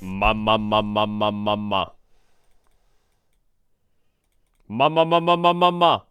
Mama, mama, mama, mama. Mama, mama, mama, mama.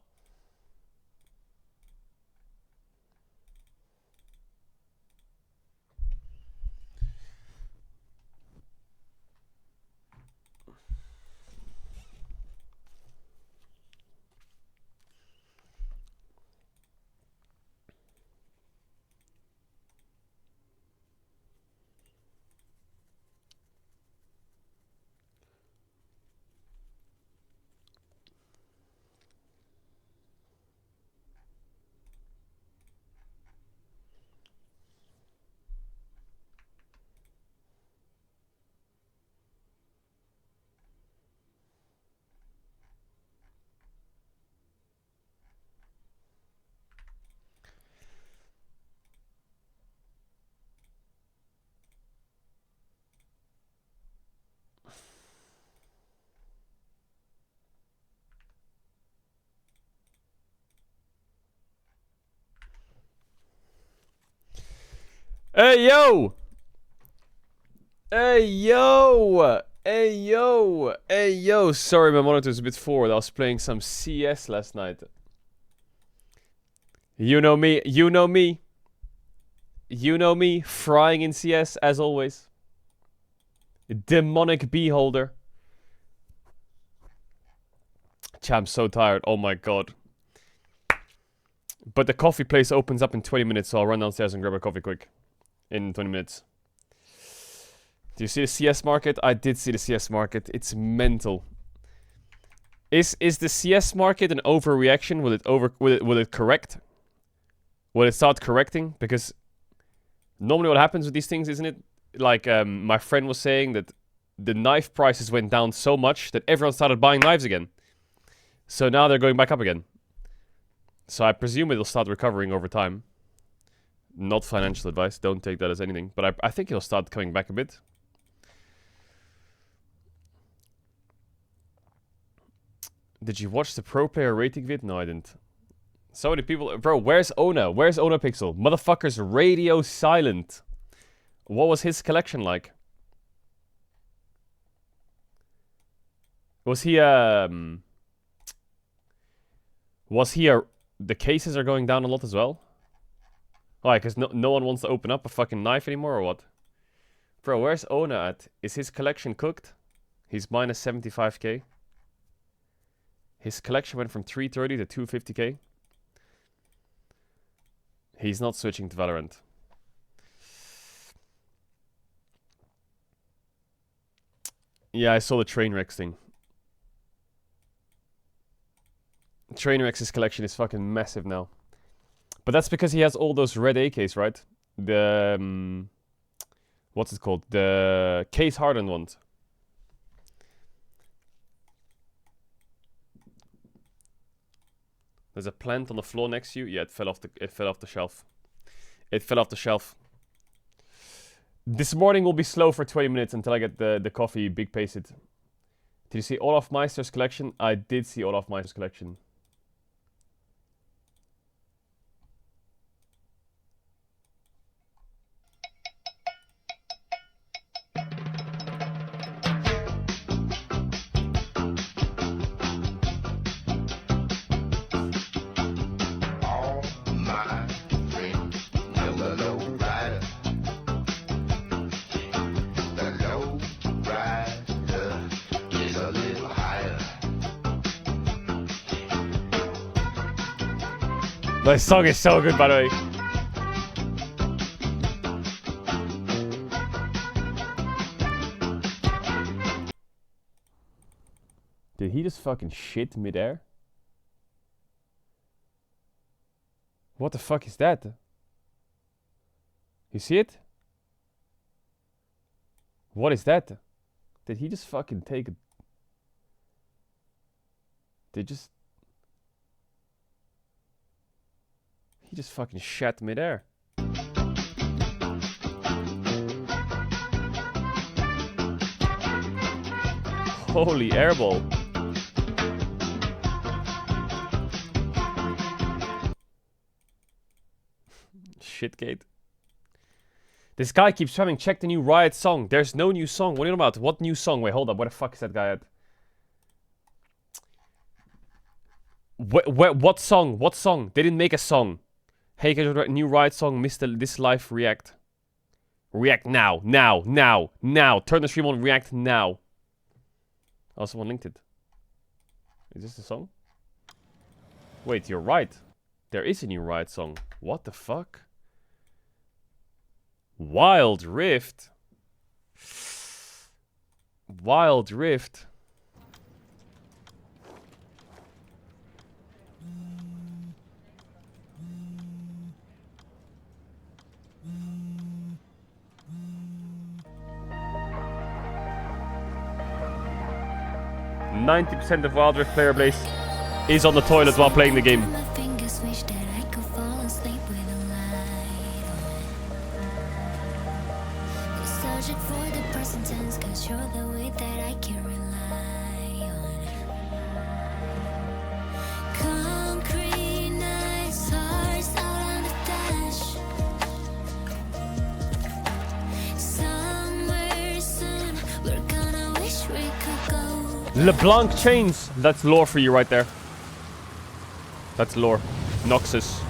Hey, yo! Hey, yo! Hey, yo! Hey, yo! Sorry, my monitor's a bit forward. I was playing some CS last night. You know me. You know me. You know me. Frying in CS, as always. Demonic beholder. I'm so tired. Oh my god. But the coffee place opens up in 20 minutes, so I'll run downstairs and grab a coffee quick. In 20 minutes. Do you see the CS market? I did see the CS market. It's mental. Is the CS market an overreaction? Will it correct? Will it start correcting? Because normally what happens with these things, isn't it? Like my friend was saying that the knife prices went down so much that everyone started buying knives again. So now they're going back up again. So I presume it'll start recovering over time. Not financial advice, don't take that as anything. But I think it'll start coming back a bit. Did you watch the pro player rating vid? No, I didn't. So many people... Bro, where's Ona? Where's Ona Pixel? Motherfucker's radio silent. What was his collection like? Was he the cases are going down a lot as well? Why, because no one wants to open up a fucking knife anymore, or what? Bro, where's Ona at? Is his collection cooked? He's minus 75k. His collection went from 330 to 250k. He's not switching to Valorant. Yeah, I saw the Trainwrecks thing. Trainwrecks' collection is fucking massive now. But that's because he has all those red AKs, right? The... what's it called? The case hardened ones. There's a plant on the floor next to you. Yeah, it fell off the shelf. It fell off the shelf. This morning will be slow for 20 minutes until I get the coffee big pasted. Did you see Olaf Meister's collection? I did see Olaf Meister's collection. This song is so good, by the way. Did he just fucking shit midair? What the fuck is that? You see it? What is that? Did he just fucking take it? He just fucking shat midair. Holy airball. Shitgate. This guy keeps spamming, check the new Riot song. There's no new song. What are you about? What new song? Wait, hold up. Where the fuck is that guy at? What song? What song? They didn't make a song. Hey, new Riot song, Mr. This Life React. React now. Now. Now. Now. Turn the stream on, react now. Oh, someone linked it. Is this the song? Wait, you're right. There is a new Riot song. What the fuck? Wild Rift. Wild Rift. %90 of Wild Rift player base is on the toilet while playing the game. LeBlanc chains. That's lore for you right there. That's lore. Noxus.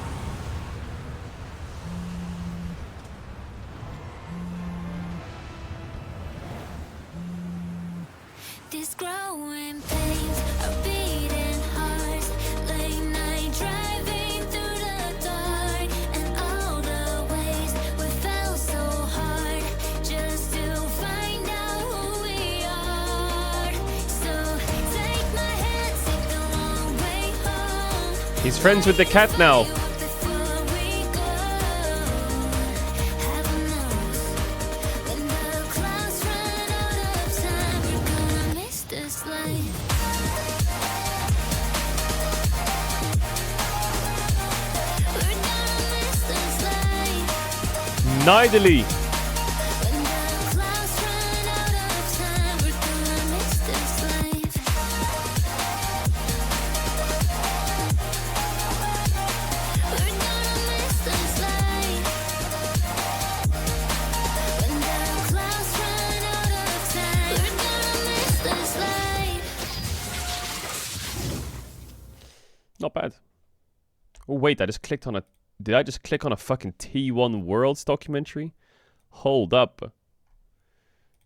These growing pains are beating hearts. Late night driving through the dark, and all the ways we fell so hard just to find out who we are. So take my hand, take the long way home. He's friends with the cat now. Nidally. Not bad. Oh wait, I just clicked on a... Did I just click on a fucking T1 Worlds documentary? Hold up.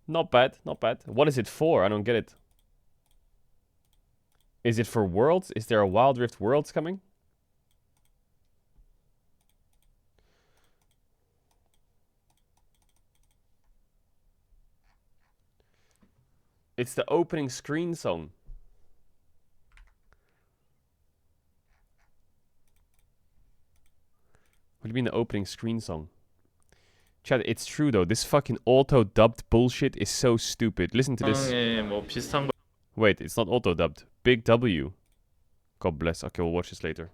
Not bad, not bad. What is it for? I don't get it. Is it for Worlds? Is there a Wild Rift Worlds coming? It's the opening screen song. What do you mean the opening screen song? Chat, it's true though. This fucking auto-dubbed bullshit is so stupid. Listen to this. Wait, it's not auto-dubbed. Big W. God bless. Okay, we'll watch this later.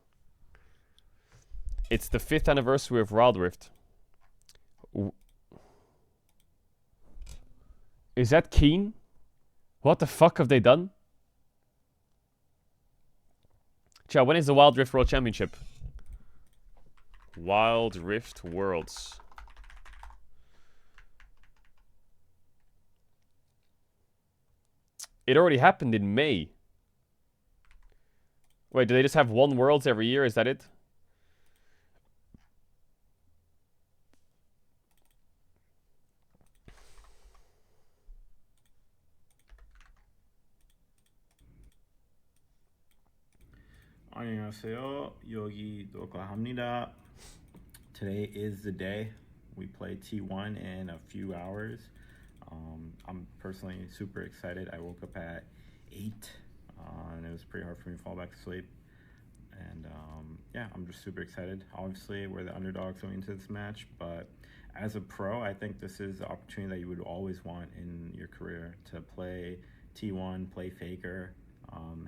It's the 5th anniversary of Wild Rift. Is that Keen? What the fuck have they done? Chat, when is the Wild Rift World Championship? Wild Rift Worlds. It already happened in May. Wait, do they just have one Worlds every year? Is that it? 안녕하세요. 여기 녹화합니다. Today is the day. We play T1 in a few hours. I'm personally super excited. I woke up at 8 and it was pretty hard for me to fall back to sleep. And yeah, I'm just super excited. Obviously, we're the underdogs going into this match, but as a pro, I think this is the opportunity that you would always want in your career, to play T1, play Faker,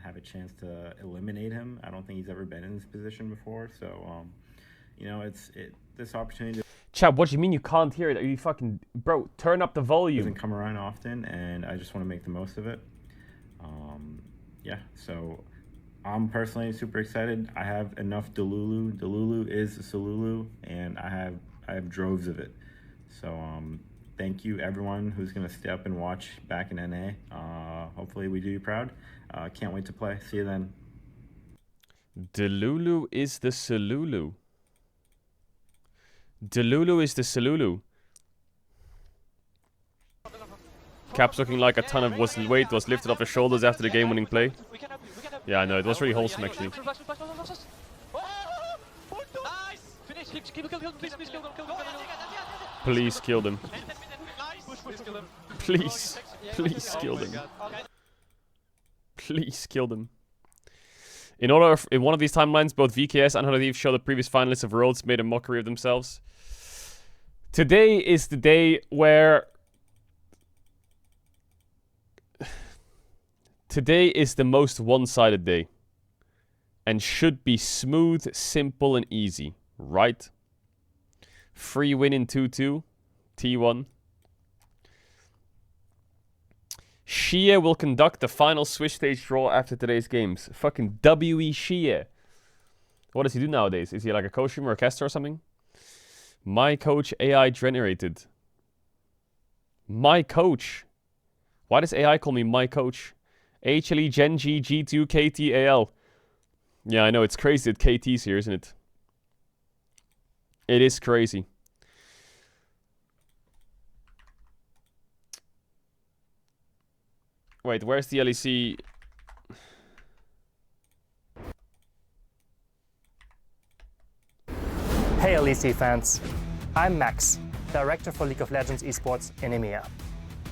have a chance to eliminate him. I don't think he's ever been in this position before, so you know, this opportunity Chat, what do you mean you can't hear it? Are you fucking... Bro, turn up the volume. doesn't come around often, and I just want to make the most of it. Yeah, so I'm personally super excited. I have enough Delulu. Delulu is Solulu, and I have droves of it. So thank you everyone who's going to stay up and watch back in NA. Hopefully we do you proud. Can't wait to play. See you then. Delulu is the Salulu. Delulu is the Salulu. Caps looking like a ton of weight was lifted off his shoulders after the game-winning play. Yeah, I know. It was really wholesome, actually. Please kill them. Please. Please kill them. Please kill them. In one of these timelines, both VKS and Hanadev show the previous finalists of Worlds made a mockery of themselves. Today is the day where... Today is the most one-sided day. And should be smooth, simple, and easy. Right? Free win in 2-2. T1. Shia will conduct the final Swiss stage draw after today's games. Fucking W.E. Shia. What does he do nowadays? Is he like a coach room or a caster or something? My coach AI generated. My coach. Why does AI call me my coach? HLE Gen G G2 KTAL. Yeah, I know, it's crazy that KT's here, isn't it? It is crazy. Wait, where's the LEC? Hey LEC fans, I'm Max, Director for League of Legends Esports in EMEA.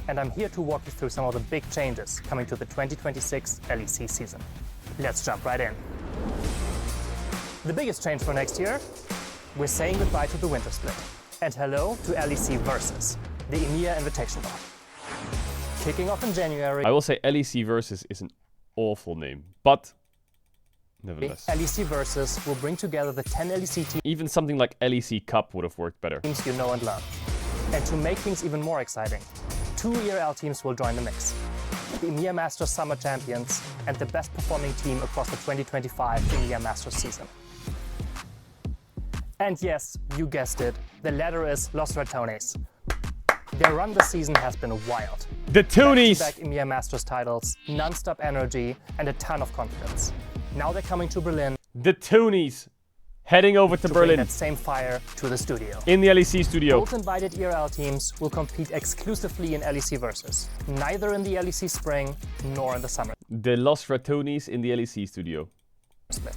And I'm here to walk you through some of the big changes coming to the 2026 LEC season. Let's jump right in. The biggest change for next year? We're saying goodbye to the winter split. And hello to LEC Versus, the EMEA Invitational. Kicking off in January, I will say LEC Versus is an awful name, but nevertheless. LEC Versus will bring together the 10 LEC Even something like LEC Cup would have worked better. teams you know and love. And to make things even more exciting, 2 ERL teams will join the mix. The EMEA Masters Summer Champions and the best performing team across the 2025 EMEA Masters season. And yes, you guessed it, the latter is Los Ratones. Their run this season has been wild. The Toonies! Back-to-back EMEA Masters titles, non-stop energy, and a ton of confidence. Now they're coming to Berlin. The Toonies! Heading over to to bring Berlin. that same fire to the studio. In the LEC studio. Both invited ERL teams will compete exclusively in LEC Versus, neither in the LEC Spring nor in the Summer The Los Ratones in the LEC studio. split.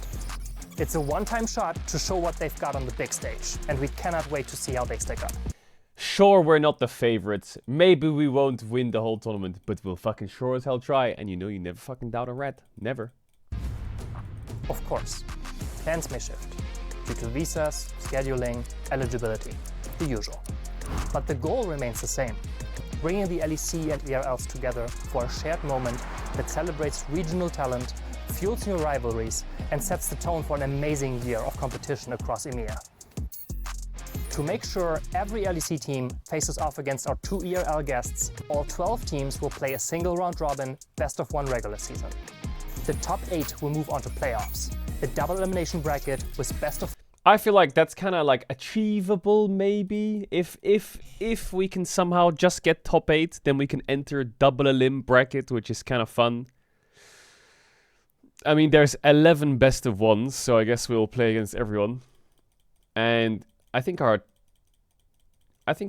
It's a one-time shot to show what they've got on the big stage, and we cannot wait to see how they stack up. Sure, we're not the favorites. Maybe we won't win the whole tournament, but we'll fucking sure as hell try. And you know you never fucking doubt a rat. Never. Of course, plans may shift due to visas, scheduling, eligibility, the usual. But the goal remains the same, bringing the LEC and ERLs together for a shared moment that celebrates regional talent, fuels new rivalries, and sets the tone for an amazing year of competition across EMEA. To make sure every LEC team faces off against our 2 ERL guests, all 12 teams will play a single round-robin, best-of-1 regular season. The top 8 will move on to playoffs, a double elimination bracket with best of I feel like that's kind of like achievable, maybe. If we can somehow just get top 8, then we can enter a double elim bracket, which is kind of fun. I mean, there's 11 best of 1s, so I guess we'll play against everyone. And I think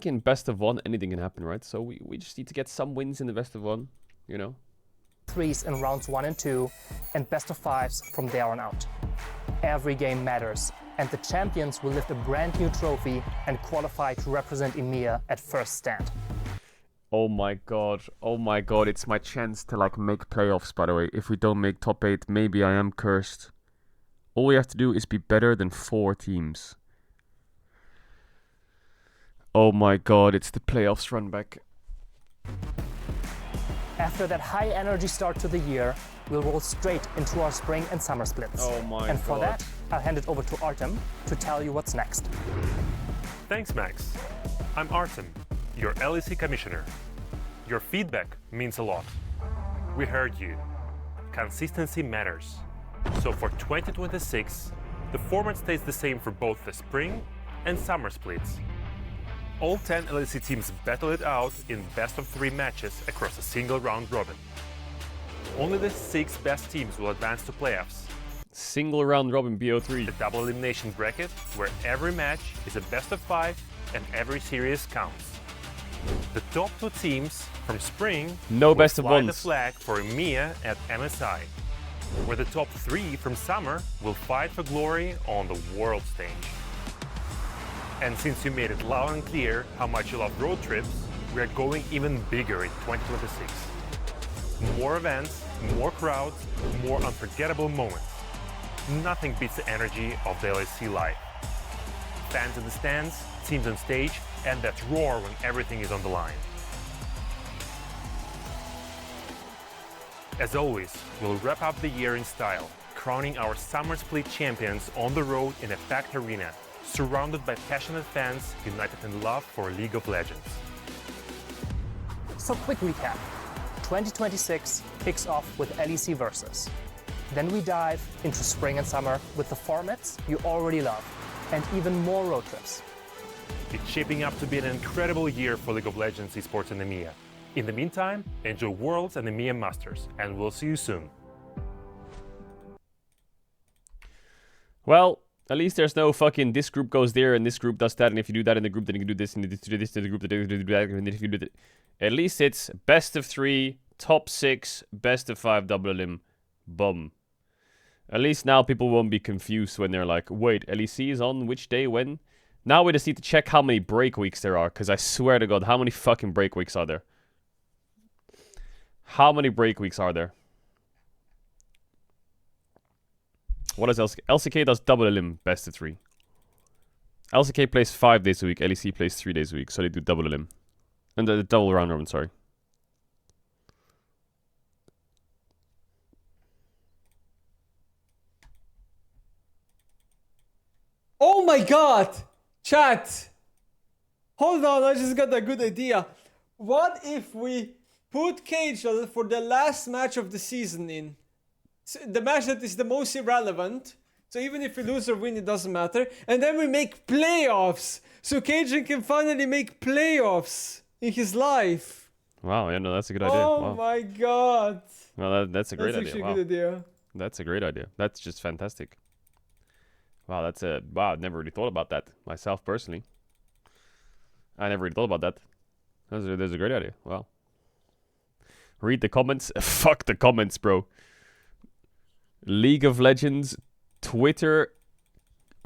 in best of 1, anything can happen, right? So we just need to get some wins in the best of 1, you know? 3s in rounds 1 and 2, and best of 5s from there on out. Every game matters, and the champions will lift a brand new trophy and qualify to represent EMEA at first stand. Oh my god, it's my chance to like make playoffs, by the way. If we don't make top 8, maybe I am cursed. All we have to do is be better than 4 teams. Oh my god, it's the playoffs run back. After that high energy start to the year, we'll roll straight into our spring and summer splits. Oh my And for god. that, I'll hand it over to Artem to tell you what's next. Thanks, Max. I'm Artem, your LEC commissioner. Your feedback means a lot. We heard you. Consistency matters. So for 2026, the format stays the same for both the spring and summer splits. All 10 LEC teams battle it out in best-of-3 matches across a single round robin. Only the 6 best teams will advance to playoffs. Single round robin BO3. The double elimination bracket, where every match is a best-of-5 and every series counts. The top 2 teams from spring No will best of fly the ones. flag for EMEA at MSI, where the top 3 from summer will fight for glory on the world stage. And since you made it loud and clear how much you love road trips, we are going even bigger in 2026. More events, more crowds, more unforgettable moments. Nothing beats the energy of the LEC live. Fans in the stands, teams on stage, and that roar when everything is on the line. As always, we'll wrap up the year in style, crowning our Summer Split champions on the road in a packed arena, surrounded by passionate fans united in love for League of Legends. So quick recap. 2026 kicks off with LEC Versus. Then we dive into spring and summer with the formats you already love, and even more road trips. It's shaping up to be an incredible year for League of Legends esports in EMEA. In the meantime, enjoy Worlds and EMEA Masters, and we'll see you soon. Well, at least there's no fucking this group goes there and this group does that, and if you do that in the group, then you can do this, and if you do this in the group, then you can do that, and if you do that. At least it's best of 3, top 6, best of 5 double elim. Boom. At least now people won't be confused when they're like, wait, LEC is on which day, when? Now we just need to check how many break weeks there are, because I swear to God, how many fucking break weeks are there? How many break weeks are there? What does LCK? LCK does double elim, best of 3. LCK plays 5 days a week, LEC plays 3 days a week, so they do double elim. And the double round robin, sorry. Oh my god! Chat! Hold on, I just got a good idea. What if we put Caedrel for the last match of the season in? The match that is the most irrelevant. So even if we lose or win, it doesn't matter. And then we make playoffs! So Caedrel can finally make playoffs in his life. Wow, yeah, no, that's a good idea. Oh Wow. my god! Well, that's a great That's idea. actually Wow. a good idea. That's a great idea. That's just fantastic. Wow, that's a... Wow, I've never really thought about that myself, personally. I never really thought about that. That's a great idea. Wow. Read the comments. Fuck the comments, bro. League of Legends, Twitter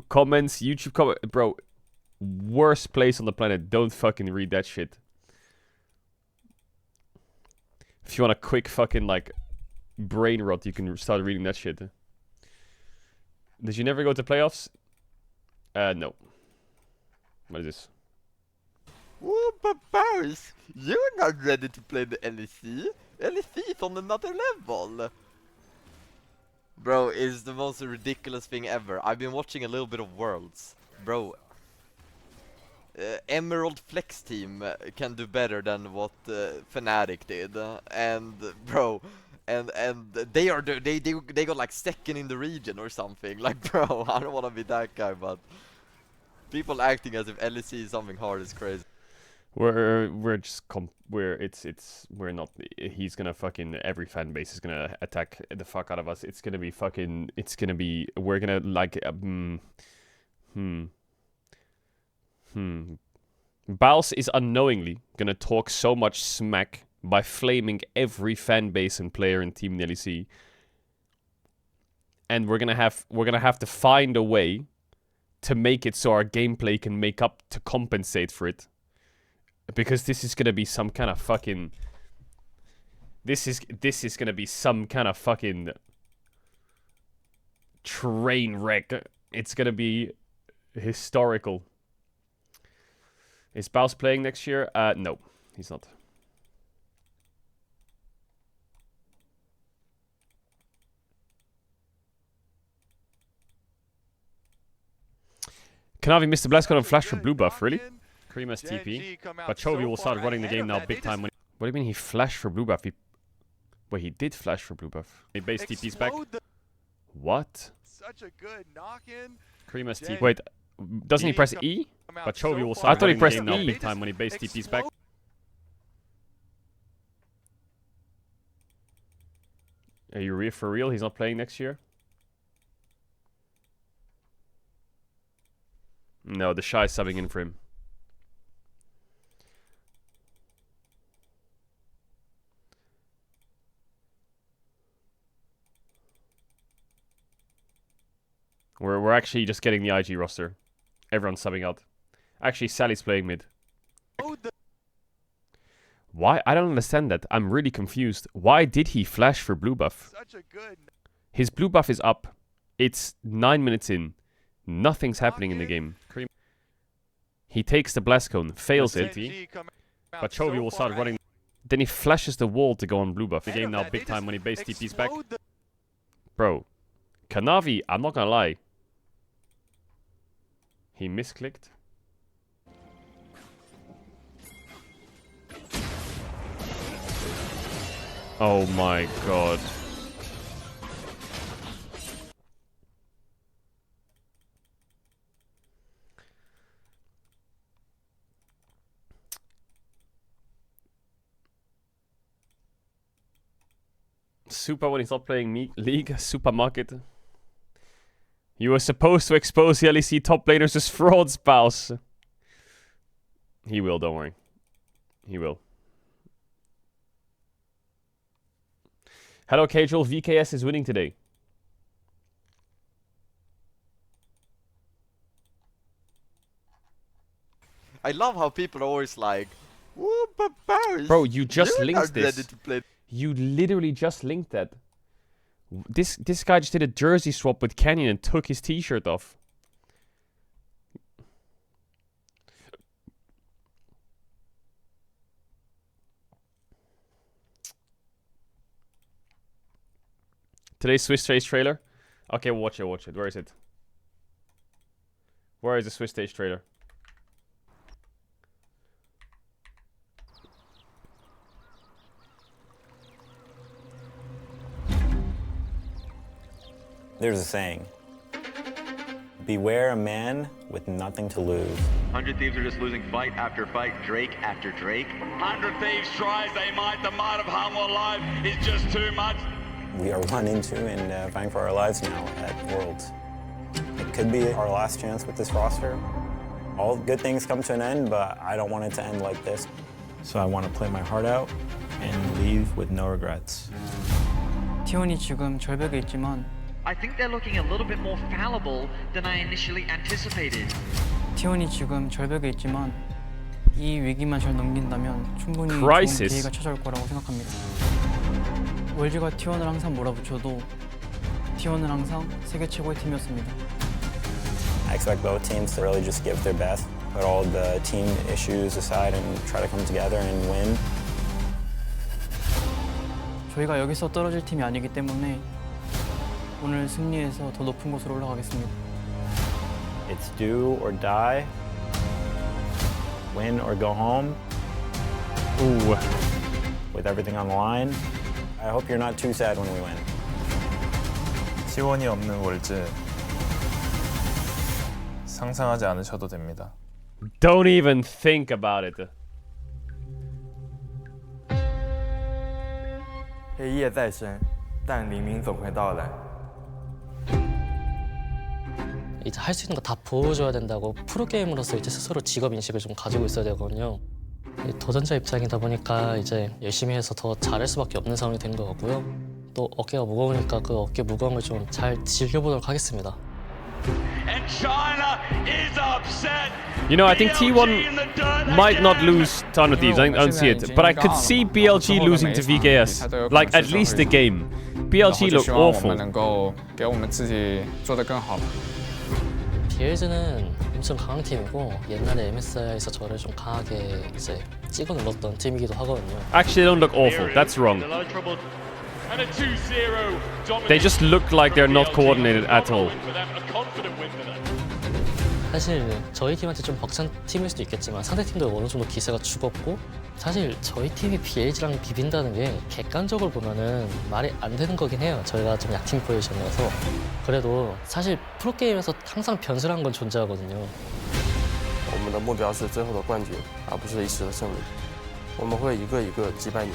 comments, YouTube comments. Bro, worst place on the planet. Don't fucking read that shit. If you want a quick fucking, like, brain rot, you can start reading that shit. Did you never go to playoffs? No. What is this? Oh, Papars! You're not ready to play the LEC. LEC is on another level. Bro, it's the most ridiculous thing ever. I've been watching a little bit of Worlds. Bro, Emerald Flex team can do better than what Fnatic did. And bro, and they got like second in the region or something. Like, bro, I don't want to be that guy, but people acting as if LEC is something hard is crazy. We're just we're not. He's gonna fucking, every fan base is gonna attack the fuck out of us. It's gonna be fucking. It's gonna be. We're gonna like. Baus is unknowingly gonna talk so much smack by flaming every fan base and player and team in the LEC, and we're gonna have to find a way to make it so our gameplay can make up to compensate for it. Because this is gonna be some kind of fucking... This is gonna be some kind of fucking... train wreck. It's gonna be historical. Is Baus playing next year? No, he's not. Kanavi missed the blast code and flash for blue buff, really? Cream has TP, but Chovy will start running the game now big time. What do you mean he flashed for blue buff? Wait, he did flash for blue buff. He base TP's back. What? Such a good knock-in. Cream has TP. Wait, Doesn't he press E? But Chovy will start. I thought he pressed E big time when he base TP's back. Are you for real? He's not playing next year? No, the Shy is subbing in for him. We're actually just getting the IG roster. Everyone's subbing out. Actually, Sally's playing mid. Why? I don't understand that. I'm really confused. Why did he flash for blue buff? His blue buff is up. It's 9 minutes in. Nothing's happening in the game. He takes the blast cone, fails it. But Chovy will start running. Then he flashes the wall to go on blue buff. The game now big time when he base TP's back. Bro, Kanavi, I'm not gonna lie. He misclicked. Oh my god. Super when he's not playing League, Supermarket. You were supposed to expose the LEC top laners as fraud, spouse. He will, don't worry. He will. Hello, Caedrel. VKS is winning today. I love how people are always like, bro, you just linked this. You literally just linked that. This guy just did a jersey swap with Canyon and took his t-shirt off. Today's Swiss Stage trailer? Okay, watch it. Where is it? Where is the Swiss Stage trailer? There's a saying, beware a man with nothing to lose. 100 Thieves are just losing fight after fight, Drake after Drake. 100 Thieves tries, the might of harm or life is just too much. We are run into and fighting for our lives now at Worlds. It could be our last chance with this roster. All good things come to an end, but I don't want it to end like this. So I want to play my heart out and leave with no regrets. T1이 지금 절벽에 있지만 I think they're looking a little bit more fallible than I initially anticipated. T1이 지금 절벽에 있지만 이 위기만 잘 넘긴다면 충분히 좋은 기회가 찾아올 거라고 생각합니다. 월즈가 T1을 항상 몰아붙여도 T1은 항상 세계 최고의 팀이었습니다. I expect both teams to really just give their best, put all the team issues aside and try to come together and win. 저희가 여기서 떨어질 팀이 아니기 때문에 오늘 승리해서 더 높은 곳으로 올라가겠습니다. It's do or die, win or go home. Ooh. With everything on the line. I hope you're not too sad when we win. T1이 없는 월즈 상상하지 않으셔도 됩니다. Don't even think about it. 黑夜在深，但黎明总会到来。 이제 할 수 있는 거 다 보여줘야 된다고 프로게이머로서 이제 스스로 직업 인식을 좀 가지고 있어야 되거든요. 도전자 입장이다 보니까 이제 열심히 해서 더 잘할 수밖에 없는 상황이 된 것 같고요. 또 어깨가 무거우니까 그 어깨 무거움을 좀 잘 즐겨보도록 하겠습니다. You know, I think T1 might not lose to 100 Thieves. I don't see it, but I could see BLG losing to VKS. Like at least the game. BLG looked awful. BLG는 엄청 강한 팀이고 옛날에 MSI에서 저를 좀 강하게 이제 찍어 눌렀던 팀이기도 하거든요. Actually, they don't look awful. That's wrong. They just look like they're not coordinated at all. 사실 저희 팀한테 좀 벅찬 팀일 수도 있겠지만 상대 팀도 어느 정도 기세가 죽었고 사실 저희 팀이 BLG랑 비빈다는 게 객관적으로 보면은 말이 안 되는 거긴 해요. 저희가 좀 약팀 포지션이라서. 그래도 사실 프로게임에서 항상 변수라는 건 존재하거든요. 我们的目标是最后的冠军，而不是一时的胜利。我们会一个一个击败你。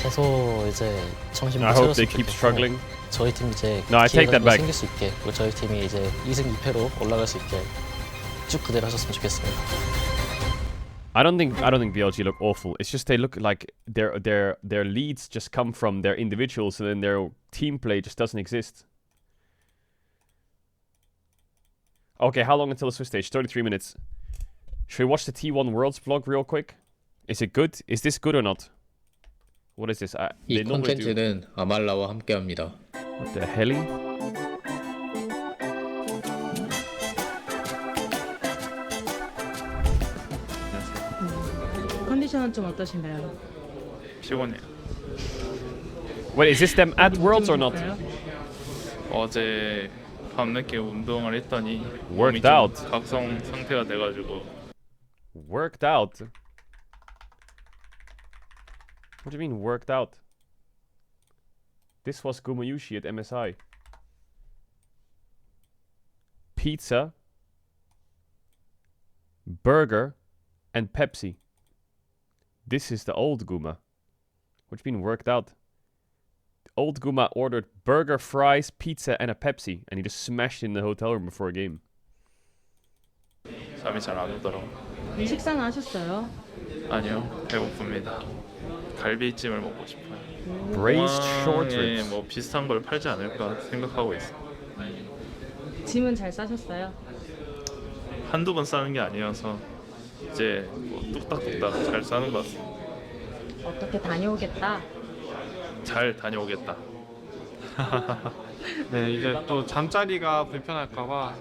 계속 이제 정신 못 I hope they 차렸으면 keep 좋겠고 struggling. 저희 팀 이제 No, I take 기회가 that back. 생길 수 있게 그리고 저희 팀이 이제 2승 2패로 올라갈 수 있게 쭉 그대로 하셨으면 좋겠습니다. I don't think BLG look awful. It's just they look like their leads just come from their individuals, and then their team play just doesn't exist. Okay, how long until the Swiss stage? 33 minutes. Should we watch the T1 Worlds vlog real quick? Is it good? Is this good or not? What is this? 이 콘텐츠는 아말라와 함께합니다. What the hell? 컨디션은 좀 어떠신가요? 피곤해요. Wait, is this them at Worlds or not? 어제 밤늦게 운동을 했더니 Worked out. 각성 상태가 돼가지고. Worked out? What do you mean worked out? This was Gumayushi at MSI. Pizza, burger, and Pepsi. This is the old Guma. What do you mean worked out? Old Guma ordered burger, fries, pizza, and a Pepsi, and he just smashed in the hotel room before a game. 잠이 잘 안 오더라고. 식사는 하셨어요? 아니요, 배고픕니다. 갈비찜을 먹고 싶어요. Braised short 공항에 ribs. 뭐 비슷한 걸 팔지 않을까 생각하고 있어. 짐은 잘 싸셨어요? 한두 번 싸는 게 아니어서 이제 뭐 뚝딱뚝딱 잘 싸는 것 같습니다. 어떻게 다녀오겠다? 잘 다녀오겠다. 네, 이제 또 잠자리가 불편할까봐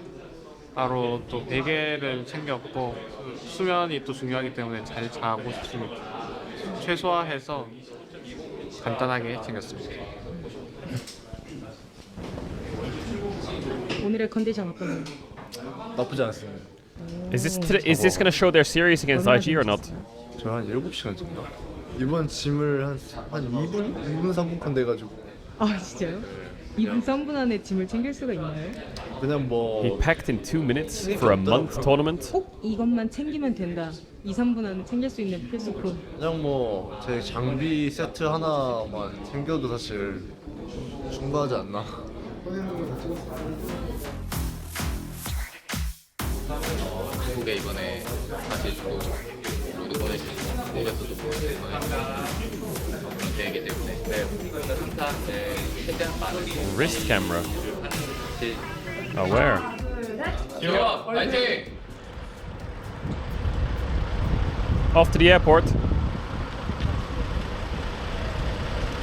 따로 또 베개를 챙겼고 수면이 또 중요하기 때문에 잘 자고 싶습니다. 최소화해서 간단하게 챙겼습니다. 오늘의 컨디션 어떠세요? 나쁘지 않습니다. Is this gonna show their series against IG or not? 저 한 7시간 정도. 이번 짐을 한 2분 3분 돼가지고. 아 진짜요? 2분 3분 안에 짐을 챙길 수가 있나요? 그냥 뭐. He packed in 2 minutes for a month tournament. 꼭 이것만 챙기면 된다. 2, 3분 안에 챙길 수 있는 필수품. 그냥 뭐 제 장비 세트 하나만 챙겨도 사실 충분하지 않나. 한국에 이번에 다시 또 로드 보내주셔서 그런 계획이기 때문에 항상 최대한 빠르게 Wrist camera. Oh, where? 파이팅! Off to the airport.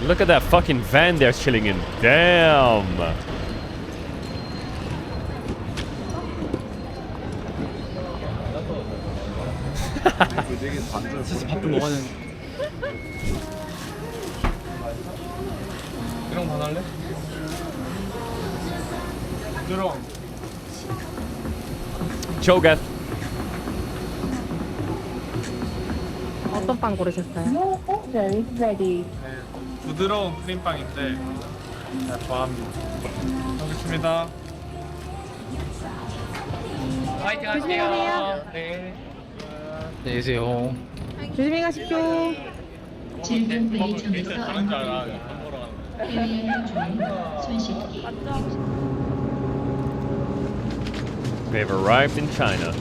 Look at that fucking van they're chilling in. Damn. 진짜 밥좀 먹어야 되는. 이런 거 할래? 이런. Chogat. 어떤 빵 고르셨어요? 부드러운 크림빵인데 좋아합니다. 먹겠습니다. 파이팅 하세요. 네. 안녕히 계세요. 조심히 가십시오. They've arrived in China.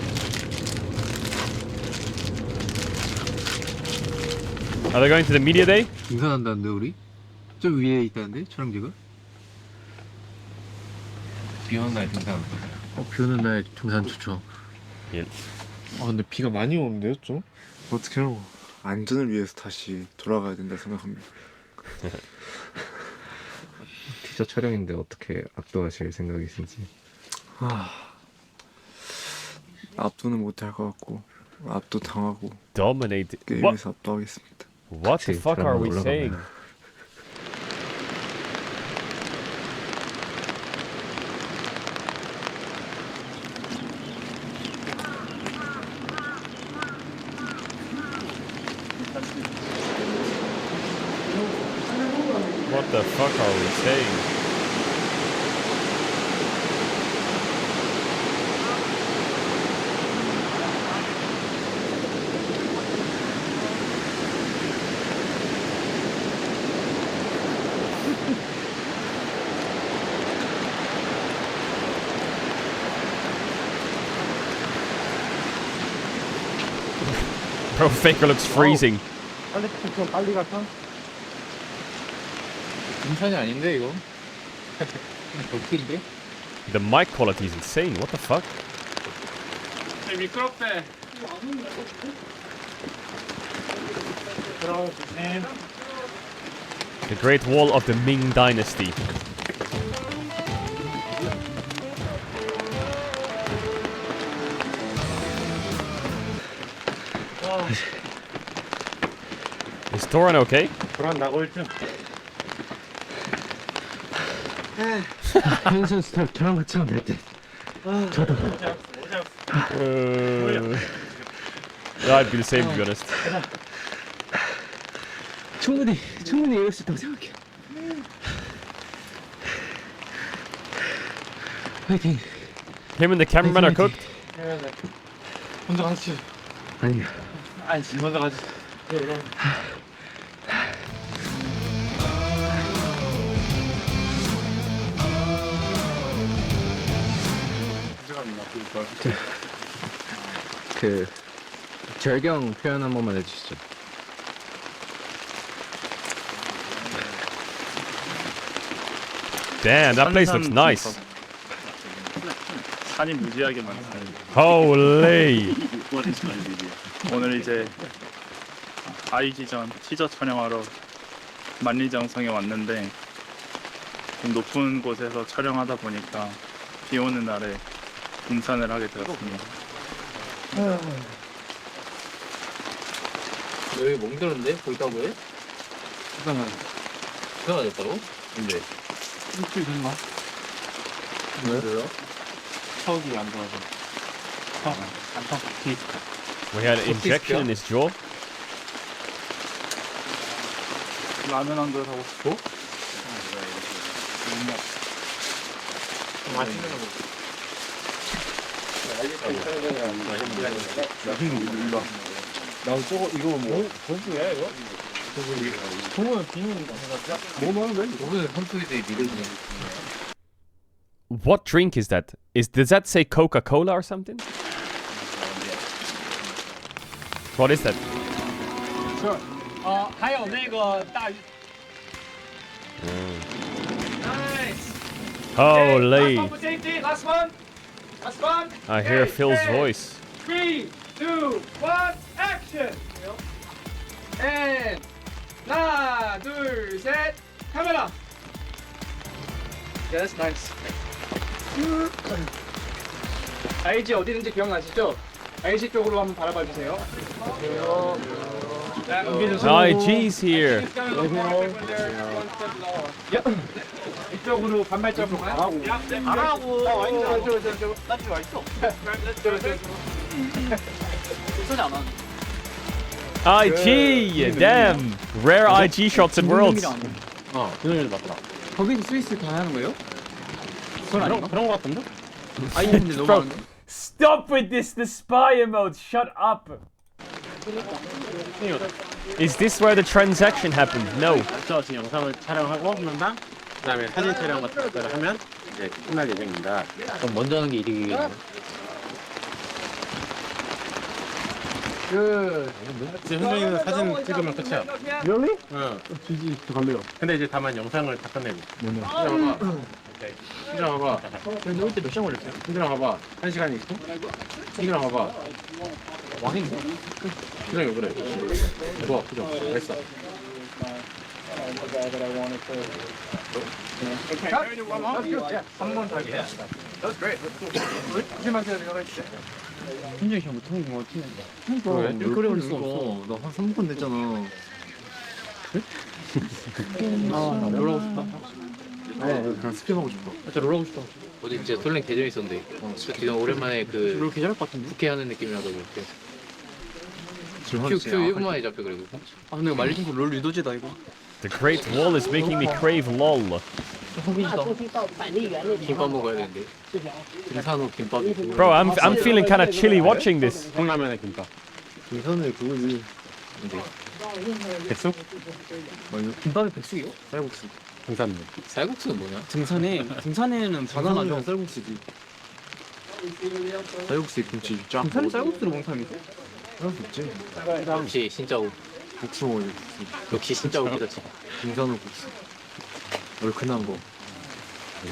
Are they going to the media day? 등산한다는데 우리? 저 위에 있다는데 촬영지가? 비 오는 날 등산. 비 오는 날 등산 좋죠. 예. 아 근데 비가 많이 오는데요 좀? 어떻게 하고 안전을 위해서 다시 돌아가야 된다 생각합니다. 티저 촬영인데 어떻게 압도하실 생각이신지? 압도는 못할 것 같고 압도 당하고 Dominate. 게임에서 압도하겠습니다. What the fuck are we saying? What the fuck are we saying? Bro, Faker looks freezing. 빨리 좀 빨리 갈까? 인천이 아닌데 이거? 어떻게? The mic quality is insane. What the fuck? 미끄럽대. The Great Wall of the Ming Dynasty. Is Toran okay? 도란 나고 1등. 현선 스타일 저랑 같이 하면 될 때. 저도. Yeah, I'd be the same to be honest. 충분히 이럴 수 있다고 생각해. 화이팅. Him and the cameraman are cooked. 먼저 가지. 아니야. 아니, 먼저 가지. 그 절경 표현 한 번만 해주시죠. Damn, that place looks nice. 산이 무지하게 많다. Holy. 오늘 이제 아이지전 티저 촬영하러 만리장성에 왔는데 좀 높은 곳에서 촬영하다 보니까 비 오는 날에 등산을 하게 되었습니다. 여기 멍들었는데? 거기다 왜? 시간 맞았다고? 근데 일주일 된가? 왜요? 척이 안 좋아서. We had an injection in his jaw. 라면 한 그릇 하고 싶어? 맛있는 거 먹어. 나 저거 이거 뭐? 본수야 이거? 저거는 비누인가? 뭐만 왜? 저거는 선수들이 믿어주는. What drink is that? Does that say Coca-Cola or something? What is that? 还有那个大鱼。Holy. Last one. Last one. I hear Phil's voice. 3, 2, 1, action. And 하나, 둘, 셋, 카메라. Yeah, that's nice. IG 어디든지 기억나시죠? IG 쪽으로 한번 바라봐 주세요. IG's here. 이쪽으로 반발점으로 가라고. 가라고. 나 지금 와 있어. 소리 안 하네. IG! Damn! Rare IG shots in Worlds. 그놈이 맞다. 거기서 스위스 다 하는 거예요? 그런 거 같던데? 아니 근데 너무 Bro, stop with the spy emote. Shut up. Is this where the transaction happened? No. 저 지금 영상을 촬영하고 한 번, 그다음에 사진 촬영 같은 것들을 하면 이제 끝날 예정입니다. 그럼 먼저 하는 게 이득이겠네. 지금 현정이는 사진 찍으면 끝이야. Really? 응. 지지 갈래요. 근데 이제 다만 영상을 다 끝내고. 뭐냐? 봐봐. 현정아 봐봐. 현정 올때 몇 시간 걸렸어요? 현정아 봐봐. 1시간이 있고. 현정아 봐봐. 왕인데? 현정이 왜 그래? 좋아, 그죠? 됐어. 한번 더 해. That's great. 조심하세요, 내가 할게. 현정이 잘 못하는 거 같아. 왜? 이렇게 오래 걸릴 수 없어. 너 한 3분 냈잖아. 그래? 나 롤하고 싶다. 그냥 스피하고 싶어. 진짜 롤하고 싶다. 어제 진짜 솔랭 계정이 있었는데 지금 오랜만에 롤 계절 것 같은데? 부캐 하는 느낌이라서 그렇게 Q 지금 1분 만에 잡혀 그리고 아 근데 말리신 거롤 유도제다 이거. The Great Wall is making me crave lol. 김밥 먹어야 되는데. 등산호 김밥이. Bro, I'm feeling kind of chilly watching this. 컵라면에 김밥. 등산호에 그거지. 백숙? 아니요. 김밥이 백숙이요? 쌀국수. 등산로. 쌀국수는 뭐냐? 등산에는 바나나면 쌀국수지. 쌀국수에 김치 쫙. 등산에 쌀국수로 먹는 사람이 있어? 그럴 수 있지. 역시 신짜오. 국수 먹어야지. 역시 신짜오 기다치. 등산호 국수. 얼큰한 거.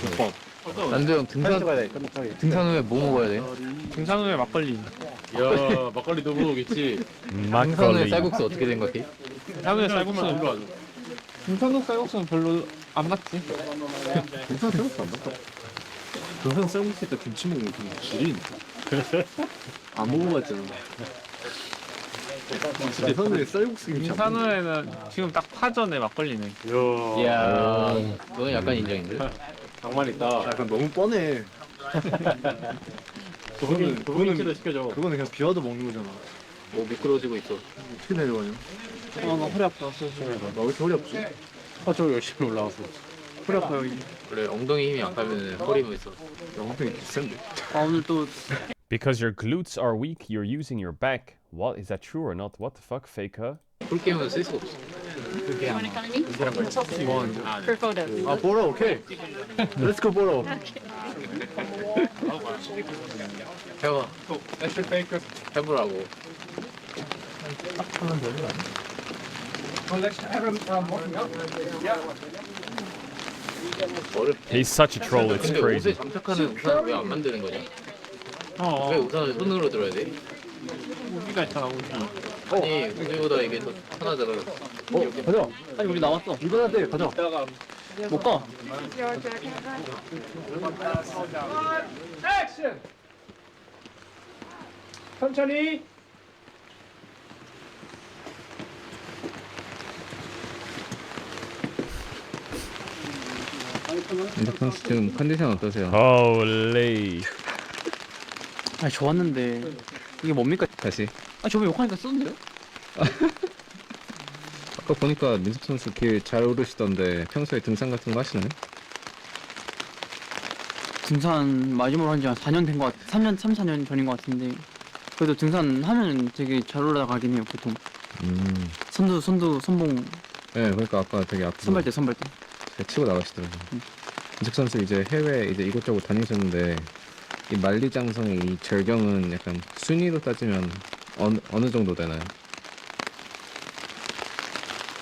국밥. 난도형 등산호에 뭐 먹어야 돼? 등산호에 막걸리. 야 막걸리 너무 먹겠지. 등산호에 막걸리. 쌀국수 어떻게 생각해? 등산호에 쌀국수는 별로 안. 등산호 쌀국수는 별로 안 맞지. 등산 쌀국수 안 맞다. 등산 쌀국수에다 김치 먹는 게 지린. 안 먹어봤잖아. 등산호에 쌀국수 김치. 등산호에는 지금 딱 파전에 막걸리네. 이야 그건 약간 인정인데. 낭만 있다. 약간 너무 뻔해. 그거는 시켜줘. 그거는 그냥 비와도 먹는 거잖아. 뭐 미끄러지고 있어. 어떻게 내려가냐? 나 허리 아파. 나 왜 이렇게 허리 아프지? 저 열심히 올라와서. 허리 아파요 여기. 그래 엉덩이 힘이 약하면 허리가 있어. 엉덩이 비싼데. 오늘 또 Because your glutes are weak, you're using your back. What? Is that true or not? What the fuck, faker? 풀게임은 쓸 수가 없어. 그게 아마 이 사람 말이야. For photos. 아 보러 오케이. Let's go 보러. 해봐. 해보라고. He's such a troll, it's 근데 crazy. 옷에 장착하는 우산 왜 안 만드는 거냐? 왜 우산을 손으로 들어야 돼? 우리가 있잖아 우리. 아니 우리보다 이게 더 편하잖아. 가자. 아니 우리 나왔어. 이거야 돼. 가자. 못 가. 액션! 천천히. 인터컨스 지금 컨디션 어떠세요? Holy. 아니 좋았는데 이게 뭡니까? 다시. 아 저번에 욕하니까 쓰던데요? 아까 보니까 민섭 선수 길 잘 오르시던데 평소에 등산 같은 거 하시나요? 등산 마지막으로 한 지 한 4년 된 것 같, 3년, 4년 전인 것 같은데 그래도 등산 하면 되게 잘 올라가긴 해요 보통. 선봉 네, 그러니까 아까 되게 앞으로 선발대. 치고 나가시더라고요. 민섭 선수 이제 해외 이제 이곳저곳 다니셨는데 이 만리장성의 이 절경은 약간 순위로 따지면 어느 정도 되나요?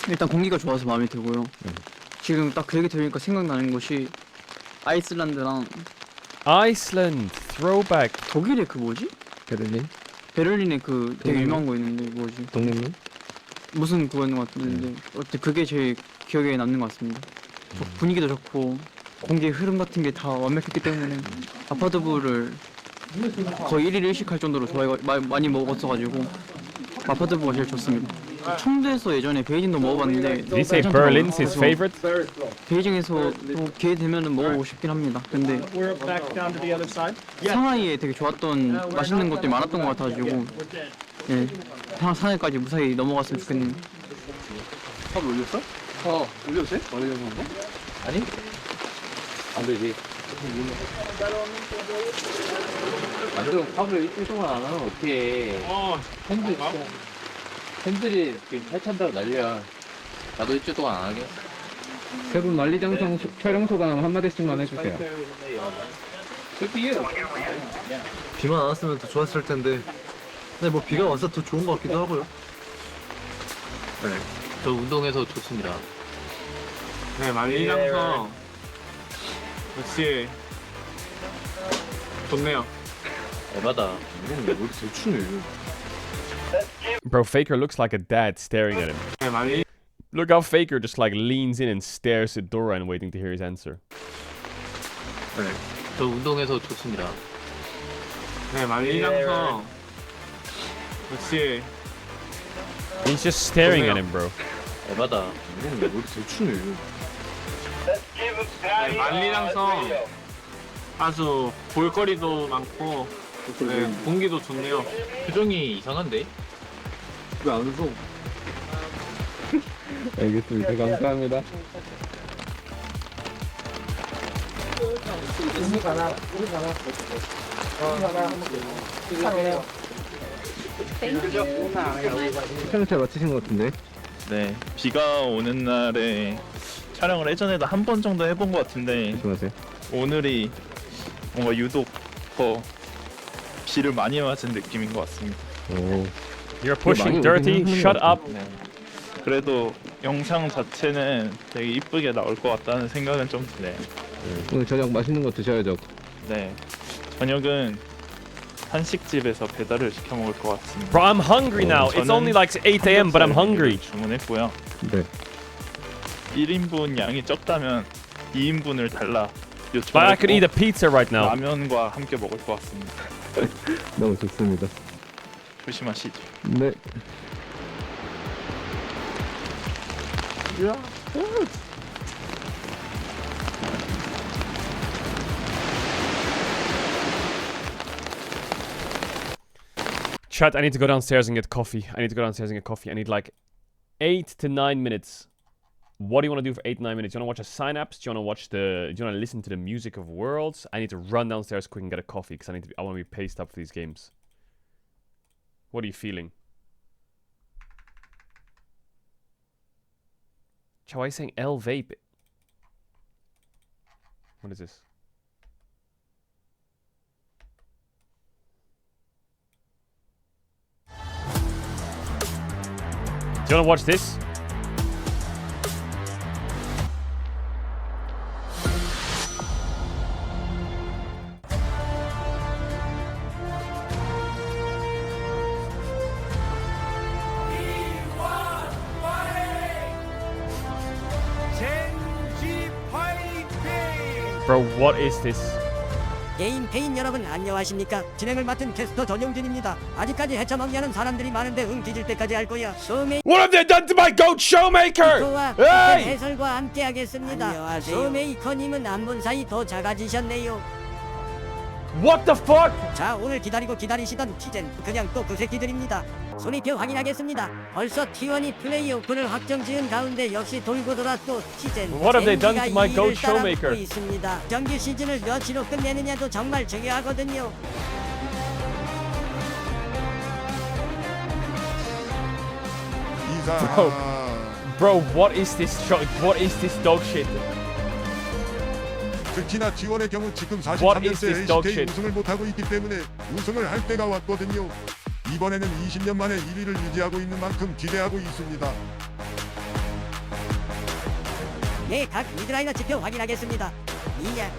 일단 공기가 좋아서 마음에 들고요. 지금 딱 그 얘기 들으니까 생각나는 곳이 아이슬란드랑 Iceland, throwback. 독일의 그 뭐지? 베를린에 그 되게 유명한 거 있는데 뭐지? 독립문? 무슨 그거인 것 같은데 어때 그게 제일 기억에 남는 것 같습니다. 분위기도 좋고 공기의 흐름 같은 게 다 완벽했기 때문에 마파두부를 거의 1일 1식 할 정도로 많이 먹었어가지고 마파두부가 제일 좋습니다. 청두에서 예전에 베이징도 먹어봤는데 Did he say Berlin's his favorite? 베이징에서 또 기회 되면은 먹어보고 싶긴 합니다. 근데 상하이에 되게 좋았던 맛있는 것들이 많았던 것 같아가지고 예, 상하이까지 무사히 넘어갔으면 좋겠네요. 밥 올렸어? 올려도 돼? 올려는 거? 아니? 안 되지. 완전 팝을 일주일 동안 안 하면 어떡해. 팬들이 지금 팔찬다고 난리야. 나도 일주일 동안 안 하게. 세분 만리장성 촬영 소감 한마디씩만 해주세요. 비만 안 왔으면 더 좋았을 텐데. 근데 뭐 비가 와서 더 좋은 것 같기도 하고요. 네. 저 운동해서 좋습니다. 네 만리장성 역시 좋네요. 에바다. 왜 이렇게 대충해? Bro, Faker looks like a dad staring at him. 네 만리. Look how Faker just like leans in and stares at Doran waiting to hear his answer. 네. 저 운동해서 좋습니다. 네 만리장성 역시. He's just staring at him, bro. 에바다. 왜 이렇게 대충해? 네, 만리장성 아주 볼거리도 많고 네, 공기도 좋네요. 표정이 이상한데? 왜 안 웃어? 알겠습니다. 감사합니다. 촬영 잘 마치신 것 같은데? 네, 비가 오는 날에 촬영을 예전에도 한 번 정도 해본 것 같은데 조심하세요. 오늘이 뭔가 유독 더 비를 많이 맞은 느낌인 것 같습니다. 오. You're pushing dirty. Shut up. 네. 그래도 영상 자체는 되게 이쁘게 나올 것 같다는 생각은 좀 드네요. 오늘 저녁 맛있는 거 드셔야죠. 네, 저녁은 한식집에서 배달을 시켜 먹을 것 같습니다. Bro, I'm hungry now. It's only like 8 a.m. but I'm hungry. 주문했고요. 네. 1인분 양이 적다면 2인분을 달라 요청했고 But I could eat a pizza right now. 라면과 함께 먹을 것 같습니다. 너무 좋습니다. 조심하시죠. 네. 야. Chat, I need to go downstairs and get coffee. I need like 8 to 9 minutes. What do you want to do for 8 to 9 minutes? Do you want to watch a synapse? Do you want to listen to the music of worlds? I need to run downstairs quick and get a coffee because I want to be paced up for these games. What are you feeling? Chat, why are you saying L vape? What is this? Do you want to watch this? Bro, what is this? 게임 페인 여러분 안녕하십니까? 진행을 맡은 캐스터 전용진입니다. 아직까지 헤쳐먹냐는 사람들이 많은데 뒤질 때까지 할 거야. 소메 What have they done to my goat showmaker? Hey! 해설과 함께하겠습니다. 안녕하세요. 소메이커님은 안 본 사이 더 작아지셨네요. What the fuck? 자, 오늘 기다리시던 티젠 그냥 또 그 새끼들입니다. 순위표 확인하겠습니다. 벌써 T1이 플레이오프를 확정지은 가운데 역시 돌고 돌아 또 티젠. What have they done to my goat showmaker? 있습니다. 정규 시즌을 몇으로 끝내느냐도 정말 중요하거든요. Bro, what is this dog shit? 특히나 T1의 경우 지금 What is this 43년째 dog HK shit? 우승을 못하고 있기 때문에 우승을 할 때가 왔거든요. 이번에는 20년 만에 1위를 유지하고 있는 만큼 기대하고 있습니다. 네, 각 미드라이너 지표 확인하겠습니다. 이야,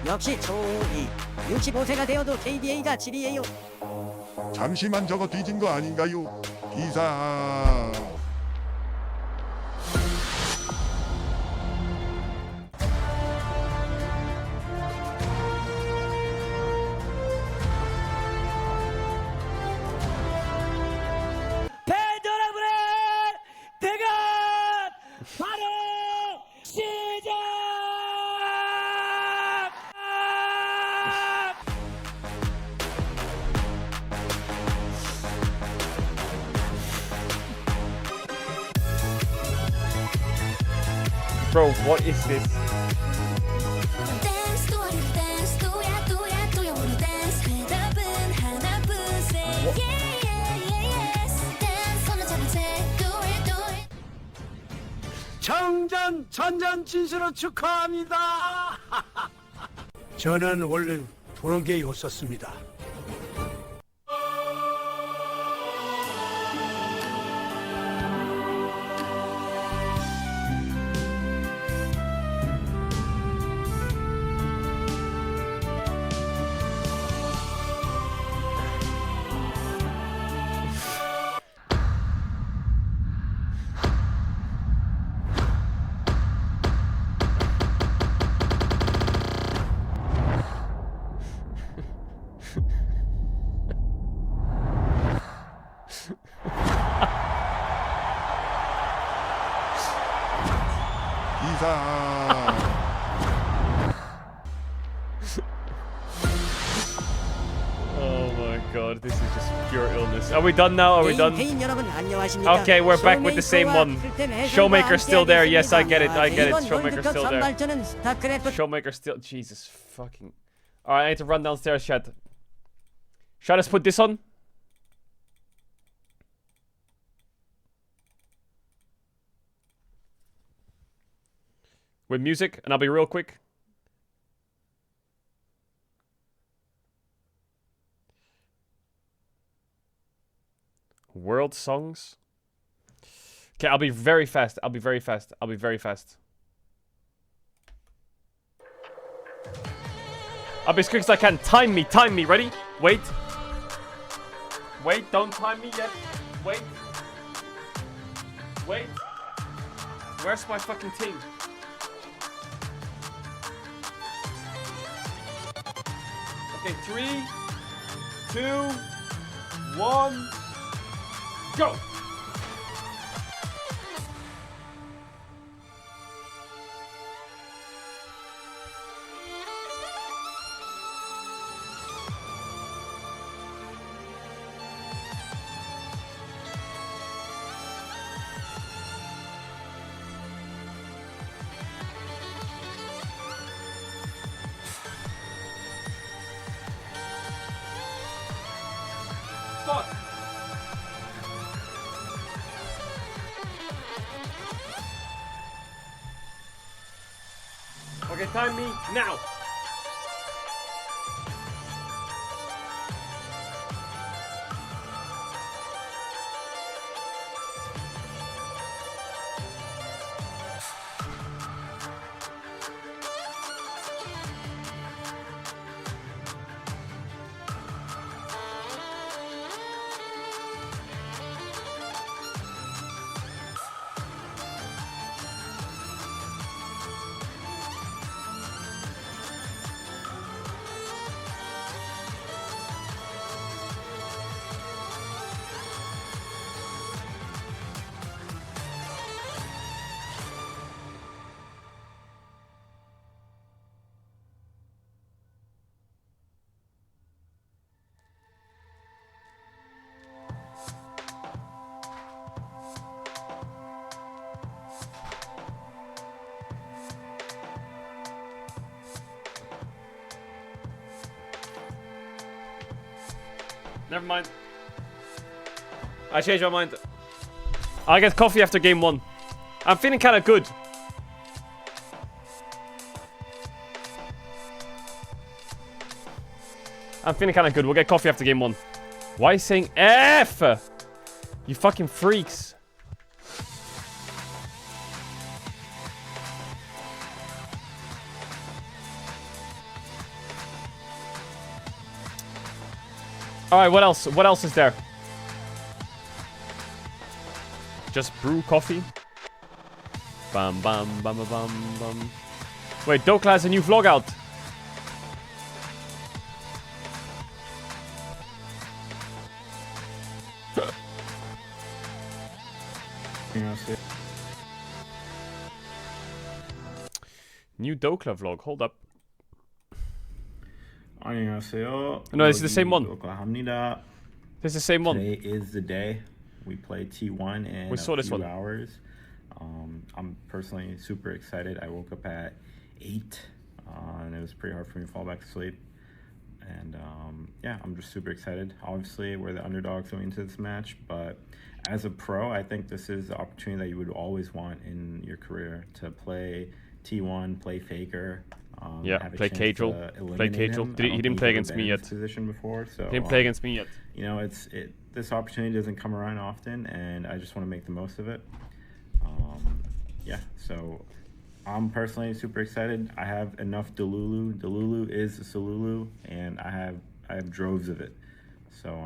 역시 초이. 65세가 되어도 KDA가 7위예요. 잠시만 저거 뒤진 거 아닌가요? 기사. 팬여러분의 대결 바로 시작! Bro, what is this? Dance 또야 dance 또야 우리 dance 해답은 하나뿐세 yeah yes dance 손을 잡은 채 do it 정전 전전 진수로 축하합니다. 저는 원래 도로게이였었습니다. 기사. Oh my god, this is just pure illness. Are we done now? Are we done? Okay, we're back with the same one. Showmaker's still there. Yes, I get it. I get it. Showmaker's still there. Showmaker's still. Jesus fucking. Alright, I need to run downstairs, chat. Shall I just put this on? With music, and I'll be real quick. World songs. Okay, I'll be very fast. I'll be very fast. I'll be very fast. I'll be as quick as I can. Time me. Time me. Ready? Wait. Wait. Don't time me yet. Wait. Wait. Where's my fucking team? Okay, 3, 2, 1, go! Fuck! Okay, time me now! Never mind. I changed my mind. I get coffee after game 1. I'm feeling kind of good. I'm feeling kind of good. We'll get coffee after game 1. Why is saying F? You fucking freaks. Alright, what else? What else is there? Just brew coffee. Bam, bam, bam, bam, bam, bam. Wait, Dokla has a new vlog out. New Dokla vlog, hold up. 안녕하세요. No, this is the same one. 합니다. This is the same one. Today is the day we play T1 in We saw this one. hours. I'm personally super excited. I woke up at 8 and it was pretty hard for me to fall back to sleep. And yeah, I'm just super excited. Obviously, we're the underdogs going into this match, but as a pro, I think this is the opportunity that you would always want in your career to play T1, play Faker. Yeah, play Caedrel. Play Caedrel. He didn't play against me yet. Position before, so he didn't play against me yet. You know, this opportunity doesn't come around often, and I just want to make the most of it. Yeah, so I'm personally super excited. I have enough Delulu. Delulu is a Solulu, and I have droves of it. So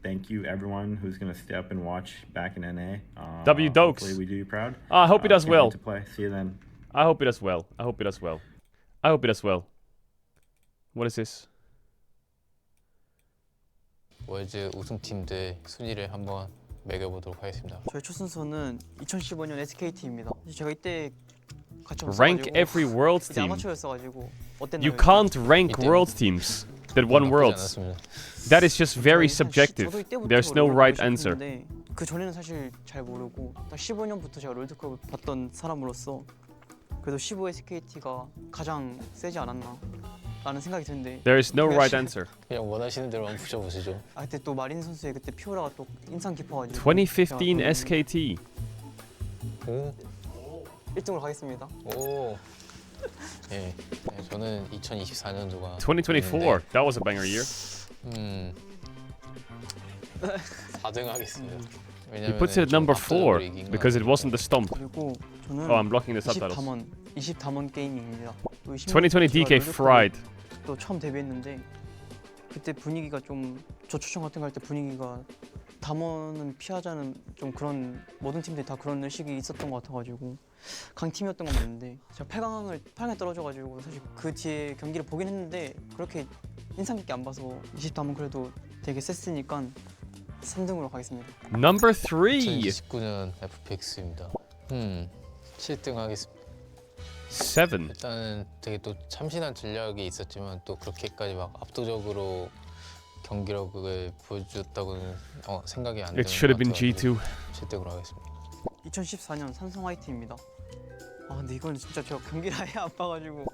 thank you everyone who's gonna stay up and watch back in NA. W Dokes. Hopefully we do you proud. I hope he does well. To play. See you then. I hope he does well. I hope he does well. I hope he does well. What is this? 월즈 우승팀들 순위를 한번 매겨보도록 하겠습니다. 저희 첫 순서는 2015년 SKT입니다. 제가 이때 같이 Rank every world team. 아마추어였어가지고 You can't rank world teams. that won Worlds. That is just very subjective. There's no right answer. 그 전에는 사실 잘 모르고 딱 15년부터 제가 롤드컵을 봤던 사람으로서 그래도 15 SKT가 가장 세지 않았나 라는 생각이 드는데 There is no right answer. 그냥 원하시는 대로 한번 붙여보시죠. 아 그때 또 마린 선수의 그때 피오라가 또 인상 깊어가지고 2015 SKT. 오. 1등으로 가겠습니다. 오. 예. 네, 저는 2024년도가 2024. That was a banger year. 4등 하겠습니다. He puts it at number 4 because it wasn't the stomp. 그리고 저는 Oh, I'm blocking the subtitles. 24만 게이밍입니다. 2020 DK fried. 또 처음 데뷔했는데 그때 분위기가 좀 저초청 같은 거 할 때 분위기가 담원은 피하자는 좀 그런 모든 팀들이 다 그런 의식이 있었던 것 같아가지고 강팀이었던 건 맞는데 제가 8강에 떨어져가지고 사실 그 뒤에 경기를 보긴 했는데 그렇게 인상 깊게 안 봐서 24만 그래도 되게 셌으니까 3등으로 가겠습니다. Number 3. 2019년 FPX입니다. 7등 하겠습니다. 7. 일단은 되게 또 참신한 전략이 있었지만 또 그렇게까지 막 압도적으로 경기력을 보여줬다고는 생각이 안 It 드는 should have been 것 같아서 G2. 7등으로 하겠습니다. 2014년 삼성 화이트입니다. 아 근데 이건 진짜 제가 경기를 아예 안 봐가지고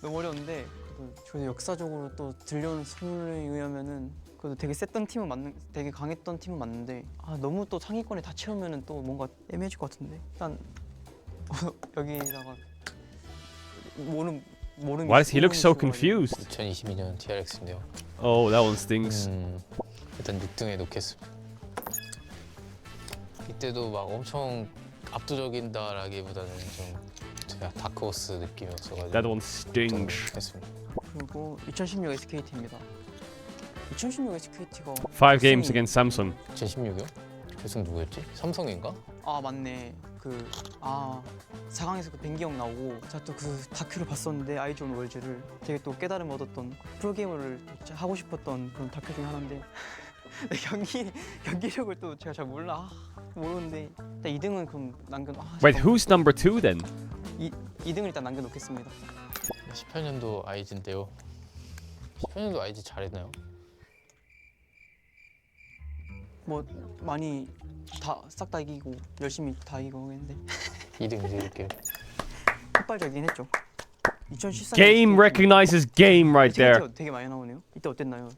너무 어려운데 저 역사적으로 또 들려오는 소문에 의하면은 그래도 되게 셌던 팀은 되게 강했던 팀은 맞는데 아 너무 또 상위권에 다 채우면은 또 뭔가 애매해질 것 같은데 일단 여기다가 모르는 Why does he look so confused? 2022년 TRX인데요. Oh, that one stings. 일단 6등에 놓겠습니다. 이때도 막 엄청 압도적인다라기보다는 좀 제가 다크호스 느낌이었어가지고 That one stings. 그리고 2016 SKT입니다. 2016 SKT가 5 games against Samsung. 2016이요? 결승 누구였지? 삼성인가? 아 맞네. 4강에서 그 뱅기 형 나오고 제가 또 그 다큐를 봤었는데 아이존 월즈를 되게 또 깨달음 얻었던 프로게이머를 하고 싶었던 그런 다큐 중에 하나인데 경기력을 또 제가 잘 모르는데 일단 2등은 그럼 Wait, who's number 2 then? 2등을 일단 남겨놓겠습니다. 18년도 아이즈인데요. 18년도 아이즈 잘했나요? 뭐 많이 싹 다 이기고 열심히 다 이기고 했는데 2등 드릴게요. 폭발적이긴 했죠. 2014년 Game recognizes game right there. 되게 많이 나오네요. 이때 어땠나요?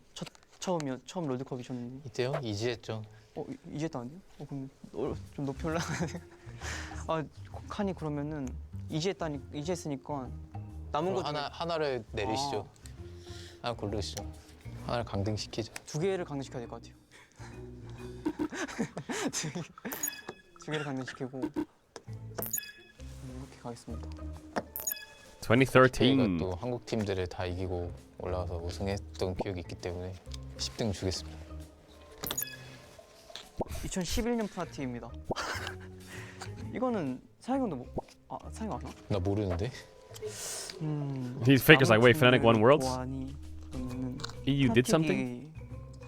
처음 롤드컵이셨는데. 이때요? 이지했죠. 이지했다는데요? 그럼 좀 높이 올라가네. 아 칸이 그러면은 이지했으니까 남은 거 하나를 내리시죠. 하나 고르시죠. 하나를 강등시키죠. 2개를 강등시켜야 될 것 같아요. 2개를 강등시키고 이렇게 가겠습니다. 2013. 또 한국 팀들을 다 이기고 올라와서 우승했던 기억이 있기 때문에 10등 주겠습니다. 2011년 프라티입니다. 이거는 사영형도 사영 아나? 나 모르는데. These figures like wait, Fnatic won Worlds? EU did something?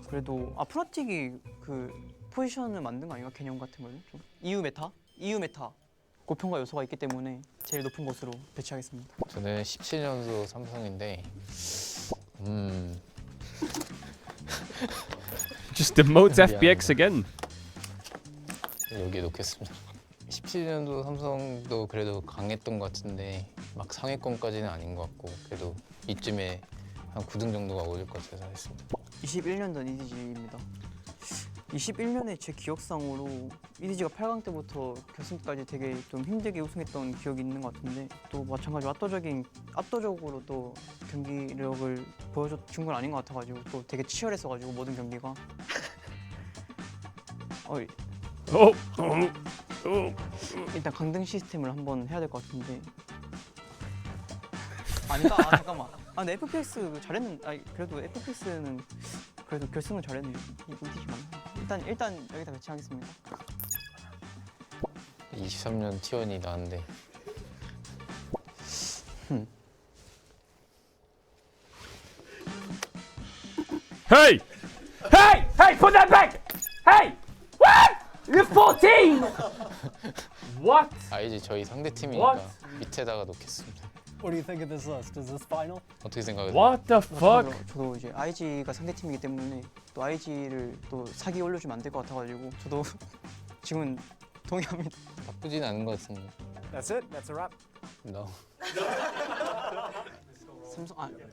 그래도 프라틱이 그 포지션을 만든 거 아닌가? 개념 같은 거는 좀 EU 메타 고평가 요소가 있기 때문에 제일 높은 곳으로 배치하겠습니다. 저는 17년도 삼성인데 Just demotes FBX again. 여기에 놓겠습니다. 17년도 삼성도 그래도 강했던 것 같은데 막 상위권까지는 아닌 것 같고 그래도 이쯤에 한 9등 정도가 오를 것 같아서 하겠습니다. 21년 전 EDG입니다. 21년에 제 기억상으로 EDG가 8강 때부터 결승까지 되게 좀 힘들게 우승했던 기억이 있는 것 같은데 또 마찬가지로 압도적으로 또 경기력을 보여준 건 아닌 것 같아가지고 또 되게 치열했어가지고 모든 경기가 일단 강등 시스템을 한번 해야 될 것 같은데 아닌가? 잠깐만. 근데 FPX 잘했는데 그래도 FPX는 그래도 결승은 잘했네요. EDG 맞나? 일단 여기다 배치하겠습니다. 23년 T1이 나왔는데 Hey! Hey! Hey! Put that back! Hey! What? You're 14! What? 아이지 저희 상대 팀이니까 밑에다가 놓겠습니다. What do you think of this list? Is this final? 어떻게 생각하세요? What the fuck? 저도 이제 IG가 상대팀이기 때문에 또 IG를 또 사기 올려주면 안 될 것 같아가지고 저도 지금은 동의합니다. 나쁘진 않은 것 같습니다. That's it? That's a wrap? No.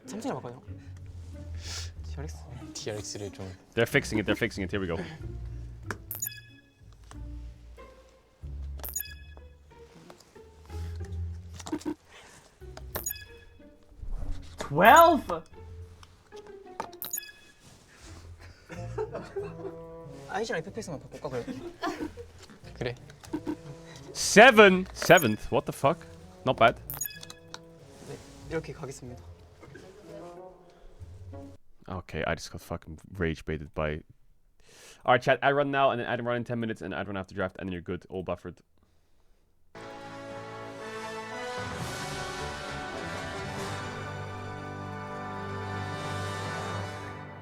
삼성이 바꿔요. TRX? TRX를 좀. They're fixing it. They're fixing it. Here we go. IG랑 FPS만 바꿀까 그래? 그래. Seventh. What the fuck? Not bad. 네, 이렇게 가겠습니다. Okay, I just got fucking rage baited by. Alright, chat. I run now, and then I run in 10 minutes, and I run after draft, and then you're good. All buffered.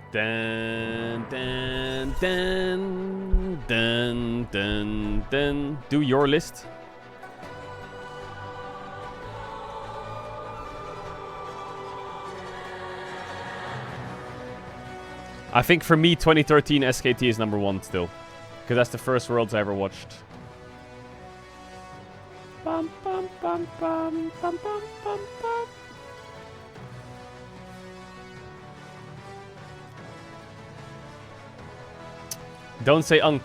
Dun, dun, dun, dun, dun, dun. Do your list. I think for me, 2013 SKT is number 1 still. Because that's the first Worlds I ever watched. Bum, bum, bum, bum, bum, bum, bum, bum. Don't say unk.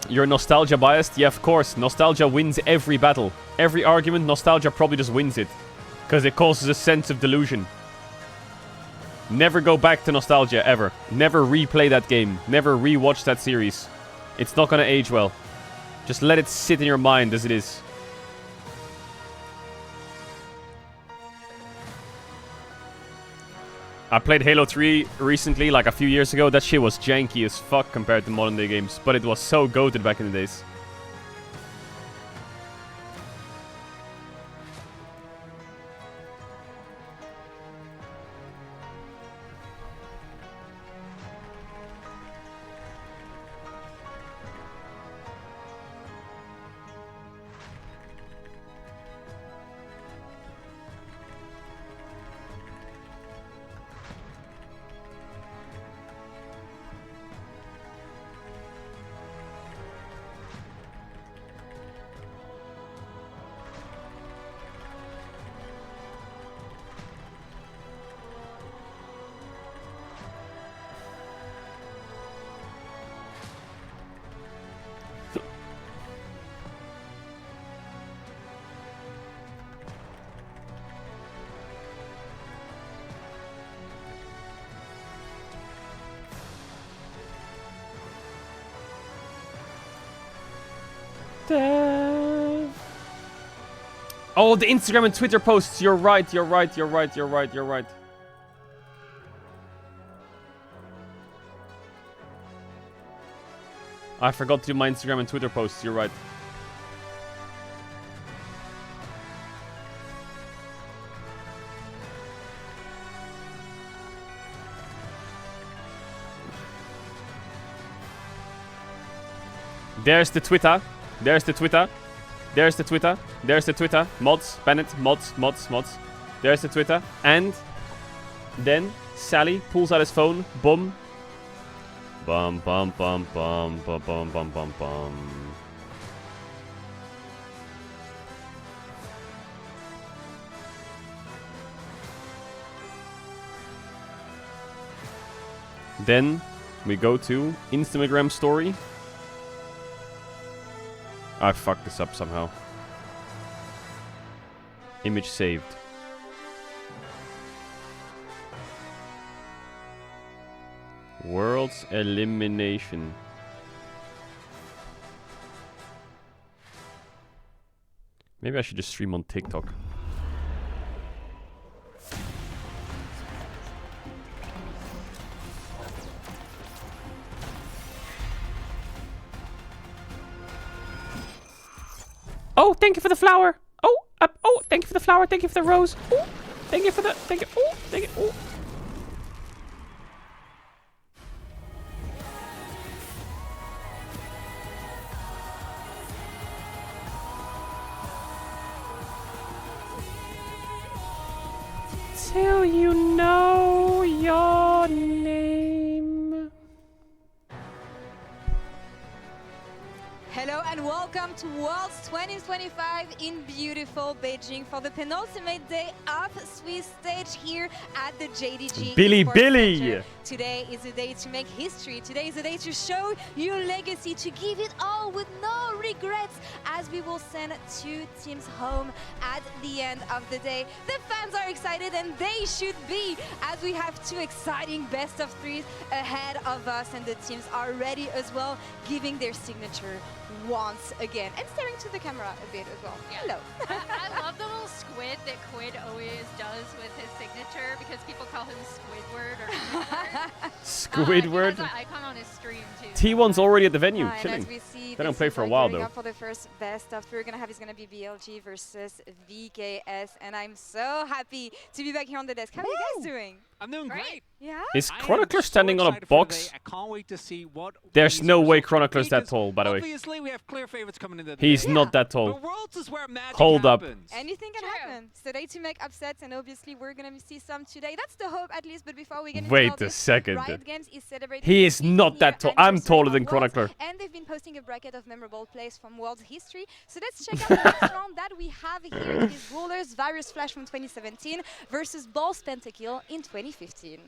You're nostalgia biased? Yeah, of course. Nostalgia wins every battle. Every argument, nostalgia probably just wins it. Because it causes a sense of delusion. Never go back to nostalgia, ever. Never replay that game. Never rewatch that series. It's not gonna age well. Just let it sit in your mind as it is. I played Halo 3 recently, like a few years ago. That shit was janky as fuck compared to modern day games. But it was so goated back in the days. Oh, the Instagram and Twitter posts. You're right. I forgot to do my Instagram and Twitter posts. You're right. There's the Twitter. Mods, Bennett, mods. There's the Twitter. And then Sally pulls out his phone. Boom. Bum, bum, bum, bum, bum, bum, bum, bum, bum. Then we go to Instagram story. I fucked this up somehow. Image saved. World's elimination. Maybe I should just stream on TikTok. Oh, thank you for the flower. Oh, thank you for the flower. Thank you for the rose. Oh, thank you for the. Thank you. Oh, thank you. Oh. Till you know your name. Hello and welcome to Worlds 2025 in beautiful Beijing for the penultimate day of Swiss Stage here at the JDG. Billy Esports Billy! Center. Today is a day to make history. Today is a day to show your legacy, to give it all with no regrets, as we will send 2 teams home at the end of the day. The fans are excited, and they should be, as we have 2 exciting best of 3s ahead of us, and the teams are ready as well, giving their signature once again, and staring to the camera a bit as well. Yeah. Hello. I love the little squid that Quid always does with his signature because people call him Squidward or Squidward. He has that icon on his stream too. T1's already at the venue, And killing. as we see, They don't this play is for a like while gearing though. up for the first best of 3 we're gonna have is gonna be BLG versus VKS, and I'm so happy to be back here on the desk. How are you guys doing? I'm doing great. Yeah. Is I am Chronicler so standing on a excited for the box? day. I can't wait to see what. There's these no way results Chronicler's that because tall, by the way. Obviously, we have clear favorites coming into the He's day. not that The tall. Worlds is where magic Hold up. happens. Anything can happen. It's the day to make upsets, and obviously we're gonna see some today. That's the hope, at least. But before we get into Wait all a this, second. Riot Games is celebrating He the is not 15-year that tall. I'm anniversary taller of than Worlds, Chronicler. and they've been posting a bracket of memorable plays from World's history. So let's check out the next round that we have here. It is Rulers Virus Flash from 2017 versus Balls Pentakill in 2015.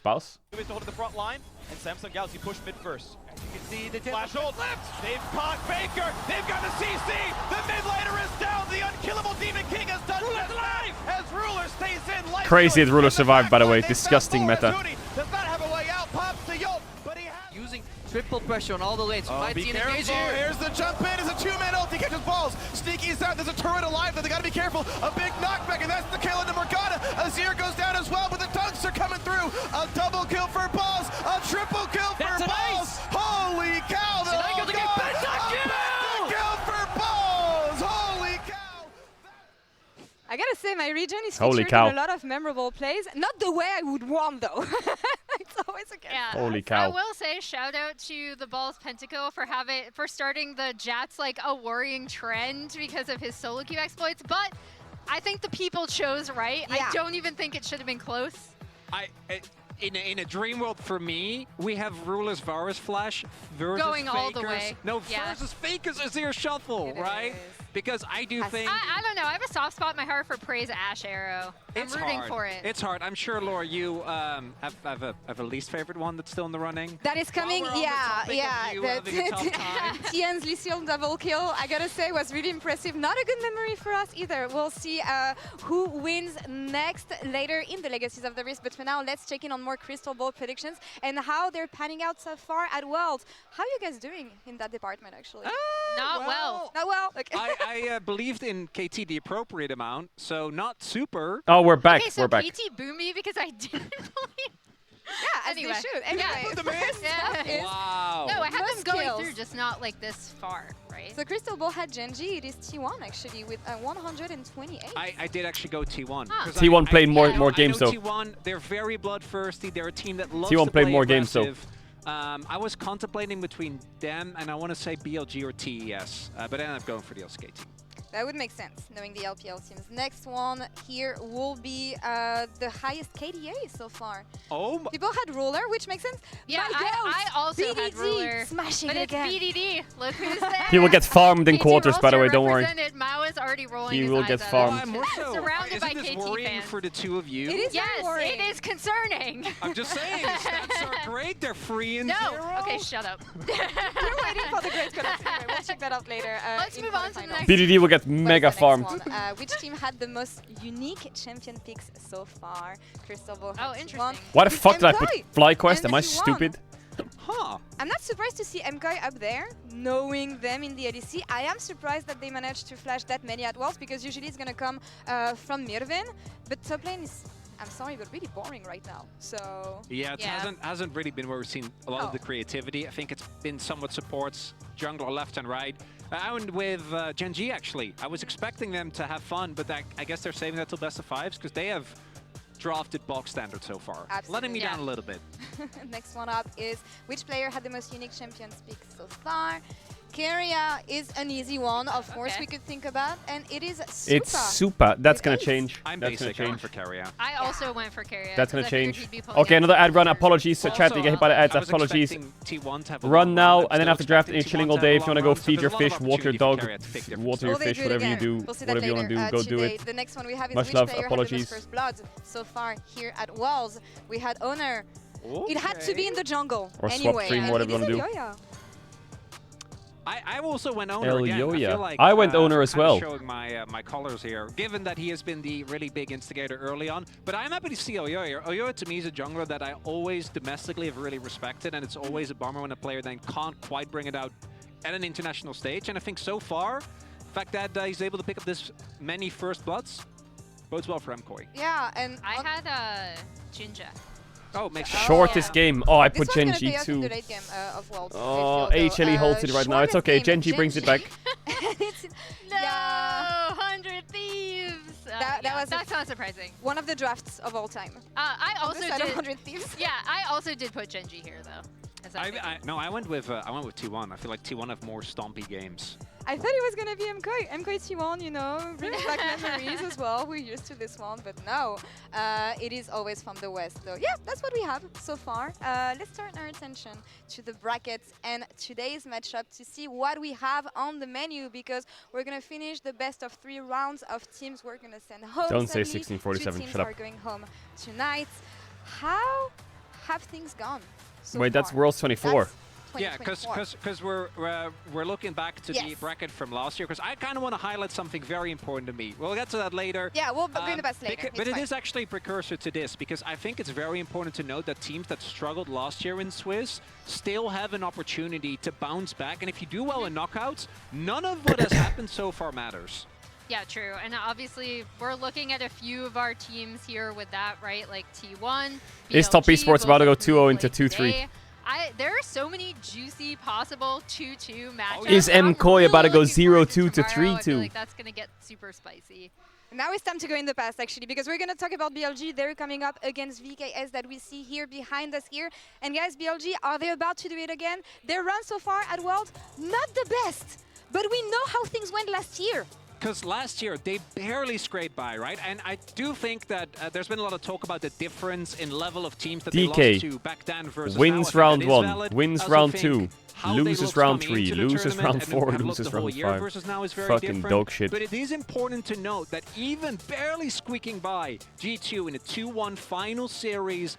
Boss? To hold to the front line, and Samsung Galaxy push mid first. As you can see, the flash hold left. They've caught Baker. They've got the CC. The mid laner is down. The unkillable Demon King has done just that. As Ruler stays in. Life Crazy that Stealer Ruler in the survived, by the back way. line. They've Disgusting got meta. Morituri. Does not have a way out. Pops the Yolt, but he has. Using triple pressure on all the lanes. Might Be see an careful. engage here. Here's the jump in. It's a 2-man ult. He catches balls. Sneaky is out. There's a turret alive, though. They got to be careful. A big knockback, and that's the kill into Morgana. Azir goes down as well, but the dunks are coming through. A double kill for Balls. A triple kill for Balls. Holy cow. Should I go to get Kill for Balls. Holy cow. I gotta say, my region is Holy featured cow. in a lot of memorable plays. Not the way I would want, though. It's always a Yeah. Holy I cow. will say shout out to the Balls Pentakill for starting the Jats like a worrying trend because of his solo queue exploits, but I think the people chose right. Yeah. I don't even think it should have been close. In a dream world for me, we have Rulers Virus Flash versus Going all the Fakers. way. No, Yeah. versus Fakers Azir Shuffle, right? Because I do think I don't know. I have a soft spot in my heart for Praise Ash Arrow. I'm rooting hard. for it. It's hard. I'm sure, Laura, you have a least favorite one that's still in the running. That is coming, While we're on the topic of you having a tough time. Tien's Lycium double kill, I gotta say, was really impressive. Not a good memory for us either. We'll see who wins next later in the Legacies of the Rift. But for now, let's check in on more Crystal Ball predictions and how they're panning out so far at Worlds. How are you guys doing in that department, actually? Not well. Not well. Okay. I believed in KT the appropriate amount, so not super. Oh, we're back. Okay, so We're back. KT boomed me because I didn't believe. Yeah, as Anyway. they should. Anyway, Yeah. first up is Wow. No, I had them most going kills. through, just not like this far, right? So Crystal Ball had Genji. It is T1 actually with 128. I did actually go T1. Huh. 'cause T1 played more I games, know though. T1, they're very bloodthirsty. They're a team that loves T1 to played play more games, though. aggressive. I was contemplating between them and I want to say BLG or TES, but I ended up going for the LCK team. That would make sense, knowing the LPL teams. Next one here will be the highest KDA so far. Oh, People had Ruler, which makes sense. Yeah, My I also BDD had Ruler. smashing But it it's again. BDD. Look who's there. He will get farmed in KT quarters, by the way, roster don't worry. represented. Mao is already rolling He his will eyes get at farmed. us. I'm more so. Surrounded by Isn't this KT worrying fans. for the two of you? It is Yes, worrying. it is concerning. I'm just saying, the stats are great. They're 3 and 0. No. Okay, shut up. We're waiting for the great colors. Anyway, we'll check that out later. Let's move on to the quarterfinals. next. BDD will get mega What's the farmed. next one? Which team had the most unique champion picks so far? Crystal Ball. Oh, had interesting. T1. Why the With fuck did I put MKOI FlyQuest? Am I and T1. stupid? Huh. I'm not surprised to see MKOI up there, knowing them in the ADC. I am surprised that they managed to flash that many at once, because usually it's going to come from Mirvin. But top lane is, I'm sorry, but really boring right now. So Yeah, it hasn't really been where we've seen a lot of the No. creativity. I think it's been somewhat supports jungler left and right. And with Genji, actually, I was expecting them to have fun, but I guess they're saving that till best of fives because they have drafted box standard so far. Letting me down a little bit. Next one up is which player had the most unique champions picks so far? Keria is an easy one, of course, we could think about, and it is Supa. It's Supa. That's gonna With ace. change. I'm That's gonna basic. I went change. for Carrier. I also went for Keria. That's gonna 'cause I figured change. he'd be pulling Okay, out another ad run. Forward. Apologies to chat. You get hit by the ads. I was Apologies. expecting T1 to have a Run long now, run. and then I'm after still draft, and you're expecting chilling T1 all to day. have If a you wanna long go run, so feed your there's a lot of fish, walk your opportunity dog, for Carrier to pick different water your Will they fish, do it whatever you again? do, We'll see that whatever you later. wanna do, go do Today, it. the next one we have is Much which love. player had the Apologies. most first blood so far here at Worlds. We had Owner. It had to be in the jungle Or swap anyway. stream, and whatever it you is wanna do. Elyoya. I also went owner again. I Elyoya. feel like, I went owner as kinda well. Showing my colors here, given that he has been the really big instigator early on. But I'm happy to see Elyoya. Elyoya to me is a jungler that I always domestically have really respected, and it's always a bummer when a player then can't quite bring it out at an international stage. And I think so far, the fact that he's able to pick up this many first bloods bodes well for MKOI. Yeah, and I had Jinja. Oh, makes sense. Shortest game. Oh, I put This one's gonna Genji pay us in the too. late game of Worlds. Oh, I feel, though. HLE holds it right now. It's shortest okay. game, Genji brings it back. No, 100 Thieves. That was that's not surprising. one of the drafts of all time. I On also the side of did 100 Thieves. Yeah, I also did put Genji here though. As I went with T1. I feel like T1 have more stompy games. I thought it was gonna be MKOI. MKOI T1, you know, brings back memories as well. We're used to this one, but no, it is always from the West. So yeah, that's what we have so far. Let's turn our attention to the brackets and today's matchup to see what we have on the menu, because we're gonna finish the best of 3 rounds of teams we're gonna send home. Don't say Sadly, 1647, 2 teams shut up. are going home tonight. How have things gone so Wait, that's far? Worlds 24. That's Yeah, because we're looking back to the Yes. bracket from last year. Because I kind of want to highlight something very important to me. We'll get to that later. Yeah, we'll bring the best later. But it is actually a precursor to this, because I think it's very important to note that teams that struggled last year in Swiss still have an opportunity to bounce back. And if you do well in knockouts, none of what has happened so far matters. Yeah, true. And obviously, we're looking at a few of our teams here with that, right? Like T1. Is Top BLG, Esports about to go both of them 2-0 into played 2-3? today. There are so many juicy possible 2-2 matchups. Is I'm MKOI really about to go looking forward 0-2 to tomorrow. I feel 3-2? like that's going to get super spicy. Now it's time to go in the past, actually, because we're going to talk about BLG. They're coming up against VKS that we see here behind us here. And guys, BLG, are they about to do it again? Their run so far at Worlds, not the best. But we know how things went last year. Because last year, they barely scraped by, right? And I do think that there's been a lot of talk about the difference in level of teams that they lost DK to back then versus wins now. I round think that is 1, valid. I wins also round think 2, how they loses looked round coming 3, into the loses tournament round and 4, have looked loses the whole round year 5. versus now is very Fucking different. dog shit. But it is important to note that even barely squeaking by G2 in a 2-1 final series,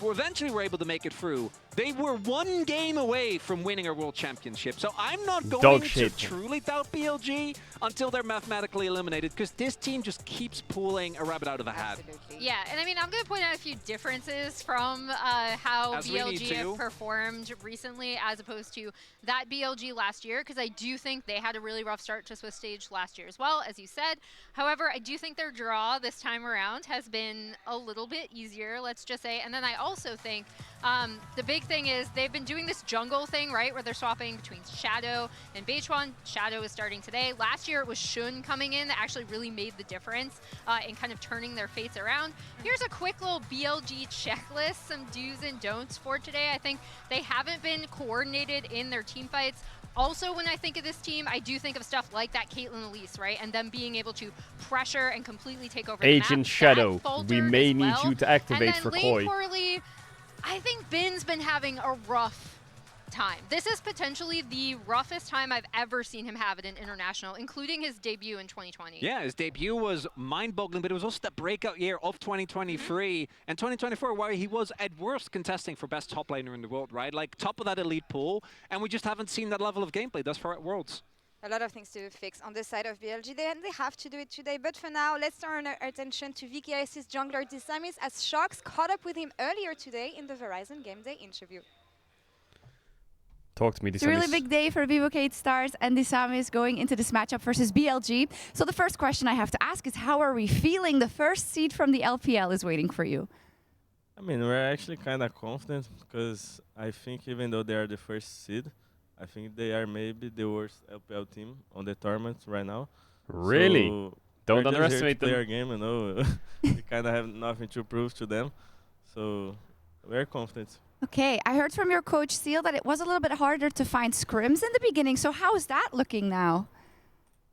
eventually were able to make it through. They were 1 game away from winning a world championship. So I'm not going to truly doubt BLG until they're mathematically eliminated, because this team just keeps pulling a rabbit out of a hat. Yeah, and I mean, I'm going to point out a few differences from how As we need BLG to. have performed recently as opposed to that BLG last year, because I do think they had a really rough start to Swiss Stage last year as well, as you said. However, I do think their draw this time around has been a little bit easier, let's just say. And then I also think the big thing is they've been doing this jungle thing, right, where they're swapping between Shadow and Beichuan. Shadow is starting today. Last year it was Shun coming in that actually really made the difference in kind of turning their fates around. Here's a quick little BLG checklist, some do's and don'ts for today. I think they haven't been coordinated in their team fights. Also, when I think of this team, I do think of stuff like that Caitlyn Elise, right? And them being able to pressure and completely take over the map. Agent Shadow, That faltered we may as need well. you to activate and then for lane Koi. poorly, I think Bin's been having a rough time. This is potentially the roughest time I've ever seen him have at an international, including his debut in 2020. Yeah, his debut was mind-boggling, but it was also the breakout year of 2023 and 2024, where he was at worst contesting for best top laner in the world, right? Like top of that elite pool, and we just haven't seen that level of gameplay thus far at Worlds. A lot of things to fix on the side of BLG. They have to do it today. But for now, let's turn our attention to VKS's jungler Disamis, as Shocks caught up with him earlier today in the Verizon Game Day interview. Talk to me, It's a really Disamis. big day for VOD Stars and Disamis going into this matchup versus BLG. So the first question I have to ask is, how are we feeling? The first seed from the LPL is waiting for you. I mean, we're actually kind of confident, because I think even though they are the first seed, I think they are maybe the worst LPL team on the tournament right now. Really? So Don't we're just here underestimate to play them. our game, you know. We kind of have nothing to prove to them. So we're confident. Okay, I heard from your coach Seal that it was a little bit harder to find scrims in the beginning. So how is that looking now?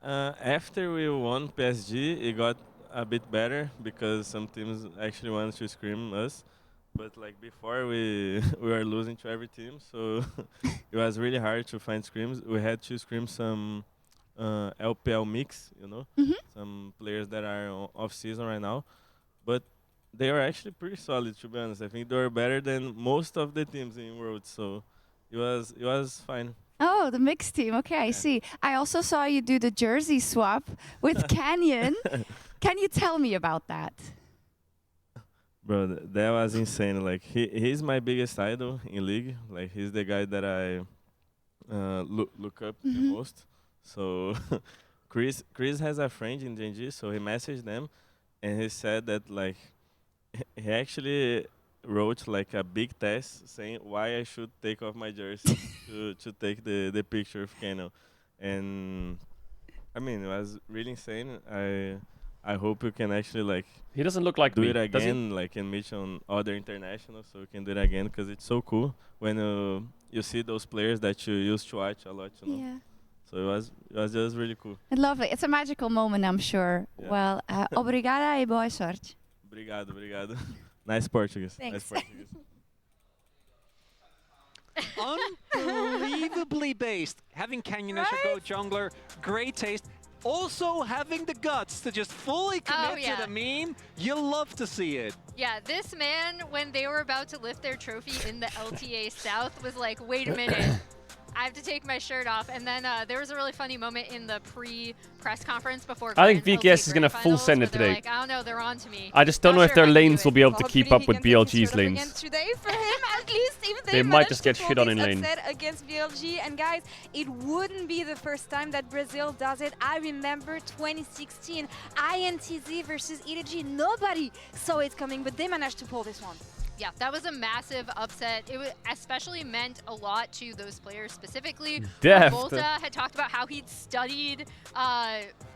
After we won PSG, it got a bit better because some teams actually wanted to scrim us. But like before, we were losing to every team, so it was really hard to find scrims. We had to scrim some LPL mix, you know, some players that are off season right now, but they are actually pretty solid, to be honest. I think they were better than most of the teams in Worlds, so it was fine. Oh, the mixed team. Okay, I see. I also saw you do the jersey swap with Canyon. Can you tell me about that? Bro, that was insane. Like he's my biggest idol in league. Like he's the guy that I look up the most. So Chris has a friend in GNG, so he messaged them, and he said that like he actually wrote like a big test saying why I should take off my jersey to take the picture of Kano. And I mean, it was really insane. I hope you can actually like he doesn't look like do me, it again, like and meet on other internationals, so we can do it again because it's so cool when you see those players that you used to watch a lot, you know. Yeah. So it was just really cool. Lovely. It's a magical moment, I'm sure. Yeah. Well, obrigada e boa sorte. Obrigado. Nice Portuguese. Thanks. Nice Portuguese. Unbelievably based. Having Canyon as your go-jungler, great taste. Also having the guts to just fully commit to the meme, you love to see it. Yeah, this man, when they were about to lift their trophy in the LTA South, was like, wait a minute. I have to take my shirt off. And then there was a really funny moment in the pre-press conference before I think LTA VKS is going to Grand full Finals send where it they're today. Like, I don't know, they're on to me. I just don't know if their lanes will be able to Well, keep hopefully up with he can take his BLG's shirt off again lanes. today for him, at least if They might manage just to get pull shit on this in lane. upset against BLG. And guys, it wouldn't be the first time that Brazil does it. I remember 2016, INTZ versus ELG. Nobody saw it coming, but they managed to pull this one. Yeah, that was a massive upset. It especially meant a lot to those players specifically. Deft. Volta had talked about how he'd studied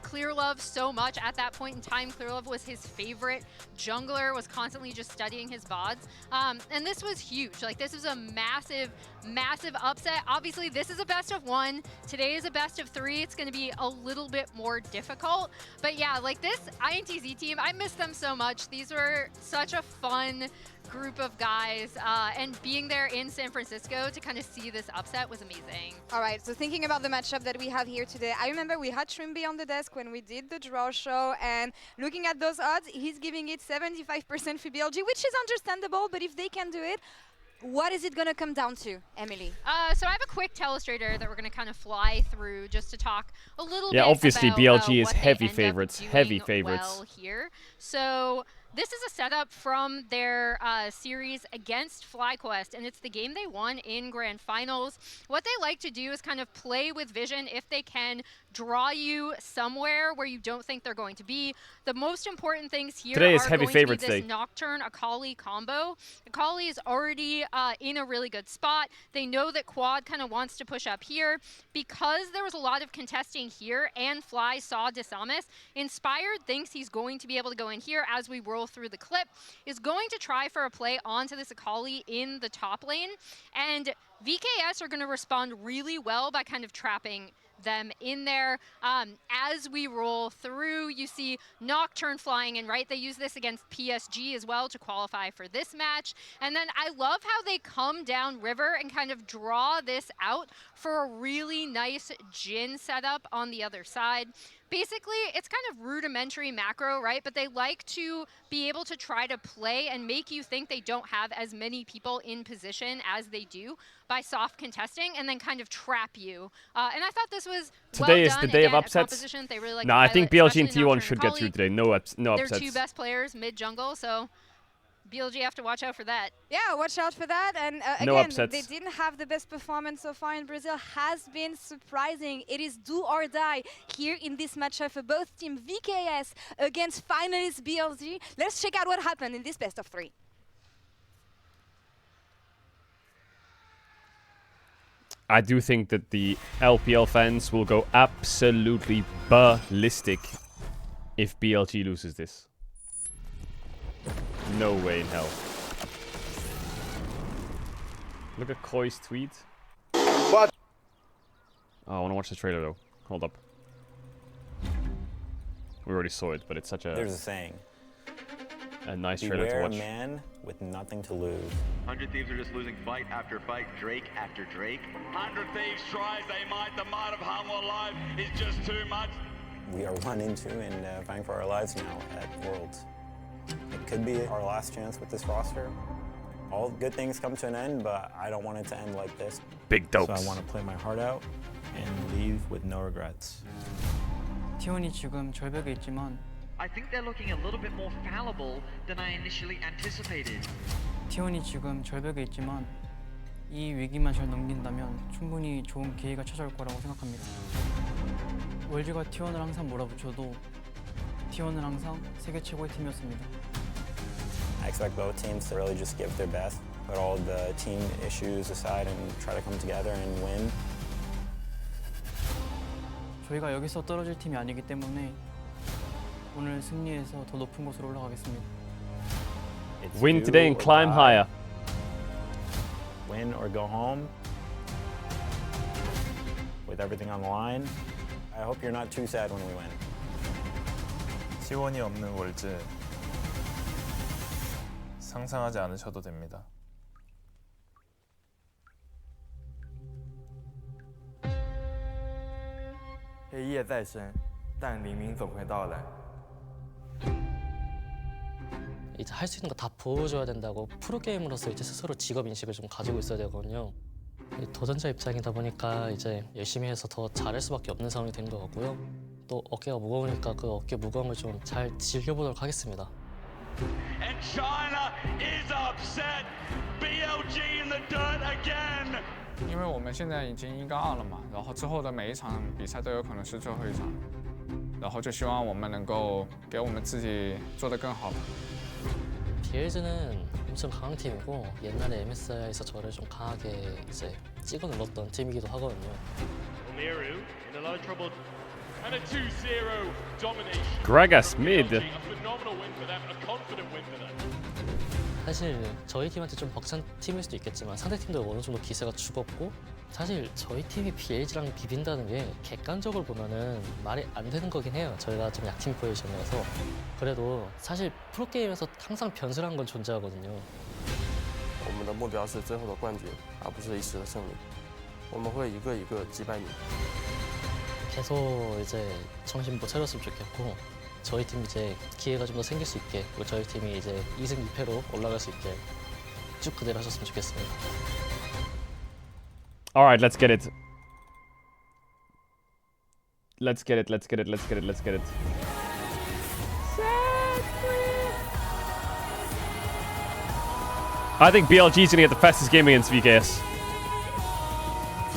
Clearlove so much at that point in time. Clearlove was his favorite jungler, was constantly just studying his VODs. And this was huge. Like, this was a massive, massive upset. Obviously, this is a best of 1. Today is a best of 3. It's going to be a little bit more difficult. But yeah, like this INTZ team, I miss them so much. These were such a fun group of guys, and being there in San Francisco to kind of see this upset was amazing. All right, so thinking about the matchup that we have here today, I remember we had Shrimby on the desk when we did the draw show, and looking at those odds, he's giving it 75% for BLG, which is understandable, but if they can do it, what is it going to come down to, Emily? So I have a quick telestrator that we're going to kind of fly through just to talk a little bit Yeah, obviously about, BLG is what they heavy end up favorites, doing heavy favorites. well here. So this is a setup from their series against FlyQuest, and it's the game they won in Grand Finals. What they like to do is kind of play with vision if they can, draw you somewhere where you don't think they're going to be. The most important things here Today is are heavy going to be favorites this day. Nocturne Akali combo. Akali is already in a really good spot. They know that Quad kind of wants to push up here. Because there was a lot of contesting here and Fly saw Disamis, Inspired thinks he's going to be able to go in here as we roll through the clip, is going to try for a play onto this Akali in the top lane. And VKS are going to respond really well by kind of trapping them in there. As we roll through, you see Nocturne flying in, right? They use this against PSG as well to qualify for this match. And then I love how they come down river and kind of draw this out for a really nice Jhin setup on the other side. Basically, it's kind of rudimentary macro, right? But they like to be able to try to play and make you think they don't have as many people in position as they do by soft contesting, and then kind of trap you. And I thought this was Today well is done. the day of Again, a upsets. composition they really like No, to I think pilot, BLG and especially T1 Nocturne should and get through Akali. today. No They're upsets. two best players mid-jungle, so BLG have to watch out for that. Yeah, watch out for that. And No again, upsets. they didn't have the best performance so far in Brazil. Has been surprising. It is do or die here in this matchup for both team VKS against finalist BLG. Let's check out what happened in this best of 3. I do think that the LPL fans will go absolutely ballistic if BLG loses this. No way in hell. Look at Koi's tweet. What? Oh, I want to watch the trailer though. Hold up. We already saw it, but it's such a... There's a saying. A nice trailer to Beware a watch. man with nothing to lose. 100 Thieves are just losing fight after fight, Drake after Drake. 100 Thieves tries, they might, the might of hung alive is just too much. We are run into and fighting for our lives now at Worlds. It could be our last chance with this roster. All good things come to an end, but I don't want it to end like this. Big dopes. So I want to play my heart out and leave with no regrets. T1이 지금 절벽에 있지만 I think they're looking a little bit more fallible than I initially anticipated. T1이 지금 절벽에 있지만 이 위기만 잘 넘긴다면 충분히 좋은 기회가 찾아올 거라고 생각합니다. 월즈가 T1을 항상 몰아붙여도 T1은 항상 세계 최고의 팀이었습니다. I expect both teams to really just give their best, put all the team issues aside and try to come together and win. 저희가 여기서 떨어질 팀이 아니기 때문에 오늘 승리해서 더 높은 곳으로 올라가겠습니다. Win today and climb higher. Win or go home. With everything on the line. I hope you're not too sad when we win. T1이 없는 월즈 상상하지 않으셔도 됩니다. 黑夜再深，但黎明总会到来。 이제 할 수 있는 거 다 보여줘야 된다고 프로게이머로서 이제 스스로 직업 인식을 좀 가지고 있어야 되거든요. 도전자 입장이다 보니까 이제 열심히 해서 더 잘할 수밖에 없는 상황이 된 것 같고요. 또 어깨가 무거우니까 그 어깨 무거움을 좀 잘 즐겨보도록 하겠습니다. And China is upset. BLG in the dirt again. 因为我们现在已经1-2了嘛，然后之后的每一场比赛都有可能是最后一场，然后就希望我们能够给我们自己做得更好。 BLG는 엄청 강한 팀이고 옛날에 MSI에서 저를 좀 강하게 이제 찍어 눌렀던 팀이기도 하거든요. Omeru in a lot of trouble. And a 2-0 domination. Gragas mid. A phenomenal win for them, a confident win for them. 사실 저희 팀한테 좀 벅찬 팀일 수도 있겠지만 상대 팀도 어느 정도 기세가 죽었고 사실 저희 팀이 BLG랑 비빈다는 게 객관적으로 보면은 말이 안 되는 거긴 해요. 저희가 좀 약팀 포지션이라서 그래도 사실 프로게임에서 항상 변수라는 건 존재하거든요. 我们的目标是最后的冠军，而不是一时的胜利。我们会一个一个击败你。 계속 이제 정신 못 차렸으면 좋겠고 저희 팀 이제 기회가 좀 더 생길 수 있게 그리고 저희 팀이 이제 2승 2패로 올라갈 수 있게 쭉 그대로 하셨으면 좋겠습니다. All right, let's get it. Let's get it. Let's get it. Let's get it. Let's get it. I think BLG is gonna get the fastest game against VKS.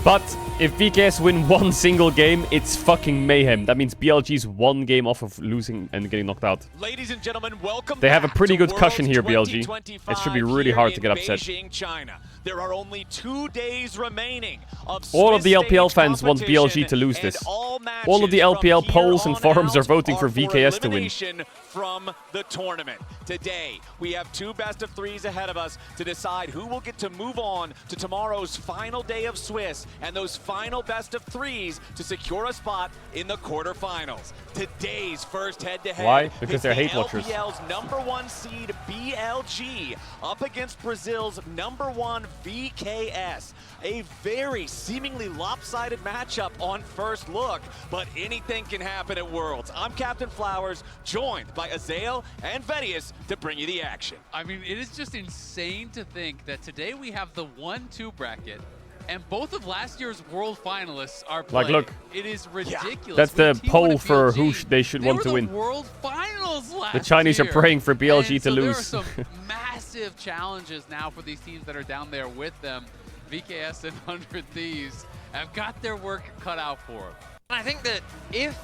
But if VKS win one single game, it's fucking mayhem. That means BLG's one game off of losing and getting knocked out. Ladies and gentlemen, welcome They have a back pretty to good cushion here, Worlds BLG. 2025 It should be really here hard to in get upset. Beijing, China. There are only 2 days remaining of All of the Swiss LPL stage fans want BLG to lose competition, this. and all All of the matches LPL from polls here and on forums out are voting for are VKS to win. elimination from the tournament. Today, we have 2 best-of-3s ahead of us to decide who will get to move on to tomorrow's final day of Swiss and those final best-of-3s to secure a spot in the quarterfinals. Today's first head-to-head Why? Because is they're the hate watchers. LPL's #1 seed BLG up against Brazil's #1 VKS. A very seemingly lopsided matchup on first look, but anything can happen at Worlds. I'm Captain Flowers, joined by Azael and Vedius to bring you the action. I mean, it is just insane to think that today we have the 1-2 bracket, and both of last year's World finalists are playing. Like, look. It is ridiculous. That's the With T1 poll and for BLG, who they should want to They win. were the World finals last The Chinese year. are praying for BLG And to so lose. There are some massive challenges now for these teams that are down there with them. VKS and 100 Thieves have got their work cut out for them. I think that if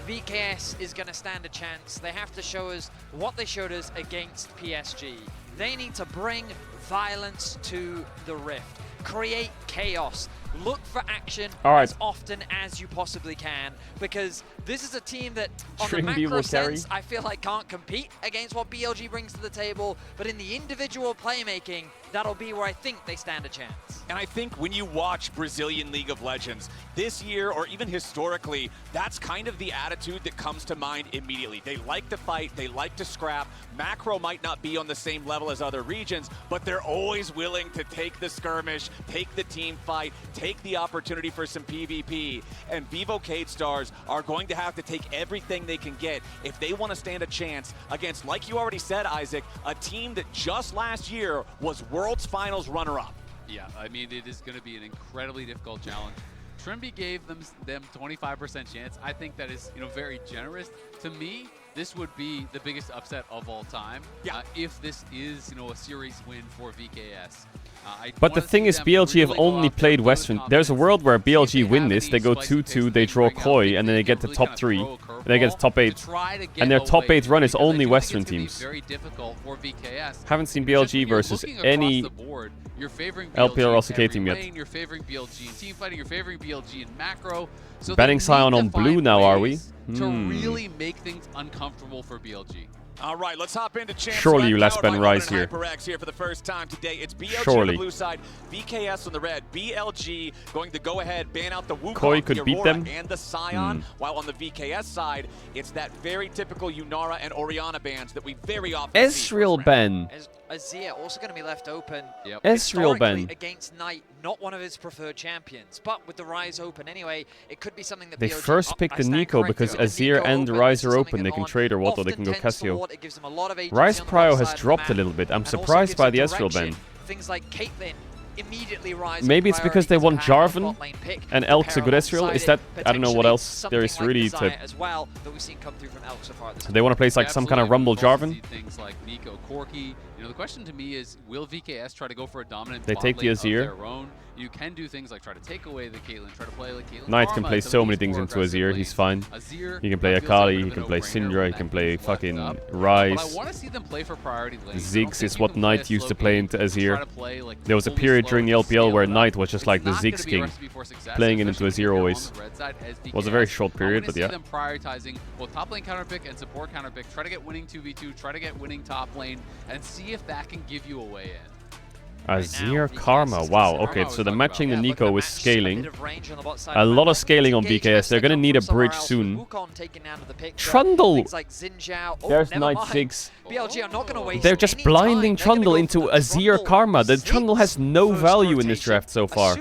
VKS is going to stand a chance, they have to show us what they showed us against PSG. They need to bring violence to the Rift, create chaos, look for action Alright. as often as you possibly can, because this is a team that, on the Trimby macro will carry. sense, I feel like can't compete against what BLG brings to the table, but in the individual playmaking, that'll be where I think they stand a chance. And I think when you watch Brazilian League of Legends this year, or even historically, that's kind of the attitude that comes to mind immediately. They like to fight, they like to scrap. Macro might not be on the same level as other regions, but they're always willing to take the skirmish, take the team fight, take the opportunity for some PvP. And Vivo Caedstars are going to have to take everything they can get if they want to stand a chance against, like you already said, Isaac, a team that just last year was Worlds Finals runner-up. Yeah, I mean, it is going to be an incredibly difficult challenge. Trimby gave them 25% chance. I think that is, very generous. To me, this would be the biggest upset of all time if this is, a series win for VKS. But the thing is, BLG have only played Western. There's a world where BLG win this, they go 2-2, they draw Koi, and then they get the top 3, they get the top 8, and their top 8 run is only Western teams. Very difficult for VKS. Haven't seen BLG versus any LPL or LCK team yet. You're favoring BLG in team fighting, you're favoring BLG in macro. So Banning Sion on blue now, are we? To really make things uncomfortable for BLG. All right, let's hop into Champs. Surely you last Ben Rise here. Here for the first time today. It's BLG Surely. on the blue side, VKS on the red. BLG going to go ahead, ban out the Wukong, Koi could the beat Aurora, them. and the Scion, while on the VKS side, it's that very typical Yunara and Orianna bans that we very often see. Ezreal Ben. Azir also going to be left open. Ezreal Ben. Against Knight, not one of his preferred champions, but with the Rise open anyway, it could be something that They BLG first picked the Nico because Azir and the Rise are open. They can trade or what, or they can go Cassio. Rise Prio has dropped a little bit. I'm surprised by the Ezreal ban. Things like Caitlyn immediately rise. Maybe it's because they want Jarvan and Elk's a good Ezreal. Is that, I don't know what else there is really to... As well, that we've seen come through from Elk so far. They want to place like some kind of Rumble Jarvan? Things like Nico, Corki. The question to me is, will VKS try to go for a dominant They take the Azir. of their own? You can do things like try to take away the Caitlyn, try to play like Caitlyn. Knight can play so many things into Azir, he's fine. He can play Akali, he can play Syndra, he can play fucking Rise. But I want to see them play for priority lane. Ziggs is what Knight used to play into Azir. There was a period during the LPL where Knight was just like the Ziggs king, playing it into Azir always. It was a very short period, but yeah. I want to see them prioritizing both top lane counterpick and support counterpick, try to get winning 2v2, try to get winning top lane, and see if that can give you a way in. Azir Karma, wow, okay, so the matching the Nico is scaling. A lot of scaling on VKS, they're gonna need a bridge soon. Trundle! There's Knight 6. They're just blinding Trundle into Azir Karma. The Trundle has no value in this draft so far.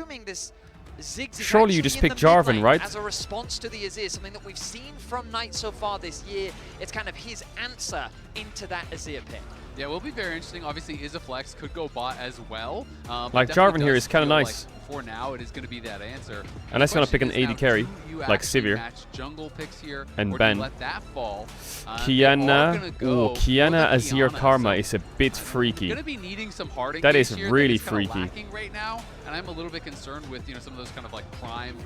Surely you just pick Jarvan, right? As a response to the Azir, something that we've seen from Knight so far this year, it's kind of his answer into that Azir pick. Yeah, it will be very interesting. Obviously, is a flex, could go bot as well. Like Jarvan here is kind of nice. Like for now, it is going to be that answer. Unless you want to pick an AD carry, like Sivir. Jungle picks here, and or Ben. let that fall. Kiana, ooh, Kiana Azir Karma is a bit freaky. Going to be needing some hard that is here really that freaky. Lacking right now, and I'm a little bit concerned with some of those kind of like prime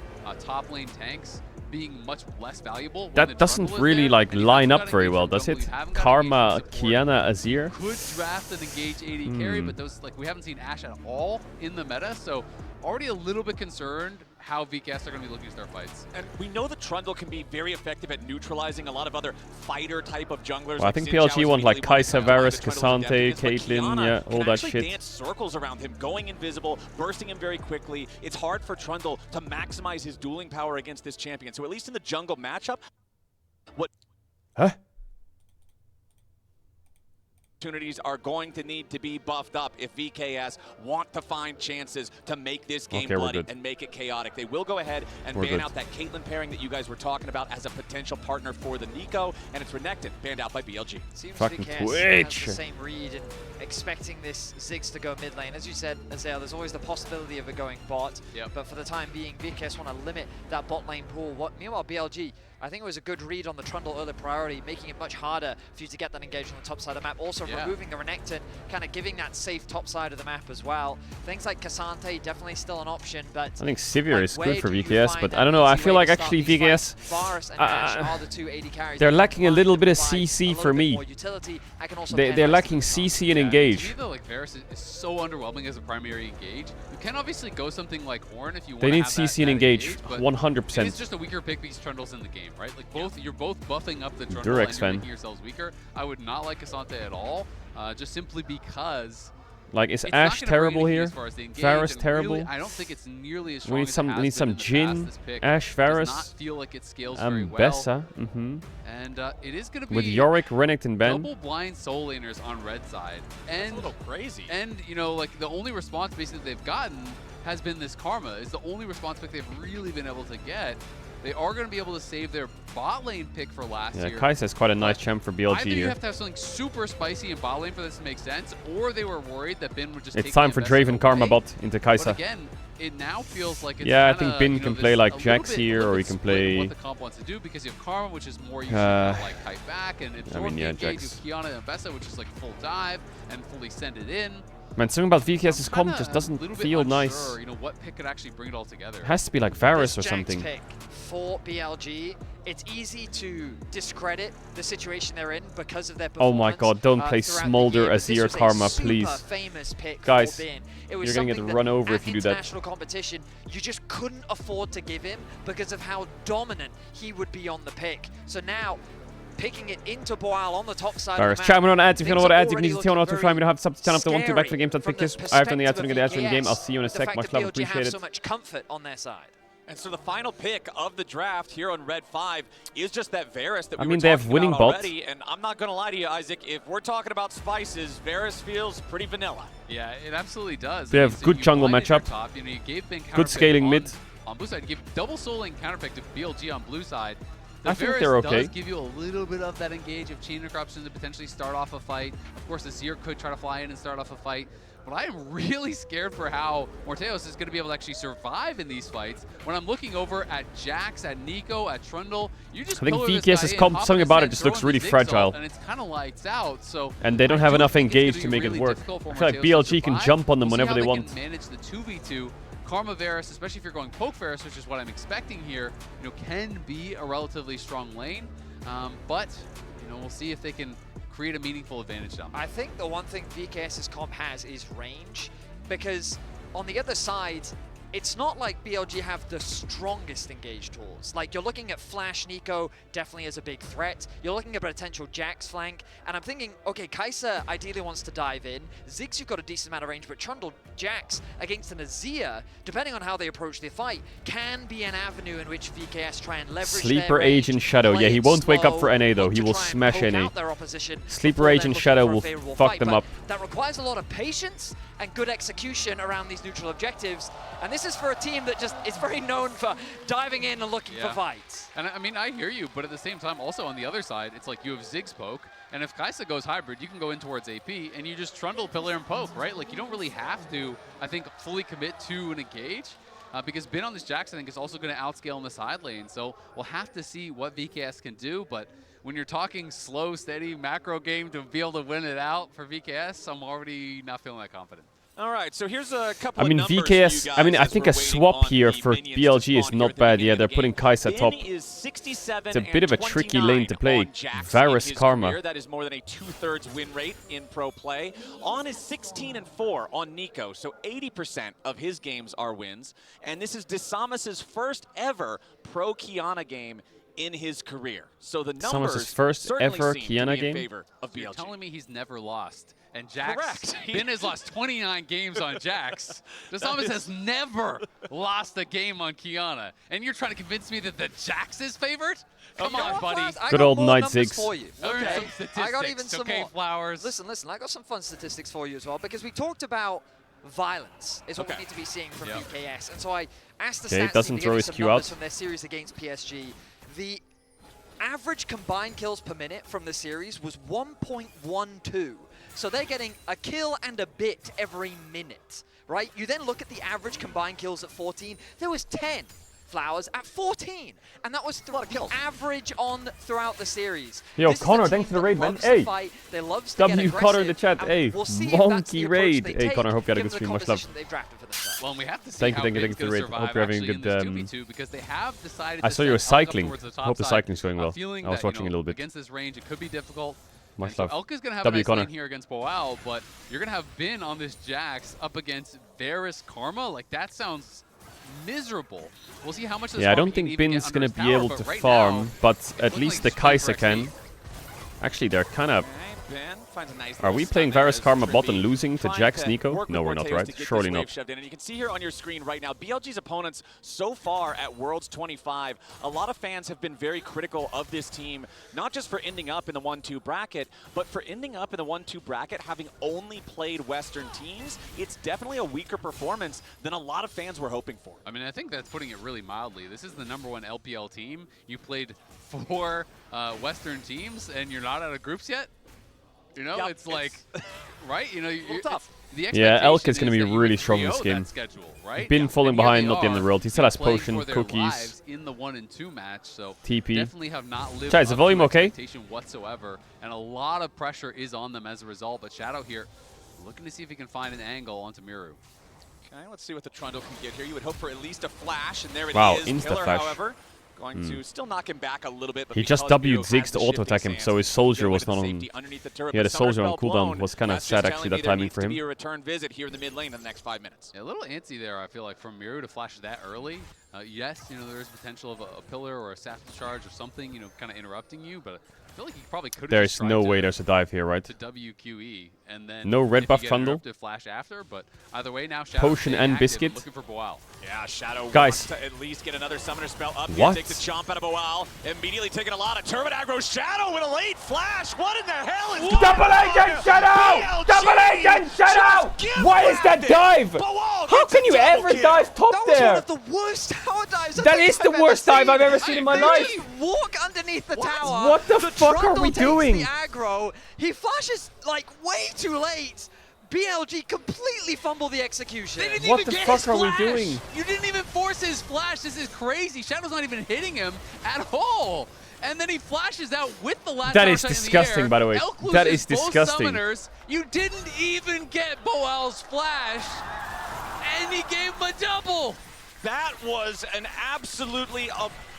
top lane tanks being much less valuable. That doesn't really like line up very well, does it? Karma, Kiana, Azir. Could draft and engage AD carry, but those we haven't seen Ashe at all in the meta, so already a little bit concerned how VKS are going to be looking to start fights. And we know that Trundle can be very effective at neutralizing a lot of other fighter type of junglers. Well, I think PLG want like Kai'Sa, Varus, Cassante, Caitlyn, yeah, all that shit. Dance circles around him, going invisible, bursting him very quickly. It's hard for Trundle to maximize his dueling power against this champion. So at least in the jungle matchup, what... Huh? Opportunities are going to need to be buffed up if VKS want to find chances to make this game bloody and make it chaotic. They will go ahead and ban out that Caitlyn pairing that you guys were talking about as a potential partner for the Nico, and it's Renekton, banned out by BLG. Seems fucking VKS Twitch. has the same read and expecting this Ziggs to go mid lane. As you said, Azale, there's always the possibility of it going bot, but for the time being, VKS want to limit that bot lane pool. Meanwhile, BLG, I think it was a good read on the Trundle early priority, making it much harder for you to get that engaged on the top side of the map. Also removing the Renekton kind of giving that safe top side of the map as well. Things like Cassante definitely still an option, but I think Sivir is good for VKS, but I don't know. I feel like actually VKS, they're lacking a little bit of CC for me. They're lacking CC and engage. To me, though, like Varus is so underwhelming as a primary engage. You can obviously go something like Ornn if you want to. They need have CC that and engage, but 100%. It's just a weaker pick because Trundle's in the game, right? Like you're both buffing up the Trundle Durex and you're fan. making yourselves weaker. I would not like Cassante at all, just simply because. Like, is it's Ashe not gonna bring terrible anything here? as far as the engage, Varus and terrible? Really, I don't think it's nearly as strong We need as some, it has need been some in the Jhin, past. This pick Ashe, Varus, does not feel like it scales very well. Bessa, And it is going to be with Yorick, Renekton, Ben. double blind soul laners on red side. And a little crazy. And you know, like the only response basically they've gotten has been this Karma. Is the only response pick they've really been able to get. They are going to be able to save their bot lane pick for last year. Yeah, Kai'Sa is quite a nice champ for BLG Either you here. have to have something super spicy in bot lane for this to make sense, or they were worried that Bin would just It's take time the for investment Draven Karma away. bot into Kai'Sa. But again, it now feels like it's Yeah, I kinda, think Bin you know, can this play like a little Jax bit- here, little or he bit can split play. what the comp wants to do, because you have Karma, which is more usually kind of like kite back and absorb the engage. Jax. You have Kiana and Bessa, which is like full dive and fully send it in. Man, something about VKS's comp just doesn't feel nice. You know, what pick could actually bring it all together? It has to be like Varus or Jax something. pick for BLG, it's easy to discredit the situation they're in because of their Oh performance. my god, don't play throughout the Smolder year, but as this your was a Karma, super please. famous pick Guys, for Bin. It you're was gonna get something run that over at if you do that. international competition, you just couldn't afford to give him because of how dominant he would be on the pick. So now, picking it into Boal on the top side Varus, of the map. chat on ads. If you don't know what ads, you can things use are the 10 already after time. We don't have to turn off the 1 2 back to the game. from Kiss. the I have done the ads to perspective get the ads of in the game. I'll VKS, see you in a the sec. fact Much that love, BLG appreciate have it. so much comfort on their side. And so the final pick of the draft here on Red 5 is just that Varus that we I were mean, they have talking winning about bots. already. And I'm not going to lie to you, Isaac, if we're talking about spices, Varus feels pretty vanilla. Yeah, it absolutely does. They I mean, have so good you jungle blinded your matchup. top, you know, you gave Ben Good counterpick scaling on, mid. On blue side, you give double soul lane counterpick to BLG on blue side. The I think Varus they're okay. does give you a little bit of that engage of chain interruption to potentially start off a fight. Of course, Azir could try to fly in and start off a fight. But I am really scared for how Morteos is going to be able to actually survive in these fights. When I'm looking over at Jax, at Nico, at Trundle, you just I think pillar this VKS's guy in, comp, hop something in about his it just head, looks throw in really the fragile. Zigzag, and it's kind of lights out. So And they don't I have do enough think it's engage gonna to be make it really work. difficult for I feel like Morteos to BLG can survive. jump on them We'll see whenever how they want. Can manage the 2v2. Karma Varus, especially if you're going poke Varus, which is what I'm expecting here, you know, can be a relatively strong lane. But you know, we'll see if they can create a meaningful advantage down there. I think the one thing VKS's comp has is range, because on the other side, it's not like BLG have the strongest engage tools. Like, you're looking at Flash Nico definitely as a big threat. You're looking at a potential Jax flank. And I'm thinking, okay, Kai'Sa ideally wants to dive in. Ziggs, you've got a decent amount of range, but Trundle, Jax against an Azir, depending on how they approach the fight, can be an avenue in which VKS try and leverage Sleeper their range, Agent Shadow. Yeah, he won't wake up for NA though. He will smash poke NA. out their opposition Sleeper before then Agent looking Shadow for a will favorable fuck fight, them but up. that requires a lot of patience and good execution around these neutral objectives. And this is for a team that just is very known for diving in and looking for fights. And I mean, I hear you, but at the same time, also on the other side, it's like you have Ziggs poke, and if Kai'Sa goes hybrid, you can go in towards AP, and you just Trundle, pillar, and poke, right? Like, you don't really have to, I think, fully commit to an engage, because Bin on this Jax, I think, is also going to outscale in the side lane, so we'll have to see what VKS can do, but when you're talking slow, steady macro game to be able to win it out for VKS, I'm already not feeling that confident. All right, so here's a couple I mean, of numbers VKS, for you I mean, guys I as think we're a waiting swap on here the for minions to BLG is spawn here not at the bad. beginning Yeah, of they're the putting game. Kai'Sa top. Bin is 67 It's a bit of a tricky lane to play. Varus Karma. That is more than a 2/3 win rate in pro play. On is 16-4 on Nico, so 80% of his games are wins. And this is Dissamus's first ever pro Kiana game in his career. So the numbers Samus's first certainly ever seem to Kiana be game? in favor of BLG. You're telling me he's never lost. And Jax, Correct. Ben has lost 29 games on Jax. Dissamus has never lost a game on Kiana. And you're trying to convince me that the Jax is favored? Come on, buddy. Good old Night Ziggs Ziggs. for you. Learn Okay. some statistics, I got even some okay, more. Flowers. Listen, I got some fun statistics for you as well, because we talked about violence is what we need to be seeing from VKS. And so I asked the Okay, stats doesn't team to throw give me his some Q numbers out. from their series against PSG. The average combined kills per minute from the series was 1.12. So they're getting a kill and a bit every minute, right? You then look at the average combined kills at 14. There was 10. Flowers at 14, and that was the average on throughout the series. Yo, Connor, thanks for the raid, man. Hey, they love to W Connor in the chat. Hey, monkey raid. Hey, Connor, hope you had a good stream. Much love. Well, and we have to see Thank you for the raid. Hope you're having a good. Because they have decided I saw you were cycling. Hope the cycling's going well. I was watching a little bit. Against this range, it could be difficult. Much so love. Elk is going to have a nice lane here against Boal, but you're going to have Bin on this Jax up against Varus Karma. Like, that sounds miserable. We'll see how much of this I don't think Bin's going to be able to farm, but at least the Kai'Sa can. Actually, they're kind of... Are we playing Varus Karma bot and losing to Jax Nico? No, we're not, right? Surely not. And you can see here on your screen right now, BLG's opponents so far at Worlds 25, a lot of fans have been very critical of this team, not just for ending up in the 1-2 bracket, but for ending up in the 1-2 bracket having only played Western teams. It's definitely a weaker performance than a lot of fans were hoping for. I mean, I think that's putting it really mildly. This is the #1 LPL team. You played 4 Western teams, and you're not out of groups yet? You know, yep, it's like, right? You know, you're tough. Yeah, Elk is going to be really strong in this game. Schedule, right? Been falling behind, not the end of the world. He still has potion, cookies, in the 1 and 2 match, so TP. Definitely have not lived Chat, is the volume okay? Whatsoever, and a lot of pressure is on them as a result. But Shadow here, looking to see if he can find an angle onto Miru. Okay, let's see what the Trundle can get here. You would hope for at least a flash, and there it wow, is. Insta Killer, flash. However, going to still knock him back a little bit. But he just W'd Ziggs to auto attack him, so his soldier was not on. He had a soldier on cooldown. Was kind of sad actually that timing for him. Be a return visit here in the mid lane in the next 5 minutes. Yeah, a little antsy there, I feel like, from Miru to flash that early. Yes, you know, there is potential of a pillar or a sapphire charge or something, you know, kind of interrupting you, but I feel like he probably could have. There's no way there's a dive here, right? To WQE and then no red buff Trundle. Flash after, but either way now Shadow potion and biscuit. Looking for Boal. Yeah, Shadow guys wants to at least get another summoner spell up. What? Take the chomp out of Boal. Immediately taking a lot of turret aggro. Shadow with a late flash. What in the hell is Double Agent Shadow! Double Agent Shadow! What is that dive? How can you ever dive top there? That was one of the worst tower dives that is the worst dive I've ever seen in my life. Just walk underneath the tower. What the fuck are we doing? The aggro. He flashes like way too late. BLG completely fumbled the execution. They didn't even get his flash. You didn't even force his flash. This is crazy. Shadow's not even hitting him at all. And then he flashes out with the last That is disgusting, by the way. That is disgusting. Summoners. You didn't even get Boal's flash, and he gave him a double. That was an absolutely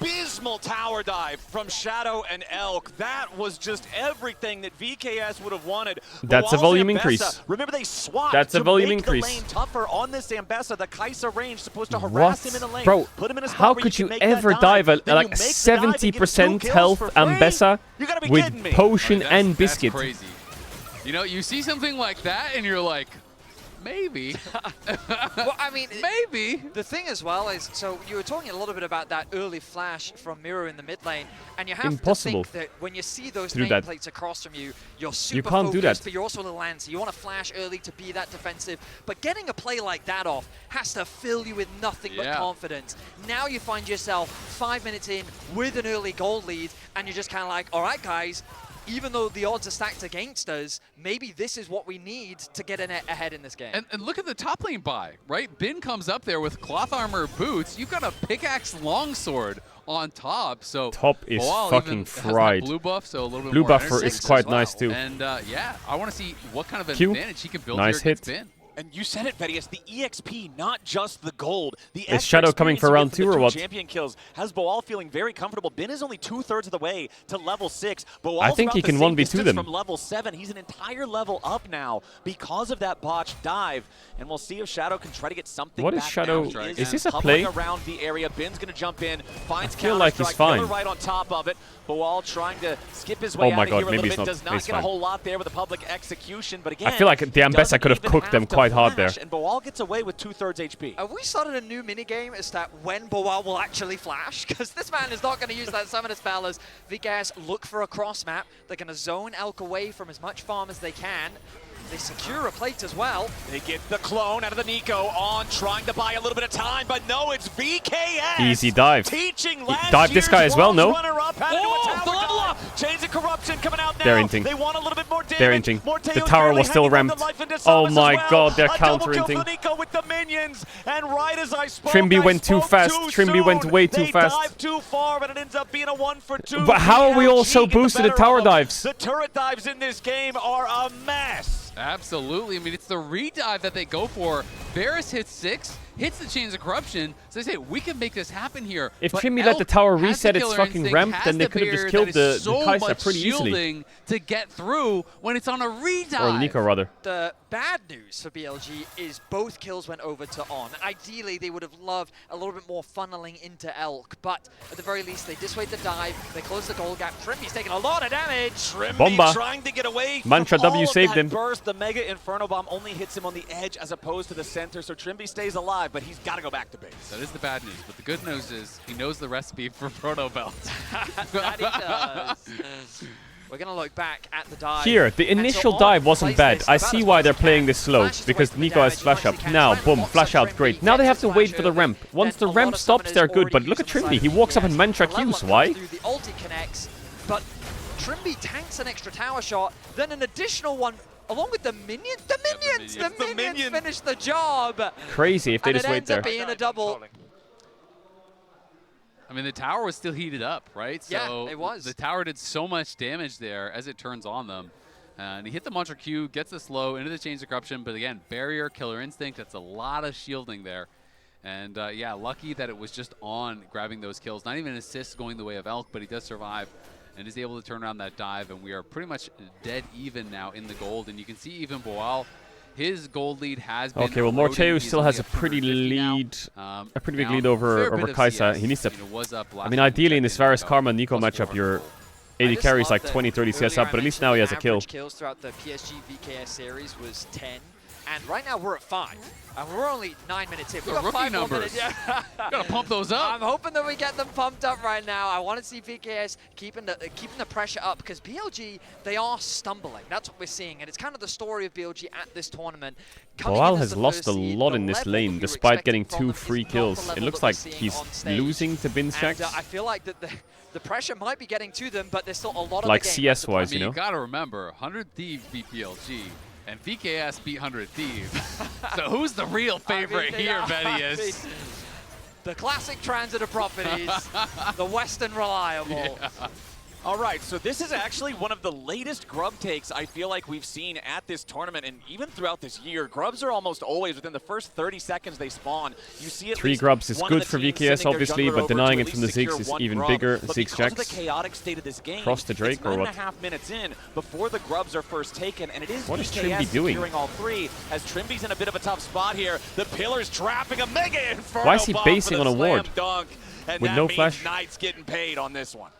abysmal tower dive from Shadow and Elk. That was just everything that VKS would have wanted. That's a volume increase. Remember, they swapped That's a volume make increase. The lane tougher on this Ambessa. The Kai'Sa range supposed to harass him in the lane. Bro, put him in a spot how where could you can ever dive at like 70% health Ambessa with potion and biscuit? That's crazy. You know, you see something like that and you're like, maybe. Well, I mean, maybe. The thing as well is, so you were talking a little bit about that early flash from Miru in the mid lane, and you have to think that when you see those nameplates across from you, you're super focused, but you're also a little antsy. You want to flash early to be that defensive, but getting a play like that off has to fill you with nothing but confidence. Now you find yourself 5 minutes in with an early gold lead, and you're just kind of like, all right, guys, even though the odds are stacked against us, maybe this is what we need to get ahead in this game. And look at the top lane buy, right? Bin comes up there with cloth armor boots. You've got a pickaxe longsword on top, so top is fucking fried. Blue buff, so a little bit blue more buffer is quite nice too. And yeah, I want to see what kind of advantage he can build nice here against Bin. And you said it, Vedius, the EXP, not just the gold. The is Shadow coming for round 2 or what? Champion kills has Boal feeling very comfortable. Bin is only 2/3 of the way to level 6. Boal's I think he can 1v2 them. From level 7. He's an entire level up now because of that botched dive. And we'll see if Shadow can try to get something What back is Shadow? now. Is this a play? Around the area. Bin's going to jump in, finds I feel like he's fine. right on top of it. Boal trying to skip his way out of here a little bit. Does not get a whole lot there with a public execution. But again, I feel like the Ambessa could have cooked them quite hard there. And Boal gets away with 2/3 HP. Have we started a new minigame as to when Boal will actually flash? Because this man is not going to use that summoner spell as VKS look for a cross map. They're going to zone Elk away from as much farm as they can. They secure a plate as well. They get the clone out of the Nico on, trying to buy a little bit of time, but no, it's VKS. Easy dive. Teaching dive this guy as well, no? The level up. Chains of Corruption coming out now. They're inting. They want a little bit more damage. They're inting. The tower was still ramped. Oh my god, they're counter-inting. With the minions. And right as I spoke, Trimby went too fast. Trimby went way too fast. They dived too far, but it ends up being a 1-for-2. But how are we all so boosted at tower dives? The turret dives in this game are a mess. Absolutely. I mean, it's the redive that they go for. Varus hits 6, hits the Chains of Corruption. So they say, we can make this happen here. If Trimby let the tower reset its fucking ramp, then they could have just killed the Kai'Sa pretty easily. To get through when it's on a redive. Or Nico, rather. The bad news for BLG is both kills went over to On. Ideally, they would have loved a little bit more funneling into Elk, but at the very least, they dissuade the dive, they close the goal gap. Trimby's taking a lot of damage. Trimby Bomba. trying to get away Mantra from W all saved of that him. burst. The Mega Inferno Bomb only hits him on the edge as opposed to the center, so Trimby stays alive, but he's got to go back to base. That is the bad news, but the good news is he knows the recipe for Proto Belt. That he does. We're going to look back at the dive. Here, the initial dive wasn't bad. I see why they're playing this slow, because Nico has flash up. Now, boom, flash out, great. Now they have to wait for the ramp. Once the ramp stops, they're good, but look at Trimby. He walks up and Mantra Qs. Why? The ulti connects, but Trimby tanks an extra tower shot, then an additional one along with the minions. The minions finish the job. Crazy if they just wait there. And it ends up being a double. I mean, the tower was still heated up, right? Yeah, so it was. The tower did so much damage there as it turns on them. And he hit the Mantra Q, gets the slow into the Chains of Corruption, but again, barrier, killer instinct, that's a lot of shielding there. And yeah, lucky that it was just On grabbing those kills. Not even an assist going the way of Elk, but he does survive and is able to turn around that dive, and we are pretty much dead even now in the gold. And you can see even Boal, his gold lead has been okay, well, Morteu still has a pretty lead, a pretty big lead over Kai'Sa. He needs to, I mean, ideally in this Varus Karma Nico matchup, your AD carries like 20-30 CS up, but at least now he has a kill. Kills throughout the BLG VKS series was 10. And right now we're at 5. And we're only 9 minutes in. We've got 5 more minutes. Yeah. Gotta pump those up. I'm hoping that we get them pumped up right now. I want to see VKS keeping the pressure up, because BLG, they are stumbling. That's what we're seeing. And it's kind of the story of BLG at this tournament. Boal has lost a lot in this lane, despite getting 2 free kills. It looks like he's losing to Bin Shacks. I feel like that the pressure might be getting to them, but there's still a lot of like the game. CS-wise, you know? You gotta remember, 100 Thieves beat BLG. And VKS beat 100 Thieves. So who's the real favorite here, Vedius? The classic transitive properties, the Western reliable. Yeah. All right, so this is actually one of the latest grub takes I feel like we've seen at this tournament, and even throughout this year. Grubs are almost always within the first 30 seconds they spawn. You see at 3 grubs is good for VKS, obviously, but denying it from the Ziggs is even bigger. Ziggs jacks. The chaotic state of this game, cross the Drake or what? 9.5 minutes in before the grubs are first taken, and it is what VKS is Trimby doing? securing all 3, as Trimby's in a bit of a tough spot here. The Pillar's trapping a Mega Inferno. Why is he basing on a ward? With no flash? Knight's getting paid on this one.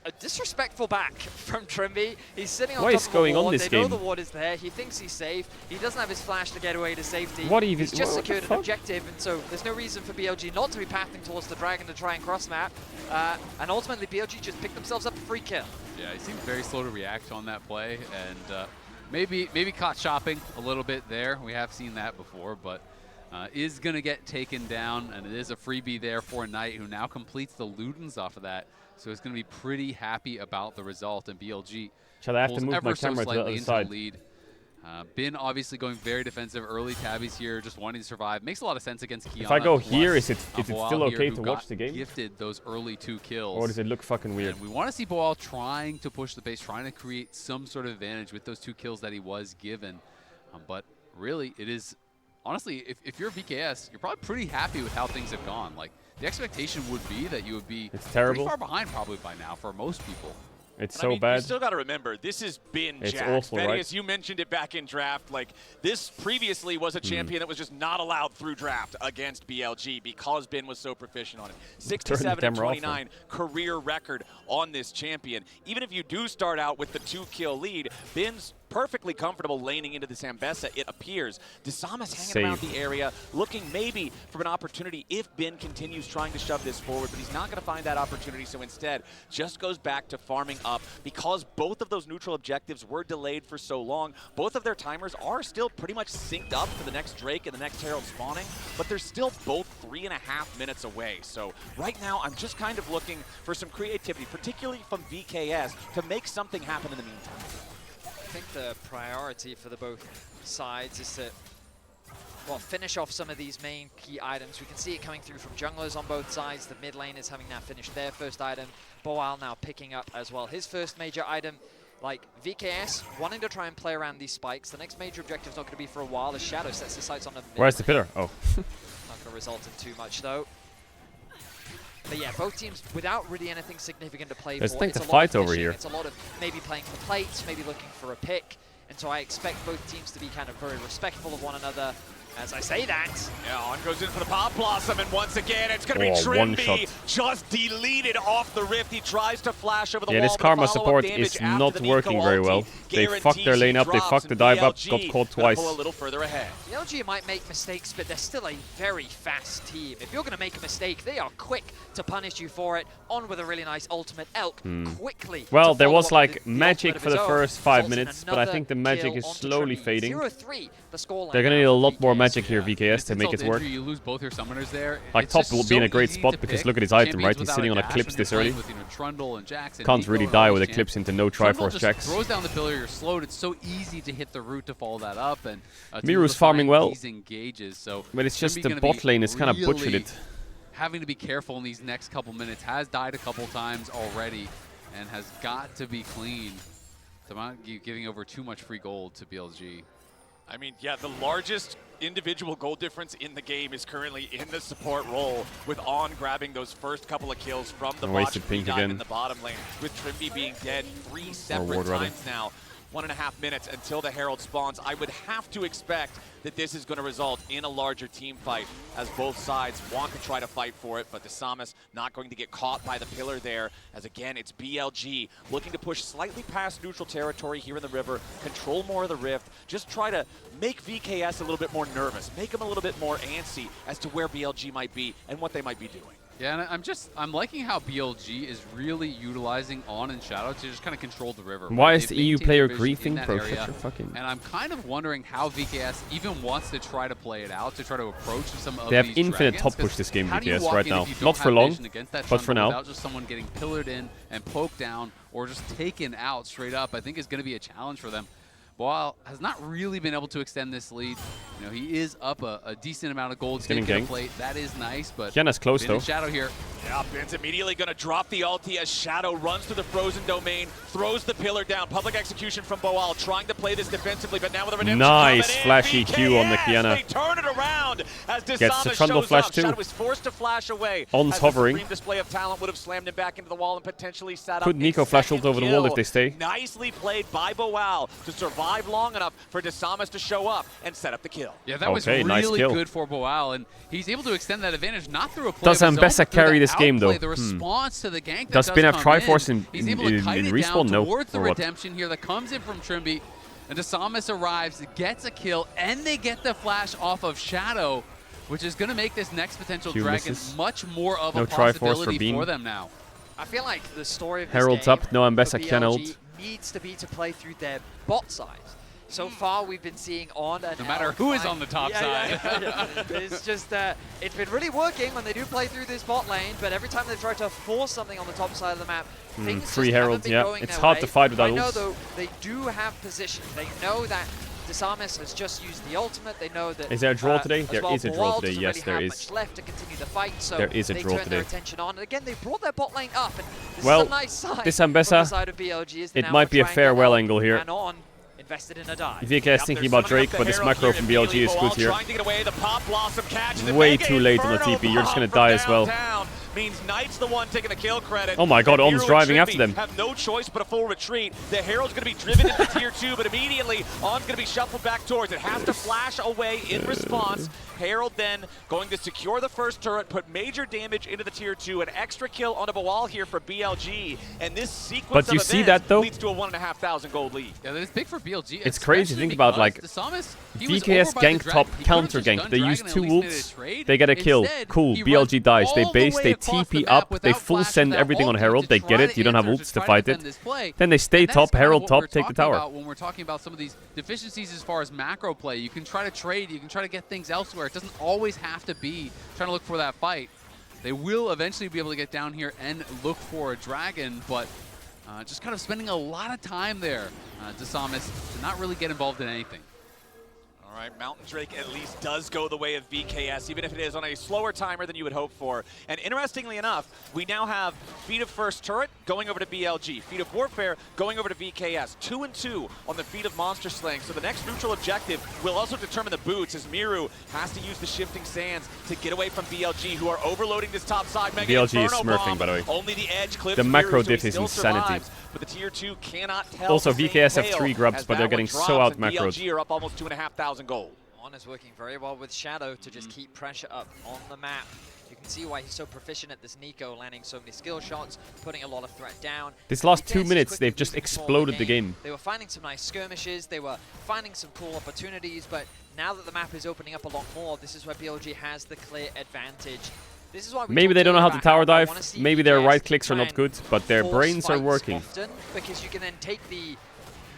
A disrespectful back from Trimby. He's sitting on what top is of going the ward. on this they game? know the ward is there. He thinks he's safe. He doesn't have his flash to get away to safety. What even? He's just secured an objective, and so there's no reason for BLG not to be pathing towards the Dragon to try and cross map. And ultimately, BLG just picked themselves up a free kill. Yeah, he seemed very slow to react on that play, and maybe caught shopping a little bit there. We have seen that before, but is going to get taken down, and it is a freebie there for Knight, who now completes the Ludens off of that. So he's going to be pretty happy about the result, and BLG shall I have to move ever my so camera to the slightly other into side? the lead. Bin obviously going very defensive, early tabbies here, just wanting to survive. Makes a lot of sense against Kiana. If I go here, is it still okay to watch the game? Gifted those early 2 kills. Or does it look fucking weird? And we want to see Boal trying to push the base, trying to create some sort of advantage with those 2 kills that he was given. But really, it is, honestly, if you're VKS, you're probably pretty happy with how things have gone. Like, the expectation would be that you would be pretty far behind probably by now for most people. It's so bad. You still got to remember, this has been it's Jack. awful, right? You mentioned it back in draft. Like, this previously was a champion that was just not allowed through draft against BLG because Bin was so proficient on it. 67-29 career record on this champion. Even if you do start out with the 2-kill lead, Bin's perfectly comfortable laning into this Ambessa, it appears. Dissamus hanging around the area, looking maybe for an opportunity if Bin continues trying to shove this forward, but he's not going to find that opportunity, so instead just goes back to farming up. Because both of those neutral objectives were delayed for so long, both of their timers are still pretty much synced up for the next Drake and the next Herald spawning, but they're still both 3.5 minutes away. So right now, I'm just kind of looking for some creativity, particularly from VKS, to make something happen in the meantime. I think the priority for the both sides is to, well, finish off some of these main key items. We can see it coming through from junglers on both sides. The mid lane is having now finished their first item. Boal now picking up as well his first major item. Like VKS wanting to try and play around these spikes. The next major objective is not going to be for a while as Shadow sets his sights on the mid. Where's the pillar? Oh. Not going to result in too much though. But yeah, both teams without really anything significant to play for. There's things to fight over here. It's a lot of maybe playing for plates, maybe looking for a pick. And so I expect both teams to be kind of very respectful of one another. As I say that. Yeah, on goes in for the Pop Blossom, and once again, it's going to be Trimby just deleted off the rift. He tries to flash over the wall. Yeah, this Karma support is not working very well. They fucked their lane up, they fucked the dive up, got caught twice. A little further ahead. BLG might make mistakes, but they're still a very fast team. If you're going to make a mistake, they are quick to punish you for it. On with a really nice ultimate. Elk quickly. Well, there was like magic for the first 5 minutes, but I think the magic is slowly fading. 0-3, the scoreline. They're going to need a lot more magic here, VKS, to make it work. You lose both your summoners there. Like top will be in a great spot because look at his item, right? He's sitting on Eclipse this early. Can't really die with Eclipse into no Triforce Jax. Throws down the pillar, you're slowed. It's so easy to hit the root to follow that up, and Miru's farming well, engages, so but it's just the bot lane is kind of butchered it. Having to be careful in these next couple minutes. Has died a couple times already, and has got to be clean. So I'm not giving over too much free gold to BLG. I mean, yeah, the largest individual gold difference in the game is currently in the support role, with On grabbing those first couple of kills from the botched pink again in the bottom lane, with Trimby being dead 3 separate times now. 1.5 minutes until the Herald spawns. I would have to expect that this is going to result in a larger team fight, as both sides want to try to fight for it, but Dissamus not going to get caught by the pillar there, as again, it's BLG looking to push slightly past neutral territory here in the river, control more of the rift, just try to make VKS a little bit more nervous, make them a little bit more antsy as to where BLG might be and what they might be doing. Yeah, and I'm liking how BLG is really utilizing On and Shadow to just kind of control the river. Why is the EU player griefing, bro? Fucking. And I'm kind of wondering how VKS even wants to try to play it out, to try to approach some of They have these infinite top push this game, VKS, right now. Not for long, but for now. Without just someone getting pillared in and poked down, or just taken out straight up, I think is going to be a challenge for them. Boal has not really been able to extend this lead. You know, he is up a decent amount of gold. Getting ganked. Plate. That is nice, but Kiana's close though. Shadow here. Yeah, Bin's immediately going to drop the ulti as Shadow runs through the frozen domain, throws the pillar down. Public execution from Boal, trying to play this defensively, but now with a redemption nice flashy Q on the Kiana. They turn it around as gets the Trundle flash too. Shadow was forced to flash away. On's hovering. The display of talent would have slammed him back into the wall and potentially sat Could up. Nico flash ult over the wall if they stay? Nicely played by Boal to survive long enough for Dissamus to show up and set up the kill. Yeah, that was really nice good for Boal, and he's able to extend that advantage not through a play. Does Ambessa carry this game though? The response to the gank does Spin have Triforce in respawn? No. Towards the redemption here that comes in from Trimby, and Dissamus arrives, gets a kill, and they get the flash off of Shadow, which is going to make this next potential dragon much more of a possibility for them now. I feel like the story of this Herald's game up, no Ambessa can ult. Needs to be to play through their bot side. So far, we've been seeing On and no matter who is on the top side. It's just it's been really working when they do play through this bot lane, but every time they try to force something on the top side of the map, things free Heralds, yeah. It's their hard way. to fight without I know ults. though they do have position. They know that Dissamus has just used the ultimate. They know that. Is there a draw today? There well, is a draw today. doesn't Yes, really there have is. much left to continue the fight, so there is a they draw turn their today. attention on. And again, they brought their bot lane up, and this Well, is a nice sign this from the Ambessa, side of BLG. Is it might be a farewell angle here. And On invested in a dive. VKS thinking about Drake, but this macro from BLG is good here. Way too late on the TP. You're just going to die as well. means Knight's the one taking the kill credit. Oh my god, Om's driving after them. Have no choice but a full retreat. The Herald's going to be driven into tier 2, but immediately Om's going to be shuffled back towards it. Has to flash away in response. Herald then going to secure the first turret, put major damage into the tier 2, an extra kill onto Bawal here for BLG, and this sequence of events leads to a 1,500 gold lead. Yeah, that is big for BLG. It's crazy to think about, like, VKS gank top, counter gank. They use 2 ults, they get a kill. Cool, BLG dies. They base, they TP up, they full send everything on Herald. They get it, you don't have ults to fight it. Then they stay top, Herald top, take the tower. When we're talking about some of these deficiencies as far as macro play, you can try to trade, you can try to get things elsewhere. It doesn't always have to be trying to look for that fight. They will eventually be able to get down here and look for a dragon, but just kind of spending a lot of time there, Desamis, to not really get involved in anything. All right, Mountain Drake at least does go the way of VKS, even if it is on a slower timer than you would hope for. And interestingly enough, we now have Feat of First Turret going over to BLG, Feat of Warfare going over to VKS, 2 and 2 on the Feat of Monster Slaying. So the next neutral objective will also determine the boots, as Miru has to use the Shifting Sands to get away from BLG, who are overloading this top side. Mega BLG is Inferno smurfing, bomb. by the way. Only the edge clips The macro Miru, so diff he is still insanity. survives, but the tier 2 cannot tell. Also, the VKS same have 3 tale grubs, as but they're that getting one so drops, out and macroed. BLG are up almost 2,500 gold. On is working very well with Shadow to just keep pressure up on the map. You can see why he's so proficient at this Nico, landing so many skill shots, putting a lot of threat down. This last 2 minutes, they've just exploded the game. They were finding some nice skirmishes, they were finding some cool opportunities, but now that the map is opening up a lot more, this is where BLG has the clear advantage. This is why Maybe they don't know how to tower dive, maybe their right clicks are not good, but their brains are working. Often, because you can then take the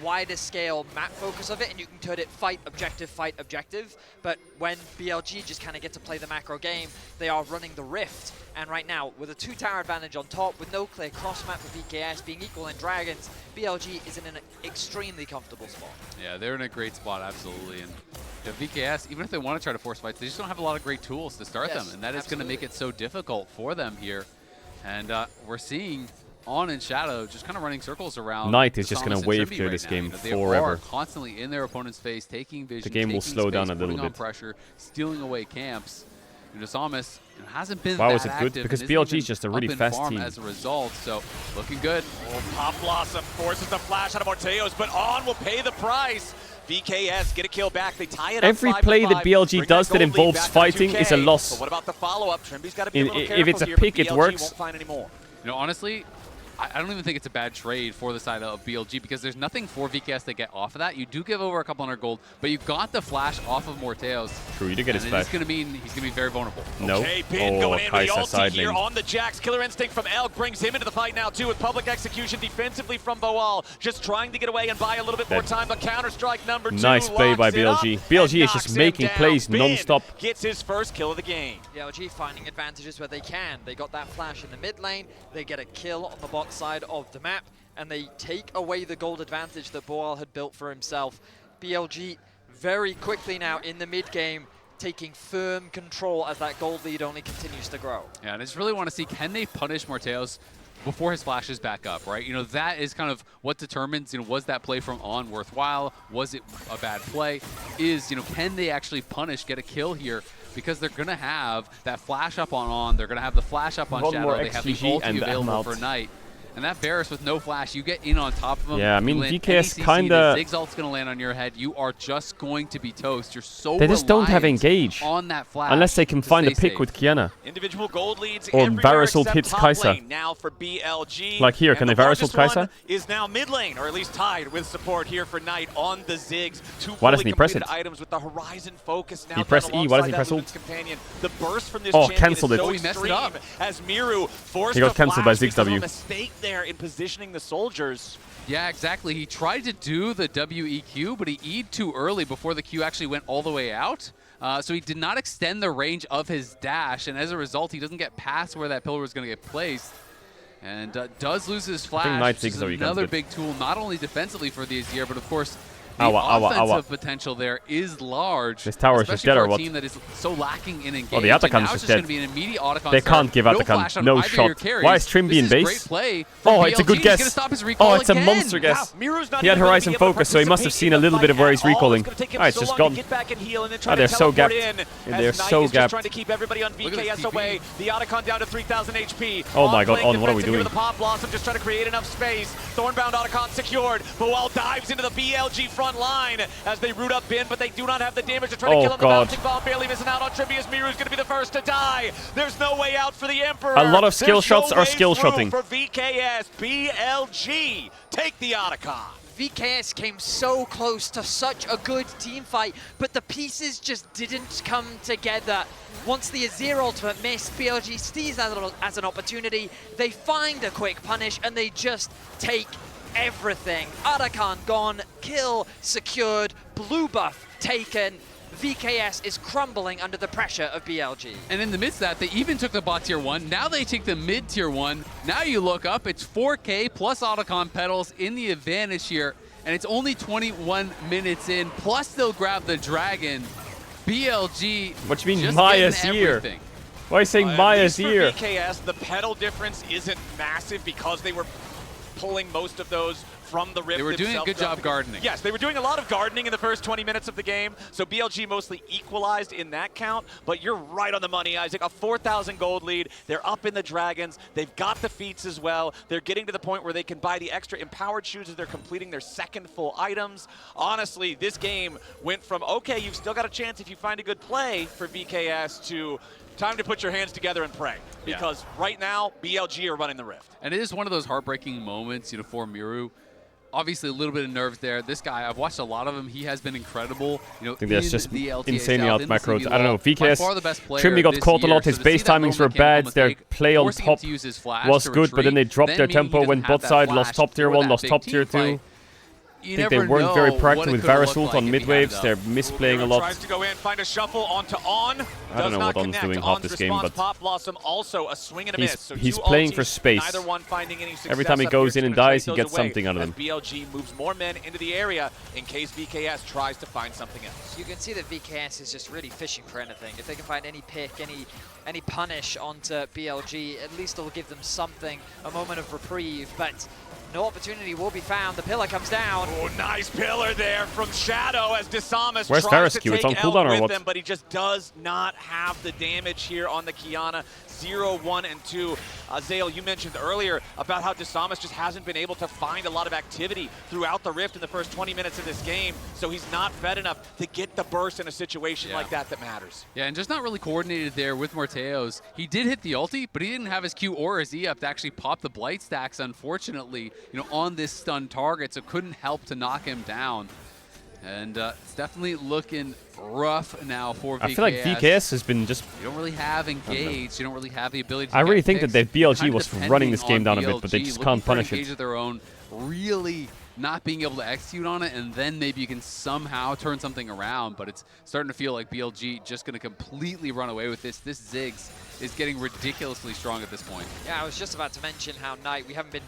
wider scale map focus of it and you can turn it fight objective, but when BLG just kind of get to play the macro game, they are running the rift, and right now with a 2 tower advantage on top with no clear cross map for VKS being equal in dragons, BLG is in an extremely comfortable spot. Yeah, they're in a great spot, absolutely, and VKS, even if they want to try to force fights, they just don't have a lot of great tools to start them, and that is going to make it so difficult for them here. And we're seeing On and Shadow just kind of running circles around. Knight is just going to wave clear this game They forever. are constantly in their opponent's face, taking vision, the game will slow down a little on bit. pressure, stealing away camps. Desamis hasn't been Wow, that is it good? active Because and BLG is just a really up in fast farm team. as a result, so looking good. Oh, Pop Blossom forces the flash out of Morteos, but On will pay the price. VKS get a kill back. They tie it up. Every play that BLG does that involves fighting is a loss. But what about the follow-up? Trimby's got to be a little careful if it's a here, pick, but it BLG works. won't find any more. You know, honestly, I don't even think it's a bad trade for the side of BLG because there's nothing for VKS to get off of that. You do give over a couple hundred gold, but you got the flash off of Morteos. True, you do get his flash. It's going to mean he's going to be very vulnerable. No. Okay, Bin going in with the Kai'Sa ulti here on the Jax. Killer Instinct from Elk brings him into the fight now too with public execution defensively from Bawal. Just trying to get away and buy a little bit more time, but Counter-Strike number 2 Nice play by BLG. BLG is just making plays non-stop. Gets his first kill of the game. BLG finding advantages where they can. They got that flash in the mid lane, they get a kill on the bot side of the map, and they take away the gold advantage that Bawal had built for himself. BLG very quickly now in the mid game, taking firm control as that gold lead only continues to grow. Yeah, and I just really want to see, can they punish Morteos before his flash is back up, right? You know, that is kind of what determines, you know, was that play from On worthwhile? Was it a bad play? Is, you know, can they actually punish, get a kill here? Because they're going to have that flash up on, they're going to have the flash up on Shadow, they have the ulti available for Knight. And that Varus with no flash, you get in on top of him. Yeah, I mean, VKS kind of... of... Ziggs ult's going to land on your head. You are just going to be toast. You're so They just don't have engage. On that flash unless they can find a pick with Kiana. Individual gold leads or Varus ult hits Kai'Sa. Now for BLG. Like here, can they Varus ult Kai'Sa? Is now mid lane, or at least tied with support here for Knight on the Ziggs. Why doesn't he press it? Items with the Horizon focus now. He pressed E. Why doesn't he press ult? Companion. The burst from this cancelled it. So extreme as Miru forced he got cancelled by Ziggs W. Mistake there in position the soldiers. Yeah, exactly. He tried to do the WEQ, but he E'd too early before the Q actually went all the way out. So he did not extend the range of his dash, and as a result, he doesn't get past where that pillar is going to get placed. And does lose his flash, which is another big tool, not only defensively for the Azir, but of course, The offensive potential there is large. This tower is just dead or what? A team that is so lacking in engagement. Oh, the Atakan is dead. They can't give Atakan. No shot. Why is Trim in base? Oh, it's a good guess. Oh, it's a monster guess. He had Horizon Focus, so he must have seen a little bit of where he's recalling. Ah, it's just gone. Ah, they're so gapped. They're so gapped. Trying to keep everybody on VKS away. The Atakan down to 3,000 HP. Oh my god, On, what are we doing? The Pop Blossom just trying to create enough space. Thornbound Atakan secured. Boal dives into the BLG front line as they root up Bin, but they do not have the damage to try to kill him. The bouncing bomb barely missing out on Tribbius. Miru's going to be the first to die. There's no way out for the Emperor. A lot of skill shots are skill shotting. For VKS, BLG take the Atakan. VKS came so close to such a good team fight, but the pieces just didn't come together. Once the Azir ultimate missed, BLG sees that as an opportunity. They find a quick punish and they just take everything. Atakan gone, kill secured, blue buff taken. VKS is crumbling under the pressure of BLG. And in the midst of that, they even took the bot tier 1. Now they take the mid tier 1. Now you look up, it's 4K plus Atakan pedals in the advantage here. And it's only 21 minutes in, plus they'll grab the dragon. BLG. What do you mean Maya's here? Why are you saying Maya's here? For VKS, the pedal difference isn't massive because they were pulling most of those from the Rift. They were doing a good job gardening. Yes, they were doing a lot of gardening in the first 20 minutes of the game, so BLG mostly equalized in that count, but you're right on the money, Isaac. A 4,000 gold lead. They're up in the Dragons. They've got the feats as well. They're getting to the point where they can buy the extra empowered shoes as they're completing their second full items. Honestly, this game went from, okay, you've still got a chance if you find a good play for VKS to time to put your hands together and pray, because right now BLG are running the Rift. And it is one of those heartbreaking moments, for Miru. Obviously, a little bit of nerves there. This guy, I've watched a lot of him. He has been incredible. I think that's just insanely out macros. I don't know. VKS, Trimby got caught a lot. His base timings were bad. Their play on top was good, but then they dropped their tempo, went bot side, lost top tier 1, lost top tier 2. I think they weren't very proactive with Varus ult on mid waves. They're misplaying a lot. Tries to go in, find a shuffle onto On. I don't know what On's doing half this game, but Pop Blossom also a swing and a miss. So he's playing for space. Neither one finding any every time he goes in and dies, he gets something out of them. BLG moves more men into the area in case VKS tries to find something else. You can see that VKS is just really fishing for anything. If they can find any pick, any punish onto BLG, at least it'll give them something, a moment of reprieve. But no opportunity will be found. The pillar comes down. Oh, nice pillar there from Shadow as Disamus tries to take out with him, but he just does not have the damage here on the Kiana. 0, 1, and 2. Zale, you mentioned earlier about how Disamus just hasn't been able to find a lot of activity throughout the Rift in the first 20 minutes of this game, so he's not fed enough to get the burst in a situation like that matters. Yeah, and just not really coordinated there with Morteos. He did hit the ulti, but he didn't have his Q or his E up to actually pop the Blight stacks, unfortunately, on this stun target, so couldn't help to knock him down. And it's definitely looking rough now for VKS. I feel like VKS has been just... You don't really have engaged. You don't really have the ability to I really think picks. that BLG was running this game down a bit, but they just can't punish it. Of their own, really not being able to execute on it, and then maybe you can somehow turn something around, but it's starting to feel like BLG just going to completely run away with this. This Ziggs is getting ridiculously strong at this point. Yeah, I was just about to mention how Knight, we haven't been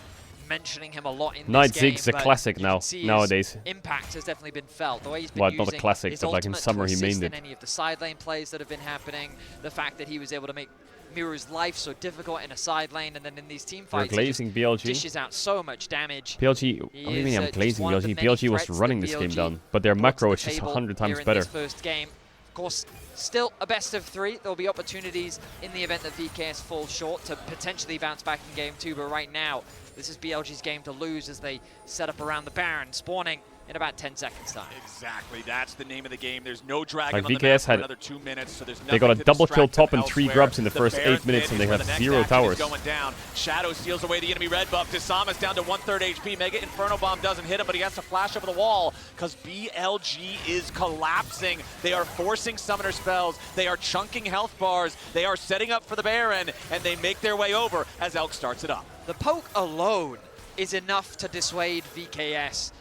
mentioning him a lot in Knight this game. Ziggs a classic nowadays. Impact has definitely been felt. The way he's been well, using not a classic, but like in summer he mained it. Any of the side lane plays that have been happening, the fact that he was able to make Miru's life so difficult in a side lane, and then in these team fights, glazing BLG. Dishes out so much damage. BLG, what do you mean I'm glazing BLG? BLG was running this game down, but their macro is just 100 times better. This first game, of course, still a best of 3. There'll be opportunities in the event that VKS falls short to potentially bounce back in game 2, but right now, this is BLG's game to lose as they set up around the Baron, spawning in about 10 seconds time. Exactly, that's the name of the game. There's no dragon like on the map for another 2 minutes, so there's they got a double kill top and 3 grubs in the first 8 minutes, and they have 0 towers. Going down. Shadow steals away the enemy red buff. Disamus down to 1/3 HP. Mega Inferno Bomb doesn't hit him, but he has to flash over the wall because BLG is collapsing. They are forcing summoner spells. They are chunking health bars. They are setting up for the Baron, and they make their way over as Elk starts it up. The poke alone is enough to dissuade VKS.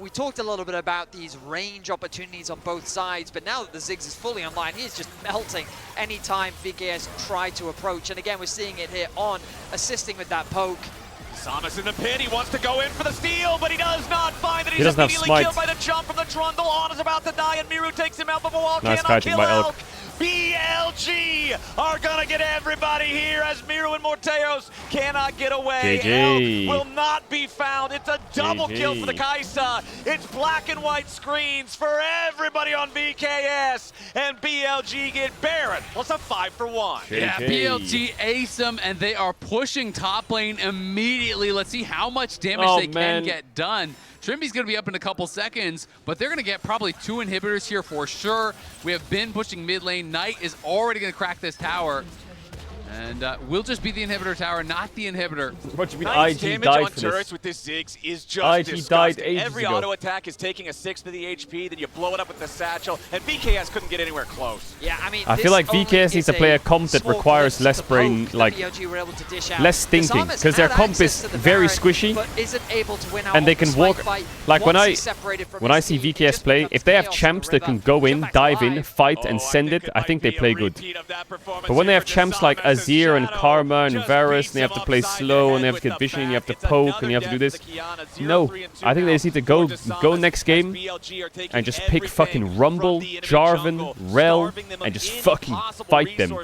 We talked a little bit about these range opportunities on both sides, but now that the Ziggs is fully online, he's just melting anytime VKS try to approach. And again, we're seeing it here on assisting with that poke. Samus in the pit, he wants to go in for the steal, but he does not find it. He He's doesn't have immediately smite. killed by the jump from the Trundle. On is about to die, and Miru takes him out, but Bawal Nice cannot kiting kill by Elk. Elk. BLG are gonna get everybody here as Miru and Morteos cannot get away. GG. Elk will not be found. It's a double kill for the Kaisa. It's black and white screens for everybody on VKS, and BLG get Baron plus a 5-for-1. Yeah, BLG ace them, and they are pushing top lane immediately. Let's see how much damage they can get done. Trimby's going to be up in a couple seconds, but they're going to get probably 2 inhibitors here for sure. We have been pushing mid lane. Knight is already going to crack this tower. And we'll just be the inhibitor tower, not the inhibitor. What do you mean Knight's IG damage died on for turrets this? with this Ziggs is just IG disgusting. died ages Every ago. auto attack is taking a 1/6 of the HP, then you blow it up with the satchel, and VKS couldn't get anywhere close. Yeah, I mean, I feel like VKS needs to play a comp that requires less brain, like less thinking, because their comp is very squishy, and they can walk. Like when I see VKS play, if they have champs that can go in, dive in, fight, and send it, I think they play good. But when they have champs like Azir and Karma and Varus, and they have to play slow, and they have to get vision, and you have to poke, and you have to do this. No, I think they just need to go next game and just pick fucking Rumble, Jarvan, Rel, and just fucking fight them.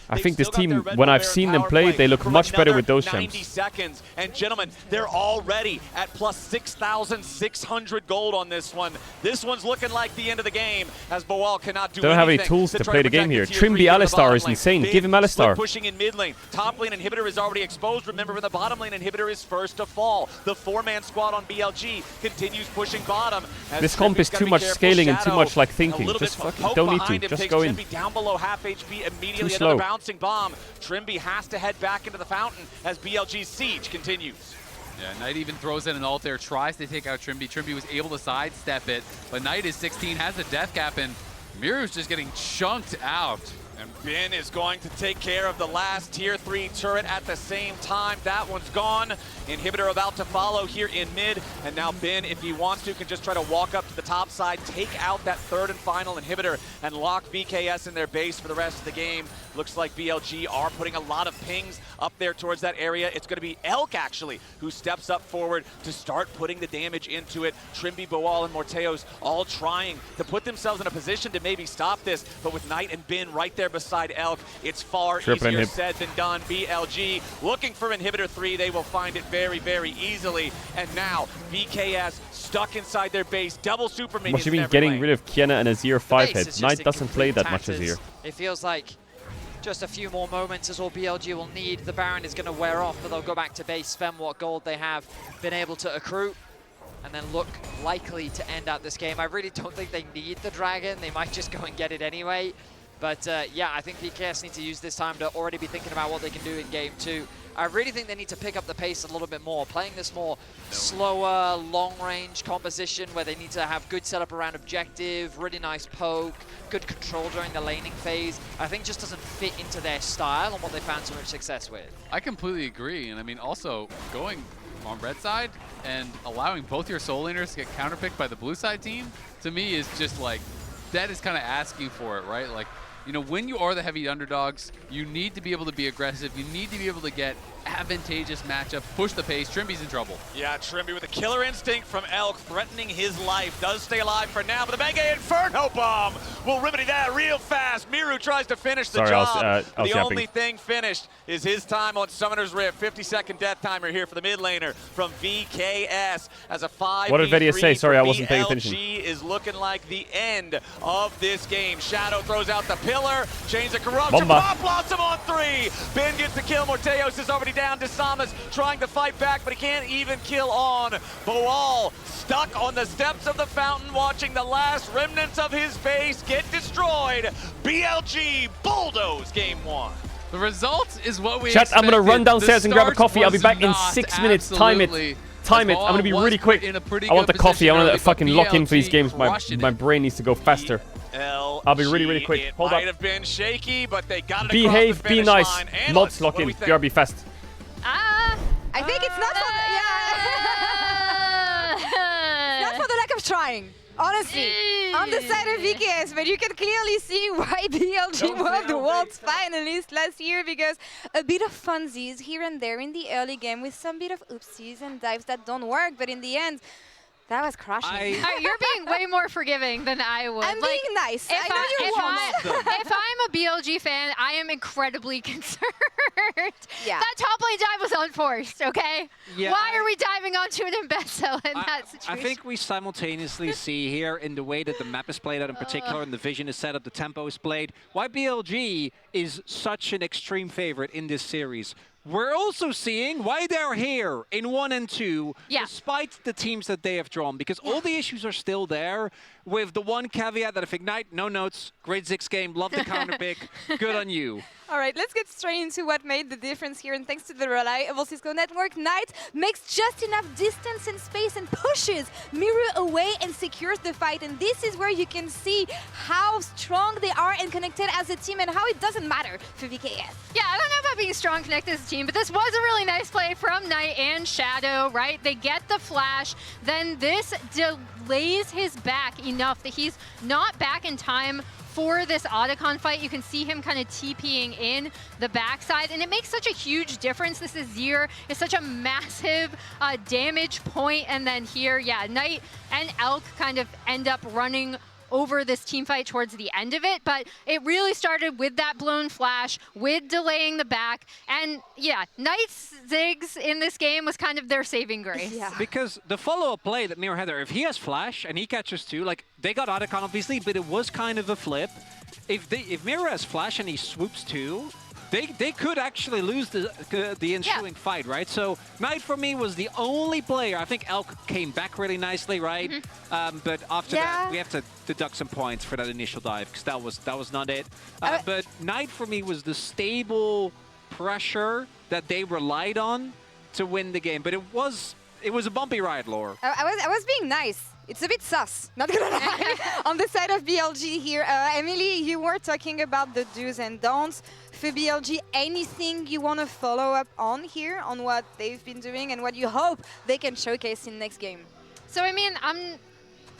I think this team, when I've seen them play, they look much better with those champs. 90 seconds, and gentlemen, they're already at plus 6,600 gold on this one. This one's looking like the end of the game, as Bawal cannot do They don't have any anything tools to play the game here. Trimby Alistar is insane. Give him Alistar. Pushing in mid lane. Top lane inhibitor is already exposed. Remember, in the bottom lane inhibitor is first to fall. The 4-man squad on BLG continues pushing bottom. This comp is too much scaling and too much like thinking. Just fucking don't need to. Just go in. Down below half HP immediately. Too slow. Another bouncing bomb. Trimby has to head back into the fountain as BLG's siege continues. Yeah, Knight even throws in an ult there, tries to take out Trimby. Trimby was able to sidestep it, but Knight is 16, has a death cap, and Miru's just getting chunked out. And Ben is going to take care of the last tier 3 turret at the same time. That one's gone. Inhibitor about to follow here in mid. And now Ben, if he wants to, can just try to walk up to the top side, take out that third and final inhibitor, and lock VKS in their base for the rest of the game. Looks like BLG are putting a lot of pings up there towards that area. It's going to be Elk, actually, who steps up forward to start putting the damage into it. Trimby, Bawal, and Morteos all trying to put themselves in a position to maybe stop this. But with Knight and Ben right there beside Elk, it's far easier said than done. BLG looking for inhibitor 3. They will find it very, very easily. And now VKS stuck inside their base. Double super minions. What do you mean getting rid of Kiana and Azir 5-head? Knight doesn't play that much Azir. It feels like just a few more moments is all BLG will need. The Baron is going to wear off, but they'll go back to base, spend what gold they have been able to accrue, and then look likely to end out this game. I really don't think they need the Dragon. They might just go and get it anyway. But yeah, I think VKS need to use this time to already be thinking about what they can do in game 2. I really think they need to pick up the pace a little bit more, playing this more slower, long-range composition where they need to have good setup around objective, really nice poke, good control during the laning phase. I think just doesn't fit into their style and what they found so much success with. I completely agree, and I mean also going on red side and allowing both your soul laners to get counterpicked by the blue side team, to me is just like, that is kind of asking for it, right? Like, you know, when you are the heavy underdogs, you need to be able to be aggressive. You need to be able to get advantageous matchups, push the pace. Trimby's in trouble. Yeah, Trimby with a killer instinct from Elk, threatening his life. Does stay alive for now, but the Mega Inferno Bomb will remedy that real fast. Miru tries to finish the job. The only thing finished is his time on Summoner's Rift. 50-second death timer here for the mid laner from VKS as a 5v3. What did Vedia say? Sorry, I wasn't paying attention. BLG is looking like the end of this game. Shadow throws out the pillar, Chains of Corruption, Pop Blossom on 3. Ben gets the kill. Morteos is already down to Samus, trying to fight back, but he can't even kill on. Bawal stuck on the steps of the fountain, watching the last remnants of his base get destroyed. BLG bulldoze game 1. The result is what we expected. I'm going to run downstairs and grab a coffee. I'll be back in 6 minutes. Time it. Time it. I'm going to be really quick. I want the coffee. I want to fucking lock in for these games. My brain needs to go faster. I'll be really, really quick. Hold up. Might have been shaky, but they got it. Behave, be nice. Mods lock in. BRB fast. I think it's not for the, not for the lack of trying. Honestly, on the side of VKS, but you can clearly see why BLG was the world's finalist last year, because a bit of funsies here and there in the early game with some bit of oopsies and dives that don't work, but in the end, that was crushing. You're being way more forgiving than I would. I'm being nice. I know you want. If I'm a BLG fan, I am incredibly concerned. Yeah. That top lane dive was unforced, okay? Yeah, Why are we diving onto an Embezzle in that situation? I think we simultaneously see here in the way that the map is played out in particular and the vision is set up, the tempo is played, why BLG is such an extreme favorite in this series. We're also seeing why they're here in 1 and 2, despite the teams that they have drawn, because all the issues are still there, with the one caveat that if Ignite, no notes, great Ziggs game, love the counter pick, good on you. All right, let's get straight into what made the difference here. And thanks to the reliable Cisco network, Knight makes just enough distance and space and pushes Miru away and secures the fight. And this is where you can see how strong they are and connected as a team and how it doesn't matter for VKS. Yeah, I don't know about being strong connected as a team, but this was a really nice play from Knight and Shadow, right? They get the flash, then this delays his back enough that he's not back in time for this Otacon fight. You can see him kind of TPing in the backside, and it makes such a huge difference. This Azir is such a massive damage point, and then here, yeah, Knight and Elk kind of end up running over this team fight towards the end of it, but it really started with that blown flash, with delaying the back, and yeah, Knight's Ziggs in this game was kind of their saving grace. Yeah. Because the follow-up play that Mirror had there, if he has flash and he catches two, like, they got Otacon obviously, but it was kind of a flip. If Mirror has flash and he swoops two, they could actually lose the ensuing fight, right? So Knight for me was the only player. I think Elk came back really nicely, right? But after that, we have to deduct some points for that initial dive because that was not it. But Knight for me was the stable pressure that they relied on to win the game. But it was a bumpy ride, Laura. I was being nice. It's a bit sus, not gonna lie, on the side of BLG here. Emily, you were talking about the do's and don'ts. For BLG, anything you want to follow up on here, on what they've been doing and what you hope they can showcase in next game? So, I mean, I'm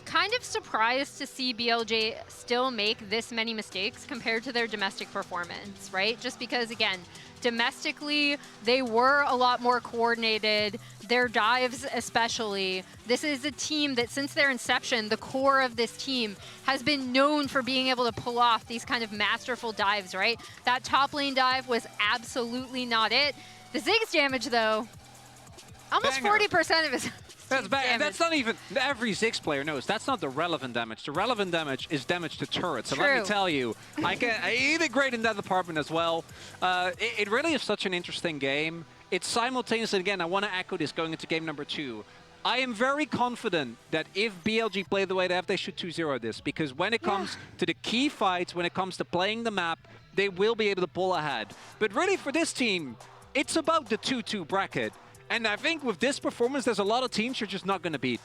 kind of surprised to see BLG still make this many mistakes compared to their domestic performance, right? Just because, again, domestically, they were a lot more coordinated. Their dives especially. This is a team that since their inception, the core of this team has been known for being able to pull off these kind of masterful dives, right? That top lane dive was absolutely not it. The Ziggs damage though, almost 40% of his That's bad. And that's not even, every Ziggs player knows, that's not the relevant damage. The relevant damage is damage to turrets. So let me tell you, I did great in that department as well. It really is such an interesting game. It's simultaneously, again, I want to echo this going into game number 2. I am very confident that if BLG play the way they have, they should 2-0 this. Because when it comes to the key fights, when it comes to playing the map, they will be able to pull ahead. But really for this team, it's about the 2-2 bracket. And I think with this performance, there's a lot of teams you're just not going to beat.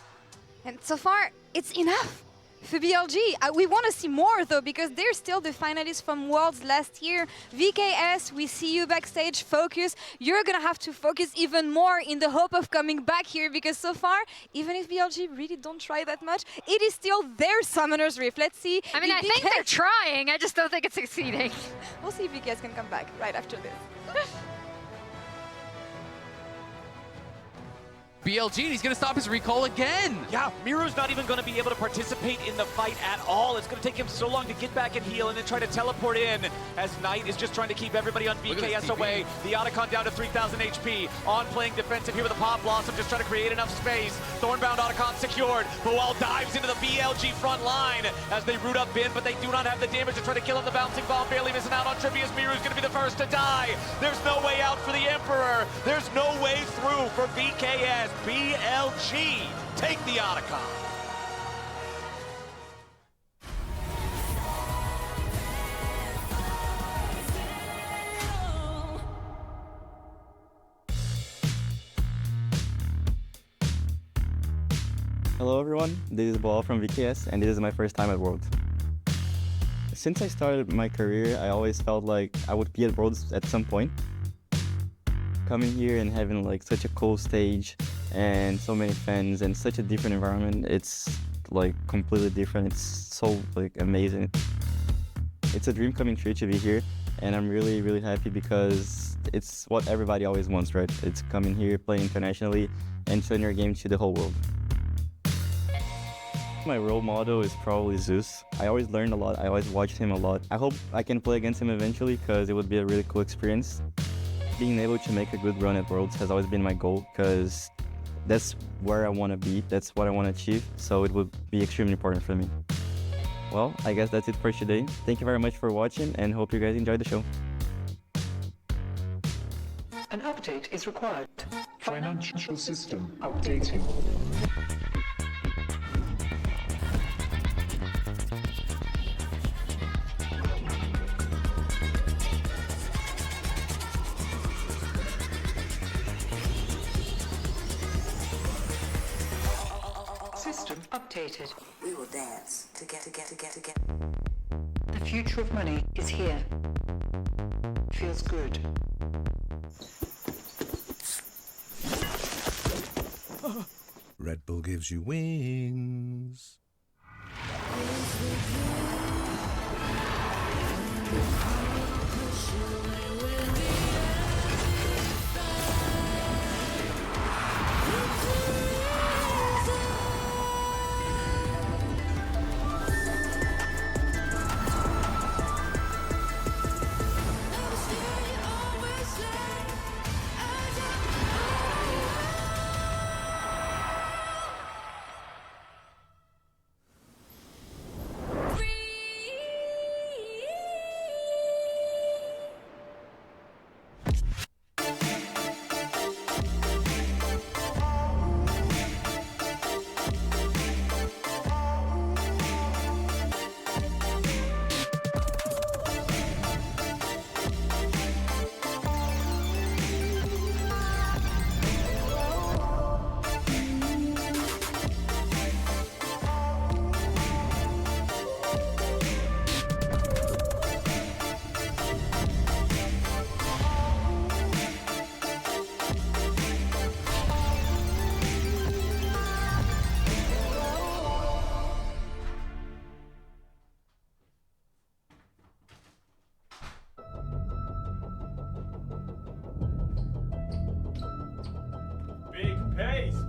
And so far, it's enough for BLG. We want to see more, though, because they're still the finalists from Worlds last year. VKS, we see you backstage. Focus. You're going to have to focus even more in the hope of coming back here, because so far, even if BLG really don't try that much, it is still their Summoner's Rift. Let's see. I mean, I think they're trying. I just don't think it's succeeding. We'll see if VKS can come back right after this. BLG, and he's going to stop his recall again. Yeah, Miru's not even going to be able to participate in the fight at all. It's going to take him so long to get back and heal and then try to teleport in as Knight is just trying to keep everybody on VKS away. The Otacon down to 3,000 HP. On playing defensive here with a Pop Blossom, just trying to create enough space. Thornbound Otacon secured. Boal dives into the BLG front line as they root up Bin, but they do not have the damage to try to kill him. The bouncing bomb barely missing out on Trivia as Miru's going to be the first to die. There's no way out for the Emperor. There's no way through for VKS. BLG take the Otacon. Hello everyone, this is Boal from VKS and this is my first time at Worlds. Since I started my career, I always felt like I would be at Worlds at some point. Coming here and having like such a cool stage and so many fans and such a different environment, it's like completely different. It's so like amazing. It's a dream coming true to be here, and I'm really, really happy because it's what everybody always wants, right? It's coming here, playing internationally, and showing your game to the whole world. My role model is probably Zeus. I always learned a lot, I always watched him a lot. I hope I can play against him eventually because it would be a really cool experience. Being able to make a good run at Worlds has always been my goal because that's where I want to be, that's what I want to achieve, so it would be extremely important for me. Well, I guess that's it for today. Thank you very much for watching and hope you guys enjoyed the show. An update is required. Financial system updating. System updated. We will dance together. The future of money is here. Feels good. Red Bull gives you wings.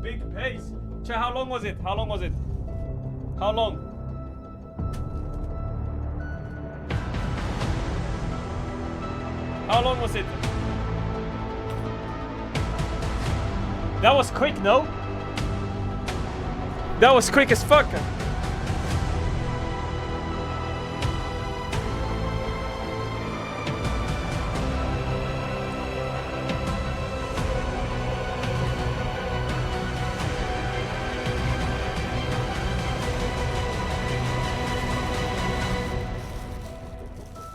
Big pace. Chat, how long was it? How long? How long was it? That was quick, no? That was quick as fuck.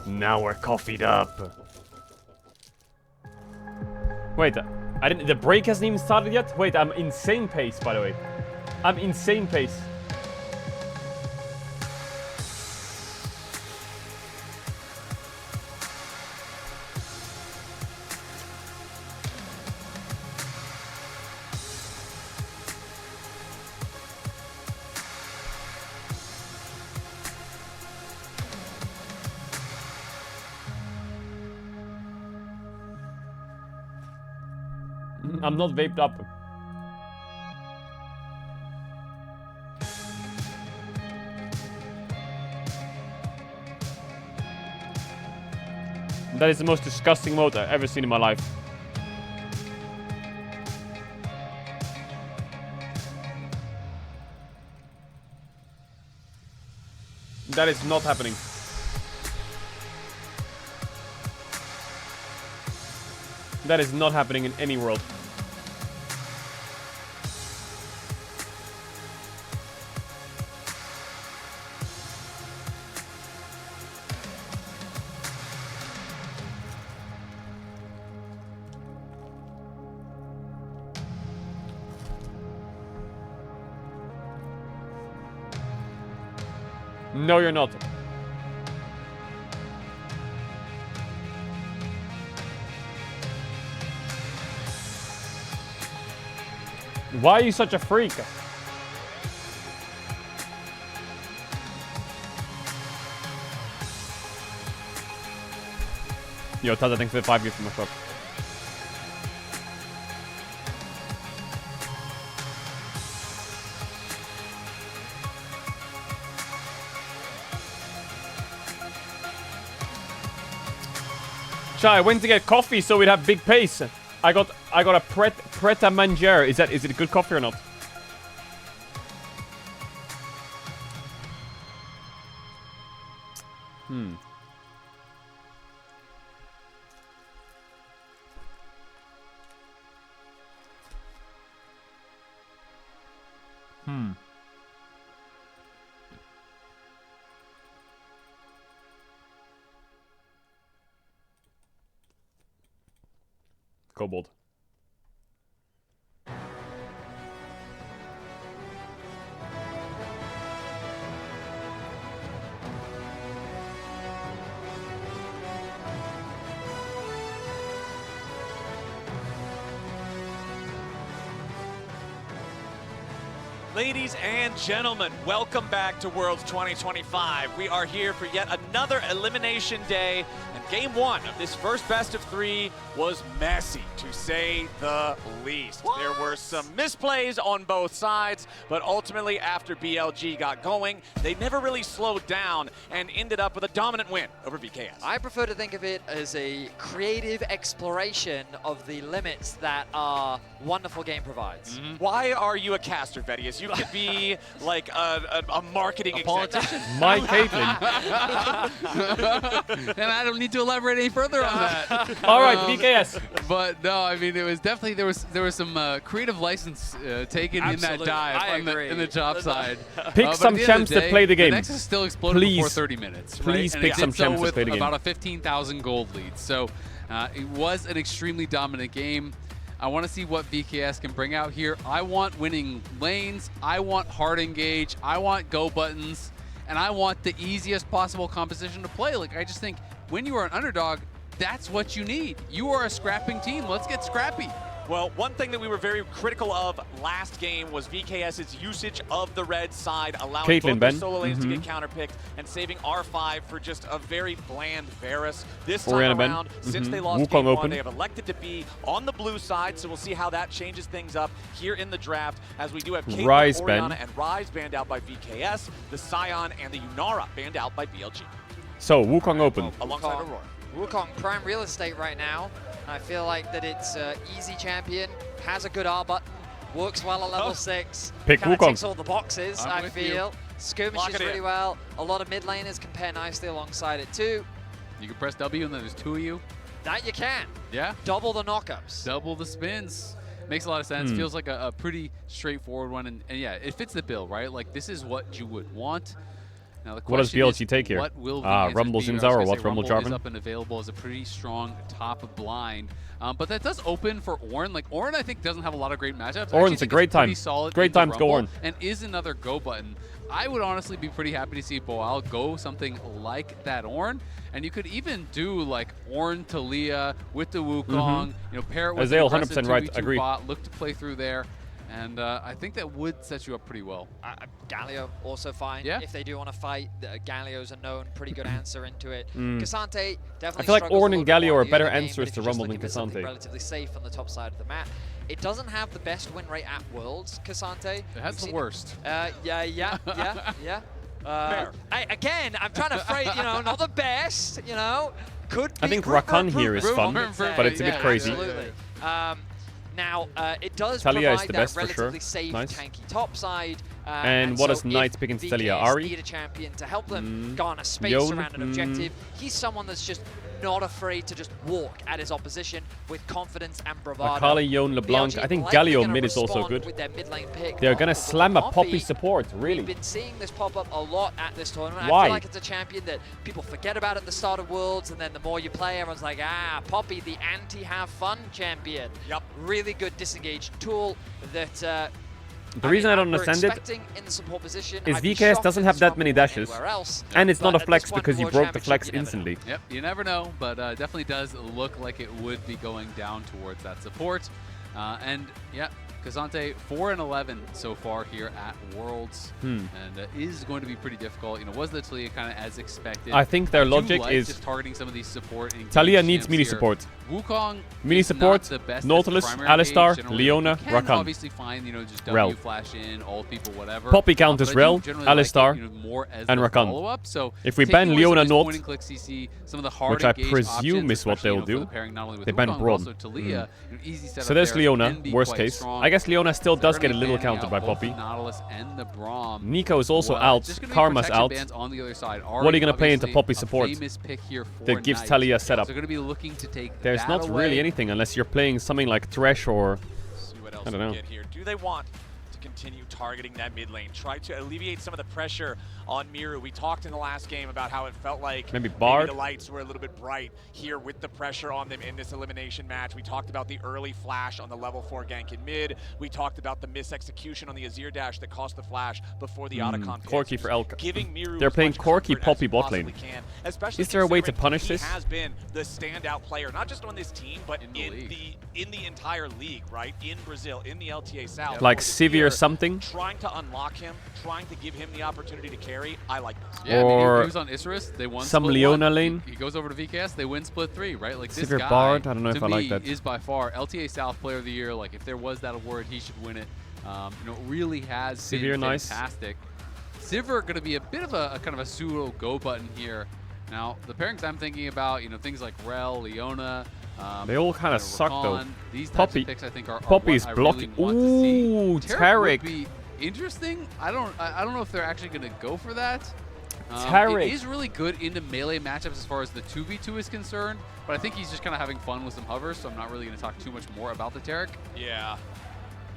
Now we're coffeed up. Wait, the break hasn't even started yet? Wait, I'm insane pace, by the way. I'm insane pace. I'm not vaped up. That is the most disgusting mode I've ever seen in my life. That is not happening. That is not happening in any world. No, you're not. Why are you such a freak? Yo, Taz, thanks for the 5 gifts from my shop. Chai, I went to get coffee so we'd have big pace. I got a pret a manger. Is it a good coffee or not? Kobold. Ladies and gentlemen, welcome back to Worlds 2025. We are here for yet another elimination day, and game 1 of this first best of 3 was messy, to say the least. What? There were some misplays on both sides, but ultimately after BLG got going, they never really slowed down and ended up with a dominant win over VKS. I prefer to think of it as a creative exploration of the limits that our wonderful game provides. Why are you a caster, Vedius? You could be like a marketing executive. My Caitlyn. And I don't need to elaborate any further on that. All right, VKS. But no, I mean, it was definitely, there was some creative license taken in that dive in the top side. Pick some champs that play the game. The Nexus still exploded before 30 minutes. Please right? pick some champs that play the game. About a 15,000 gold lead. So it was an extremely dominant game. I want to see what VKS can bring out here. I want winning lanes. I want hard engage. I want go buttons. And I want the easiest possible composition to play. Like, I just think when you are an underdog, that's what you need. You are a scrapping team. Let's get scrappy. Well, one thing that we were very critical of last game was VKS's usage of the red side, allowing both their solo lanes to get counterpicked and saving R5 for just a very bland Varus. This time around, since they lost game 1, they have elected to be on the blue side, so we'll see how that changes things up here in the draft, as we do have Caedrel, Orianna, and Ryze banned out by VKS, the Scion and the Yunara banned out by BLG. So, Wukong open. Alongside Aurora. Wukong, prime real estate right now. I feel like that it's easy champion, has a good R button, works well at level 6. Pick Kinda Wukong. ticks all the boxes, I feel. Skirmishes really well. A lot of mid laners can pair nicely alongside it too. You can press W and then there's 2 of you. That you can. Yeah. Double the knockups. Double the spins. Makes a lot of sense. Feels like a pretty straightforward one. And yeah, it fits the bill, right? Like, this is what you would want. Now, the what does BLG take here? What will Rumble Zinzar or what's Rumble Jarvan? Is up and available as a pretty strong top blind. But that does open for Ornn. Like, Ornn, I think, doesn't have a lot of great matchups. Ornn's a great time. Great time to go Ornn. And is another go button. I would honestly be pretty happy to see Boal go something like that Ornn. And you could even do like Ornn Talia with the Wukong, you know, pair it with Azale, 100% right, agree. Bot, look to play through there. And I think that would set you up pretty well. Galio also fine. Yeah. If they do want to fight, Galio's a known pretty good answer into it. Cassante definitely. I feel like Ornn and Galio are better answers to Rumble than Cassante. Relatively safe on the top side of the map. It doesn't have the best win rate at Worlds, Cassante. It has the worst. Yeah. Again, I'm trying to phrase, you know, not the best, you know. Could be. I think Rakan here is fun, but it's a bit crazy. Absolutely. Now, it does Talia provide is the that best for relatively sure. safe Nice. tanky top side. And what does Knights pick in Talia? Ari? Need a champion to help them garner space around an objective. He's someone that's just not afraid to just walk at his opposition with confidence and bravado. Akali, Yone, LeBlanc. I think Galio mid is also good. With their mid lane pick. They're going to slam a Poppy support, really. We've been seeing this pop up a lot at this tournament. Why? I feel like it's a champion that people forget about at the start of Worlds, and then the more you play, everyone's like, Poppy, the anti-have-fun champion. Yep. Really good disengaged tool that... The reason I don't understand it is VKS doesn't have that many dashes, and it's not a flex because you broke the flex instantly. Yep, you never know, but definitely does look like it would be going down towards that support. And yeah, Caedrel 4-11 so far here at Worlds, and is going to be pretty difficult. You know, was the Taliyah kind of as expected? I think their logic is just targeting some of these support. Taliyah needs mini support. Wukong mini support, Nautilus, Alistar, Leona, Rakan. Obviously find, you know, just Rel. W flash in, all people, whatever. Poppy counters Rel, Alistar, and Rakan. So if we ban Leona not, which I presume is what they'll do, they ban Braum. So there's Leona, worst case. I guess Leona still does get a little countered by Poppy. Nico is also out, Karma's out. What are you going to play into Poppy support that gives Taliyah setup? There's not really anything unless you're playing something like Thresh or I don't know. Do they want to continue targeting that mid lane? Try to alleviate some of the pressure on Miru. We talked in the last game about how it felt like maybe Bard. The lights were a little bit bright here with the pressure on them in this elimination match. We talked about the early flash on the level 4 gank in mid. We talked about the misexecution on the Azir dash that cost the flash before the Otacon. Corki for Elk. Giving Miru They're playing Corki Poppy bot lane. Is there a way to punish this? He has been the standout player, not just on this team, but in the entire league, right? In Brazil, in the LTA South. Like Sivir or something? Trying to unlock him, trying to give him the opportunity to carry. I like this. Yeah, or I mean, he was on Isurus, they won some split Leona 1. lane. He goes over to VKS, they win split 3, right? Like this Sivir guy, Bard, I don't know if I like that. is by far LTA South Player of the Year. Like if there was that award, he should win it. You know, really has Sivir been nice. fantastic. Sivir going to be a bit of a kind of a pseudo go button here. Now the pairings I'm thinking about, you know, things like Rel, Leona. They all kind of suck though. These Poppy, types of picks, I think, are Poppy's what blocking. I really want to see. Taric. Would be interesting. I don't know if they're actually going to go for that. Taric. It is really good into melee matchups as far as the 2v2 is concerned, but I think he's just kind of having fun with some hovers, so I'm not really going to talk too much more about the Taric. Yeah,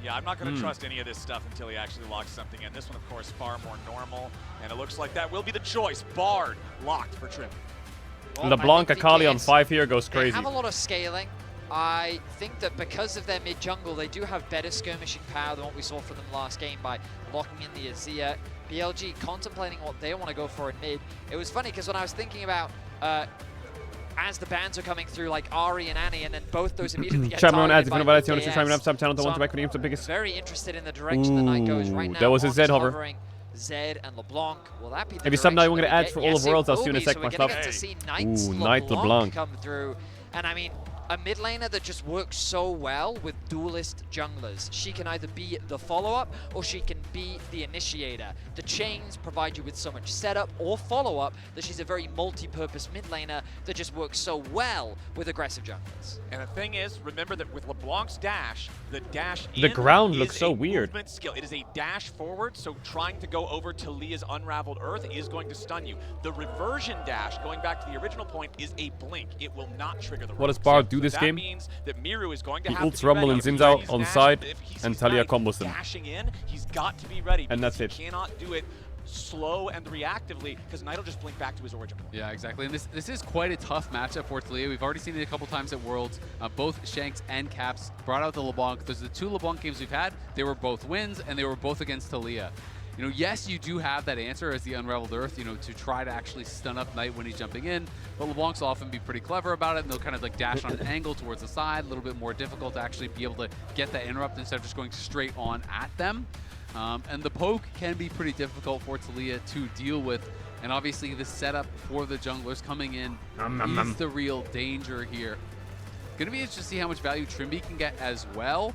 I'm not going to trust any of this stuff until he actually locks something in. This one, of course, far more normal, and it looks like that will be the choice. Bard locked for Trim. Well, LeBlanc Akali on 5 here goes crazy. They have a lot of scaling. I think that because of their mid-jungle, they do have better skirmishing power than what we saw from them last game by locking in the Azir. BLG contemplating what they want to go for in mid. It was funny because when I was thinking about as the bans are coming through like Ari and Annie, and then both those immediately get targeted by VKS. So very interested in the direction the Knight goes right now. That was a Zed hover. Zed and LeBlanc. Will that be the Maybe something I want to add for all of Worlds. I'll see you in a sec, so my we're going stuff. to get to see Knight's Knight LeBlanc come through. And I mean, a mid laner that just works so well with duelist junglers. She can either be the follow-up or she can be the initiator. The chains provide you with so much setup or follow-up that she's a very multi-purpose mid laner that just works so well with aggressive junglers. And the thing is, remember that with LeBlanc's dash, the dash the ground looks so weird. Movement skill. It is a dash forward, so trying to go over to Leah's Unraveled Earth is going to stun you. The reversion dash, going back to the original point, is a blink. It will not trigger the What does Bard do this game? Means that Miru is going to he have ults to Rumble and Xin Zhao on side, and Taliyah combos him. Dashing in, he's got to be ready. And that's it. He cannot do it slow and reactively because Knight will just blink back to his origin point. Yeah, exactly. And this is quite a tough matchup for Taliyah. We've already seen it a couple times at Worlds. Both Shanks and Caps brought out the LeBlanc. Those are the 2 LeBlanc games we've had. They were both wins, and they were both against Taliyah. You know, yes, you do have that answer as the Unraveled Earth, you know, to try to actually stun up Knight when he's jumping in, but LeBlancs will often be pretty clever about it, and they'll kind of like dash on an angle towards the side, a little bit more difficult to actually be able to get that interrupt instead of just going straight on at them. And the poke can be pretty difficult for Taliyah to deal with, and obviously the setup for the junglers coming in is the real danger here. Gonna be interesting to see how much value Trimby can get as well.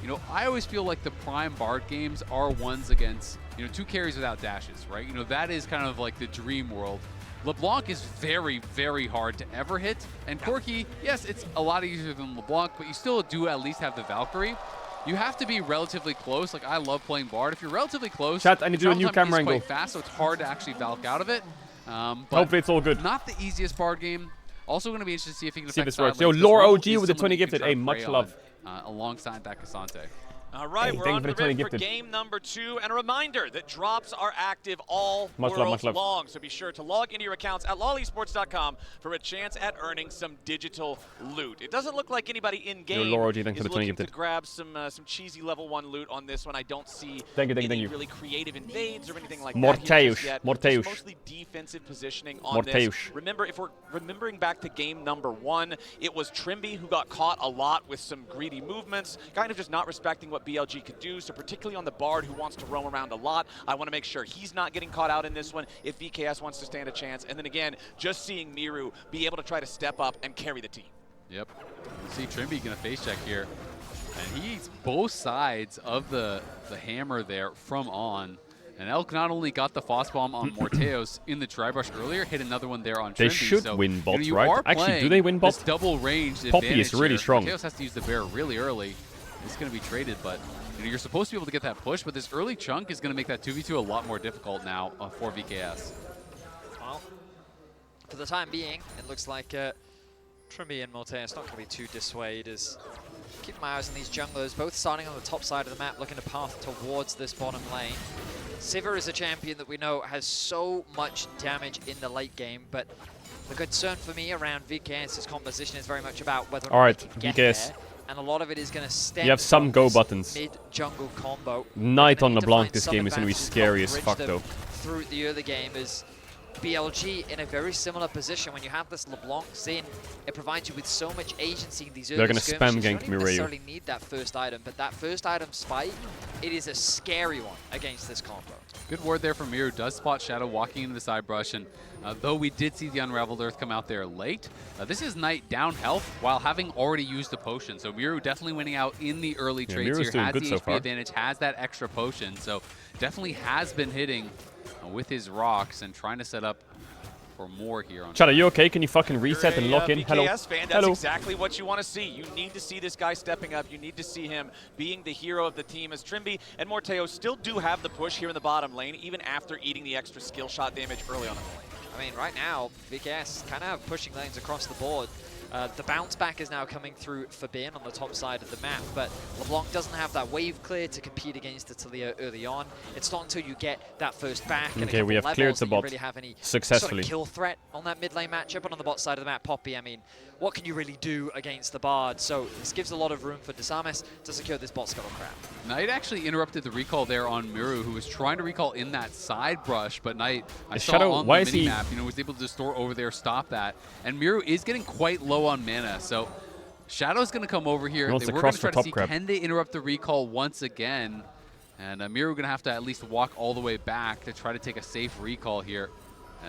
You know, I always feel like the prime Bard games are ones against, you know, 2 carries without dashes, right? You know, that is kind of like the dream world. LeBlanc is very, very hard to ever hit. And Corki, yes, it's a lot easier than LeBlanc, but you still do at least have the Valkyrie. You have to be relatively close. Like, I love playing Bard. If you're relatively close, chat, I need to do a new camera angle. Quite fast, so it's hard to actually Valk out of it. But hopefully it's all good. Not the easiest Bard game. Also going to be interested to see if he can see affect if this works. side Yo, lanes, Lore well OG with the 20 gifted. Hey, much love. Alongside that Caedrel. All right, hey, we're on the rip for game number 2, and a reminder that drops are active all world long, so be sure to log into your accounts at lolesports.com for a chance at earning some digital loot. It doesn't look like anybody in-game is looking to grab some cheesy level 1 loot on this one. I don't see any really creative invades or anything like that here just yet. Just mostly defensive positioning on this. Remember, if we're remembering back to game number 1, it was Trimby who got caught a lot with some greedy movements, kind of just not respecting what what BLG could do, so particularly on the Bard who wants to roam around a lot, I want to make sure he's not getting caught out in this one if VKS wants to stand a chance. And then again, just seeing Miru be able to try to step up and carry the team. Yep. You see Trimby gonna face check here. And he eats both sides of the hammer there from On. And Elk not only got the Foss Bomb on Morteos in the Dry Brush earlier, hit another one there on Trimby. They should so, win bots, you right? Actually, do they win bots? Double range Poppy is really strong. Morteos has to use the bear really early. It's going to be traded, but you're supposed to be able to get that push, but this early chunk is going to make that 2v2 a lot more difficult now for VKS. Well, for the time being, it looks like Trimby and Morteos not going to be too dissuaded as keep my eyes on these junglers, both starting on the top side of the map, looking to path towards this bottom lane. Sivir is a champion that we know has so much damage in the late game, but the concern for me around VKS's composition is very much about whether or not they can get there, and a lot of it is going to stem you have some go buttons. Mid-jungle combo. Knight on LeBlanc this game is going to be scary as fuck though. Through the early game is BLG in a very similar position. When you have this LeBlanc Xin, it provides you with so much agency in these early skirmishes. They're going to spam gank You don't Mireille. necessarily need that first item, but that first item spike, it is a scary one against this combo. Good word there from Miru. Does spot Shadow walking into the side brush, and though we did see the Unraveled Earth come out there late, this is Knight down health while having already used the potion. So Miru definitely winning out in the early trades here, has the HP advantage, has that extra potion, so definitely has been hitting with his rocks and trying to set up for more here on. Chad, are you okay? Can you fucking reset and lock in? VKS Hello. fan, that's exactly what you want to see. You need to see this guy stepping up. You need to see him being the hero of the team, as Trimby and Morteos still do have the push here in the bottom lane, even after eating the extra skill shot damage early on in the lane. I mean, right now, VKS kind of pushing lanes across the board. The bounce back is now coming through for Bin on the top side of the map, but LeBlanc doesn't have that wave clear to compete against Italia early on. It's not until you get that first back and okay, we have cleared the bot really have any successfully. Sort of kill threat on that mid lane matchup. And on the bot side of the map, Poppy, I mean, what can you really do against the Bard? So this gives a lot of room for Disamis to secure this bot Scuttle Crab. Knight actually interrupted the recall there on Miru, who was trying to recall in that side brush, but Knight, I saw on the mini-map, was able to distort over there, stop that. And Miru is getting quite low on mana, so Shadow's going to come over here. They were going to try to see, can they interrupt the recall once again? And Miru going to have to at least walk all the way back to try to take a safe recall here,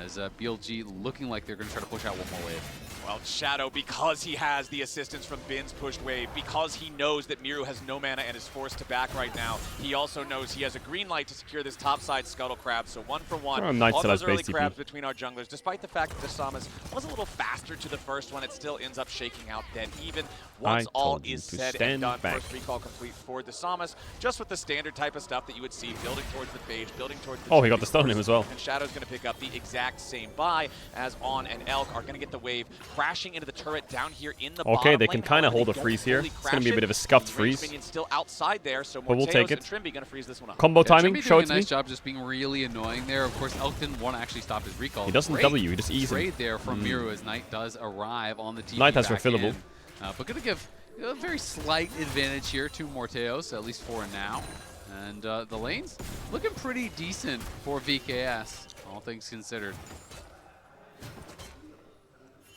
as BLG looking like they're going to try to push out one more wave. Well, Shadow, because he has the assistance from Bin's pushed wave, because he knows that Miru has no mana and is forced to back right now, he also knows he has a green light to secure this topside Scuttle Crab. So 1 for 1 on those early crabs between our junglers. Despite the fact that Disamis was a little faster to the first one, it still ends up shaking out dead even. Once all is said and done, first recall complete for Disamis, just with the standard type of stuff that you would see, building towards the phage, building towards the he got the stun on him as well. And Shadow's going to pick up the exact same buy, as On and Elk are going to get the wave crashing into the turret down here in the okay, they can kind of hold a freeze here. It's going to be a bit of a scuffed freeze. Still outside there, so but we'll take it. Trimby going to freeze this one up. Combo timing, show it to me. Nice job just being really annoying there. Of course, Elk didn't want to actually stop his recall. He doesn't W, he just eats him. Trade there from Miru as Knight does arrive on the team. Knight has refillable. But going to give a very slight advantage here to Morteos, at least for now. And the lane's looking pretty decent for VKS, all things considered.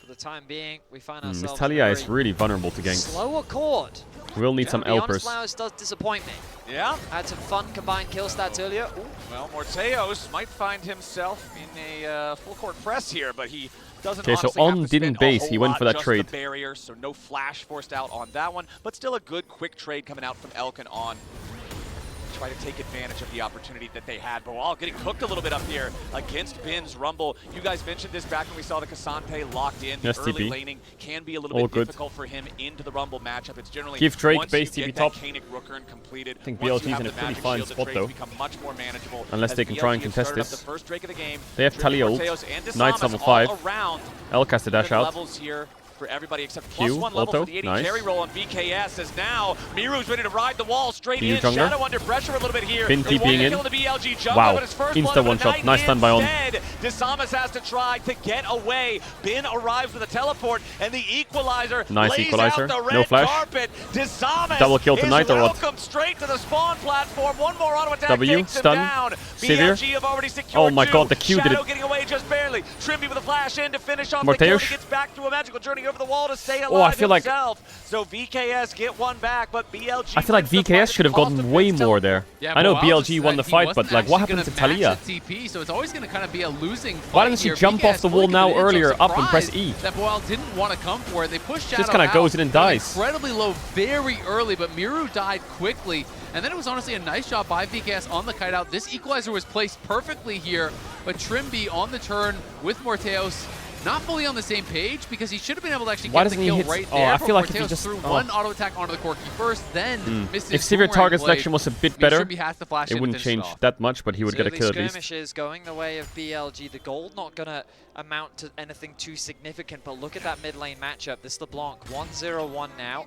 For the time being, we find ourselves this Talia is really vulnerable to ganks. Slow accord. We'll need some Elpers. Flowers does disappoint me. Yeah. Had some fun combined kill stats earlier. Ooh. Well, Morteos might find himself in a full court press here, but he doesn't so On didn't base, he went for that trade. The barrier, so no flash forced out on that one, but still a good quick trade coming out from Elk and On. Try to take advantage of the opportunity that they had. But all getting cooked a little bit up here against Bin's Rumble. You guys mentioned this back when we saw the Cassante locked in. The early laning can be a little bit difficult for him into the Rumble matchup. It's generally give Drake once base you TP get top. That Koenig Rookern completed, I think BLG's in a pretty fine spot though. Much more manageable unless they can try and contest this. The first Drake of the game. They have Talia ult. Knight's level 5. Elk has to dash out. Levels here for everybody except Q, +1 level for the 80 nice. carry roll on VKS, as now Miru's ready to ride the wall straight in. jungler. Shadow under pressure a little bit here. Bin TPing in. The BLG jungler, wow, but his first insta one shot. Nice stun by On. Disamis has to try to get away. Bin arrives with a teleport, and the equalizer nice lays equalizer. out the red No flash. carpet. Disamis double kill tonight or what? welcome straight to the spawn platform. One more auto attack W, takes stun. him down. Sivir. BLG have already secured oh my god, the Q did Shadow it. getting away just barely. Trimby with a flash in to finish off Morteos. the kill. He gets back through a magical journey jumping over the wall to stay alive I feel himself. So VKS get one back, but BLG. I feel like VKS should have gotten way more there. Yeah, I know BLG won the fight, but like, what happened to Talia? TP, so it's always going to kind of be a losing fight. Why didn't she jump off the wall now earlier, up and press E? That Boal didn't want to come for it. They pushed Shadow just kind of goes in and dies. Incredibly low very early, but Miru died quickly. And then it was honestly a nice job by VKS on the kite out. This equalizer was placed perfectly here, but Trimby on the turn with Morteos. Not fully on the same page because he should have been able to actually get the kill right there. I feel like Morteos if he just threw one auto attack onto the Corki first, then missed his if severe target selection was a bit better, it wouldn't change that much, but he would get a kill at least. Skirmishes going the way of BLG. The gold not going to amount to anything too significant, but look at that mid lane matchup. This LeBlanc 1-0-1 now,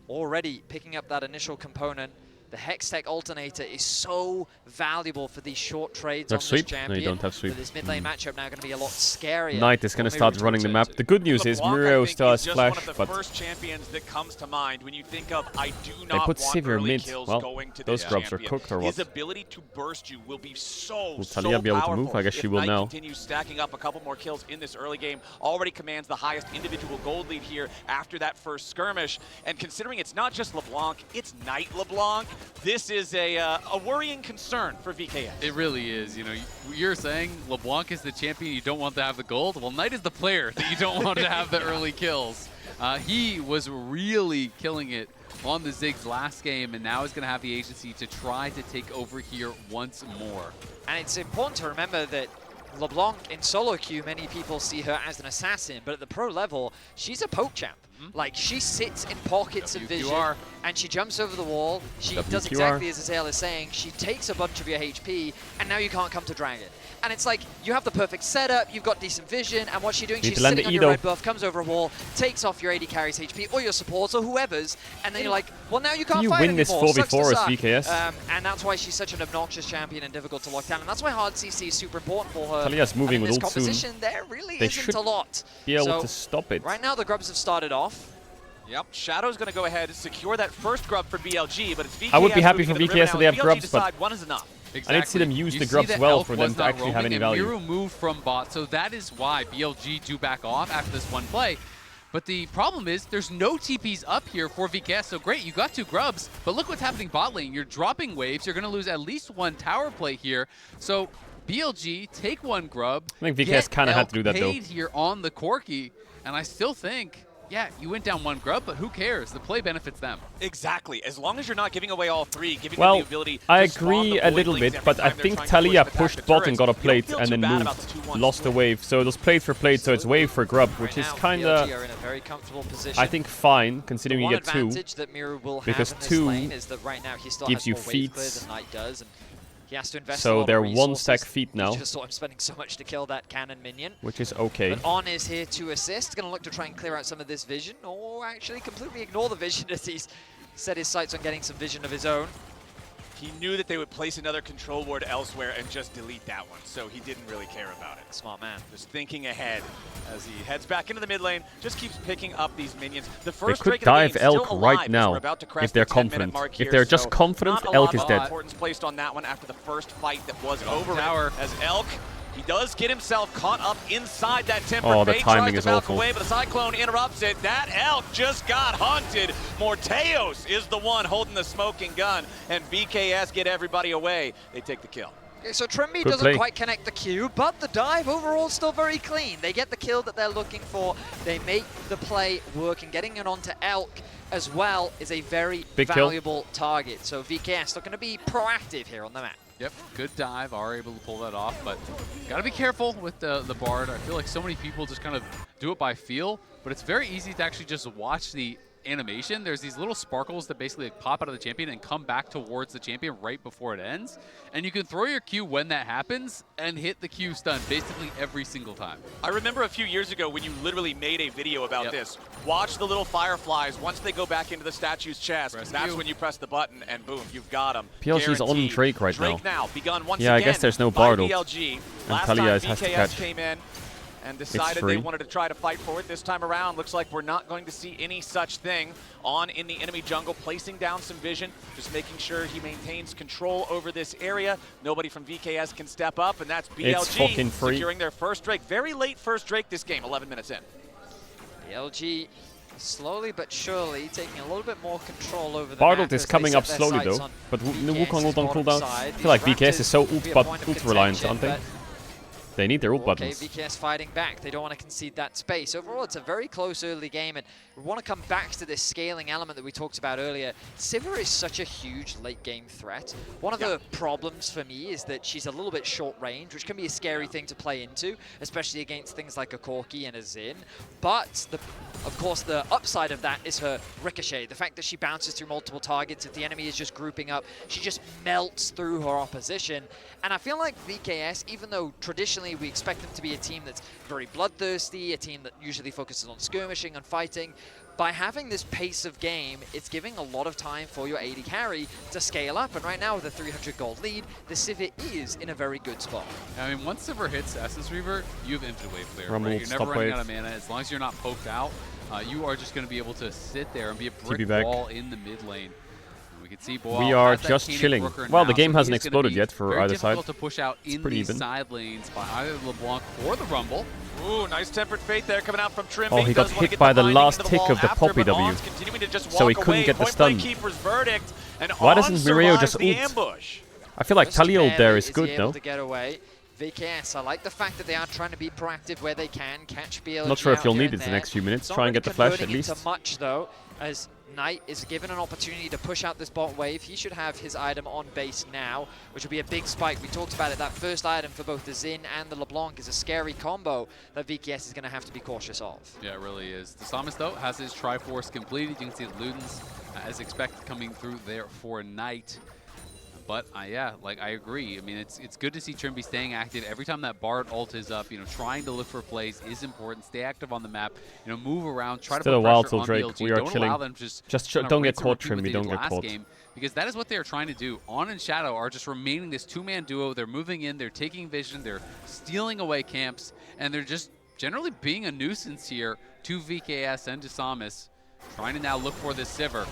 already picking up that initial component. The Hextech alternator is so valuable for these short trades on this champion. No, you don't have sweep. But this mid lane matchup now going to be a lot scarier. Knight is going to start running the map. The good news is Muro still has flash, one of the but first champions that comes to mind when you think of I do they not put want severe early mid. kills Well, going to those this grubs are champion. cooked or what? His ability to burst you will be so Talia be able to move? I guess she will Knight now. continues stacking up a couple more kills in this early game. Already commands the highest individual gold lead here after that first skirmish. And considering it's not just LeBlanc, it's Knight LeBlanc. This is a worrying concern for VKS. It really is. You know, you're saying LeBlanc is the champion you don't want to have the gold. Well, Knight is the player that you don't want to have the early kills. He was really killing it on the Ziggs last game, and now is going to have the agency to try to take over here once more. And it's important to remember that LeBlanc in solo queue, many people see her as an assassin, but at the pro level, she's a poke champ. Like, she sits in pockets of vision, and she jumps over the wall. She does exactly as Azael is saying. She takes a bunch of your HP, and now you can't come to Dragon. And it's like, you have the perfect setup, you've got decent vision, and what's she doing? She's sitting on your red buff, comes over a wall, takes off your AD carries HP, or your supports, or whoever's, and then you're like, well, now you can't fight anymore. Can you win this 4v4 as VKS? And that's why she's such an obnoxious champion and difficult to lock down, and that's why hard CC is super important for her. Talia's moving with ult soon. There really isn't a lot. Be able to stop it. Right now, the grubs have started off. Yep, Shadow's going to go ahead and secure that first grub for BLG, but it's VKS. I would be happy for VKS that they have grubs, but one is enough. Exactly. I need to see them use the grubs well for them to actually have any value. Miru moved from bot, so that is why BLG do back off after this one play. But the problem is there's no TPs up here for VKS, so great, you got 2 grubs, but look what's happening bot lane. You're dropping waves, you're going to lose at least 1 tower play here. So BLG, take 1 grub. I think VKS kind of had to do that though. Here on the Corki, and I still think, yeah, you went down 1 grub, but who cares? The play benefits them. Exactly. As long as you're not giving away all 3, giving them the ability I to agree a little bit, but I think Talia pushed bot and got a plate and then moved, lost a wave. So it was plate for plate, so it's wave for grub, which is kind of, I think, fine, considering you get 2. Because 2 gives you feats. He has to invest so they're 1 stack feet now. You just saw him spending so much to kill that cannon minion. Which is okay. But On is here to assist. Going to look to try and clear out some of this vision, or actually completely ignore the vision as he's set his sights on getting some vision of his own. He knew that they would place another control ward elsewhere and just delete that one, so he didn't really care about it. Smart man. Just thinking ahead as he heads back into the mid lane, just keeps picking up these minions. The first they could dive Elk right now if they're confident. If they're just confident, Elk is dead. Importance placed on that one after the first fight that was over as Elk. He does get himself caught up inside that Tempered Fate, tries to back away, but the Cyclone interrupts it. That Elk just got hunted. Morteos is the one holding the smoking gun, and VKS get everybody away. They take the kill. Okay, so Trimby doesn't quite connect the Q, but the dive overall still very clean. They get the kill that they're looking for. They make the play work, and getting it onto Elk as well is a very valuable target. So VKS looking to be proactive here on the map. Yep, good dive, are able to pull that off, but gotta be careful with the Bard. I feel like so many people just kind of do it by feel, but it's very easy to actually just watch the animation. There's these little sparkles that basically pop out of the champion and come back towards the champion right before it ends. And you can throw your Q when that happens and hit the Q stun basically every single time. I remember a few years ago when you literally made a video about this. Watch the little fireflies. Once they go back into the statue's chest, that's when you press the button and boom, you've got them. PLG's on Drake right now. Drake now begun once yeah, again I guess there's no Bard ult. BLG. And Talia has to catch. Came in and decided they wanted to try to fight for it this time around. Looks like we're not going to see any such thing. On in the enemy jungle, placing down some vision, just making sure he maintains control over this area. Nobody from VKS can step up, and that's BLG securing their first Drake. Very late first Drake this game, 11 minutes in. BLG slowly but surely taking a little bit more control over the Bardolt is coming up slowly though, but Wukong ult on cooldown. I feel like VKS is so ult reliant, aren't they? They need their ult buttons. Okay, VKS fighting back. They don't want to concede that space. Overall, it's a very close early game, and we want to come back to this scaling element that we talked about earlier. Sivir is such a huge late game threat. One of the problems for me is that she's a little bit short range, which can be a scary thing to play into, especially against things like a Corki and a Xin. But of course, the upside of that is her ricochet. The fact that she bounces through multiple targets. If the enemy is just grouping up, she just melts through her opposition. And I feel like VKS, even though traditionally we expect them to be a team that's very bloodthirsty, a team that usually focuses on skirmishing and fighting, by having this pace of game, it's giving a lot of time for your AD carry to scale up. And right now with a 300 gold lead, the Sivir is in a very good spot. I mean, once Sivir hits Essence Reaver, you have infinite wave clear. Rumble, right? You're never running out of mana. As long as you're not poked out, you are just going to be able to sit there and be a brick wall in the mid lane. We can see we are just chilling. Well, the game hasn't exploded yet for either side. To push out in these side lanes by either LeBlanc or the Rumble. Ooh, nice tempered fate there coming out from Trimby. Oh, he got hit by the last tick of the Poppy W, so he couldn't get the stun. Why doesn't Mirio just ult? I feel like Talia ult there is good, no? VKS, I like the fact that they are trying to be proactive where they can, catch BLG. Not sure if you'll need it the next few minutes. Try and get the flash at least. Much though, as Knight is given an opportunity to push out this bot wave. He should have his item on base now, which will be a big spike. We talked about it. That first item for both the Xin and the LeBlanc is a scary combo that VKS is going to have to be cautious of. Yeah, it really is. Disamis, though, has his Triforce completed. You can see the Ludens, as expected, coming through there for Knight. But yeah, like I agree. I mean, it's good to see Trimby staying active. Every time that Bard ult is up, you know, trying to look for plays is important. Stay active on the map. You know, move around. Try Still to put a while pressure till on Drake. BLG. We are don't chilling. Allow them just don't get caught, Trimby. Don't get caught. Game, because that is what they're trying to do. On and Shadow are just remaining this two-man duo. They're moving in. They're taking vision. They're stealing away camps, and they're just generally being a nuisance here to VKS and to Disamis, trying to now look for this Sivir.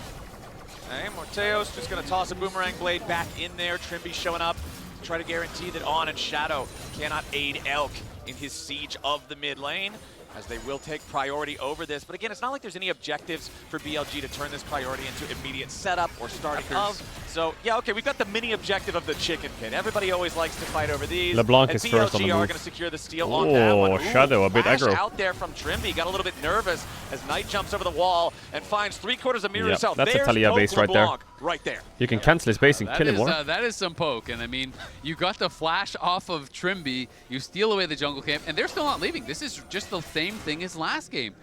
Okay, Morteo's just going to toss a boomerang blade back in there. Trimby showing up to try to guarantee that On and Shadow cannot aid Elk in his siege of the mid lane, as they will take priority over this. But again, it's not like there's any objectives for BLG to turn this priority into immediate setup or starting of. So, yeah, okay, we've got the mini objective of the chicken pin. Everybody always likes to fight over these. LeBlanc and is first on the BLG are move. going to secure the steal on that one. Ooh, Shadow, a bit aggro. Out there from Trimby, got a little bit nervous as Knight jumps over the wall and finds 3/4 of Miru's health. That's There's a Talia base right there. Right there. You can cancel his base and kill him more. That is some poke, and I mean, you got the flash off of Trimby, you steal away the jungle camp, and they're still not leaving. This is just the same thing as last game.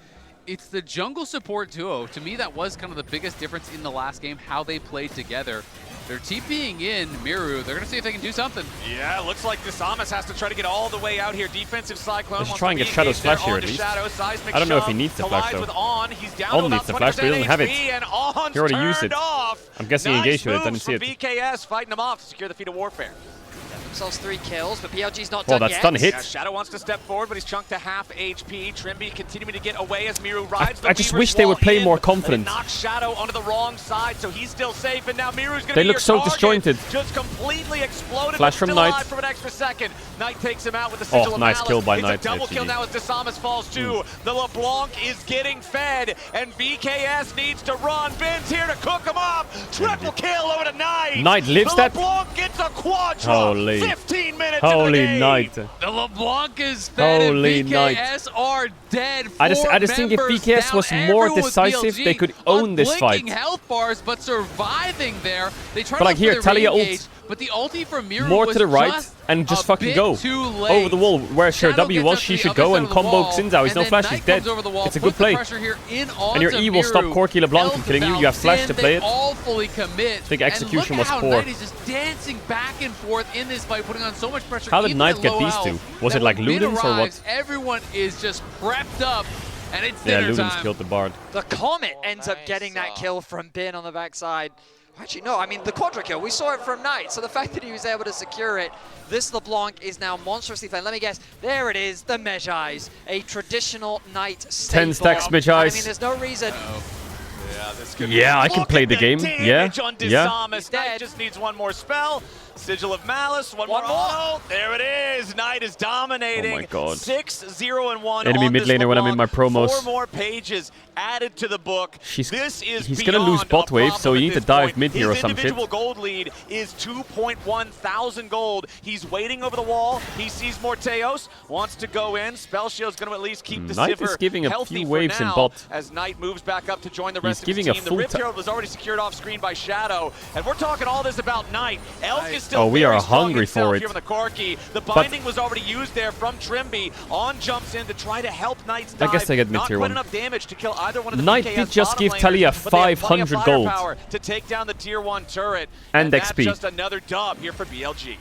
It's the jungle support duo. To me, that was kind of the biggest difference in the last game, how they played together. They're TPing in Miru. They're going to see if they can do something. Yeah, looks like Disamis has to try to get all the way out here. Defensive Cyclone. Let's try and get Shadow's flash here at least. I don't know if he needs the flash though. On needs the flash, but he doesn't have it. He already used it. I'm guessing he engaged with it, didn't see it. VKS fighting him off to secure the feat of warfare. Themselves 3 kills, but BLG's not done that yet. stun hit. Yeah, Shadow wants to step forward, but he's chunked to half HP. Trimby continuing to get away as Miru rides the I just wish they would play more confident. Knock Shadow onto the wrong side, so he's still safe, and now Miru's going to They look so disjointed. Just completely exploded. Flash from Knight. For an extra second. Knight takes him out with the sigil of nice Malice. kill by It's Knight. a double kill now as Disamis falls too. The LeBlanc is getting fed, and VKS needs to run. Ben's here to cook him up. Triple kill over to Knight. Knight lives that. LeBlanc gets a quadra. Holy. 15 minutes. Holy Knight. The LeBlanc is fed Holy and VKS are dead. I just think if VKS was more decisive, they could own this fight. Health bars, but surviving there. They try but like here, Talia ult. But the ulti from Miru more was to the right and just fucking go over the wall where her W was. She should go and combo Xinzao. He's no flash. He's dead. It's a good play. And your E will stop Corki LeBlanc from killing you. You have flash to play it. All fully commit. The execution was poor. Knight is just dancing back and forth in this fight, putting on so much pressure. How did Knight get these two? Was it like Ludens or what? Everyone is just prepped up. And it's Ludens killed the Bard. The Comet ends up getting that kill from Bin on the backside. Actually, no, I mean, the quadra kill, we saw it from Knight, so the fact that he was able to secure it, this LeBlanc is now monstrously fed. Let me guess, there it is, the Mejais, a traditional Knight staple. 10 stacks Mejais. I mean, there's no reason. Yeah, this could yeah, I can play the game. Yeah, yeah. Knight just needs one more spell. Sigil of Malice, one more. Oh, there it is. Knight is dominating. Oh my god. 6-0-1. Enemy mid laner when I'm in my promos. 4 more pages added to the book. He's gonna lose bot wave, so you need to dive mid here or some shit. His individual gold lead is 2.1 thousand gold. He's waiting over the wall. He sees Morteos, wants to go in. Spell Shield's gonna at least keep the Knight Sivir is giving a healthy few for waves now, in bot. as Knight moves back up to join the rest of giving his a team. The full Rift Herald was already secured off screen by Shadow, and we're talking all this about Knight. Elk is still we are very strong hungry for it. here on the Corki. The binding was already used there from Trimby. On jumps in to try to help Knight's dive. I guess I get mid Not tier quite 1. enough damage to kill either one of the Knight VKS did just give bottom Talia laners, but they have plenty of 500 gold. firepower to take down the tier 1 turret. And that's XP. just another dub here for BLG.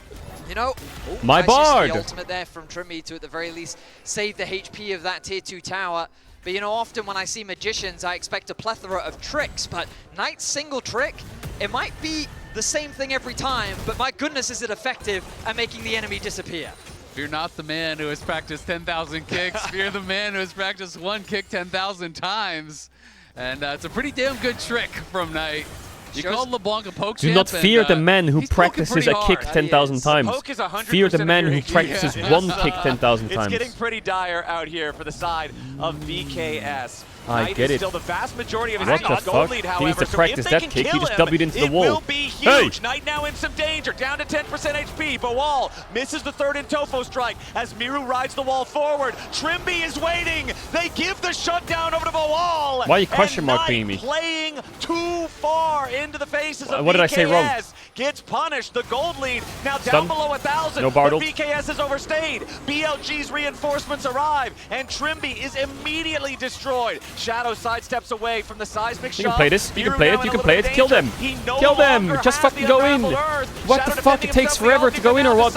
You know, my nice bard. use of the ultimate there from Trimby to at the very least save the HP of that tier 2 tower. But you know, often when I see magicians, I expect a plethora of tricks, but Knight's single trick, it might be the same thing every time, but my goodness is it effective at making the enemy disappear. Fear not the man who has practiced 10,000 kicks. Fear the man who has practiced one kick 10,000 times. And it's a pretty damn good trick from Knight. You called LeBlanc a poke Do champ, not fear the man who practices a kick hard. 10,000 times. Fear the man who practices one kick 10,000 times. It's getting pretty dire out here for the side of VKS. I Knight get is it. still the vast majority of his What the gold fuck? lead, He however, needs to so practice if they that can kick. He kill just him, W'd into the wall. It will be huge. Knight now in some danger, down to 10% HP. Bawal misses the third in Tofo strike as Miru rides the wall forward. Trimby is waiting. They give the shutdown over to Bawal. Why are you question marking me? Playing too far into the faces of What did I say wrong? VKS. Gets punished. The gold lead now Stun. down below 1,000. No but Bartle. VKS has overstayed. BLG's reinforcements arrive, and Trimby is immediately destroyed. Shadow sidesteps away from the seismic shot. You can play this. You can play it. You can play it. Kill them. Kill them. Just fucking go in. What the fuck? It takes forever to go in or what?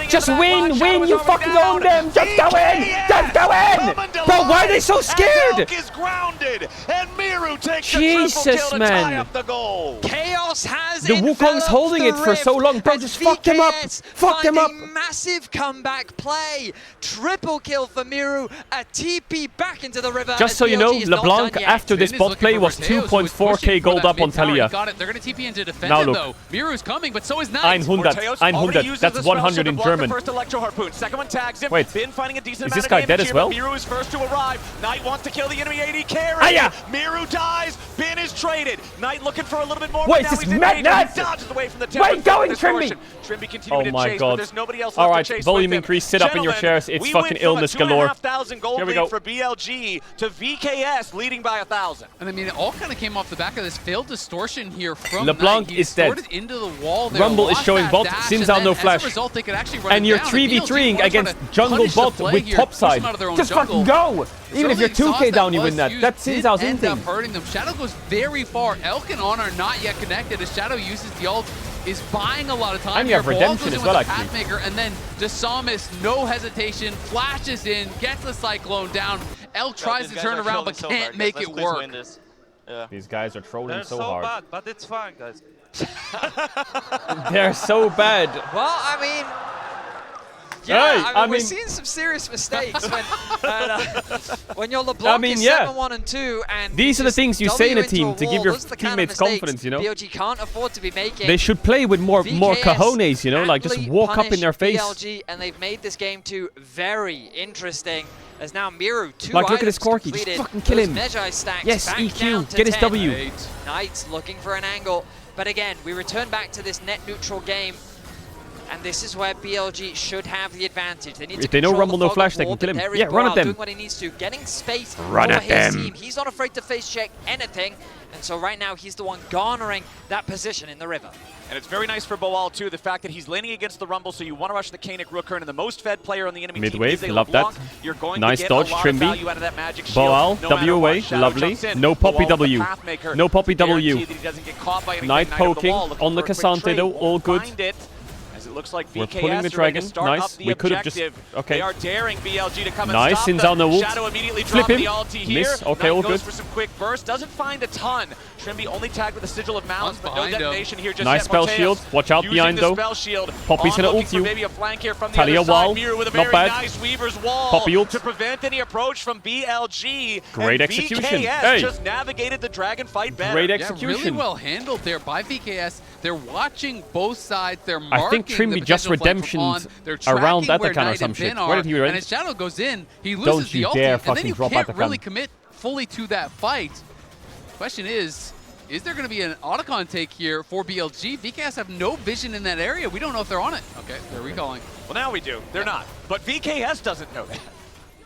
Just win. You fucking own them. Just go in. Just go in. Bro, why are they so scared? Elk is grounded, and Miru takes the Jesus, triple kill to tie man. up the goal. Chaos has The Wukong's holding it for so long. Bro, just fuck them up. Fuck them up. Massive comeback play. Triple kill for Miru. A TP back into the river. Just so you know, LeBlanc after this bot play was 2.4k gold up on Talia. Got it. They're going to TP in to defend Now him, look. though. Miru's coming, but so is Knight. 100. 100. That's 100 in German. First electro harpoon. Second one tags him. Wait. Bin finding a decent Is amount this of guy damage dead as here, well? but Miru is first to arrive. Knight wants to kill the enemy AD carry. Aya! Miru dies. Bin is traded. Knight looking for a little bit more. Wait, but now this he's in mad danger. nuts! He dodges away from the tower. Wait, going, Trimby! Trimby continuing to Oh my chase, but god. there's nobody else left Alright, to chase volume with him. increase, sit up in your Gentlemen, chairs. It's we fucking went from illness a galore. 2,500 gold Here we lead go. for BLG to VKS leading by 1,000. And I mean, it all kind of came off the back of this failed distortion here from LeBlanc Knight. He is dead. distorted into the wall there, Rumble is lost showing that bot. dash, Xin and Zhao then no as a flash. result, they could actually run And it you're down. 3v3ing BLG against wanted to jungle punish the bot play with here, top push side. them out of their own Just jungle. fucking go! Even if you're Certainly 2k sauce down, you was win that. used That's did Xin Zhao's end up instinct. hurting them. Shadow goes very far. Elk and On are not yet connected as Shadow uses the ult, is buying a lot of time. And you have here. Ball redemption goes in as well, with the actually. Pathmaker, and then Desamis, no hesitation, flashes in, gets the Cyclone down. Elk tries to turn around but can't make it work. These guys are trolling They're so so hard. bad, but it's fine, guys. They're so bad. Well, I mean, yeah, Hey, I mean, we're seeing some serious mistakes when you're LeBlanc is 7-1 and 2, and these are the things you say in a into team to give wall. your Those are the kind of teammates mistakes confidence, you know? BLG can't afford to be making. They should play with more cojones, you know, like just aptly walk up in their punish face. BLG, and they've made this game 2 very interesting. As now Miru, 2 Like, look at items this Corki, just completed. fucking kill Those him. Magi stacks Yes, back EQ, down to get his 10. W. Knight's looking for an angle, but again, we return back to this net neutral game. And this is where BLG should have the advantage. They need to If they know control Rumble the no fog flash, of they war, can kill but him. there is Yeah, run at Boral them. doing what he needs to, getting space Run for at his them. team. He's not afraid to face check anything, and so right now he's the one garnering that position in the river. And it's very nice for Bawal, too, the fact that he's laning against the Rumble, so you want to rush the Kanik Rooker, and the most fed player on the enemy team is Mid-wave, a love that. LeBlanc. You're going Nice to get dodge, a lot of Trimby. value out of that magic shield. Bawal, no W matter away, what. Shadow lovely. jumps in. No Poppy Bawal, W. the Pathmaker, No Poppy W. guaranteed that he doesn't get caught by anything. Knight Knight over the poking wall, looking on the for a quick Cassandra trade. though, all Won't good. find it, as it looks like We're VKS pulling the are ready dragon. to start Nice. up the We could have objective. just. Okay. They are daring BLG to come Nice. and stop them. Ult. Shadow immediately Flip dropping him. the ulti here. Miss. Okay, Knight all goes good. for some quick burst. Doesn't find a ton. Trimby only tagged with a Sigil of Malice, but no behind him. detonation here just Nice yet. spell Morteus shield. Watch out using behind the though. spell shield. Poppy's gonna looking ult for you. maybe a flank here from the Talia other wall. side. Mirror with a Not very bad. nice Weaver's wall Poppy ult. to prevent any approach from BLG. Great and execution. VKS Hey. just navigated the dragon fight better. Great Yeah, execution. really well handled there by VKS. They're watching both sides. They're I marking think Trimby the just potential flank from on. redemptioned They're around tracking where Atakan or Knight some and shit. Finn are, Where did he run? and as Shadow goes in, he Don't loses you the ulti, dare and then fucking you drop can't Atakan. really commit fully to that fight. Question is there going to be an Otacon take here for BLG? VKS have no vision in that area. We don't know if they're on it. Okay, they're recalling. Well, now we do. They're not. But VKS doesn't know that.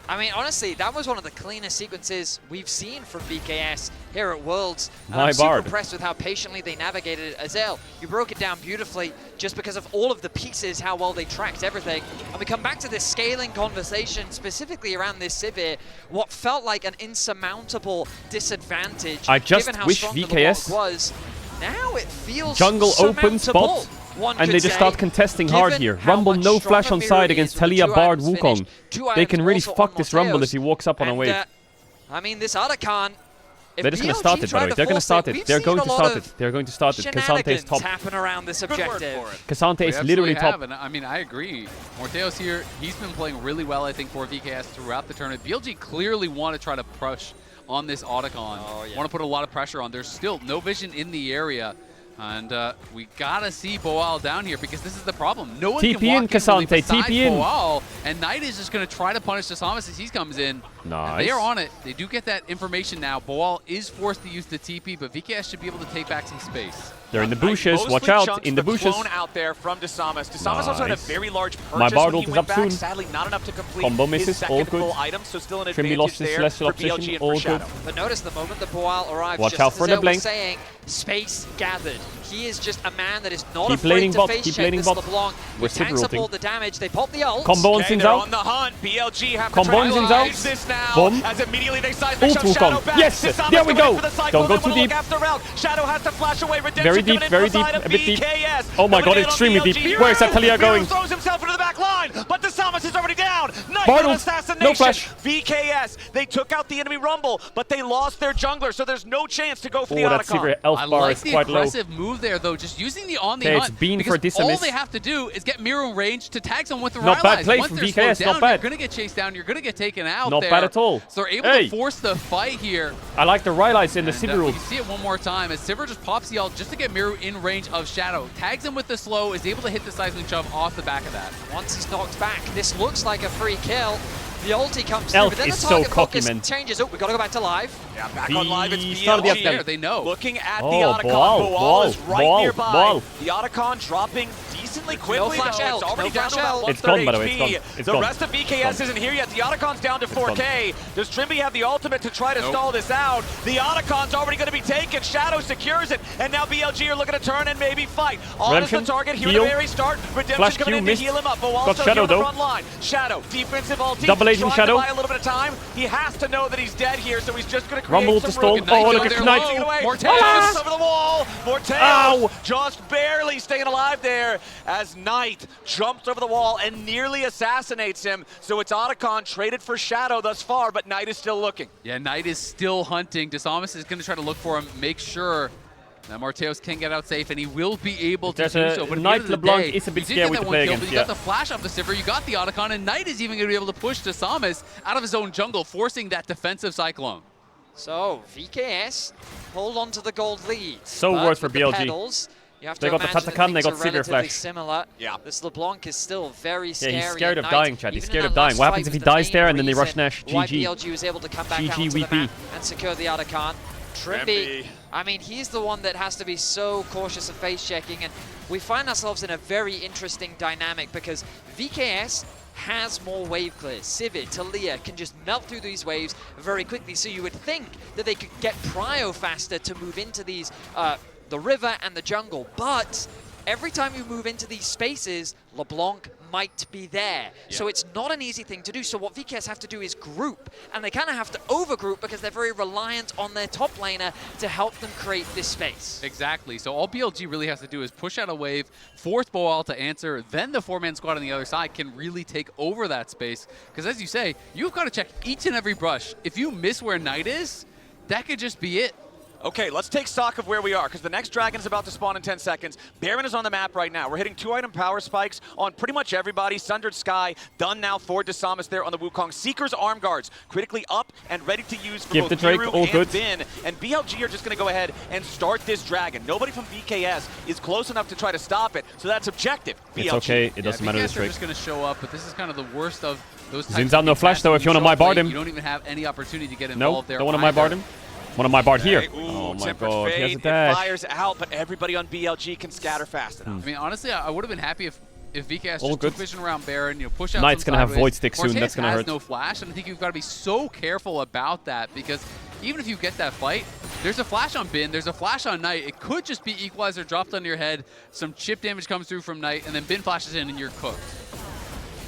I mean, honestly, that was one of the cleanest sequences we've seen from VKS here at Worlds. I'm super impressed with how patiently they navigated it. Azel, you broke it down beautifully just because of all of the pieces, how well they tracked everything. And we come back to this scaling conversation, specifically around this Sivir, what felt like an insurmountable disadvantage. I just given how wish strong VKS the was. Now it feels jungle open spot. And they just start contesting hard here. Rumble, no flash on side against Talia, Bard, Wukong. They can really fuck this Rumble if he walks up on a wave. I mean, this Otacon, they're just going to start it, by the way. They're going to start it. They're going to start it. They're going to start it. Cassante is top. Happen around this objective. Cassante is literally top. And I mean, I agree. Morteus here, he's been playing really well, I think, for VKS throughout the tournament. BLG clearly want to try to push on this Otacon. Want to put a lot of pressure on. There's still no vision in the area. And we gotta see Boal down here because this is the problem. No one can walk in really besides Boal, and Knight is just gonna try to punish Sasamas as he comes in. Nice. They are on it. They do get that information now. Boal is forced to use the TP, but VKS should be able to take back some space. They're in the bushes. Watch out! In the bushes. Clone out there from Desamas. Desamas also had a very large purchase. My Bard when ult he is went up back. soon. Sadly, not enough to complete Combo his misses. second All good. full item, so still an Trimby advantage lost his there celestial for BLG position. and All for Shadow. good. But notice the moment that Boal arrives, Watch just out as for the Azel blink. was saying, space gathered. He is just a man that is not Keep afraid laning to bot, face keep check laning this bot. LeBlanc. We're He tanks up ulting. all the damage. They pop the ult. Combo on Okay, Xin they're Zhao. on the hunt. BLG have to Combo on try Xin to Zhao. use this now. Boom. As immediately they seismic Ult shove Shadow Wukong. back. Yes, Desamas there we going go. for the cycle, Don't go then too will deep. look after round. Shadow has to flash away. Redemption Very deep, coming in very from the deep, side of a bit deep. VKS. Oh my god, Coming in on extremely BLG. deep. Where's that Talia going? Throws himself into the back line, but Desamas is already down. Nice Bard little ult. assassination. No flash. VKS, they took out the enemy Rumble, but they lost their jungler, so there's no chance to go for the that Otacon. Sivir elf I bar like is the quite low. aggressive move there, though. Just using the on the Okay, hunt. it's been because for Dismiss. all they have to do is get mirror range to tag someone with the Not bad Rylai's. play Once from they're VKS, slowed down, not bad. You're going to get chased down. You're going to get taken out Not there. bad at all. So they're able Hey. to force the fight here. I like the Rylai's in the And, Sivir you ult. see it one more time as Sivir just pops the ult just to get Miru in range of Shadow. Tags him with the slow, is able to hit the seismic shove off the back of that. Once he's knocked back, this looks like a free kill. The ulti comes Elf through, but then is the so target cocky, focus man. changes. Oh, we got to go back to live. Yeah, back on live, it's started the BLG. update. They know. Looking at Oh, the Otacon. Boal, Boal is right Boal, nearby. Boal. The Otacon dropping decently quickly, flash though. out, It's already no down to flash about out. It's gone, by the way, HP. it's gone. It's the gone. rest of VKS It's gone. isn't here yet. The Otacon's down to 4K. Does Trimby have the ultimate to try to Nope. stall this out? The Otacon's already going to be taken. Shadow secures it, and now BLG are looking to turn and maybe fight. On is the Redemption, target here heal. at the very start. Redemption Flash coming Q, in to missed. heal him up. But Got also Shadow, here on the though. front line. Shadow, defensive ulti. Double agent trying Shadow. to buy a little bit of time. He has to know that he's dead here, so he's just going to create Rumble some to stall. room. Oh, look Knight at goes Knight. there, taking away. Alas! Morteus over the wall. Morteus Ow. just barely staying alive there as Knight jumps over the wall and nearly assassinates him. So it's Otacon traded for Shadow thus far, but Knight is still looking. Yeah, Knight is still hunting. Desamas is going to try to look for him, make sure that Morteus can get out safe, and he will be able to There's do a so. But at the Knight end of the LeBlanc day, is a bit you did scary get to that play one kill, against, but you got the flash off the Sivir, you got the Otacon, and Knight is even going to be able to push Desamas out of his own jungle, forcing that defensive cyclone. So VKS hold on to the gold lead. So but worth for with the BLG. pedals, you have They to got the imagine that Tatakan, they things got are Sivir relatively flash. similar. Yeah. This LeBlanc is still very scary. Yeah, he's scared and of Knight, dying, Chad. He's even scared in of that dying. last What happens fight if he was the dies main there and then they rush reason Nash? Why GG. BLG was able to come back GG out to the VP. map and secure the Otacon. Trimby, I mean, he's the one that has to be so cautious of face checking, and we find ourselves in a very interesting dynamic because VKS has more wave clears. Sivir, Talia can just melt through these waves very quickly, so you would think that they could get prio faster to move into these, the river and the jungle, but every time you move into these spaces, LeBlanc might be there. So it's not an easy thing to do. So what VKS have to do is group, and they kind of have to overgroup because they're very reliant on their top laner to help them create this space. Exactly. So all BLG really has to do is push out a wave, force Boal to answer, then the four-man squad on the other side can really take over that space. Because as you say, you've got to check each and every brush. If you miss where Knight is, that could just be it. Okay, let's take stock of where we are, because the next dragon is about to spawn in 10 seconds. Baron is on the map right now. We're hitting 2-item power spikes on pretty much everybody. Sundered Sky, done now for Desamas there on the Wukong. Seeker's arm guards, critically up and ready to use for both Drake, Miru and Bin. And BLG are just going to go ahead and start this dragon. Nobody from VKS is close enough to try to stop it, so that's objective. BLG. It's okay, it doesn't matter this Drake. Drake. Just going to show up, but this is kind of the worst of those types Zin's out, no flash though if you want to my bard him. You don't even have any opportunity to get involved there. Don't want to my bard him. Want to my bard here. Ooh, oh my Tempered god, Fade, he has a it dash. fires out, but everybody on BLG can scatter fast enough. I mean, honestly, I would have been happy if VKS All just good. took vision around Baron, you know, push out Knight's some gonna have sideways. void stick soon, Mortaeus that's gonna has hurt. no flash, and I think you've got to be so careful about that, because even if you get that fight, there's a flash on Bin, there's a flash on Knight. It could just be Equalizer dropped on your head, some chip damage comes through from Knight, and then Bin flashes in and you're cooked.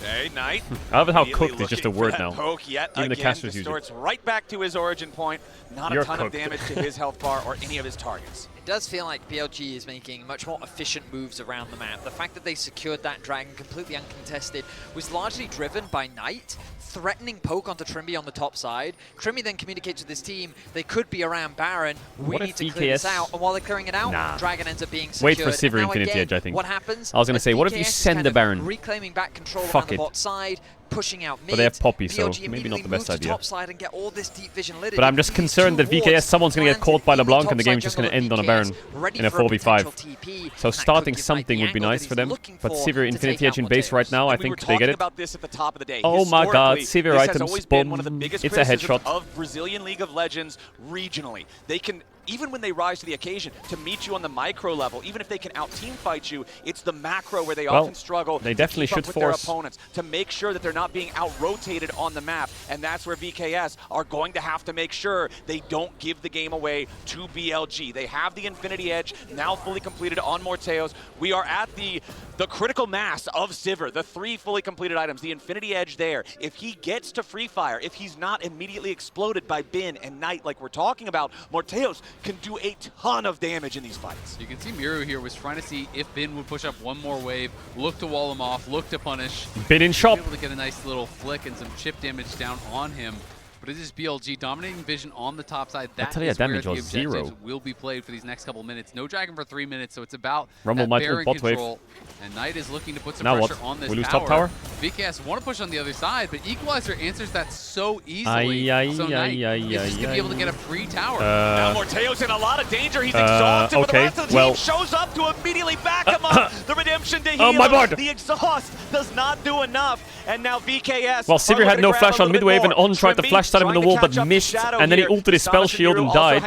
Okay, Knight. I love how cooked is just a word now. Poke yet Even the again casters use distorts it. right back to his origin point. Not You're a ton cooked. of damage to his health bar or any of his targets. It does feel like BLG is making much more efficient moves around the map. The fact that they secured that dragon completely uncontested was largely driven by Knight threatening poke onto Trimby on the top side. Trimby then communicates with his team, they could be around Baron, we need to clear this out, and while they're clearing it out, Dragon ends up being secured. Wait for Sivir Infinity again, Edge, I think. What happens? I was going to say, what if you send the Baron? Reclaiming back control Fuck around the it. bot side, pushing out mid. But they have Poppy, so BLG maybe not the best to idea. top side and get all this deep vision lit. But I'm just concerned that VKS, someone's going to get caught by LeBlanc and the game's just going to end on a Baron in a 4v5. So starting something would be nice for them. But Sivir Infinity Edge in base right now, I think they get it. About this at the top of the day. Oh my god, Sivir items, always been one of the biggest it's a headshot. of Brazilian League of Legends regionally. They can, even when they rise to the occasion, to meet you on the micro level, even if they can out-team fight you, it's the macro where they often struggle they definitely to keep should up with their force opponents, to make sure that they're not being out-rotated on the map, and that's where VKS are going to have to make sure they don't give the game away to BLG. They have the Infinity Edge now fully completed on Morteos. We are at the critical mass of Sivir, the 3 fully completed items, the Infinity Edge there. If he gets to Free Fire, if he's not immediately exploded by Bin and Knight like we're talking about, Morteos can do a ton of damage in these fights. You can see Miru here was trying to see if Bin would push up one more wave, look to wall him off, look to punish. Bin in shop. Able to get a nice little flick and some chip damage down on him. But it is BLG dominating vision on the top side. That is where the objectives will be played for these next couple minutes. No Dragon for 3 minutes, so it's about Rumble that Baron bot control. And Knight is looking to put some pressure on this we lose top tower? VKS want to push on the other side, but Equalizer answers that so easily. So Knight is just going to be able to get a free tower. Now Morteo's in a lot of danger. He's exhausted, but the rest of the team shows up to immediately back him up. The redemption to heal. The exhaust does not do enough. And now VKS. Well, Sivir had no flash on midwave, and On tried to flash at him in the wall, but missed, and then he ulted his spell shield and died.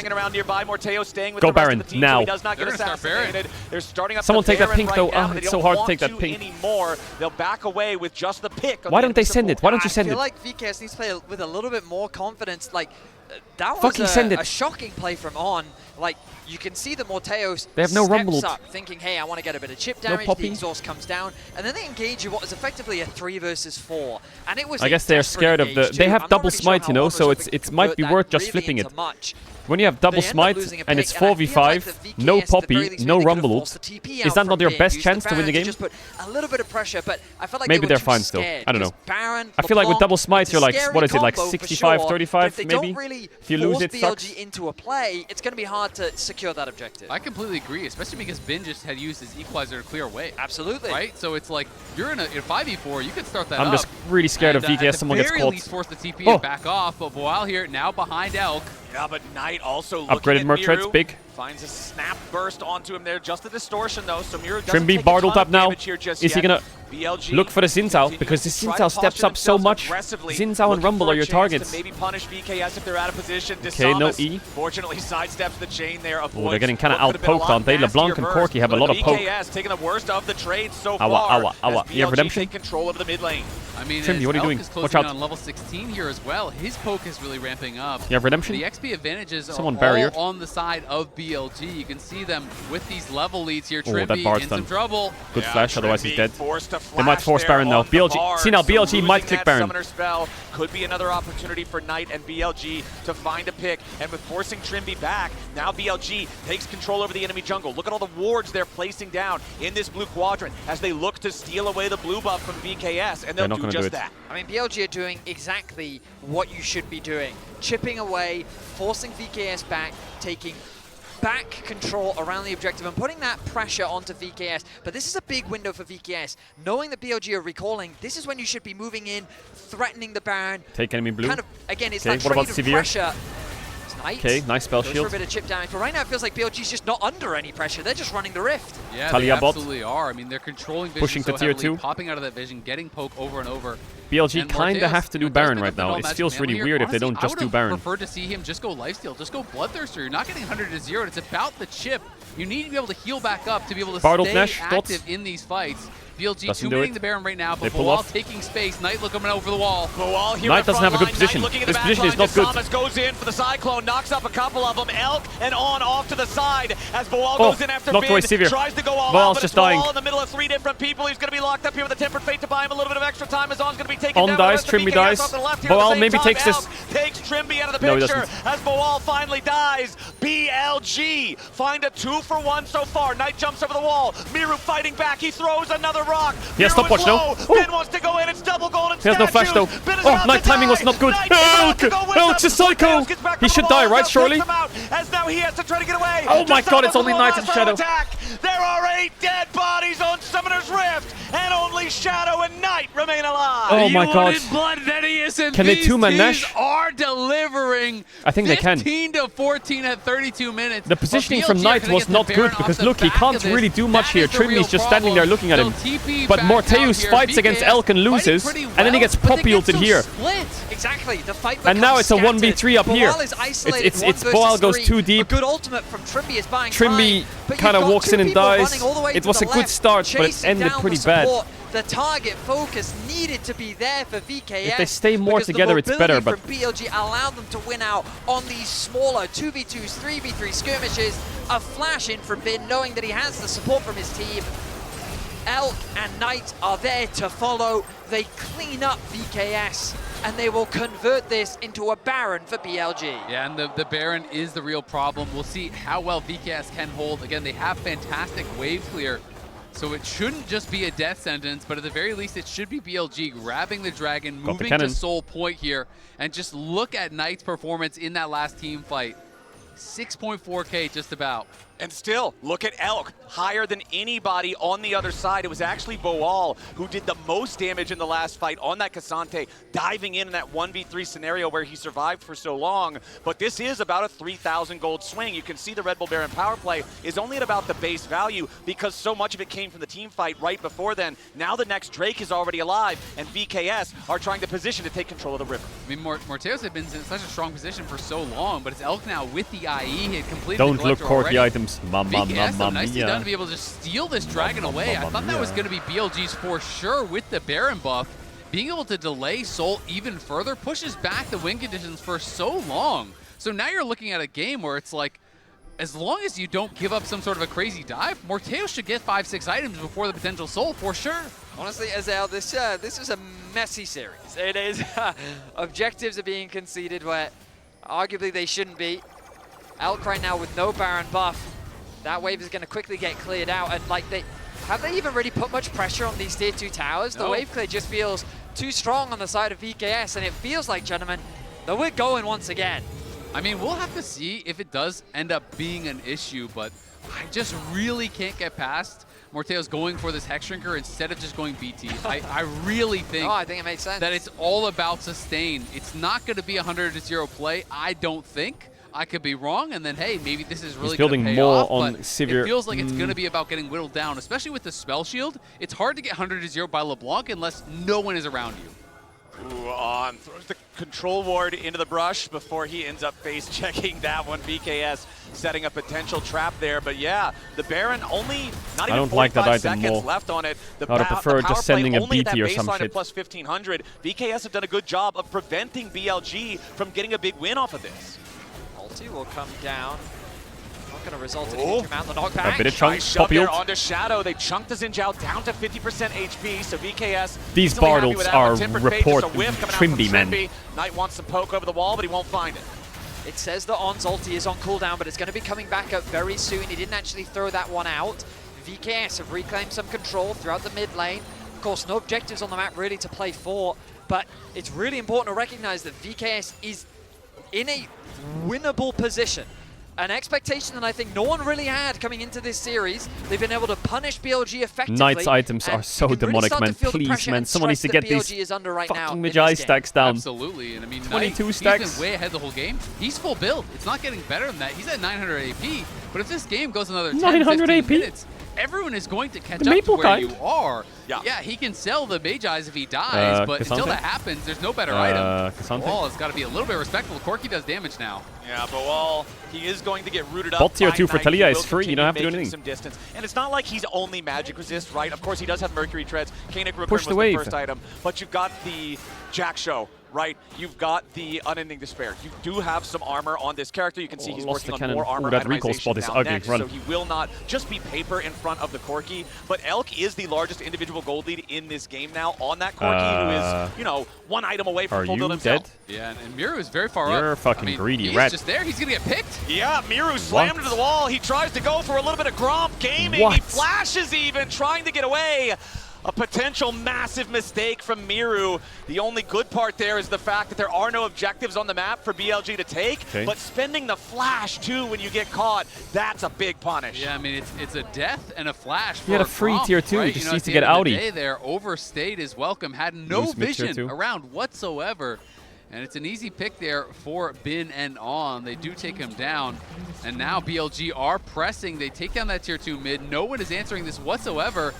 Go Baron, now. Someone take that pink though. Oh, it's so hard to take that pink. They'll back away with just the pick. Why don't they send it? Why don't you send it? I feel like VKS needs to play with a little bit more confidence. Like, that was a shocking play from On. Like, you can see that Morteos they have no steps rumble up, thinking, hey, I want to get a bit of chip damage. The exhaust comes down, and then they engage in what is effectively a 3 versus 4. And it was I guess they're scared of the. They have double smite, you know, so it might be worth just flipping it. When you have double smite and it's 4v5, no Poppy, no rumble ult, is that not your best chance to win the game? Just put a little bit of pressure, but I feel like maybe they're fine still. I don't know. I feel like with double smite, you're like, what is it, like 65-35 maybe? If you lose it, sucks. Into a play, it's going to be hard to secure that objective. I completely agree, especially because Bin just had used his Equalizer to clear away. Absolutely. Right? So it's like, you're in a 5v4, you can start that I'm up. just really scared of VKS, someone gets caught. At the very least, force the TP and back off, but Boal here, now behind Elk. Yeah, but Knight also upgraded Merc Treads, big. Finds a snap burst onto him there, just a distortion though, so Miru doesn't Trimby take bard a ult ton up of now. damage here just Is he yet. gonna BLG look for the Xin Zhao? Because the Xin Zhao steps up so much. Xin Zhao and Rumble are your targets. Maybe punish VKS if they're out of position. Okay, no E. Fortunately, sidesteps the chain there. Oh, they're getting kind of outpoked, aren't they? LeBlanc and Corki have a lot of poke. VKS taking the worst of the trade so far. You have redemption? Take control of the mid lane. I mean, Trimby, what are you doing? Is Watch closing out. on level 16 here as well. His poke is really ramping up. You have Redemption? The XP advantages are barriered. all on the side of BLG. You can see them with these level leads here. Oh, that Trimby Bard's in done. some trouble. Good flash, otherwise he's dead. They might might force Baron now. BLG. See now, BLG might click Baron. Summoner spell could be another opportunity for Knight and BLG to find a pick. And with forcing Trimby back, now BLG takes control over the enemy jungle. Look at all the wards they're placing down in this blue quadrant as they look to steal away the blue buff from VKS, and they'll do just that. I mean, BLG are doing exactly what you should be doing. Chipping away, forcing VKS back, taking back control around the objective and putting that pressure onto VKS. But this is a big window for VKS. Knowing that BLG are recalling, this is when you should be moving in, threatening the Baron. Take enemy blue. Kind of, again, it's okay, that what about trade of Severe? pressure. Knight. Okay, nice spell Goes shield. for a bit of chip damage, but right now it feels like BLG's just not under any pressure. They're just running the rift. Yeah, Talia they bot. absolutely are. I mean, they're controlling vision Pushing so to tier heavily, 2. popping out of that vision, getting poke over and over. BLG And kind of Morteus, have to do does Baron pick right up the now. no It magic feels mantle really here. weird if they Honestly, don't just do I Baron. would have preferred to see him just go lifesteal, just go Bloodthirster. You're not getting 100 to 0. It's about the chip. You need to be able to heal back up to be able to Bartled stay Nash, active thoughts? in these fights. BLG Doesn't do two-mating it. the Baron right now, They but pull Boal off. taking space. Knight looking over the wall. Boal here Knight doesn't have a good position. This position is not good. Samus goes in for the Cyclone, knocks up a couple of them. Elk and on off to the side as Boal goes in after knocked away Vid, Severe. tries to go all Boal's out, but just it's Boal dying. in the middle of 3 different people. He's going to be locked up here with a Tempered Fate to buy him a little bit of extra time. As On's going to be taken On down. dies, Trimby dies. Boal maybe takes this. Takes Trimby out of the No, he picture doesn't. as Boal finally dies. BLG find a 2-for-1 so far. Knight jumps over the wall. Miru fighting back. He throws another rock. Yeah, Miru stopwatch is now. low. Ooh. Ben wants to go in. It's double golden He has no flash though. Oh, Knight timing was not good. Elk's a psycho. He should die, right? Surely. As now he has to try to get away. Oh my god, it's only Knight and Shadow. There are 8 dead bodies on Summoner's Rift, and only Shadow and Knight remain alive. Oh my god. Blood, Venius, and Can they these two-man teams Nash? are delivering. I think they can. 15 to 14 at 32 minutes. The positioning But from BLG Knight are gonna was get the not Baron good off because the look, he back can't of this. really do much That here. is the real Trimby's just standing there problem. looking at him. They'll TP But back out Morteus here. fights against VKS Elk and fighting loses, pretty and then he well, gets but they get pop-ulted so here. split. Exactly, the fight And now it's a becomes 1v3 up scattered. here. Boal is isolated, It's Boal goes too deep. A good ultimate from Trimby is buying Trimby time, but kind of you've got walks two in and people dies. running all the way It to was the a good left, start, but it chasing ended down pretty the bad. support. The target focus needed to be there for VKS. If they stay more because together, the it's better, mobility but- from BLG allowed them to win out on these smaller 2v2s, 3v3 skirmishes. A flash in from Bin, knowing that he has the support from his team. Elk and Knight are there to follow. They clean up VKS, and they will convert this into a Baron for BLG. Yeah, and the Baron is the real problem. We'll see how well VKS can hold. Again, they have fantastic wave clear, so it shouldn't just be a death sentence, but at the very least, it should be BLG grabbing the dragon, Got the moving cannon. to Soul Point here, and just look at Knight's performance in that last team fight. 6.4K just about. And still, look at Elk, higher than anybody on the other side. It was actually Boal who did the most damage in the last fight on that Cassante, diving in that 1v3 scenario where he survived for so long. But this is about a 3,000 gold swing. You can see the Red Bull Baron power play is only at about the base value because so much of it came from the team fight right before then. Now the next Drake is already alive, and VKS are trying to position to take control of the river. I mean, Morteus had been in such a strong position for so long, but it's Elk now with the IE. He had completed Don't the look collector quirky already. items. Mamma VKS, though, nicely done mia. to be able to just steal this dragon away. I thought that was going to be BLG's for sure with the Baron buff. Being able to delay Soul even further pushes back the win conditions for so long. So now you're looking at a game where it's like, as long as you don't give up some sort of a crazy dive, Morteus should get 5-6 items before the potential Soul for sure. Honestly, Azael, this is a messy series. It is. Objectives are being conceded where arguably they shouldn't be. Elk right now with no Baron buff. That wave is going to quickly get cleared out. And like, have they even really put much pressure on these tier 2 towers? The wave clear just feels too strong on the side of VKS. And it feels like, gentlemen, that we're going once again. I mean, we'll have to see if it does end up being an issue, but I just really can't get past Morteus going for this Hex Shrinker instead of just going BT. I really think, I think it makes sense. that it's all about sustain. It's not going to be a 100-0 play, I don't think. I could be wrong, and then, hey, maybe this is really going to pay more off, on but Severe. it feels like it's going to be about getting whittled down, especially with the Spell Shield. It's hard to get 100-0 by LeBlanc unless no one is around you. Ooh, on. Throws the control ward into the brush before he ends up face checking that one. VKS setting a potential trap there. But yeah, the Baron only not even 45 seconds left on it. I would prefer just sending a BT or some shit. Plus 1500. VKS have done a good job of preventing BLG from getting a big win off of this. Ulti will come down. Not going to result in a huge amount of the knockback. A bit of chunk, nice shove there onto Shadow. They chunked the Xin Zhao down to 50% HP, so VKS... These Bard ults are report Trimby, man. Knight wants to poke over the wall, but he won't find it. It says that On's ulti is on cooldown, but it's going to be coming back up very soon. He didn't actually throw that one out. VKS have reclaimed some control throughout the mid lane. Of course, no objectives on the map really to play for, but it's really important to recognize that VKS is in a winnable position. An expectation that I think no one really had coming into this series. They've been able to punish BLG effectively. Knight's items are so demonic, really man. Please, man. Someone needs to get these fucking Magi stacks down. Absolutely. And I mean, 22 Knight, stacks. He's been way ahead the whole game. He's full build. It's not getting better than that. He's at 900 AP. But if this game goes another 10, 15 minutes, everyone is going to catch up to where you are. Yeah, he can sell the Magi's if he dies, but until that happens, there's no better item. Wall has got to be a little bit respectful. Corki does damage now. Yeah, but Wall, he is going to get rooted up. Bot tier 2 for Talia is free. You don't have to do anything. Some distance. And it's not like he's only magic resist, right? Of course, he does have Mercury Treads. Kanik Ripper was the first item. But you've got the Jack Show, right? You've got the Unending Despair. You do have some armor on this character. You can see he's working on more armor. That recall spot is ugly. Next, so he will not just be paper in front of the Corki. But Elk is the largest individual gold lead in this game now on that Corki, who is, you know, one item away from full build himself. Dead? Yeah, and Miru is very far up. You're fucking greedy, he's rat. Just there. He's going to get picked. Yeah, Miru slammed into the wall. He tries to go for a little bit of Gromp gaming. He flashes even, trying to get away. A potential massive mistake from Miru. The only good part there is the fact that there are no objectives on the map for BLG to take, but spending the flash too when you get caught, that's a big punish. Yeah, I mean, it's a death and a flash for He had a free Gromp, tier 2 right? just you know, needs to get outie. There overstayed his welcome, had no vision around whatsoever. And it's an easy pick there for Bin and On. They do take him down. And now BLG are pressing. They take down that tier 2 mid. No one is answering this whatsoever.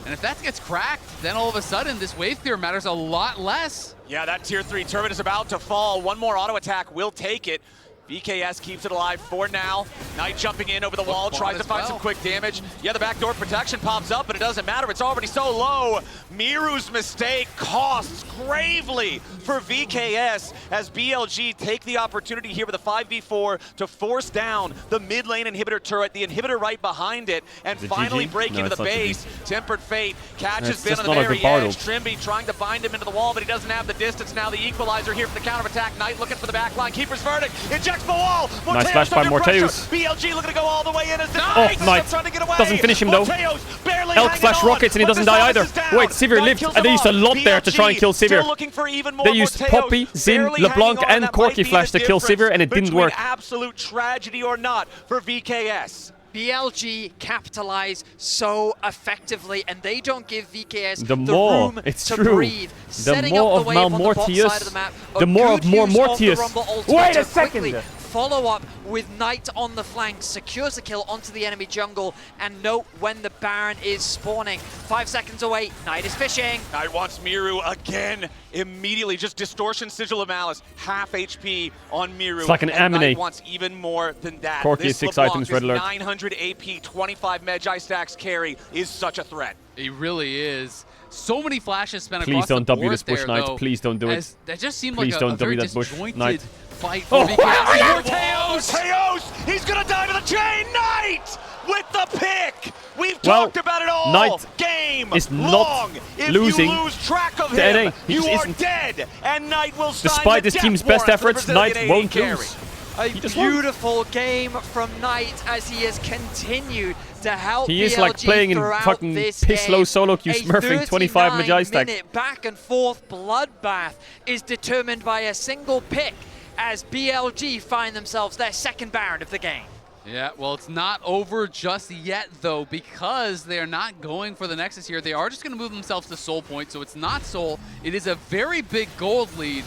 And if that gets cracked, then all of a sudden this wave clear matters a lot less. Yeah, that tier 3 turret is about to fall. One more auto attack will take it. VKS keeps it alive for now. Knight jumping in over the wall, tries to find some quick damage. Yeah, the backdoor protection pops up, but it doesn't matter. It's already so low. Miru's mistake costs gravely for VKS as BLG take the opportunity here with a 5v4 to force down the mid lane inhibitor turret, the inhibitor right behind it, and finally break into the base. Tempered Fate catches Bin on the very edge. Trimby trying to bind him into the wall, but he doesn't have the distance. Now the equalizer here for the counter attack. Knight looking for the back line. Keeper's verdict. Ejects the wall. Nice flash by Morteus. BLG looking to go all the way in as Knight doesn't finish him though. Elk flash rockets and he doesn't die either. Wait, Sivir lived and they used a lot there to try and kill Sivir. They used Poppy, Xin, LeBlanc and Corki flash to kill Sivir and it didn't work. Absolute tragedy or not for VKS. BLG capitalize so effectively, and they don't give VKS the room to breathe. The more of Malmortius, the more of Mortius. Wait a second! Follow up with Knight on the flank, secures a kill onto the enemy jungle, and note when the Baron is spawning. 5 seconds away, Knight is fishing. Knight wants Miru again, immediately, just Distortion, Sigil of Malice, half HP on Miru. It's like an Amine. Knight wants even more than that. Corki 6 items, red alert. 900 AP, 25 Magi stacks carry is such a threat. He really is. So many flashes spent Please across the board don't W this bush, there, Knight. Please don't do it. That just seemed Please like don't a very W that bush, disjointed fight for VKS. Morteus! He's gonna die to the chain! Knight with the pick! We've talked about it all! Knight game is not losing. If you lose track of to him, NA. you are dead! And Knight will sign Despite the his team's best efforts, Knight won't lose. A beautiful game from Knight as he has continued to help He is BLG like playing in fucking piss-low solo queue smurfing 25 Magi stack. A 39-minute back and forth bloodbath is determined by a single pick as BLG find themselves their second Baron of the game. Yeah, well, it's not over just yet, though, because they are not going for the Nexus here. They are just going to move themselves to Soul Point, so it's not Soul. It is a very big gold lead,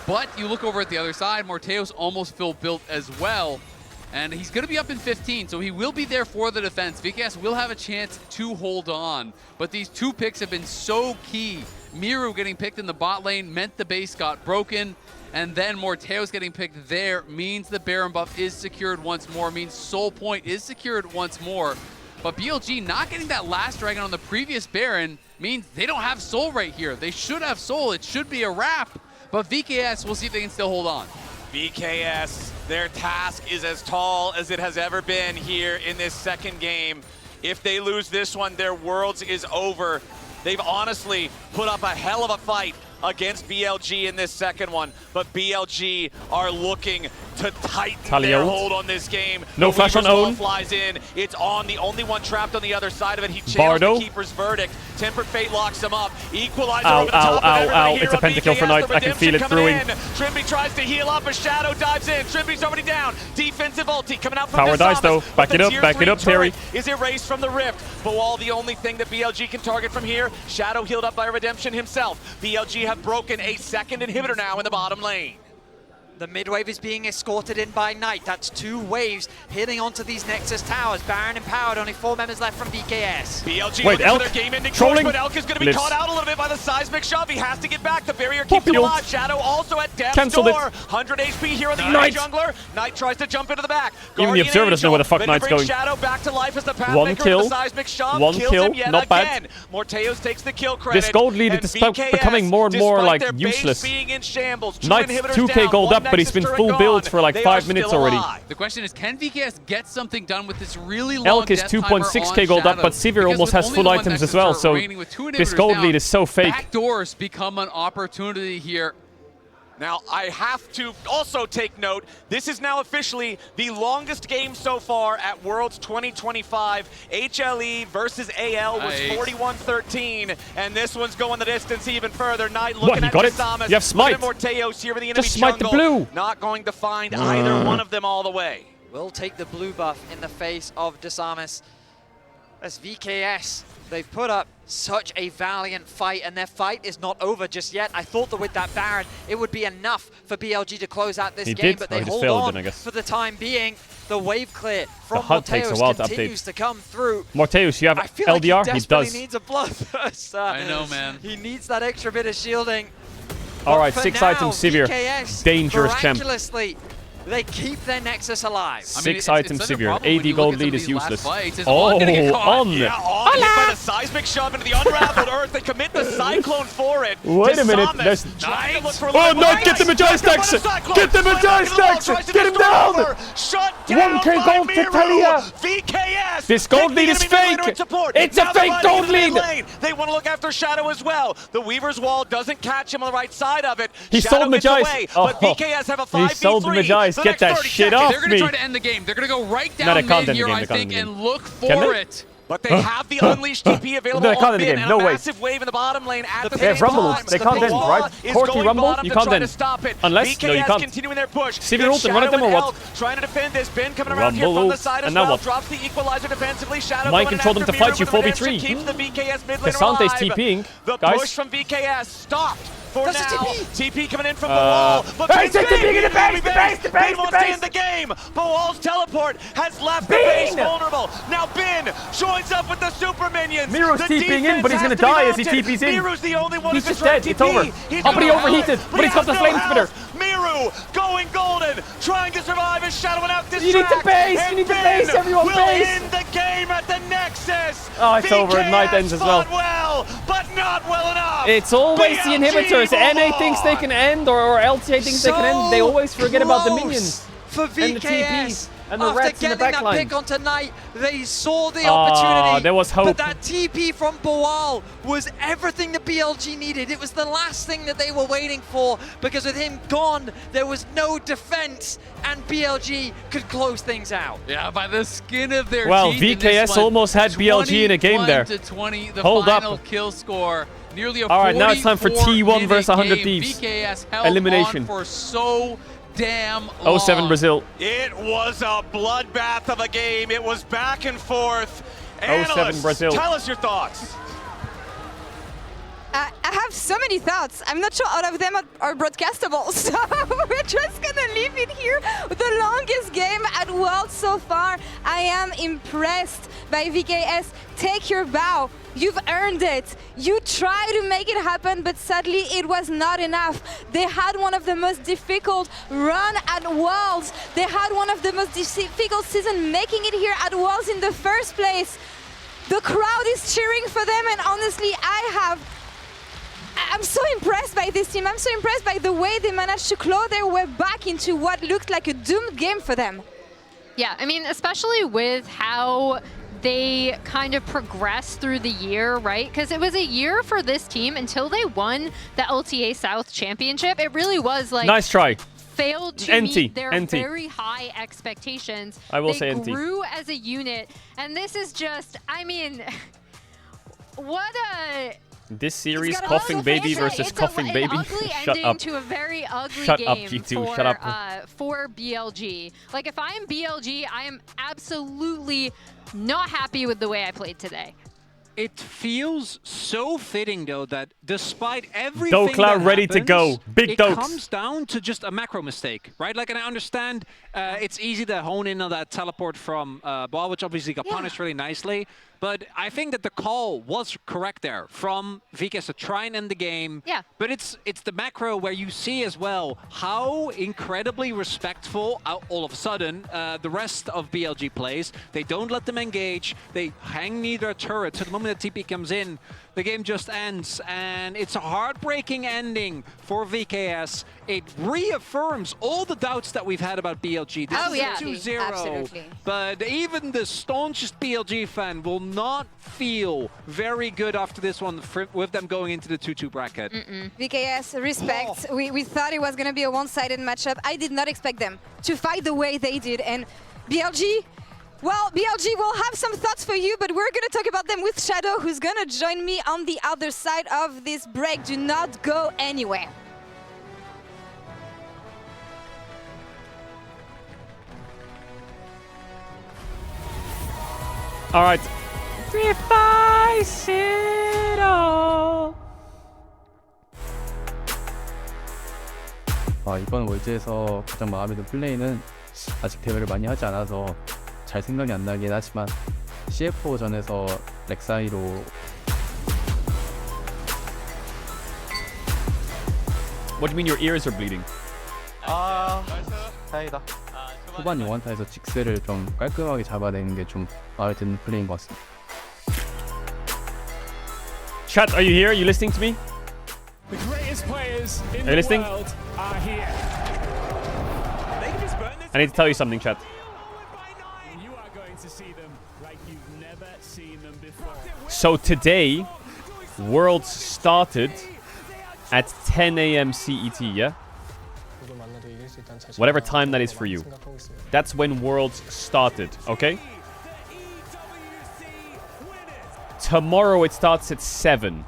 but you look over at the other side, Morteus almost full built as well. And he's going to be up in 15, so he will be there for the defense. VKS will have a chance to hold on, but these 2 picks have been so key. Miru getting picked in the bot lane meant the base got broken, and then Morteo's getting picked there means the Baron buff is secured once more, means Soul Point is secured once more. But BLG not getting that last dragon on the previous Baron means they don't have Soul right here. They should have Soul. It should be a wrap, but VKS, we'll see if they can still hold on. VKS, their task is as tall as it has ever been here in this second game. If they lose this one, their Worlds is over. They've honestly put up a hell of a fight against BLG in this second one, but BLG are looking to tighten their hold on this game. No flash on Owen. Flies in. It's on. The only one trapped on the other side of it. He channels the Keeper's verdict. Tempered Fate locks him up. Equalizer over the top of everybody here. It's a pentakill for Knight. I can feel it brewing. Trimby tries to heal up. A Shadow dives in. Trimby's already down. Defensive ulti coming out from Power dies though. Back it up, Terry. Is erased from the Rift. Boal, the only thing that BLG can target from here. Shadow healed up by Redemption himself. BLG have broken a second inhibitor now in the bottom lane. The mid wave is being escorted in by Knight. That's 2 waves hitting onto these Nexus towers. Baron empowered, only 4 members left from VKS. BLG looking for their game-ending push, but Elk is going to be caught out a little bit by the seismic shove. He has to get back. The barrier keeps him alive. Shadow also at death's door. 100 HP here on the Knight jungler. Knight tries to jump into the back. Even the observer doesn't know where the fuck Knight's going. Shadow back to life as the Pathmaker with the seismic shove. One kill, not bad. Morteos takes the kill credit. This gold lead is becoming more and more like useless. Knight's 2k gold up, but he's been full build for like 5 minutes already. The question is, can VKS get something done with this really long Elk is 2.6k gold up, but Sivir almost has full items as well, so this gold lead is so fake. Backdoors become an opportunity here. Now, I have to also take note, this is now officially the longest game so far at Worlds 2025. HLE versus AL was 41-13, and this one's going the distance even further. Knight looking at Samus. You have smite. Morteos here with the enemy just smite jungle. The blue. Not going to find either one of them all the way. Will take the blue buff in the face of Desamis. As VKS, they've put up such a valiant fight, and their fight is not over just yet. I thought that with that Baron, it would be enough for BLG to close out this game, but they hold on for the time being. The wave clear from Morteos continues to come through. Morteos, you have LDR? Like he does. Needs a bloodthirst. I know, man. He needs that extra bit of shielding. All right, 6 items, Sivir. Dangerous champ. They keep their Nexus alive. 6 items Sivir. AD gold lead is useless. Oh, on! Yeah, on hit by the seismic shove into the unraveled earth. They commit the cyclone for it. Wait a minute. There's oh no! Get the Magi stacks! Get the Magi stacks! Get him down! Shut down 1k gold to Talia! VKS! This gold lead is fake! It's a fake gold lead! They want to look after Shadow as well. The Weaver's Wall doesn't catch him on the right side of it. He sold Magi. But VKS have a 5v3. He sold the Magi. Get that shit off me. They're going to try to end the game. They're going to go right down mid here, I think, and look for it. But they have the Unleashed TP available on mid, and a massive wave in the bottom lane at the same time. They can't end, right? Corki Rumble, you can't end. Unless, no, you can't. Continuing their push. Sivir ult and run at them or what? Trying to defend this. Ben coming around here from the side as well. Drops the equalizer defensively. Shadow Mind control them to fight you 4v3. Keeps the VKS mid laner alive. Kasante's TPing, the push from VKS stopped. For now, TP coming in from Boal, but Ben's TPing in the base, the base wants to end the game. Boal's teleport has left the base vulnerable. Now Ben joins up with the super minions. Miru's TPing in, but he's gonna die as he TPs in. Miru's the only one who's just dead. It's over. But he overheated, but he's got the flame spitter. Miru going golden, trying to survive as Shadow and out distract. You need the base, you need the base, everyone base. Will end the game at the Nexus. Oh, it's over. Night ends as well. Well, but not well enough. It's always the inhibitors. NA thinks they can end, or LTA thinks they can end. They always forget about the minions for VKS. And the TPs and the rats in the backline. After getting that pick onto Knight, they saw the opportunity. There was hope. But that TP from Boal was everything the BLG needed. It was the last thing that they were waiting for, because with him gone, there was no defense, and BLG could close things out. Yeah, by the skin of their teeth. VKS almost had BLG in a game there. 21-20, the Hold final up. Kill score. Nearly a all right, now it's time for T1 versus 100 Thieves. VKS held Elimination. On for so damn long. 07 Brazil. It was a bloodbath of a game. It was back and forth. 07 Brazil. Tell us your thoughts. I have so many thoughts. I'm not sure all of them are broadcastable, so we're just gonna leave it here. The longest game at Worlds so far. I am impressed by VKS. Take your bow. You've earned it. You tried to make it happen, but sadly it was not enough. They had one of the most difficult run at Worlds. They had one of the most difficult season making it here at Worlds in the first place. The crowd is cheering for them, and honestly, I'm so impressed by this team. I'm so impressed by the way they managed to claw their way back into what looked like a doomed game for them. Yeah, I mean, especially with how they kind of progressed through the year, right? Because it was a year for this team until they won the LTA South Championship. It really was like... Nice try. Failed to meet their very high expectations. I will say They grew as a unit, and this is just, I mean, what a... This series, Coughing Baby versus Coughing Baby. Shut up. To a very ugly Shut game up, G2. Shut up. For BLG. Like, if I am BLG, I am absolutely not happy with the way I played today. It feels so fitting, though, that despite everything Dokla ready happens, to go. Big Dokes. It comes down to just a macro mistake, right? Like, and I understand it's easy to hone in on that teleport from Ball, which obviously got punished really nicely. But I think that the call was correct there from VKS to try and end the game. Yeah. But it's the macro where you see as well how incredibly respectful all of a sudden the rest of BLG plays. They don't let them engage. They hang near their turret. So the moment the TP comes in, the game just ends. And it's a heartbreaking ending for VKS. It reaffirms all the doubts that we've had about BLG. This is a 2-0. Absolutely. But even the staunchest BLG fan will not feel very good after this one with them going into the 2-2 bracket. VKS, respect. We thought it was going to be a one-sided matchup. I did not expect them to fight the way they did. And BLG, well, BLG will have some thoughts for you, but we're going to talk about them with Shadow, who's going to join me on the other side of this break. Do not go anywhere. All right. If I sit all. 이번 월즈에서 가장 마음에 든 플레이는 아직 대회를 많이 하지 않아서 잘 생각이 안 나긴 하지만 CF5전에서 렉사이로 What do you mean your ears are bleeding? 다행이다. 후반 용환타에서 직스를 좀 깔끔하게 잡아내는 게 좀 마음에 드는 플레이인 것 같습니다. Chat, are you here? Are you listening to me? The greatest players in are you listening? The world are here. I need to tell you something, chat. You are going to see them like you've never seen them before. So today, Worlds started at 10 a.m. CET, yeah? Whatever time that is for you. That's when Worlds started, okay? Tomorrow it starts at 7.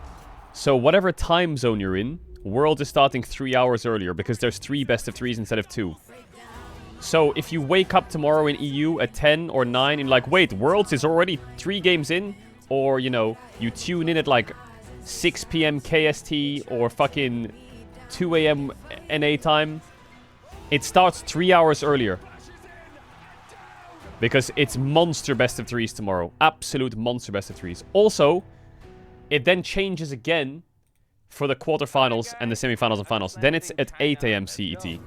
So whatever time zone you're in, Worlds is starting 3 hours earlier because there's 3 best of 3s instead of 2. So if you wake up tomorrow in EU at 10 or 9 and you're like, wait, Worlds is already 3 games in? Or, you know, you tune in at like 6 p.m. KST or fucking 2 a.m. NA time, it starts 3 hours earlier. Because it's monster best of 3s tomorrow. Absolute monster best of 3s. Also, it then changes again for the quarterfinals and the semifinals and finals. Then it's at 8 a.m. CET.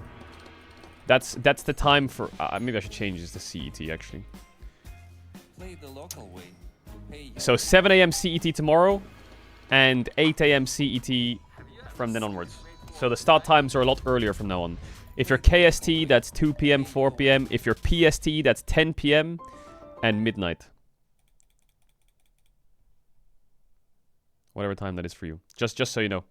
That's the time for... maybe I should change this to CET, actually. So 7 a.m. CET tomorrow and 8 a.m. CET from then onwards. So the start times are a lot earlier from now on. If you're KST, that's 2 p.m., 4 p.m. If you're PST, that's 10 p.m. and midnight. Whatever time that is for you. Just so you know.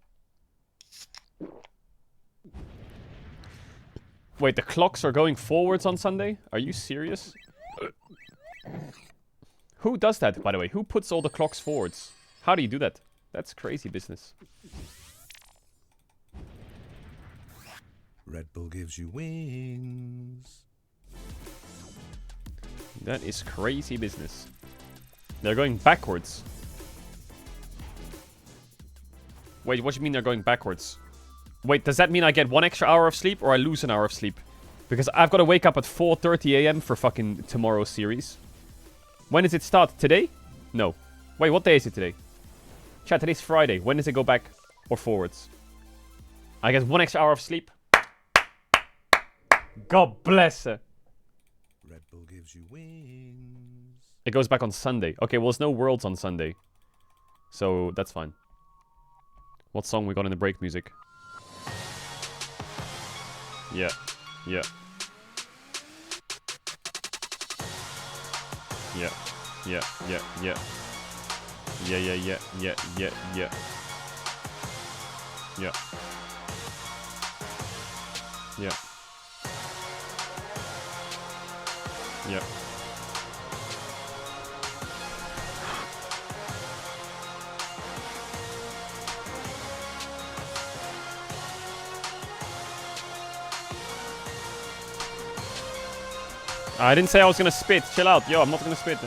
Wait, the clocks are going forwards on Sunday? Are you serious? Who does that, by the way? Who puts all the clocks forwards? How do you do that? That's crazy business. Red Bull gives you wings. That is crazy business. They're going backwards. Wait, what do you mean they're going backwards? Wait, does that mean I get 1 extra hour of sleep or I lose an hour of sleep? Because I've got to wake up at 4:30 a.m. for fucking tomorrow's series. When does it start? Today? No. Wait, what day is it today? Chat, today's Friday. When does it go back or forwards? I get 1 extra hour of sleep. God bless her. Red Bull gives you wings. It goes back on Sunday. Okay, well, there's no Worlds on Sunday. So, that's fine. What song we got in the break music? Yeah. Yeah. Yeah. Yeah. Yeah. Yeah. Yeah, yeah, yeah, yeah, yeah, yeah. Yeah. Yeah. Yeah. I didn't say I was gonna spit. Chill out. Yo, I'm not gonna spit.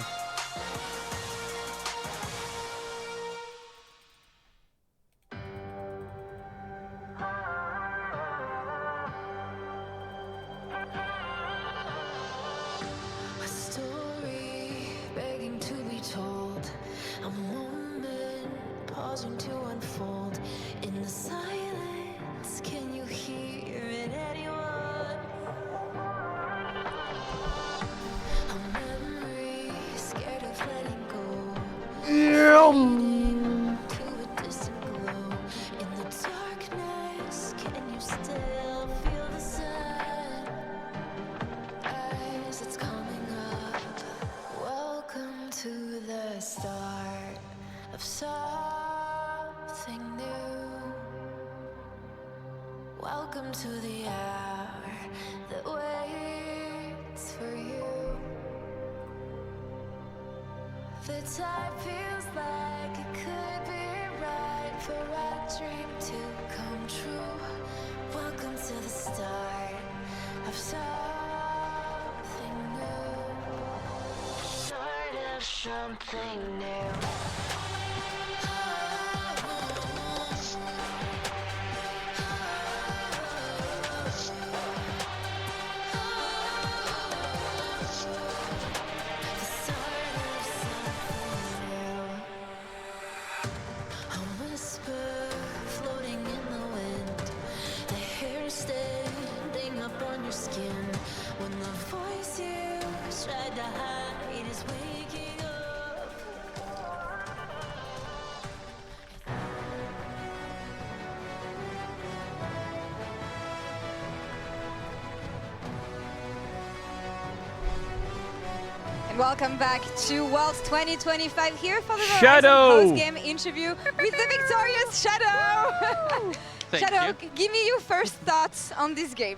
Welcome back to Worlds 2025 here for the Shadow post-game interview with the victorious Shadow. Shadow, give me your first thoughts on this game.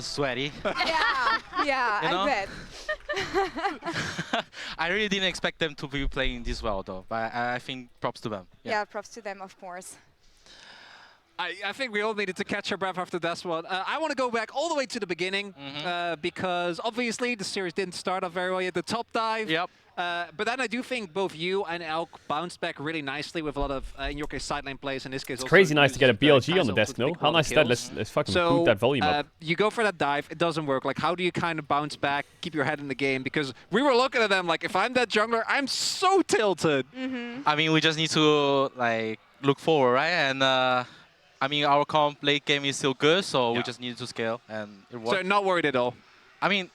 Sweaty. Yeah, You know? I bet. I really didn't expect them to be playing this well, though. But I think props to them. Yeah, props to them, of course. I think we all needed to catch our breath after that one. I want to go back all the way to the beginning because obviously the series didn't start off very well yet. The top dive. Yep. But then I do think both you and Elk bounced back really nicely with a lot of, in your case, sideline plays. In this case, it's crazy nice to get a BLG on the desk, no? How nice is that? Let's fucking boot that volume up. You go for that dive, it doesn't work. Like, how do you kind of bounce back, keep your head in the game? Because we were looking at them like, if I'm that jungler, I'm so tilted. I mean, we just need to like look forward, right? And I mean, our comp late game is still good, so we just need to scale, and it worked. So not worried at all? I mean,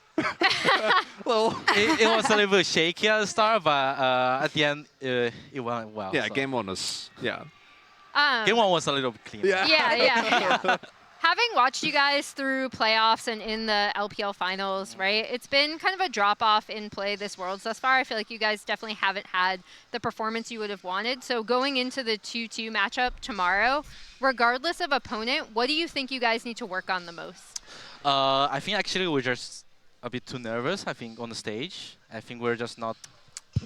well, it was a little bit shaky at the start, but at the end, it went well. Yeah, so. game one was, Game one was a little bit cleaner. Yeah. Having watched you guys through playoffs and in the LPL finals, right, it's been kind of a drop-off in play this Worlds thus far. I feel like you guys definitely haven't had the performance you would have wanted. So going into the 2-2 matchup tomorrow, regardless of opponent, what do you think you guys need to work on the most? I think actually we're just a bit too nervous, I think, on the stage. I think we're just not,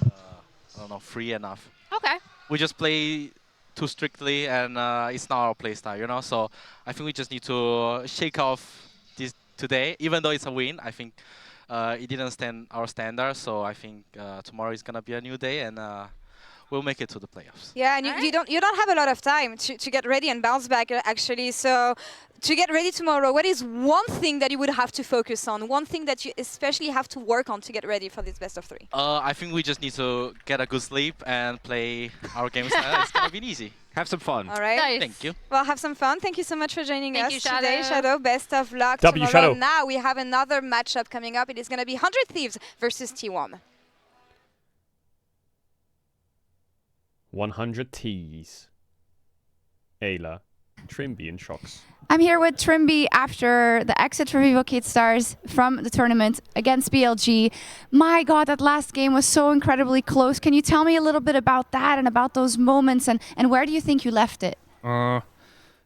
I don't know, free enough. Okay. We just play too strictly, and it's not our playstyle, you know. So I think we just need to shake off this today, even though it's a win. I think it didn't stand our standards, so I think tomorrow is gonna be a new day, and we'll make it to the playoffs. Yeah, and you don't have a lot of time to get ready and bounce back actually. So to get ready tomorrow, what is one thing that you would have to focus on? One thing that you especially have to work on to get ready for this best of 3? I think we just need to get a good sleep and play our game style. It's gonna be easy. Have some fun. All right. Nice. Thank you. Well, have some fun. Thank you so much for joining us today, Shadow. Shadow. Best of luck W, tomorrow. Shadow. Now we have another matchup coming up. It is going to be 100 Thieves versus T1. 100 T's. Ayla, Trimby in shocks. I'm here with Trimby after the exit for Vivo Kid Stars from the tournament against BLG. My God, that last game was so incredibly close. Can you tell me a little bit about that and about those moments and where do you think you left it?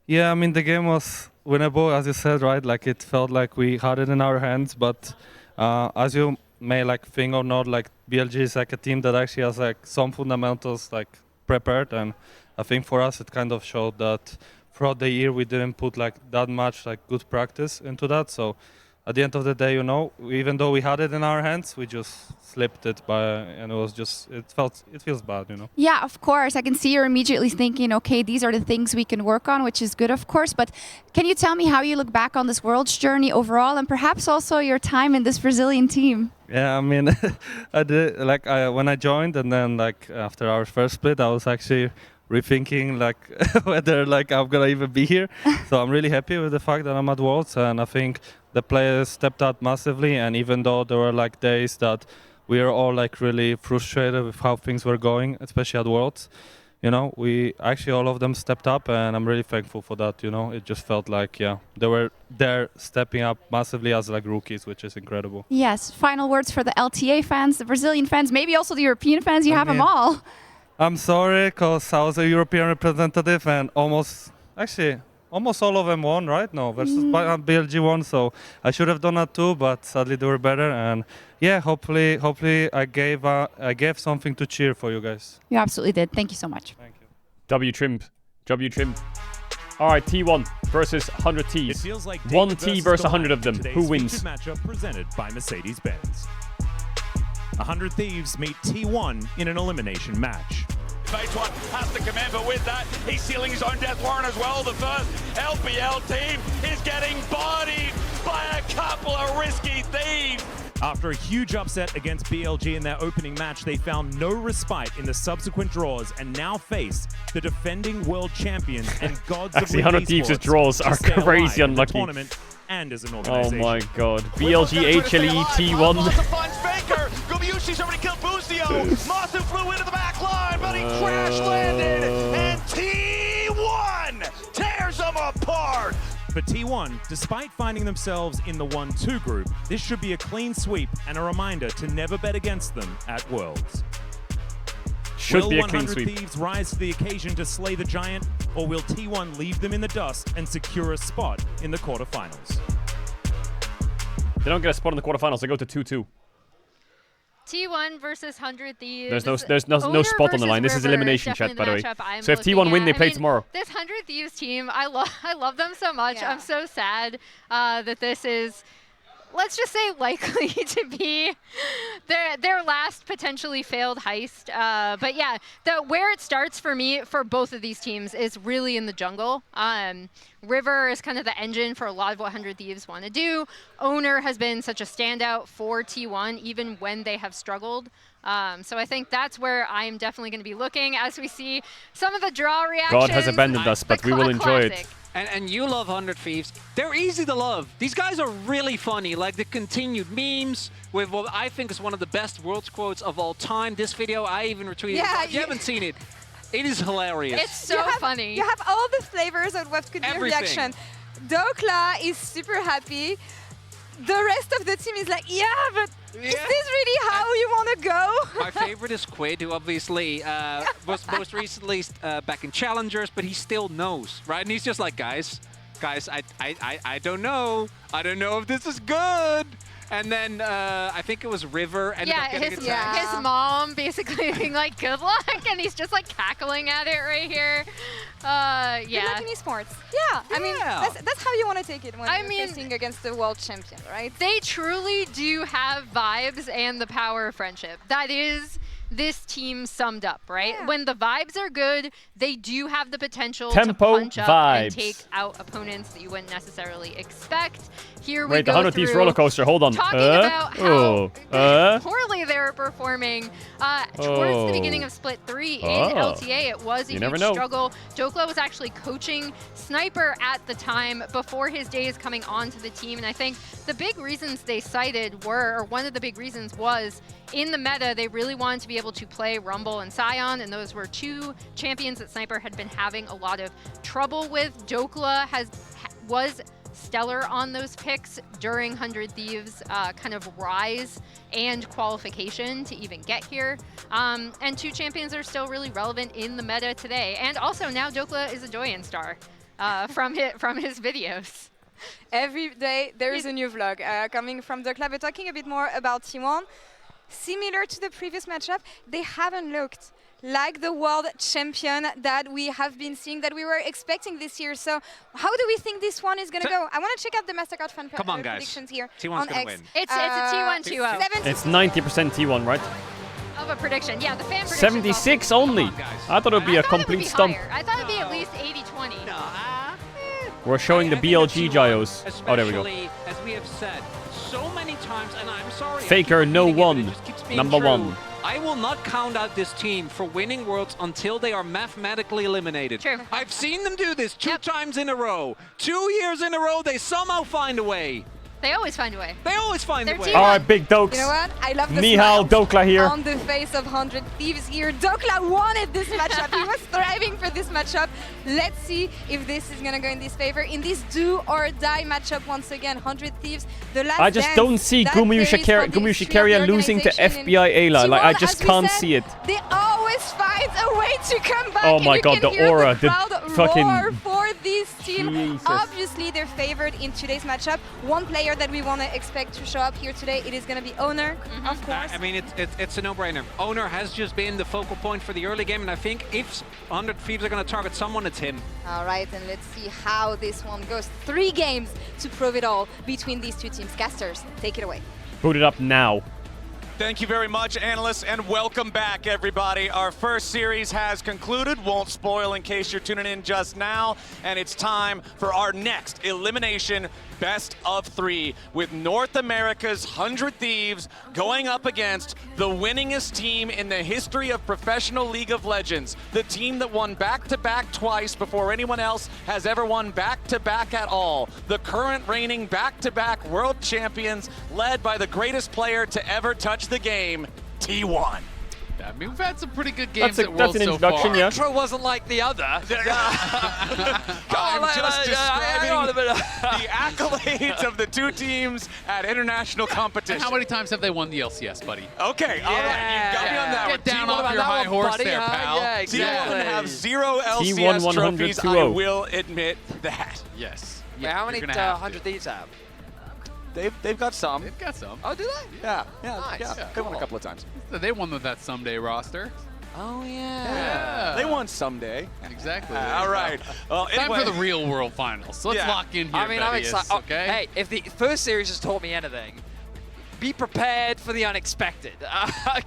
Yeah, I mean, the game was winnable, as you said, right? Like, it felt like we had it in our hands, but as you may like think or not, like BLG is like a team that actually has like some fundamentals like prepared, and I think for us it kind of showed that throughout the year we didn't put like that much like good practice into that. So at the end of the day, you know, even though we had it in our hands, we just slipped it by, and it feels bad, you know. Yeah, of course. I can see you're immediately thinking, okay, these are the things we can work on, which is good, of course. But can you tell me how you look back on this Worlds journey overall, and perhaps also your time in this Brazilian team? Yeah, I mean, I did like when I joined, and then like after our first split, I was actually rethinking like whether like I'm gonna even be here. So I'm really happy with the fact that I'm at Worlds, and I think the players stepped up massively. And even though there were like days that we were all like really frustrated with how things were going, especially at Worlds, you know, we actually all of them stepped up, and I'm really thankful for that. You know, it just felt like, yeah, they were there stepping up massively as like rookies, which is incredible. Yes. Final words for the LTA fans, the Brazilian fans, maybe also the European fans. You have them all. I'm sorry, because I was a European representative, and almost all of them won, right? No, versus BLG won, so I should have done that too, but sadly they were better. And yeah, hopefully I gave something to cheer for you guys. You absolutely did. Thank you so much. Thank you. W Trim. All right, T1 versus 100 T's. It feels like 1 T versus 100 of them. Who wins? Matchup presented by Mercedes-Benz. 100 Thieves meet T1 in an elimination match. Phase 1 has to come in, but with that, he's sealing his own death warrant as well. The first LPL team is getting bodied by a couple of risky thieves. After a huge upset against BLG in their opening match, they found no respite in the subsequent draws and now face the defending world champions and gods of Actually, 100 Thieves' draws are crazy unlucky. Tournament and as an organization. Oh my God. BLG HLE T1. Gubiushi's already killed Buzio. Masu flew into the back line, but he crash landed, and T1 tears them apart. For T1, despite finding themselves in the 1-2 group, this should be a clean sweep and a reminder to never bet against them at Worlds. Should be a will clean 100 sweep. Thieves rise to the occasion to slay the giant, or will T1 leave them in the dust and secure a spot in the quarterfinals? They don't get a spot in the quarterfinals. They go to 2-2. T1 versus 100 Thieves. There's no spot on the line. This is elimination chat, by the way. So if T1 win, they play tomorrow. This 100 Thieves team, I love them so much. Yeah. I'm so sad that this is, let's just say, likely to be their last potentially failed heist. But yeah, where it starts for me for both of these teams is really in the jungle. River is kind of the engine for a lot of what 100 Thieves want to do. Owner has been such a standout for T1 even when they have struggled. So I think that's where I am definitely going to be looking as we see some of the draw reactions. God has abandoned us, but we will enjoy it. And you love 100 Thieves. They're easy to love. These guys are really funny, like the continued memes with what I think is one of the best Worlds quotes of all time. This video, I even retweeted. Yeah, if you haven't seen it, it is hilarious. It's so funny. You have all the flavors of what could be a reaction. Dokla is super happy. The rest of the team is like, yeah, but is this really how you want to go? My favorite is Quid, who obviously was most recently back in Challengers, but he still knows, right? And he's just like, guys, I don't know. I don't know if this is good. And then I think it was River. Yeah, his mom basically being like, good luck. And he's just like cackling at it right here. Yeah. Good luck in esports. Yeah, I mean, that's how you want to take it when you're facing against the world champion, right? They truly do have vibes and the power of friendship. That is this team summed up, right? Yeah. When the vibes are good, they do have the potential Tempo to punch up vibes. and take out opponents that you wouldn't necessarily expect. Here we Wait, go the 100 Thieves roller coaster. Hold on. Talking about how poorly they were performing towards the beginning of Split 3 in LTA. It was a huge struggle. Dokla was actually coaching Sniper at the time before his days coming onto the team, and I think the big reasons they cited were, or one of the big reasons was, in the meta, they really wanted to be able to play Rumble and Sion, and those were two champions that Sniper had been having a lot of trouble with. Dokla was stellar on those picks during 100 Thieves kind of rise and qualification to even get here. And two champions are still really relevant in the meta today. And also now Dokla is a Doyen star from his videos. Every day there is a new vlog coming from Dokla, but talking a bit more about T1. Similar to the previous matchup, they haven't looked like the world champion that we have been seeing, that we were expecting this year. So how do we think this one is going to go? I want to check out the MasterCard fan predictions here. T1's going to win. It's a T1 2-0. It's 90% T1, right? Of a prediction. Yeah, the fan prediction. 76 only. I thought it would be a complete stump. I thought it would be at least 80-20. We're showing the BLG gyos. Oh, there we go. As we have said so many times, and I'm sorry. Faker, no one. Number one. I will not count out this team for winning Worlds until they are mathematically eliminated. True. I've seen them do this two times in a row. 2 years in a row, they somehow find a way. They always find a way. They always find a way. All right, big Dokes. You know what? I love the Nihal Dokla here. On the face of 100 Thieves here. Dokla wanted this matchup. He was thriving for this matchup. Let's see if this is going to go in his favor. In this do-or-die matchup, once again, 100 Thieves. The last I just don't see Gumu Shikaria losing to FBI Ayla. Like, I just can't see it. They always find a way to come back. Oh my god, the aura. The fucking roar for this team. Jesus. Obviously, they're favored in today's matchup. One player that we want to expect to show up here today, it is going to be Owner, of course. I mean, it's a no-brainer. Owner has just been the focal point for the early game, and I think if 100 Thieves are going to target someone, it's him. All right, and let's see how this one goes. 3 games to prove it all between these two teams. Casters, take it away. Boot it up now. Thank you very much, analysts, and welcome back, everybody. Our first series has concluded. Won't spoil in case you're tuning in just now. And it's time for our next elimination best of 3 with North America's 100 Thieves going up against the winningest team in the history of professional League of Legends. The team that won back-to-back twice before anyone else has ever won back-to-back at all. The current reigning back-to-back world champions led by the greatest player to ever touch the game, T1. I mean, we've had some pretty good games at Worlds That's an introduction, so far. yeah. Intro wasn't like the other. I'm just describing the accolades of the two teams at international competition. And how many times have they won the LCS, buddy? Okay, all right, you got me on that Get down off your high horse buddy, there, pal. Yeah, exactly. T1 have 0 LCS trophies, I will admit that. Yes. Yeah, how many 100 Thieves have? They've got some. They've got some. Oh, do they? Yeah, Nice. yeah. They won a couple of times. They won with that someday roster. Oh, yeah. They won someday. Exactly. All right. Well, Time anyway. for the real world finals. So let's lock in here, I mean, I'm excited. okay? Hey, if the first series has taught me anything, be prepared for the unexpected.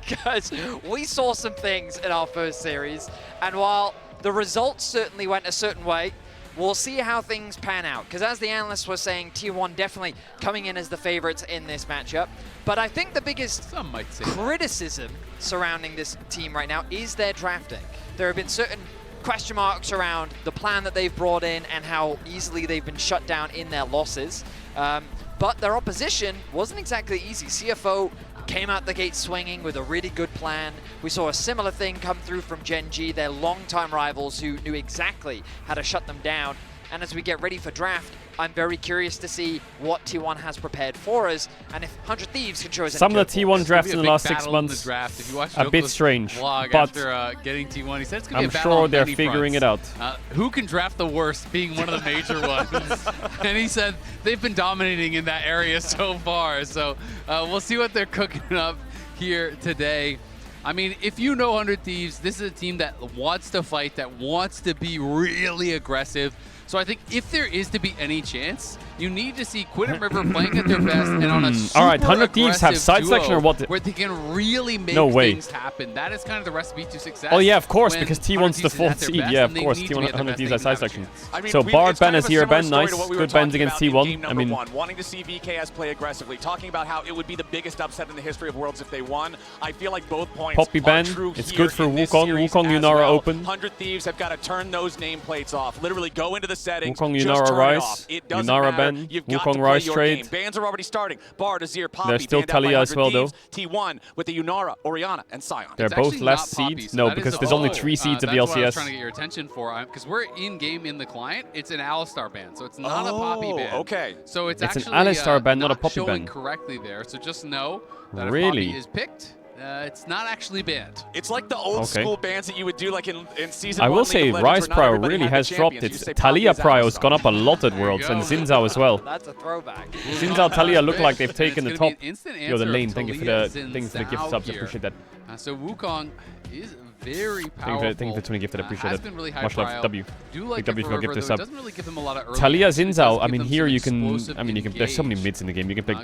Because we saw some things in our first series, and while the results certainly went a certain way, we'll see how things pan out, because as the analysts were saying, T1 definitely coming in as the favorites in this matchup. But I think the biggest criticism surrounding this team right now is their drafting. There have been certain question marks around the plan that they've brought in and how easily they've been shut down in their losses. But their opposition wasn't exactly easy. CFO came out the gate swinging with a really good plan. We saw a similar thing come through from Gen G, their longtime rivals who knew exactly how to shut them down. And as we get ready for draft, I'm very curious to see what T1 has prepared for us, and if 100 Thieves can show us some of the any T1 drafts in the last 6 battle months in the draft. If you watch a bit strange, but after getting T1, he said it's gonna be a battle sure on they're many figuring fronts. it out. Who can draft the worst, being one of the major ones? And he said they've been dominating in that area so far. So we'll see what they're cooking up here today. I mean, if you know 100 Thieves, this is a team that wants to fight, that wants to be really aggressive. So I think if there is to be any chance, you need to see Quid and River playing at their best and on a super all right, 100 Thieves have side selection or what? Where they can really make things happen. That is kind of the recipe to success. Oh yeah, of course, because T1's the 4th seed. Yeah, of course, T1 100 Thieves has side selection. So Bard Ben is here. Ben, nice. Good bans against T1. I mean, wanting to see VKS play aggressively, talking about how it would be the biggest upset in the history of Worlds if they won. I feel like both points Poppy ban. It's good for Wukong. Wukong Yunara open. 100 Thieves have got to turn those nameplates off. Literally go into the settings. Wukong Yunara Rise. Yunara ban. Wukong Rise trade. Bans are already starting. Bard, Azir, Poppy. There's still Talia as well, though. T1 with the Yunara, Orianna, and Sion. They're both last seed. No, because there's only 3 seeds of the LCS. That's what I was trying to get your attention for, because we're in-game in the client. It's an Alistar ban, so it's not a Poppy ban. Okay. So it's actually an Alistar ban, not a Poppy ban. Showing correctly there. So just know that if Poppy is picked, it's not actually banned. It's like the old school bans that you would do like in season 1. I will say Rise Prio really has dropped it. Talia Prio's gone up a lot at Worlds, and Xin Zhao as well. That's a throwback. Xin Zhao, Talia look like they've taken the top. Yo, the lane, thank you for the gift subs, appreciate that. So Wukong is very powerful. Thank you for 20 gifted, appreciate has that. been really high Much love, W. Do like W for gifted sub. Doesn't really give them a lot of early Talia action. Xin Zhao, I mean here you can, there's so many mids in the game. You can pick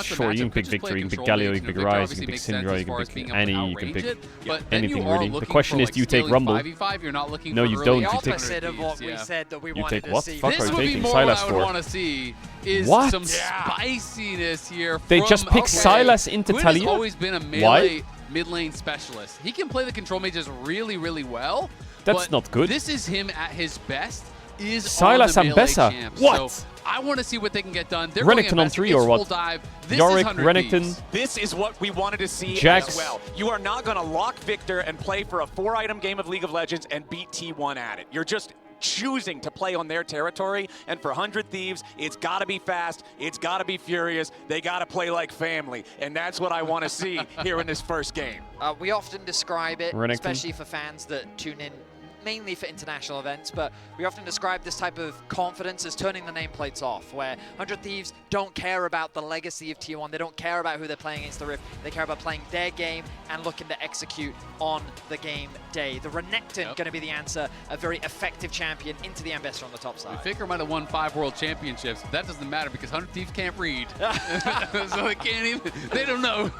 Sure, you can pick Victory, you can pick Galio, you can pick Rise, you can pick Syndra, you can pick Annie, you can pick anything really. The question is, do you take Rumble? No, you don't. You take. You take what? Fuck are you taking Sylas for? Want to see is what? Some spiciness here. They just pick Sylas into Talia? Quid has always been a melee mid lane specialist. He can play the control mages really, really well. That's not good. This is him at his best. Is Sylas and Bessa. What? So I want to see what they can get done. They're Renekton on 3 or what? Yorick, Renekton. This is what we wanted to see Jax. as well. You are not going to lock Victor and play for a 4-item game of League of Legends and beat T1 at it. You're just choosing to play on their territory, and for 100 Thieves, it's got to be fast, it's got to be furious, they got to play like family, and that's what I want to see here in this first game. We often describe it, Renekton. especially for fans that tune in mainly for international events, but we often describe this type of confidence as turning the nameplates off, where 100 Thieves don't care about the legacy of T1, they don't care about who they're playing against the Rift, they care about playing their game and looking to execute on the game day. The Renekton going to be the answer, a very effective champion into the Ambassador on the top side. Faker might have won 5 world championships, but that doesn't matter because 100 Thieves can't read. So they can't even, they don't know.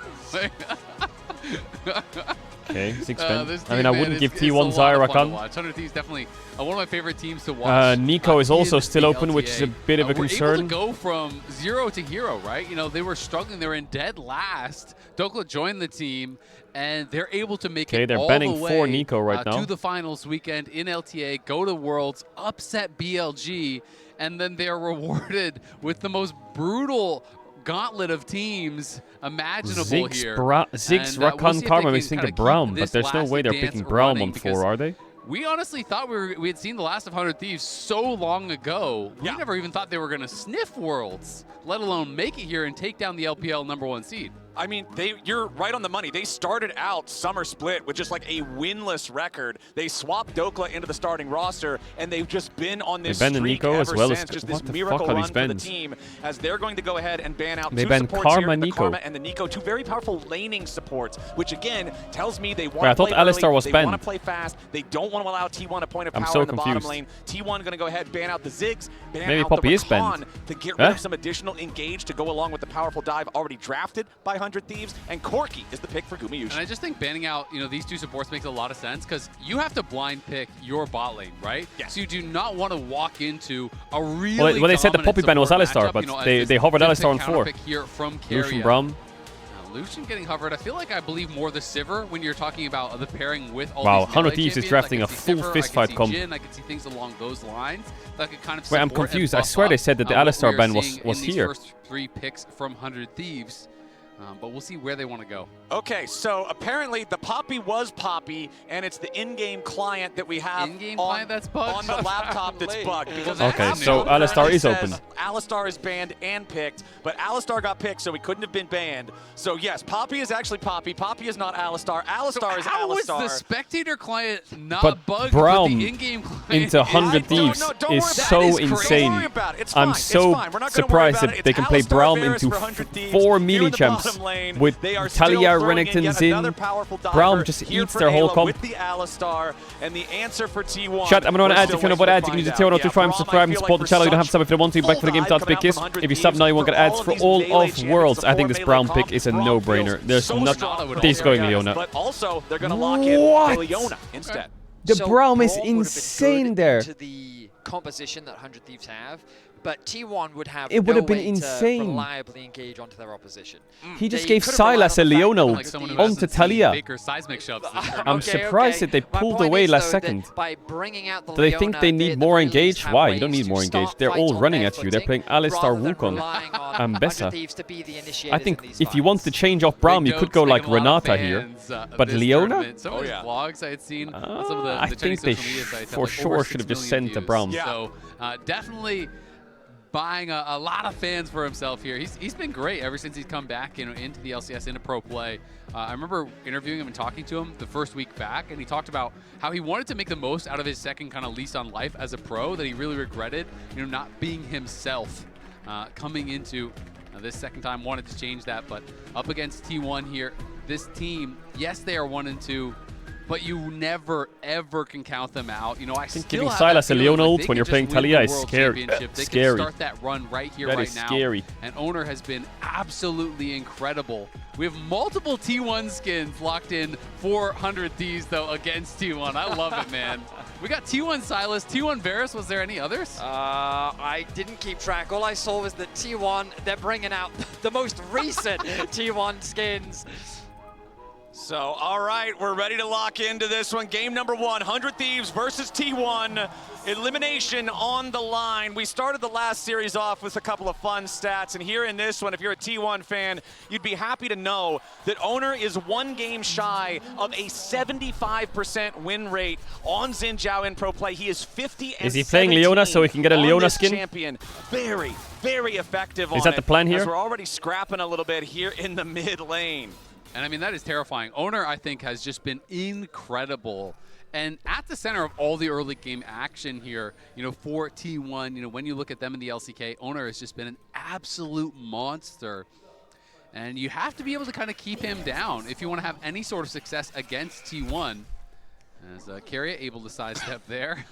Okay, 6 spin. I mean, I wouldn't give T1 Zyra Khan. 100 Thieves definitely one of my favorite teams to watch. Nico is also still open, which is a bit of a concern. Able to go from 0 to hero, right? You know, they were struggling. They were in dead last. Dokla joined the team, and they're able to make it they're all banning the way 4 Nico right now to the finals weekend in LTA, go to Worlds, upset BLG, and then they're rewarded with the most brutal gauntlet of teams imaginable here. Ziggs, Rakan, Karma is thinking Braum, but there's no way they're picking Braum on 4, are they? We honestly thought we had seen the last of 100 Thieves so long ago. We never even thought they were going to sniff Worlds, let alone make it here and take down the LPL #1 seed. I mean, you're right on the money. They started out Summer Split with just like a winless record. They swapped Dokla into the starting roster, and they've just been on this streak Nico ever as well since. as Just this miracle run for the team, as they're going to go ahead and ban out 2 supports Karma, here, the Nico. Karma and the Nico, 2 very powerful laning supports, which again tells me they want I to thought play Alistar early, was they banned. want to play fast, they don't want to allow T1 a point of power so in the bottom confused. lane. T1 going to go ahead and ban out the Ziggs, ban Maybe out Poppy the is banned. Rakan to get rid of some additional engage to go along with the powerful dive already drafted by 100 Thieves, and Corki is the pick for Gumayushi. And I just think banning out, these 2 supports makes a lot of sense because you have to blind pick your bot lane, right? Yes. So you do not want to walk into a really well, they said the Poppy ban was Alistar, matchup, but they hovered Alistar on 4. Here from Lucian Braum. Lucian getting hovered. I feel like I believe more the Sivir when you're talking about the pairing with all wow, these 100 Thieves is drafting a full fist fight comp. I could see things along those lines that could kind of wait, I'm confused. I swear they said that the Alistar ban was here. First 3 picks from 100 Thieves. But we'll see where they want to go. Okay, so apparently the Poppy was Poppy, and it's the in-game client that we have client that's bugged? on the laptop that's bugged. Because okay, so Alistar is open. Alistar is banned and picked, but Alistar got picked, so he couldn't have been banned. So yes, Poppy is actually Poppy. Poppy is not Alistar. Alistar is Alistar. How is the spectator client not but bugged Braum with the in-game client? into 100 Thieves is so insane. I'm so surprised that they can play Braum into 4 melee champs with Talia, Renekton, Zin. Braum just eats their whole comp. With the Alistar, and the answer for T1. Chat, I'm going to ads. If you know about ads, you can use the tier 1 to try and subscribe and support the channel. You don't have to sub if you don't want to. Back for the game, that's big kiss. If you sub now, you won't get ads for all of Worlds. I think this Braum pick is a no-brainer. There's not. He's going Leona. But also, they're going to lock in Leona instead. The Braum is insane there. To the composition that 100 Thieves have, but T1 would have it would have been way insane. to reliably engage onto their opposition. He just gave Sylas a Leona onto Talia. I'm surprised that they pulled away last second. By bringing out the Do they think they need more engage? Why? You don't need more engage. They're all running at you. They're playing Alistar, Wukong, and Bessa. I think if you want to change off Braum, you could go like Renata here. But Leona? Some of his vlogs I had seen on some of the I think they for sure should have just sent the Braum. So definitely buying a lot of fans for himself here. He's been great ever since he's come back into the LCS, into pro play. I remember interviewing him and talking to him the first week back, and he talked about how he wanted to make the most out of his second kind of lease on life as a pro, that he really regretted, not being himself coming into this second time. Wanted to change that, but up against T1 here, this team, yes, they are 1-2. But you never, ever can count them out. I think giving Sylas a Leona ult when you're playing Talia is scary. They can start that run right here, right now. Scary. And Owner has been absolutely incredible. We have multiple T1 skins locked in 400 Thieves, though, against T1. I love it, man. We got T1 Sylas, T1 Varus. Was there any others? I didn't keep track. All I saw was that T1, they're bringing out the most recent T1 skins. So, all right, we're ready to lock into this one. Game number 1, 100 Thieves versus T1. Elimination on the line. We started the last series off with a couple of fun stats, and here in this one, if you're a T1 fan, you'd be happy to know that Owner is 1 game shy of a 75% win rate on Xin Zhao in pro play. He is 50 and Is he playing Leona so he can get a Leona skin? Champion. Very, very effective. Is that the plan here? As we're already scrapping a little bit here in the mid lane. And I mean, that is terrifying. Owner, I think, has just been incredible. And at the center of all the early game action here, for T1, when you look at them in the LCK, Owner has just been an absolute monster. And you have to be able to kind of keep him down if you want to have any sort of success against T1. As Keria able to sidestep there.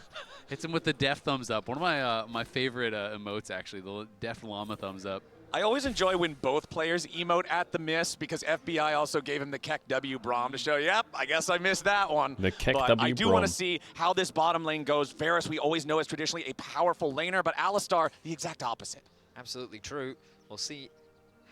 Hits him with the deaf thumbs up. One of my favorite emotes, actually, the deaf llama thumbs up. I always enjoy when both players emote at the miss, because FBI also gave him the Keck W Braum to show, yep, I guess I missed that one. The Keck but W I do want to see how this bottom lane goes. Varus, we always know, is traditionally a powerful laner, but Alistar, the exact opposite. Absolutely true. We'll see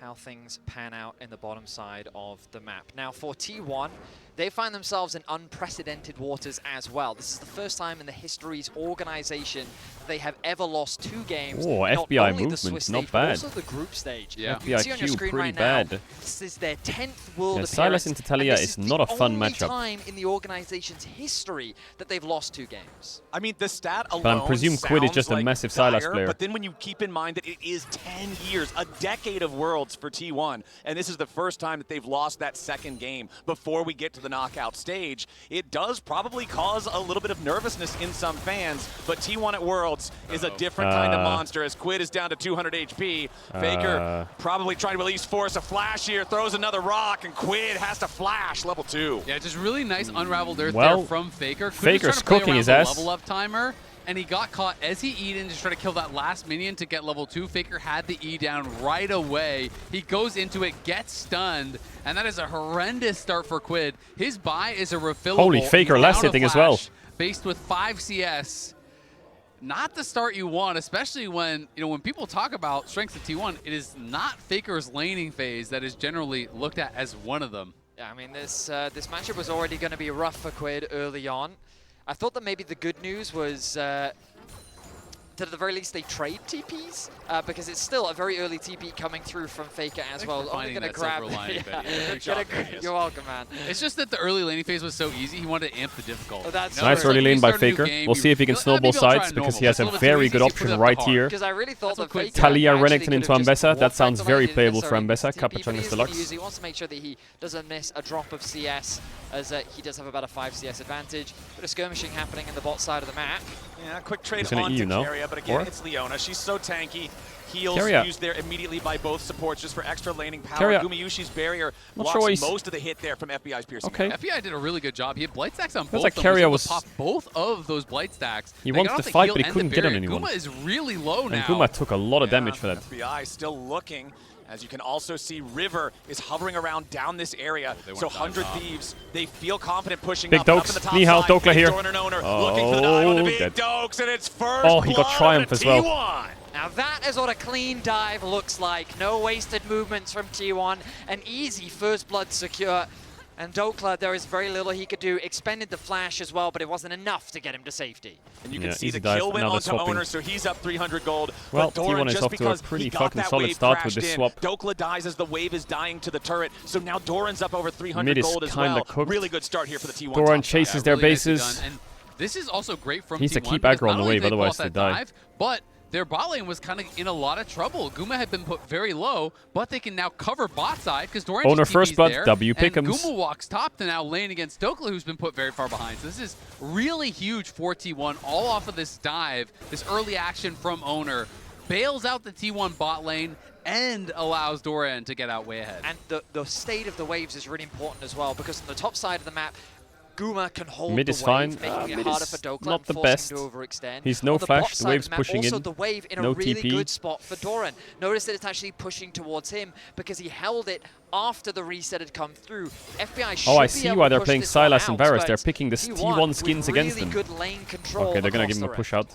how things pan out in the bottom side of the map. Now for T1, they find themselves in unprecedented waters as well. This is the first time in the history's organization that they have ever lost 2 games. Oh, FBI movement, not bad. Also the group stage. Yeah. You can see on your screen right now, this is their 10th world appearance. Sylas into Talia is not a fun matchup. This is the only time in the organization's history that they've lost 2 games. I mean, the stat alone But I presume Quid is just a massive Sylas player. But then when you keep in mind that it is 10 years, a decade of Worlds for T1, and this is the first time that they've lost that second game before we get to the knockout stage, it does probably cause a little bit of nervousness in some fans, but T1 at Worlds is a different kind of monster, as Quid is down to 200 HP. Faker probably trying to at least force a flash here, throws another rock, and Quid has to flash level 2. Yeah, just really nice unraveled earth there from Faker. Faker's cooking his ass. Level up timer, and he got caught as he E'd in to try to kill that last minion to get level 2. Faker had the E down right away. He goes into it, gets stunned, and that is a horrendous start for Quid. His buy is a refillable. Holy, Faker last hitting as well. Based with 5 CS. Not the start you want, especially when, when people talk about strengths of T1, it is not Faker's laning phase that is generally looked at as one of them. Yeah, I mean, this matchup was already going to be rough for Quid early on. I thought that maybe the good news was that at the very least they trade TPs, because it's still a very early TP coming through from Faker as well. I'm gonna grab. You're welcome, man. It's just that the early laning phase was so easy, he wanted to amp the difficulty. Nice early lane by Faker. We'll see if he can snowball sides, because he has a very good option right here. Because I really thought that Faker Talia, Renekton into Ambessa. That sounds very playable for Ambessa. Capuchungus Deluxe. He wants to make sure that he doesn't miss a drop of CS, as he does have about a 5 CS advantage. Bit of skirmishing happening in the bot side of the map. Yeah, quick trade onto Keria, but again, it's Leona. She's so tanky. Heals used there immediately by both supports just for extra laning power. Gumayushi's barrier blocks most of the hit there from FBI's piercing. FBI did a really good job. He had blight stacks on both like of them. Keria was pop both of those blight stacks. He wanted to fight, but he couldn't get on anyone. Guma is really low now. And Guma took a lot of damage for that. FBI still looking. As you can also see, River is hovering around down this area. So 100 Thieves, they feel confident pushing Big up Dokes, in the top Nihao, side. Dokla here. Looking for the dive on the Big Dokes, and it's first he got Triumph as well. Now that is what a clean dive looks like. No wasted movements from T1. An easy first blood secure. And Dokla, there is very little he could do. Expended the flash as well, but it wasn't enough to get him to safety. And you can see the kill win onto Owner, so he's up 300 gold. Well, but Doran, T1 is off to a pretty fucking solid start with this swap. Dokla dies as the wave is dying to the turret, so now Doran's up over 300 gold as well. Cooked. Really good start here for the T1. Doran chases their bases. And this is also great from He needs T1 to keep aggro on the wave, they otherwise they die. Dive, but their bot lane was kind of in a lot of trouble. Guma had been put very low, but they can now cover bot side because Doran Owner just first blood, there, W and pick'ems. Guma walks top to now lane against Dokla, who's been put very far behind. So this is really huge for T1, all off of this dive, this early action from Owner. Bails out the T1 bot lane and allows Doran to get out way ahead. And the state of the waves is really important as well, because on the top side of the map, Guma can hold mid the is wave, fine. making it harder for Dokla not and the forcing best. him to overextend. He's no flash, the wave's pushing also in. the wave in no a really TP. good spot for Doran. Notice that it's actually pushing towards him because he held it after the reset had come through. FBI should I see why they're playing Sylas and Varus. They're picking the T1 skins really against them. Good lane control Okay, they're going to give him a push out.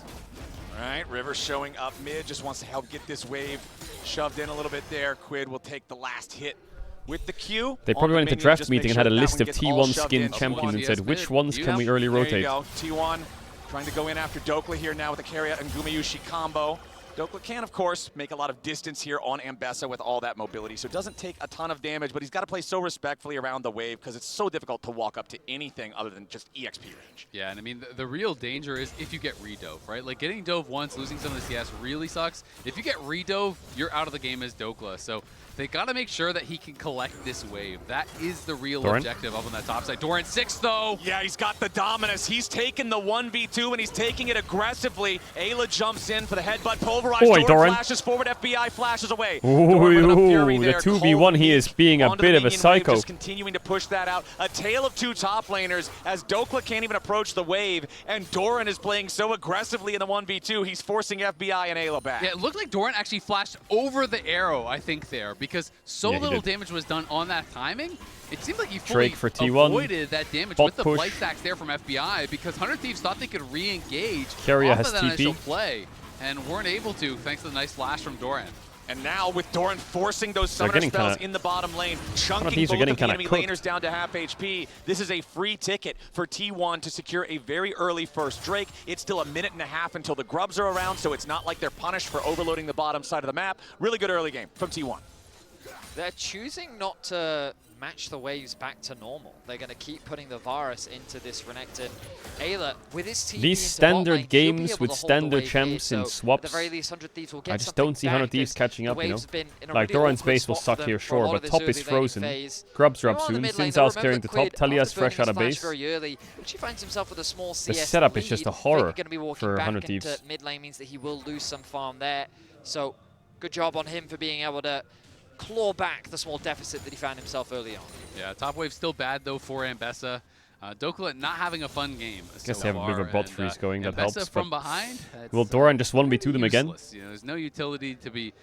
All right, River showing up mid, just wants to help get this wave shoved in a little bit there. Quid will take the last hit with the Q. They probably went into draft meeting and had a list of T1 skin champions and said, which ones can we early rotate? There you go. T1 trying to go in after Dokla here now with the Keria and Gumayushi combo. Dokla can, of course, make a lot of distance here on Ambessa with all that mobility, so it doesn't take a ton of damage, but he's got to play so respectfully around the wave because it's so difficult to walk up to anything other than just EXP range. Yeah, and I mean, the real danger is if you get redove, right? Like, getting dove once, losing some of the CS really sucks. If you get redove, you're out of the game as Dokla, so they got to make sure that he can collect this wave. That is the real objective up on that top side. Doran 6, though. Yeah, he's got the dominus. He's taking the 1v2, and he's taking it aggressively. Ayla jumps in for the headbutt pulverize. Doran flashes forward, FBI flashes away. Ooh, the 2v1, he is being a bit of a psycho. Just continuing to push that out. A tale of two top laners as Dokla can't even approach the wave, and Doran is playing so aggressively in the 1v2, he's forcing FBI and Ayla back. Yeah, it looked like Doran actually flashed over the arrow, I think, there, because so little damage was done on that timing. It seemed like he fully avoided that damage with the blight stacks there from FBI because 100 Thieves thought they could re-engage off of that initial play and weren't able to thanks to the nice flash from Doran. And now with Doran forcing those summoner spells in the bottom lane, chunking both of the enemy laners down to half HP, this is a free ticket for T1 to secure a very early first Drake. It's still a minute and a half until the grubs are around, so it's not like they're punished for overloading the bottom side of the map. Really good early game from T1. They're choosing not to match the waves back to normal. They're going to keep putting the Varus into this Renekton. Ayla, with his team these standard games with standard champs in swaps, at the very least, 100 Thieves will get I just don't see 100 Thieves catching up, you know? Like, Doran's base will suck here, sure, but top is frozen. Grubs drop soon, Sinzal's clearing the top, Talia's fresh out of base. The setup is just a horror for 100 Thieves. Mid lane means that he will lose some farm there. So, good job on him for being able to claw back the small deficit that he found himself early on. Yeah, top wave's still bad though for Ambessa. Dokla not having a fun game. I guess they have a bit of a bot freeze going, that helps. From behind. Will Doran just 1v2 them again? You know, there's no utility to be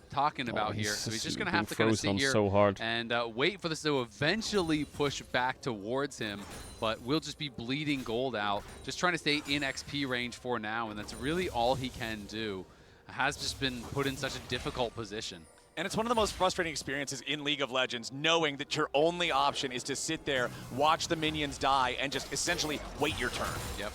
talking about here, so he's just going to have to kind of sit here so hard. and wait for this to eventually push back towards him. But we'll just be bleeding gold out, just trying to stay in XP range for now, and that's really all he can do. Has just been put in such a difficult position. And it's one of the most frustrating experiences in League of Legends, knowing that your only option is to sit there, watch the minions die, and just essentially wait your turn. Yep.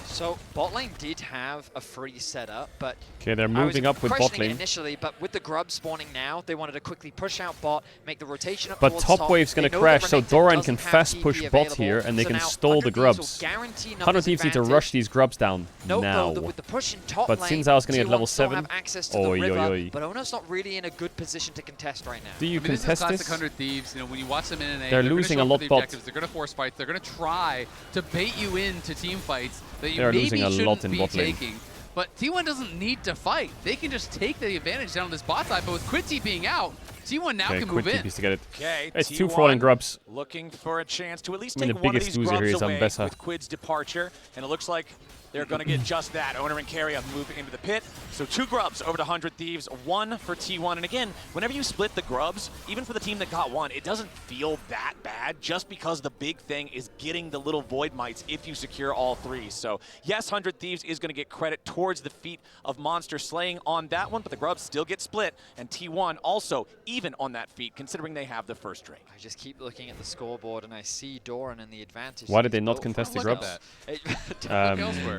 So bot lane did have a free setup, but okay, they're moving up with bot lane initially. But with the grub spawning now, they wanted to quickly push out bot, make the rotation up. But top wave's going to crash, so Doran can fast push bot here, and they can stall the grubs. 100 Thieves need to rush these grubs down now. With the push in top but Sinzal's going to get level 7. But Ono's not really in a good position to contest right now. Do you contest this? Classic 100 Thieves. You know, when you watch them in an A, they're losing a lot bot. They're going to force fights. They're going to try to bait you into team fights. that you maybe shouldn't be taking. But T1 doesn't need to fight. They can just take the advantage down on this bot side, but with Quidty being out, T1 now can move in. To get it. Okay, it's two falling grubs. Looking for a chance to at least take one of these grubs away with Quid's departure, and it looks like they're going to get just that. Owner and Carrier move into the pit. So 2 grubs over to 100 Thieves, 1 for T1. And again, whenever you split the grubs, even for the team that got 1, it doesn't feel that bad just because the big thing is getting the little Void Mites if you secure all 3. So yes, 100 Thieves is going to get credit towards the feat of monster slaying on that one, but the grubs still get split. And T1 also even on that feat, considering they have the first Drake. I just keep looking at the scoreboard and I see Doran and the advantage. Why did they not contest the grubs?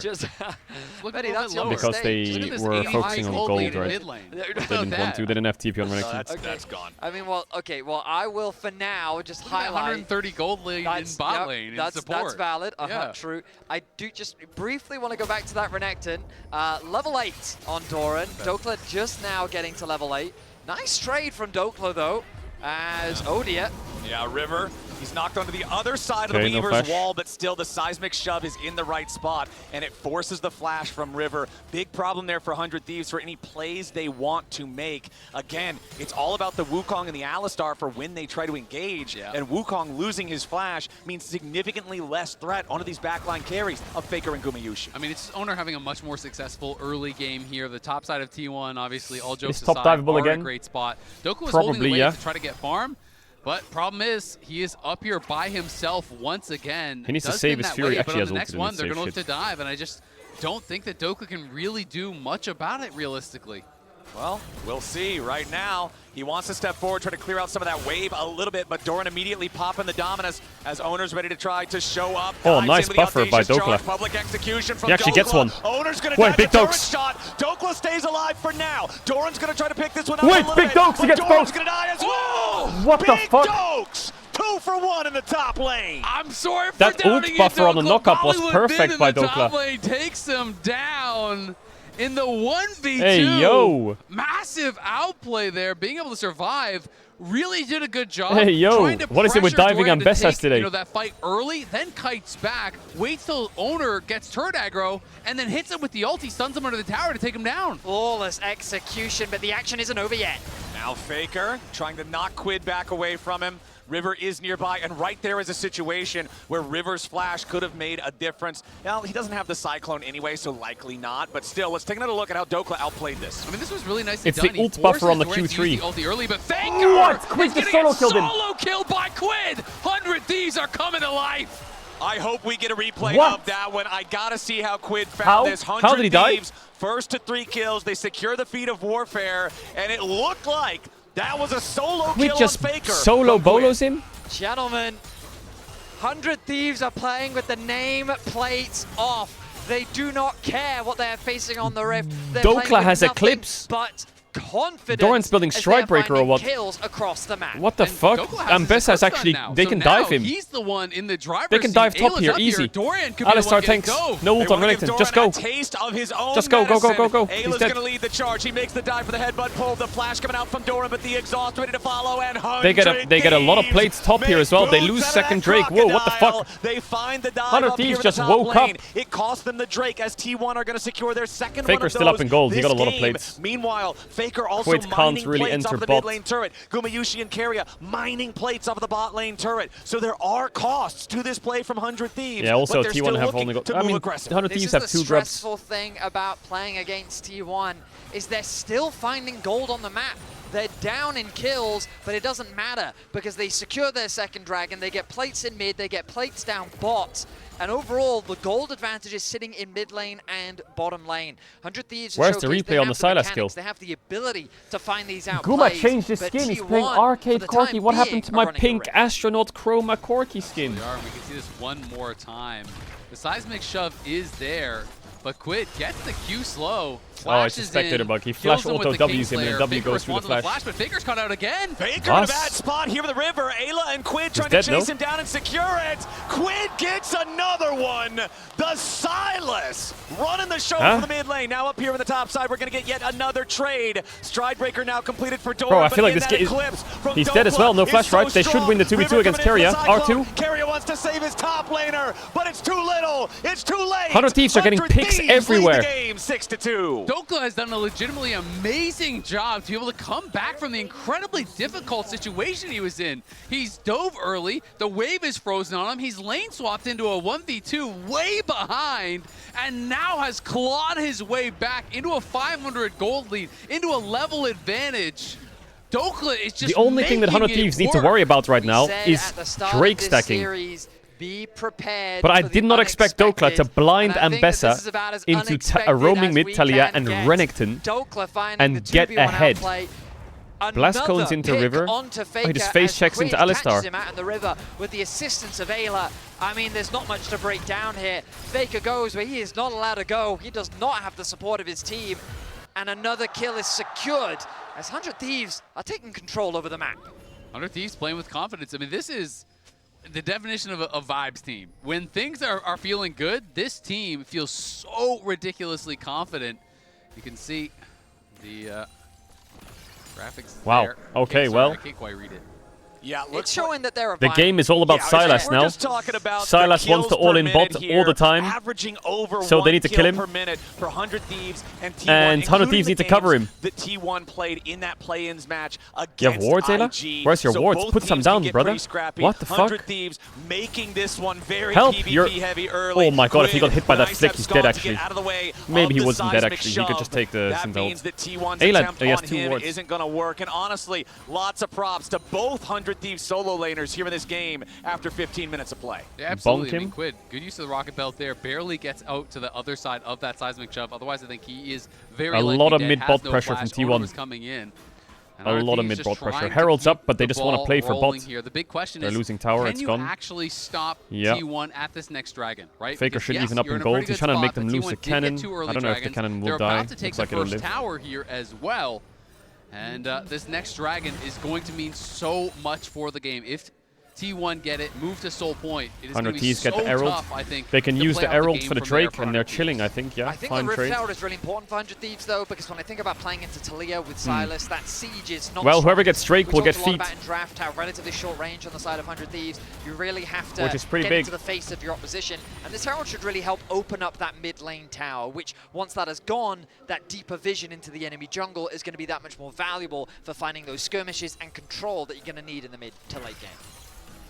Just Betty, that's because they were focusing on gold, right? They didn't want to. They didn't have TP on Renekton. That's gone. I mean, well, okay. Well, I will for now just highlight 130 gold lane in bot lane in support. That's valid. True. I do just briefly want to go back to that Renekton. Level 8 on Doran. Dokla just now getting to level 8. Nice trade from Dokla though, as Odia. Yeah, River. He's knocked onto the other side of the Weaver's wall, but still the seismic shove is in the right spot, and it forces the flash from River. Big problem there for 100 Thieves for any plays they want to make. Again, it's all about the Wukong and the Alistar for when they try to engage, and Wukong losing his flash means significantly less threat onto these backline carries of Faker and Gumayushi. I mean, it's Owner having a much more successful early game here. The top side of T1, obviously, all jokes aside, top diveable again? A great spot. Dokla was holding the wave to try to get farm. But problem is, he is up here by himself once again. He needs to save his Fury. Actually, on the next one, they're going to look to dive, and I just don't think that Dokla can really do much about it realistically. Well, we'll see. Right now, he wants to step forward, try to clear out some of that wave a little bit, but Doran immediately popping the Dominus as Owner's ready to try to show up. Oh, nice buffer by Dokla. Public execution from he actually gets one. Owner's going to die the turret shot. Dokla stays alive for now. Doran's going to try to pick this one up. Wait, Big Dokes, he gets both. Doran's going to die as well. What the fuck? Dokes, 2 for 1 in the top lane. I'm sorry for that ult buffer on the knockup was perfect by Dokla. Top lane takes him down. In the 1v2, hey, yo. Massive outplay there, being able to survive, really did a good job. Hey, yo, what is it with diving on Bessas today? You know, that fight early, then kites back, waits till Owner gets turret aggro, and then hits him with the ulti, stuns him under the tower to take him down. Flawless execution, but the action isn't over yet. Now Faker trying to knock Quid back away from him. River is nearby, and right there is a situation where River's flash could have made a difference. Now, he doesn't have the Cyclone anyway, so likely not, but still, let's take another look at how Dokla outplayed this. I mean, this was really nicely done. It's the ult buffer on the Q3. The ulti early, but Faker what? Quid's is getting solo killed by Quid! 100 Thieves are coming to life! I hope we get a replay of that one. I gotta see how Quid found this. 100 how did he Thieves, die? first to 3 kills. They secure the feat of Warfare, and it looked like that was a solo kill on Faker. Solo bolos him? Gentlemen, 100 Thieves are playing with the name plates off. They do not care what they're facing on the rift. Dokla has Eclipse. But confidence. Doran's building Strikebreaker or what? Kills across the map. What the fuck? Bessas actually, they can dive him. He's the one in the driver's They can dive top here, easy. Alistar tanks. No ult on Renekton. Just go. Taste of his own Just go, go, go, go, go. Ayla's going to lead the charge. He makes the dive for the headbutt pull. The flash coming out from Doran, but the exhaust ready to follow. And they get a lot of plates top here as well. They lose second Drake. Whoa, what the fuck? They find the dive 100 Thieves just woke up. It cost them the Drake as T1 are going to secure their second Faker's still up in gold. He got a lot of plates. Meanwhile, Faker also mining really plates enter off the bot. mid lane turret. Gumayushi and Carrier mining plates off of the bot lane turret. So there are costs to this play from 100 Thieves. Yeah, also but T1 have only got. I mean, 100 Thieves have 2 grubs. The stressful thing about playing against T1 is they're still finding gold on the map. They're down in kills, but it doesn't matter because they secure their second dragon. They get plates in mid, they get plates down bot. And overall, the gold advantage is sitting in mid lane and bottom lane. 100 Thieves. Where's the replay on the Sylas kill? They have the ability to find these out. Guma changed his skin. He's playing Arcade Corki. What happened to my pink astronaut chroma Corki skin? We can see this one more time. The seismic shove is there. But Quid gets the Q slow. Oh, it's a spectator bug. He flash auto W's him and then W goes through the flash. But Faker's caught out again. Faker in a bad spot here with the river. Ayla and Quid trying to chase him down and secure it. Quid gets another one. The Silas running the show from the mid lane. Now up here on the top side, we're going to get yet another trade. Stridebreaker now completed for Doran. Bro, I feel like this kid he's dead as well. No flash, right? They should win the 2v2 against Keria. R2. Keria wants to save his top laner, but it's too little. It's too late. 100 Thieves are getting picks everywhere. The game 6-2. Dokla has done a legitimately amazing job to be able to come back from the incredibly difficult situation he was in. He's dove early, the wave is frozen on him, he's lane swapped into a 1v2 way behind, and now has clawed his way back into a 500 gold lead, into a level advantage. Dokla is just the only thing that 100 Thieves need to worry about right now is Drake stacking. Be prepared. But I did not expect Dokla to blind Ambessa into a roaming mid Talia and Renekton and get ahead. Blastcone's into River. Oh, he just face checks into Alistar. Him out in the river with the assistance of Ayla. I mean, there's not much to break down here. Faker goes where he is not allowed to go. He does not have the support of his team. And another kill is secured as 100 Thieves are taking control over the map. 100 Thieves playing with confidence. I mean, this is the definition of a vibes team. When things are feeling good, this team feels so ridiculously confident. You can see the graphics there. Okay, well. I can't quite read it. Yeah, it's showing that they're the game is all about Silas now. Silas wants to all in bot all the time, so they need to kill him. Per minute for 100 Thieves and T1, and 100 Thieves need to cover him. The T1 played in that play-ins match against you have wards, Ayla? Where's your wards? Put some down, brother. What the fuck? 100 Thieves making this one very Help! PvP heavy early. Oh my god, if he got hit by that flick, he's dead actually. Maybe he wasn't dead actually. He could just take the That means that T1's Ayla, attempt he has on 2 him wards. isn't going to work. And honestly, lots of props to both 100 Thieves solo laners here in this game after 15 minutes of play. Yeah, absolutely. I mean, Quid, good use of the rocket belt there. Barely gets out to the other side of that seismic shove. Otherwise, I think he is very a lot of mid-bot pressure from T1. Coming in. A lot of mid-bot pressure. Herald's up, but they just want to play for bot. Here. The big question They're is, losing tower, can it's you gone. Actually stop T1 at this next dragon, right? Faker should even up in gold. He's trying to make them lose the cannon. I don't know if the cannon will die. They're about to take the first live. tower here as well. And this next dragon is going to mean so much for the game. If T1 get it, move to Soul Point. It is going to be so get the Herald. tough, I think. They can use the Herald for the Drake, and they're chilling, I think. Yeah, I think the Rift Tower is really important for 100 Thieves, though, because when I think about playing into Talia with Silas, that siege is not well, strong. whoever gets Drake will get feet. We talked a lot about in draft how relatively short range on the side of 100 Thieves. You really have to get into the face of your opposition. And this Herald should really help open up that mid lane tower, which once that has gone, that deeper vision into the enemy jungle is going to be that much more valuable for finding those skirmishes and control that you're going to need in the mid to late game.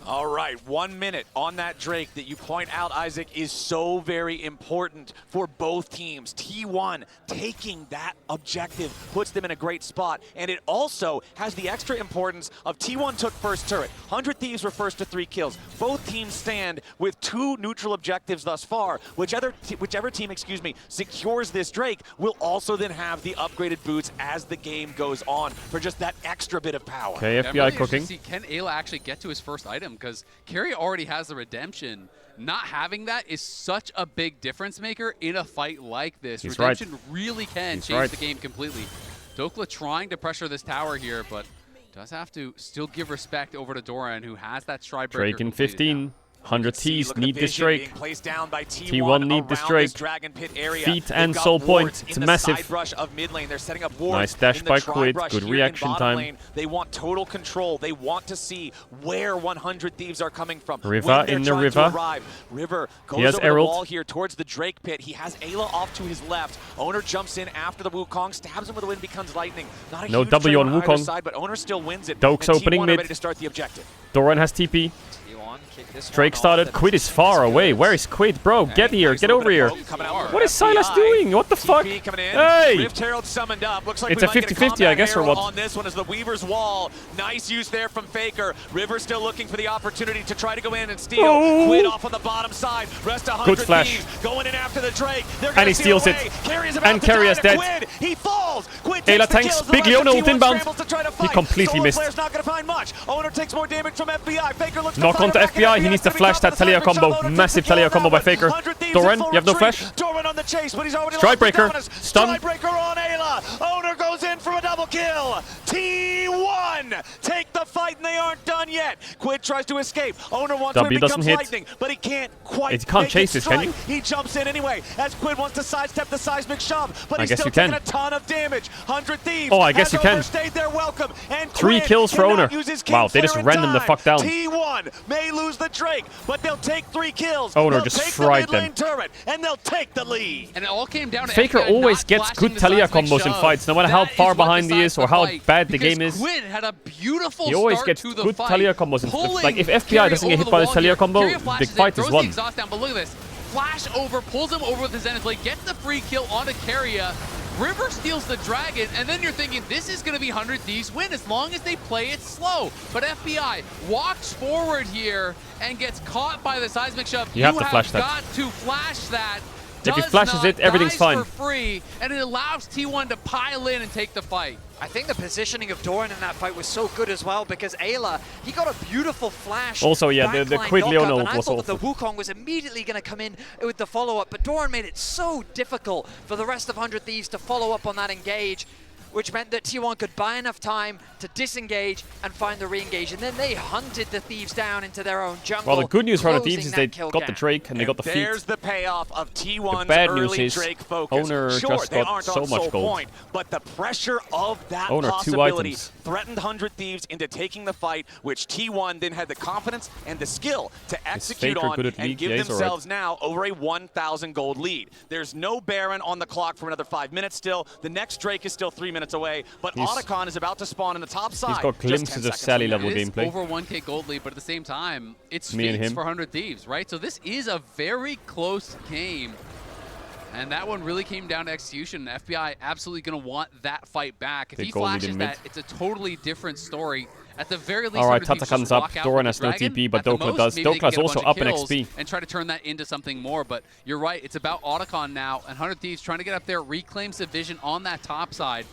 All right, 1 minute on that Drake that you point out, Isaac, is so very important for both teams. T1 taking that objective puts them in a great spot, and it also has the extra importance of T1 took first turret. 100 Thieves were first to 3 kills. Both teams stand with 2 neutral objectives thus far. Whichever team, secures this Drake will also then have the upgraded boots as the game goes on for just that extra bit of power. Okay, FBI cooking. Can Ayla actually get to his first item? Because Keria already has the redemption. Not having that is such a big difference maker in a fight like this. He's redemption really can change the game completely. Dokla trying to pressure this tower here, but does have to still give respect over to Doran, who has that stride breaker. Drake in 15. 100 Thieves need this Drake. T1 need this Drake. Feet and Soul Point. It's massive. Nice dash by Quid. Good reaction time. They want total control. They want to see where 100 Thieves are coming from. River in the river. River goes over the wall here towards the Drake pit. He has Ayla off to his left. Owner jumps in after the Wukong, stabs him with the wind, becomes lightning. Not a no huge W on either Wukong. side, but Owner still wins it. Doke's opening mid. Ready to start the objective. Doran has TP. Drake started. Quid is far away. Where is Quid? Bro, get here. Get over here. What is Silas doing? What the fuck? Hey! Rift Herald summoned up. Looks like it's a 50-50, I guess, or what? On this one is the Weaver's Wall. Nice use there from Faker. River still looking for the opportunity to try to go in and steal. Oh. Quid off on the bottom side. Rest 100 Good flash. Thieves going in after the Drake. And he steals it. And Keria's dead. Quid. He falls. Quid Ayla tanks. Big Leona ult inbound. He completely missed. Player's not going to find much. Owner takes more damage from FBI. Faker looks knock onto FBI. He needs to flash that Talia combo. Massive Talia combo by Faker. Doran, you have no flash? run the chase, but he's already Strike lost the breaker. dominance. Stun. Strike breaker on Ayla. Owner goes in for a double kill. T1 take the fight, and they aren't done yet. Quid tries to escape. Owner wants to become lightning, but he can't quite. It can't chase this, can you? He jumps in anyway, as Quid wants to sidestep the seismic shove, but I he's guess still you can. taking a ton of damage. 100 Thieves. Oh, I guess you can. Overstayed their welcome, and 3 Quid kills for Owner. cannot use his Wow, they just Kingslayer ran in them the time. fuck down. T1 may lose the Drake, but they'll take 3 kills. Owner They'll just take fried the mid lane them. turret, and they'll take the lead. And it all came down to Faker FBI always not gets flashing good the Talia seismic combos in shove. fights, no matter how That far is what behind he decides is or the how fight, bad the because game is. Quid had a beautiful He always start gets to the good fight, Talia combos. pulling Like if FBI Carry doesn't get over hit by the the wall Talia here. combo, Carry the flashes in, fight is throws the won. exhaust down, but look at this. Flash over, pulls him over with the Zenith Blade, gets the free kill onto Carria. River steals the dragon, and then you're thinking this is going to be 100 Thieves win as long as they play it slow. But FBI walks forward here and gets caught by the seismic shove. You have to flash that. got to flash that. If he Does flashes not, it, everything's dies fine. for free, and it allows T1 to pile in and take the fight. I think the positioning of Doran in that fight was so good as well because Ayla, he got a beautiful flash. Also, yeah, the Quid Leona and I was thought awful. that the Wukong was immediately going to come in with the follow-up, but Doran made it so difficult for the rest of 100 Thieves to follow up on that engage, which meant that T1 could buy enough time to disengage and find the re-engage. And then they hunted the Thieves down into their own jungle. Well, the good news for the closing Thieves is that they kill got the gap. Drake and they got the feet. There's the payoff of T1's The bad news early is Drake focus. Owner Sure, just they got aren't so on much Soul gold. Point, but the pressure of that Owner, 2 possibility items. threatened 100 Thieves into taking the fight, which T1 then had the confidence and the skill to execute Faker on good at and league? give Yeah, he's themselves now over a 1,000 gold lead. There's no Baron on the clock for another 5 minutes still. The next Drake is still 3 minutes away, but Otacon is about to spawn in the top side. He's got glimpses of Sally level It is gameplay. over 1K gold lead, but at the same time, it's Me and fates him. for 100 Thieves, right? So this is a very close game. And that one really came down to execution. FBI absolutely going to want that fight back. If Big he gold lead flashes in mid. that, it's a totally different story. At the very least, All right, 100 Thieves just Tatakan's up. walk out Doran with has the no dragon. TP, but At the Dokla most, does. maybe they can Dokla's get a also bunch of up in kills XP. and try to turn that into something more. But you're right, it's about Otacon now. And 100 Thieves trying to get up there, reclaims the vision on that top side.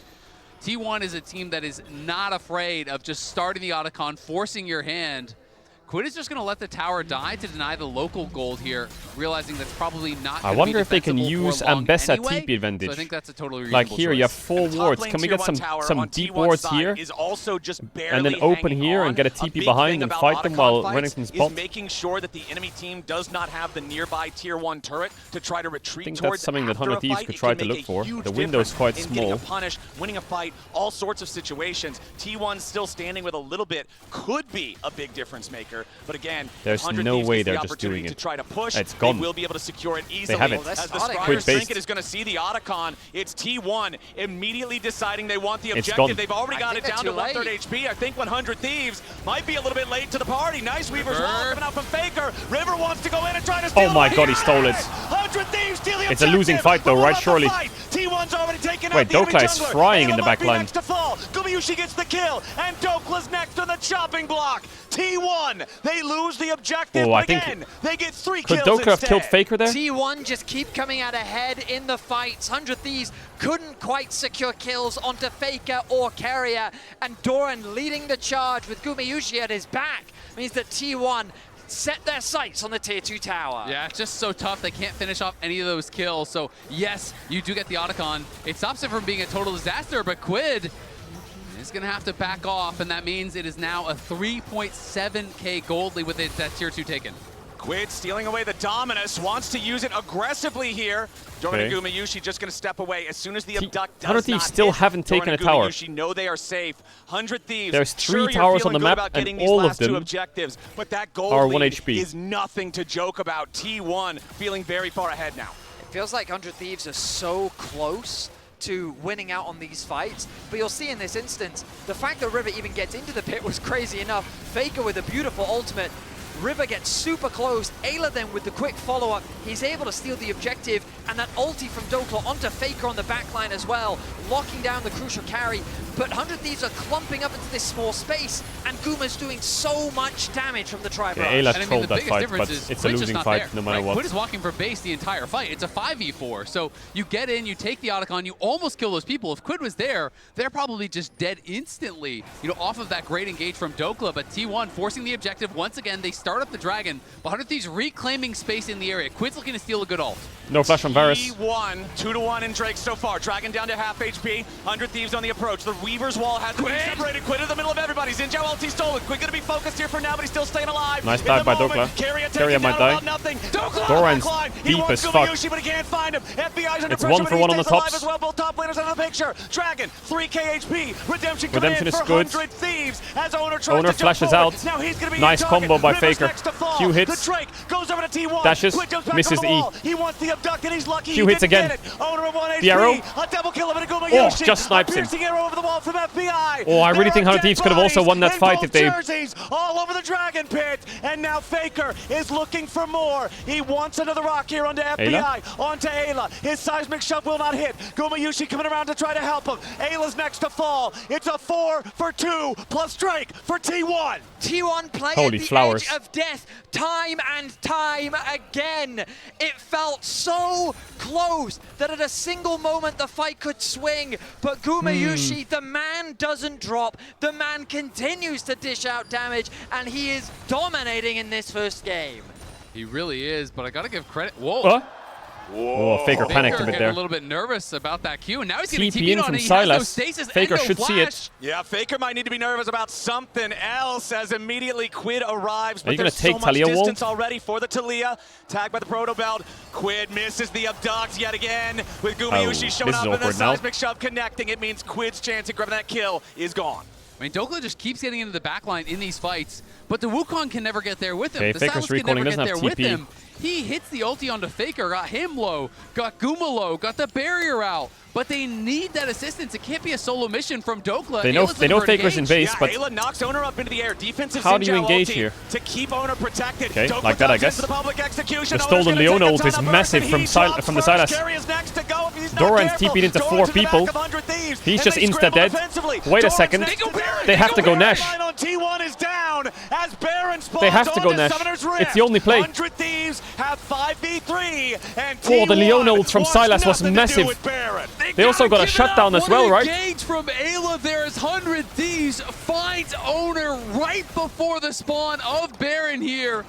T1 is a team that is not afraid of just starting the Otacon, forcing your hand. Quid is just going to let the tower die to deny the local gold here, realizing that's probably not I gonna wonder be if they can defensible use for long Ambessa anyway. TP advantage. So I think that's a totally Like reasonable here, choice. you have 4 wards. Can we get some deep wards here? Is also just And then open here and get a TP behind and fight them while Renekton's bot? Is making sure that the enemy team does not have the nearby tier 1 turret to try to retreat I think towards that's something that after 100 a Thieves fight. could It try can to make look a for. huge The window's quite difference in getting small. a punish, winning a fight, all sorts of situations. T1 still standing with a little bit could be a big difference maker. But again, There's 100 no Thieves way gets the they're just opportunity doing to it. try to push. It's gone. They will be able to secure it easily. have it. As the Quid Scryer's based. Trinket is going to see the Otacon, it's T1 immediately deciding they want the It's objective. gone. They've already got I it think down to they're too 1/3 HP. I think 100 Thieves might be a little bit late to the party. Nice Weaver's Wall coming out from Faker. River wants to go in and try to steal. Oh my the god, he lead. stole it. 100 Thieves steal the It's a losing objective. fight though, Who right? won the Surely. fight? T1's already taken Wait, out the enemy Dokla is jungler. frying in the Ayla back might be line. next to fall. Gumayushi gets the kill, and Dokla's next on the chopping block. T1, they lose the objective, Oh, I but think- again, they get 3 Could kills Dokla have instead. killed Faker there? T1 just keep coming out ahead in the fights. 100 Thieves couldn't quite secure kills onto Faker or Carrier, and Doran leading the charge with Gumayushi at his back means that T1 set their sights on the tier 2 tower. Yeah, it's just so tough. They can't finish off any of those kills. So yes, you do get the Otacon. It stops it from being a total disaster, but Quid is going to have to back off, and that means it is now a 3.7k gold lead with it, that tier 2 taken. Quid stealing away the Dominus, wants to use it aggressively here. Doran and Gumayushi just going to step away as soon as the abduct does 100 Thieves not still hit. haven't Doran taken and a tower. Gumayushi know they are safe. 100 Thieves. There's 3 sure, towers you're on the feeling good map, about getting and these all of last 2 them objectives, but that gold are 1 lead HP. is nothing to joke about. T1 feeling very far ahead now. It feels like 100 Thieves are so close to winning out on these fights, but you'll see in this instance, the fact that River even gets into the pit was crazy enough. Faker with a beautiful ultimate. River gets super close. Ayla then with the quick follow-up, he's able to steal the objective, and that ulti from Dokla onto Faker on the backline as well, locking down the crucial carry. but 100 Thieves are clumping up into this small space, and Guma's doing so much damage from the Tri-Barrage. Yeah, Ayla trolled that fight, but it's a losing fight no matter what. Quid is walking for base the entire fight. It's a 5v4, so you get in, you take the Otacon, you almost kill those people. If Quid was there, they're probably just dead instantly, you know, off of that great engage from Dokla, but T1 forcing the objective once again. They start up the Dragon, but 100 Thieves reclaiming space in the area. Quid's looking to steal a good ult. No flash from Varus. T1, 2-1 in Drake so far. Dragon down to half HP, 100 Thieves on the approach. The Weaver's wall has been separated. Quid in the middle of everybody. Zinjao ulti stolen. Quid gonna be focused here for now, but he's still staying alive. Nice dive by Dokla. Keria might die. Doran's deep as fuck. But he can't find him. FBI's under It's 1 for 1 on the tops. As well. Both top laners out of the picture. Dragon, 3k HP. Redemption is for good. 100 Thieves as Owner flashes out. Now he's gonna be nice combo by Faker. The Q hits. Drake goes over to T1. Dashes. Misses the E. He wants the abduct and he's lucky. Q hits again. Owner of 1 HP. The arrow. A double kill of it. Oh, just snipes him. Arrow over the wall from FBI. Oh, I really think 100 Thieves could have also won that fight if they... Jerseys all over the Dragon Pit. And now Faker is looking for more. He wants another rock here onto FBI. Ayla? Onto Ayla. His seismic shove will not hit. Gumayushi coming around to try to help him. Ayla's next to fall. It's a 4 for 2 plus Drake for T1. T1 play Holy at the flowers. edge of death time and time again. It felt so close that at a single moment the fight could swing, but Gumayushi, the man doesn't drop. The man continues to dish out damage, and he is dominating in this first game. He really is, but I gotta give credit. Whoa. Whoa, Faker panicked a bit there. A little bit nervous about that Q, and now he's getting TP in TP'd from on it. He Sylas. has no stasis Faker and no should flash. see it. Yeah, Faker might need to be nervous about something else as immediately Quid arrives. Are you But gonna there's take so much Talia wall? distance already for the Talia. Tagged by the Proto Belt. Quid misses the abduct yet again with Gumayushi showing up and the seismic shove connecting. It means Quid's chance at grabbing that kill is gone. I mean, Dokla just keeps getting into the backline in these fights, but the Wukong can never get there with him. Okay, The Faker's Sylas can never recalling, get doesn't there have with TP. him. He hits the ulti onto Faker, got him low, got Guma low, got the barrier out, but they need that assistance. It can't be a solo mission from Dokla. They know Faker's in base, but Ayla knocks Owner up into the air. Defensive how do you Zinjao engage ulti here? to keep Owner protected. Okay, Dokla like that, I jumps guess. into the public execution. The Owner's stolen gonna Leona take a ult ton is of massive burst, from and he drops the first. Sylas. Carrier's next to go if he's not Doran's careful. TP'd into Going 4 to the back people. of 100 Thieves, He's and just they insta-dead. scramble defensively. Wait a Doran's second. next to Baron. They have to go Nash. Line on T1 is down as Baron spawns They have to go onto Nash. Summoner's Rift. It's the only play. 100 Thieves have 5v3 and Oh, the T1 Leona ult from wants Sylas was nothing to do massive. with Baron. They also got a shutdown as well, right? Engage from Ayla there as 100 Thieves finds Owner right before the spawn of Baron here.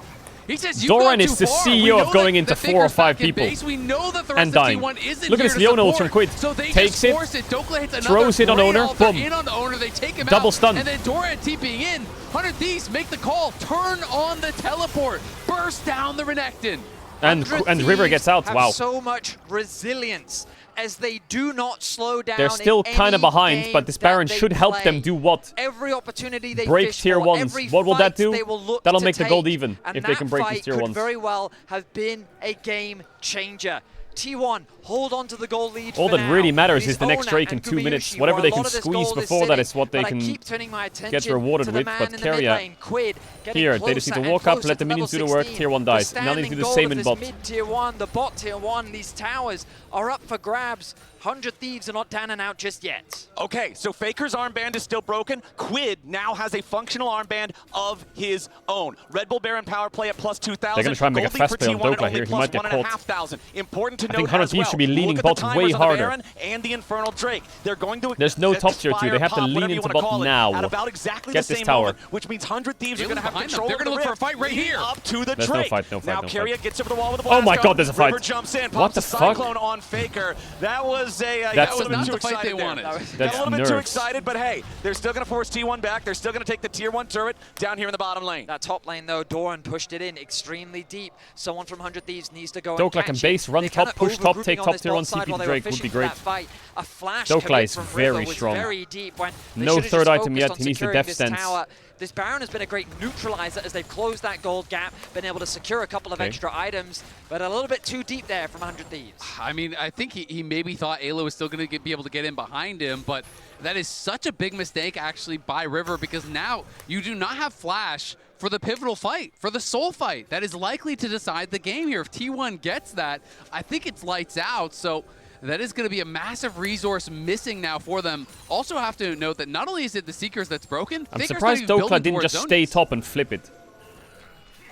He says, Doran is the CEO of going into 4 or 5 people we know that the rest and dying. of T1 isn't Look at this here to Leona ult from support. Quid. So they Takes just it, force it. Dokla hits another throws it on great Owner, ult. They're boom. in on the Owner, they take him Double out. stun. And then Doran TPing in. 100 Thieves make the call, turn on the teleport, burst down the Renekton. And River gets out. Have Wow. so much resilience as they do not slow down. They're still kind of behind, but this Baron should help them do what? Every opportunity they Break fish tier for, 1s. every What will that fight do? they will look That'll to make the gold take, even and if they can break these that tier fight 1s. could very well have been a game changer. T1 hold on to the goal lead. All for that now. really matters It is the next Owner Drake in and 2 minutes. Gumayushi, Whatever where they a can lot of this squeeze gold is before that is sitting, what they but I can keep turning my get attention rewarded to the with. man But in the mid Keria lane, Quid, getting here, they just need closer to and walk up, closer let the to minions do the level work. 16. Tier 1 dies. Now they need to do the same in bot. Mid tier 1, the bot tier 1, these towers are up for grabs. 100 Thieves are not down and out just yet. Okay, so Faker's armband is still broken. Quid now has a functional armband of his own. Red Bull Baron power play at plus 2,000. They're going to try and make a fast play on Dokla here. He might get caught. Important to I think note 100 as Thieves well. should be leaning Look at bot the way timers on the harder. Baron and the Infernal Drake. They're going to There's no top tier 2. They have to expire lean pop, into whatever bot you wanna call it, now. at about exactly Get the this same tower. moment, which means 100 Thieves are going to have behind them. control They're of gonna the look for a Rift. fight right Leading here. up to the There's no Drake. fight, no fight, Now no Keria fight. gets over the wall with a Oh blast my cone. God, there's a fight. River jumps in, What pops the a fuck? cyclone on Faker. That was a That's got a little not bit too the fight excited they there. wanted. Got That's a little bit too nerves. excited, but hey, they're still going to force T1 back. They're still going to take the tier 1 turret down here in the bottom lane. That top lane though, Doran pushed it in extremely deep. Someone from 100 Thieves needs to go Dokla and can catch base, it. run They top, kinda push top, overgrouping take on top this tier bot 1 side TP while to they were Drake would fishing be for great. that fight. A flash Dokla commit is from very River was strong. very deep when they No should've third just item focused yet. on He needs the securing death this stance. tower. This Baron has been a great neutralizer as they've closed that gold gap, been able to secure a couple of extra items, but a little bit too deep there from 100 Thieves. I mean, I think he maybe thought Ayla was still going to be able to get in behind him, but that is such a big mistake actually by River, because now you do not have Flash for the pivotal fight, for the soul fight. That is likely to decide the game here. If T1 gets that, I think it's lights out. So that is going to be a massive resource missing now for them. Also have to note that not only is it the Seekers that's broken, I'm surprised Dokla didn't just stay top and flip it.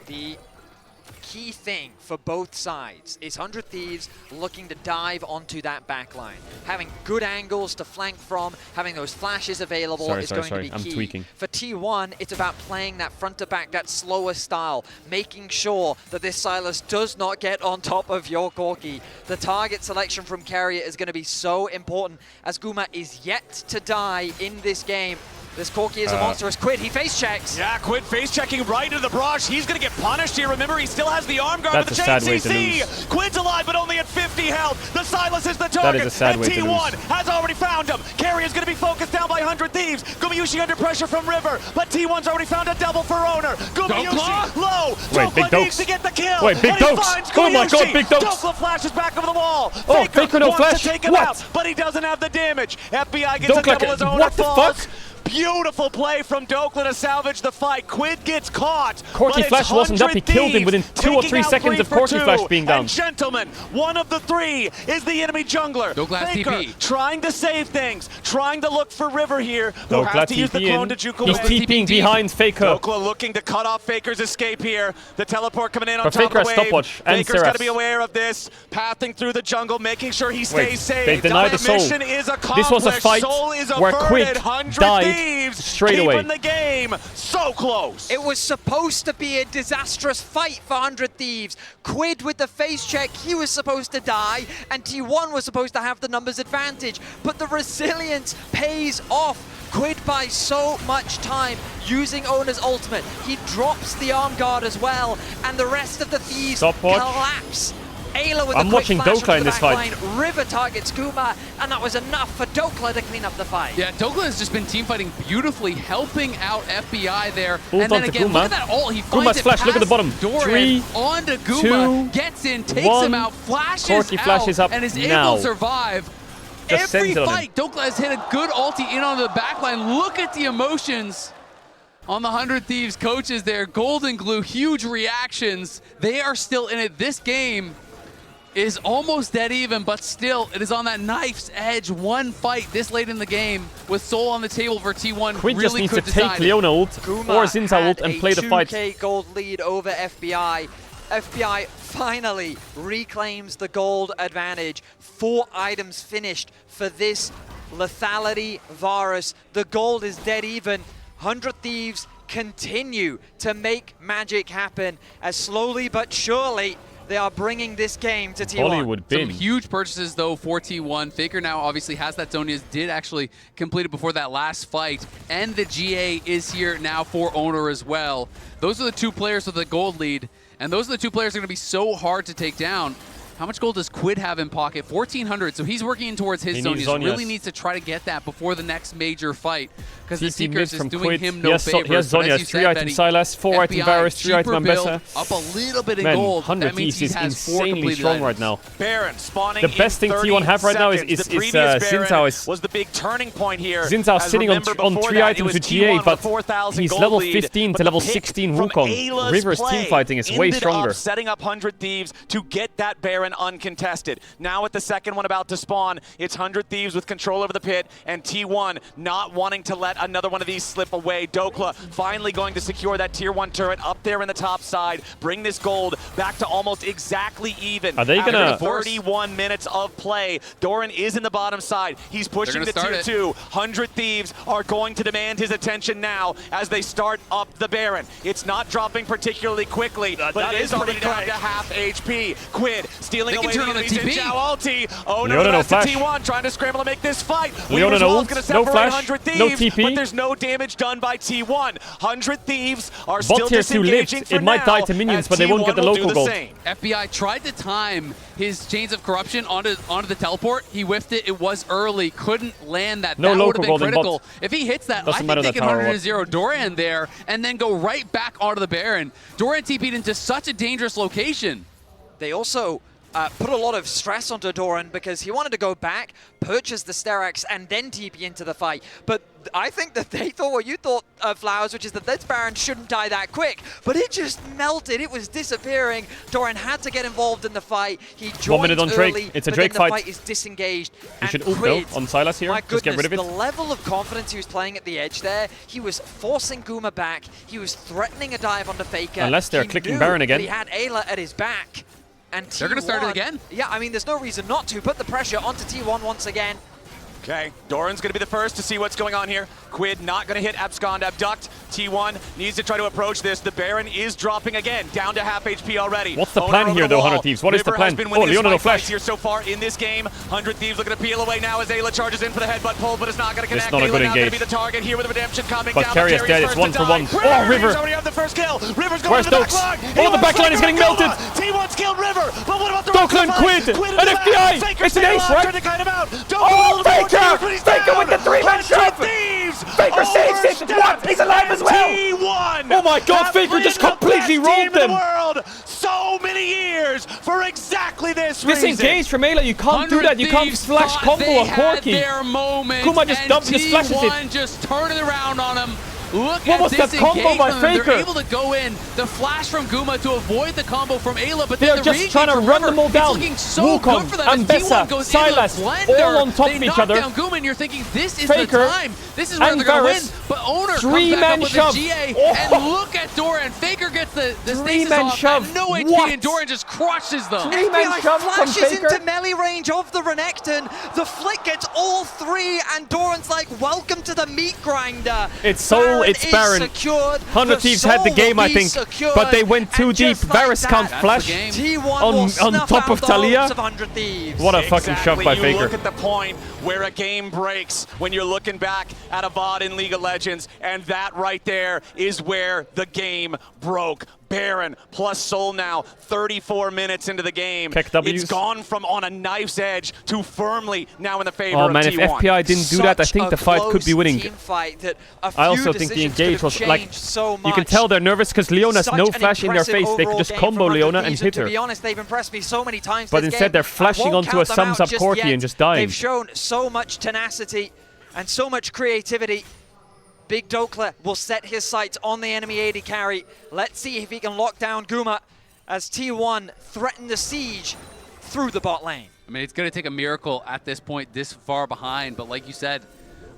The key thing for both sides is 100 Thieves looking to dive onto that back line. Having good angles to flank from, having those flashes available is going to be key. I'm tweaking. For T1, it's about playing that front to back, that slower style, making sure that this Sylas does not get on top of your Corki. The target selection from Carrier is going to be so important as Guma is yet to die in this game. This Corki is a monstrous Quid. He face checks. Yeah, Quid face checking right into the brush. He's going to get punished here. Remember, he still has the arm guard That's with the a sad way chain to CC. lose. Quid's alive, but only at 50 health. The Sylas is the target. That is a sad and way to T1 lose. has already found him. Carrier is going to be focused down by 100 Thieves. Gumayushi under pressure from River, but T1's already found a double for Owner. Gumayushi low. Wait, Big Dokla needs Dokes. to get the kill. Wait, Big and he Dokes. finds Oh my God, Gumayushi. Big Dokes. Dokla flashes back over the wall. Oh, Faker no wants flash. to take him What? out, but he doesn't have the damage. FBI gets Dokla a double as Owner what the falls. fuck? Beautiful play from Dokla to salvage the fight. Quid gets caught. Corki Flash wasn't up. He killed him within 2 or 3 seconds of Corki Flash being down. And gentlemen, one of the 3 is the enemy jungler. Faker TP. trying to save things, trying to look for River here. Who has to use the clone to juke away. He's TPing behind Faker. Dokla looking to cut off Faker's escape here. The teleport coming in on But top Faker of the has wave. stopwatch and Faker's got to Seraph. be aware of this, pathing through the jungle, making sure he Wait, stays safe. they denied the soul. Mission is accomplished. This was a fight Soul is where averted. Quid 100 died Thieves straight away. keeping the game so close. It was supposed to be a disastrous fight for 100 Thieves. Quid with the face check, he was supposed to die, and T1 was supposed to have the numbers advantage. But the resilience pays off. Quid buys so much time using Owner's ultimate. He drops the arm guard as well, and the rest of the Thieves collapse. Ayla with I'm a quick watching flash Dokla in onto this the fight. back line. River targets Guma, and that was enough for Dokla to clean up the fight. Yeah, Dokla has just been team fighting beautifully, helping out FBI there. Ult and then onto again, Guma. look at that ult. He finds Guma's it flash, look at the past bottom. Doran, 3, onto Guma, 2, gets in, takes 1. him out, flashes Corki out, flashes up and is now. able to survive. Just Every sends it on him. fight, Dokla has hit a good ulti in onto the backline. Look at the emotions on the 100 Thieves coaches there. Golden Glue, huge reactions. They are still in it. This game is almost dead even, but still, it is on that knife's edge. One fight this late in the game with Soul on the table for T1. Quid really just needs to could take decide Leona ult Guma or Zinza ult had and play the fight. 2K gold lead over FBI. FBI finally reclaims the gold advantage. 4 items finished for this lethality Varus. The gold is dead even. 100 Thieves continue to make magic happen as slowly but surely they are bringing this game to T1. Hollywood bin. Some huge purchases, though, for T1. Faker now obviously has that Zonias, did actually complete it before that last fight. And the GA is here now for Owner as well. Those are the 2 players with the gold lead. And those are the 2 players that are going to be so hard to take down. How much gold does Quid have in pocket? 1,400, so he's working towards his Zonias. Really needs to try to get that before the next major fight, because the Seekers is doing him no favors. He has Zonias, 3 item Sylas, 4 item Varus, 3 item Ambessa. Up a little bit in Man, gold. 100 That means Thieves he is has 4 insanely completed strong items. right now. Baron spawning The best thing T1 have right now is Zinzao. Was the big turning point here. Zinzao sitting on 3 items with GA, but he's level 15 to level 16 Wukong. River's teamfighting is way stronger. Setting up 100 Thieves to get that Baron uncontested. Now with the second one about to spawn, it's 100 Thieves with control over the pit, and T1 not wanting to let another one of these slip away. Dokla finally going to secure that tier 1 turret up there in the top side, bring this gold back to almost exactly even. Are they gonna 31 minutes of play? Doran is in the bottom side. He's pushing to tier 2. 100 Thieves are going to demand his attention now as they start up the Baron. It's not dropping particularly quickly, but it is already down to half HP. Quid stealing away the enemies in Zhao ulti. Oh no, Leona, no that's the flash. T1 trying to scramble to make this fight. Leona, Weaver's no Wall's ult, gonna no separate flash, 100 no Thieves, TP. but there's no damage done by T1. 100 Thieves are Bot still tier 2 disengaging lived. for It might now, die to minions, as but they won't get the T1 will local do gold. same. FBI tried to time his Chains of Corruption onto the teleport. He whiffed it. It was early. Couldn't land that. No that would have local been gold in critical. bot. If he hits that, Doesn't I matter think they that can tower 100-0 Doran there and then go right back onto the Baron. Doran TP'd into such a dangerous location. They also put a lot of stress onto Doran because he wanted to go back, purchase the Sterak's, and then TP into the fight. But I think that they thought what you thought, Flowers, which is that this Baron shouldn't die that quick. But it just melted. It was disappearing. Doran had to get involved in the fight. He joined 1 minute on Drake. early, It's a but Drake then fight. The fight is disengaged. You should ult though on Sylas here. My Just goodness, get rid of it. the level of confidence he was playing at the edge there, he was forcing Guma back. He was threatening a dive onto Faker. Unless they're He clicking knew Baron again. that he had Ayla at his back. And They're going to start it again. Yeah, I mean, there's no reason not to. Put the pressure onto T1 once again. Okay, Doran's going to be the first to see what's going on here. Quid not going to hit Abscond, Abduct. T1 needs to try to approach this. The Baron is dropping again, down to half HP already. What's the plan here, though, 100 Thieves? What is the plan? Oh, Leona no flash. Here so far in this game. 100 Thieves looking to peel away now as Ayla charges in for the headbutt pull, but it's not going to connect. It's not a good Ayla now going to engage. be the target here with the redemption coming But down. Carrier's dead. It's 1 for 1. Oh, River. already have the first kill. River's going Where's to the Dokes? back line. Oh, the back line is getting melted. T1's killed River, but what about the Dokes and Quid. An FBI. It's an ace, right? Oh, Faker. Faker with the 3-man shove. Faker saves it. What? He's alive as well. T1. Oh my God, Faker just completely rolled them. So many years for exactly this reason. Disengage from Ayla. You can't do that. You can't flash combo a Corki. Kuma just dumped and flashes it. T1 just turned it around on him. Look what at was this that combo by Faker? They're able to go in, the flash from Guma to avoid the combo from Ayla, but they're then the just trying to run them all down. It's looking so Wukong, good for them. Ambessa, Sylas, all on top of each other. They knock down Guma, and you're thinking, this is Faker, the time. This is where they're going to win. But Owner comes back up with the GA, and look at Doran. Faker gets the stasis off, shove. no HP, and Doran just crushes them. FBI flashes into melee range of the Renekton. The flick gets all three, and Doran's like, welcome to the meat grinder. It's Soul, it's Baron. 100 Thieves had the game, I think, but they went too deep. Varus can't flash on top of Talia. What a fucking shove by Faker. You look at the point where a game breaks when you're looking back at a VOD in League of Legends, and that right there is where the game broke. Baron plus Soul now, 34 minutes into the game. It's gone from on a knife's edge to firmly now in the favor of T1. Oh man, if FPI didn't do that, I think the fight could be winning. I also think the engage was like, you can tell they're nervous because Leona's no flash in their face. They could just combo Leona and hit her. To be honest, they've impressed me so many times. But instead they're flashing onto a sums up Corki and just dying. They've shown so much tenacity and so much creativity. Big Dokler will set his sights on the enemy AD carry. Let's see if he can lock down Guma as T1 threaten the siege through the bot lane. I mean, it's going to take a miracle at this point, this far behind. But like you said,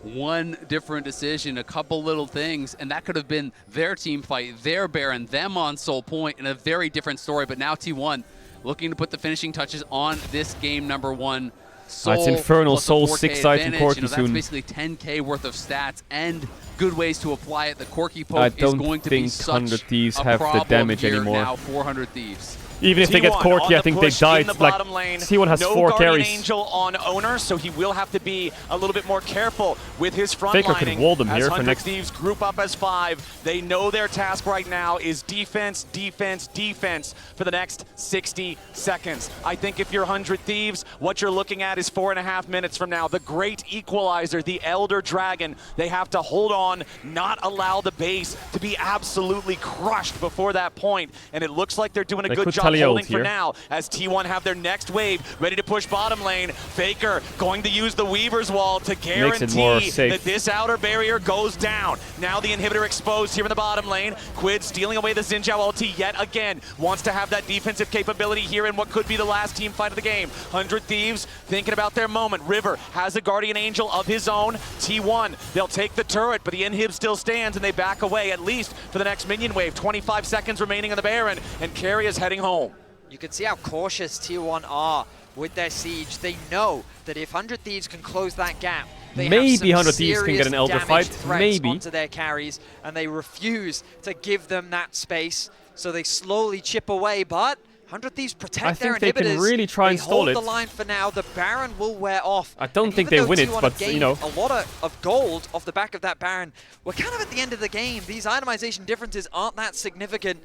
one different decision, a couple little things, and that could have been their team fight, their Baron, them on Soul Point, in a very different story. But now T1 looking to put the finishing touches on this game number 1. Soul it's Infernal Soul 6-side from Corki that's soon. That's basically 10k worth of stats and good ways to apply it. The Corki poke is going to be such a 100 Thieves have problem the damage here anymore. Now, 400 Thieves. Even if they get Corki, I think they died. Like, T1 has 4 carries. Angel on Owner, so he will have to be a little bit more careful with his front Faker lining. could wall them here as for 100 next. Thieves group up as 5. They know their task right now is defense, defense, defense for the next 60 seconds. I think if you're 100 Thieves, what you're looking at is 4.5 minutes from now. The great equalizer, the Elder Dragon. They have to hold on, not allow the base to be absolutely crushed before that point. And it looks like they're doing a good job holding for now. As T1 have their next wave ready to push bottom lane. Faker going to use the Weaver's Wall to guarantee that this outer barrier goes down. Now the inhibitor exposed here in the bottom lane. Quid stealing away the Xinjiao ulti yet again. Wants to have that defensive capability here in what could be the last team fight of the game. 100 Thieves thinking about their moment. River has a Guardian Angel of his own. T1, they'll take the turret, but the inhib still stands and they back away at least for the next minion wave. 25 seconds remaining on the Baron, and Carry is heading home. You can see how cautious T1 are with their siege. They know that if 100 Thieves can close that gap, they maybe have some 100 Thieves can get an Elder fight. Maybe onto their carries, and they refuse to give them that space. So they slowly chip away, but 100 Thieves protect their inhibitors. I think they can really try and stall it. Hold the line for now. The Baron will wear off. I don't think they win it, but you know. A lot of gold off the back of that Baron. We're kind of at the end of the game. These itemization differences aren't that significant.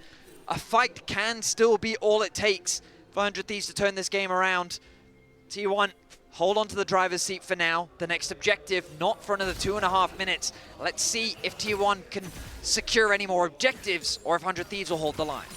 A fight can still be all it takes for 100 Thieves to turn this game around. T1, hold on to the driver's seat for now. The next objective, not for another 2.5 minutes. Let's see if T1 can secure any more objectives or if 100 Thieves will hold the line.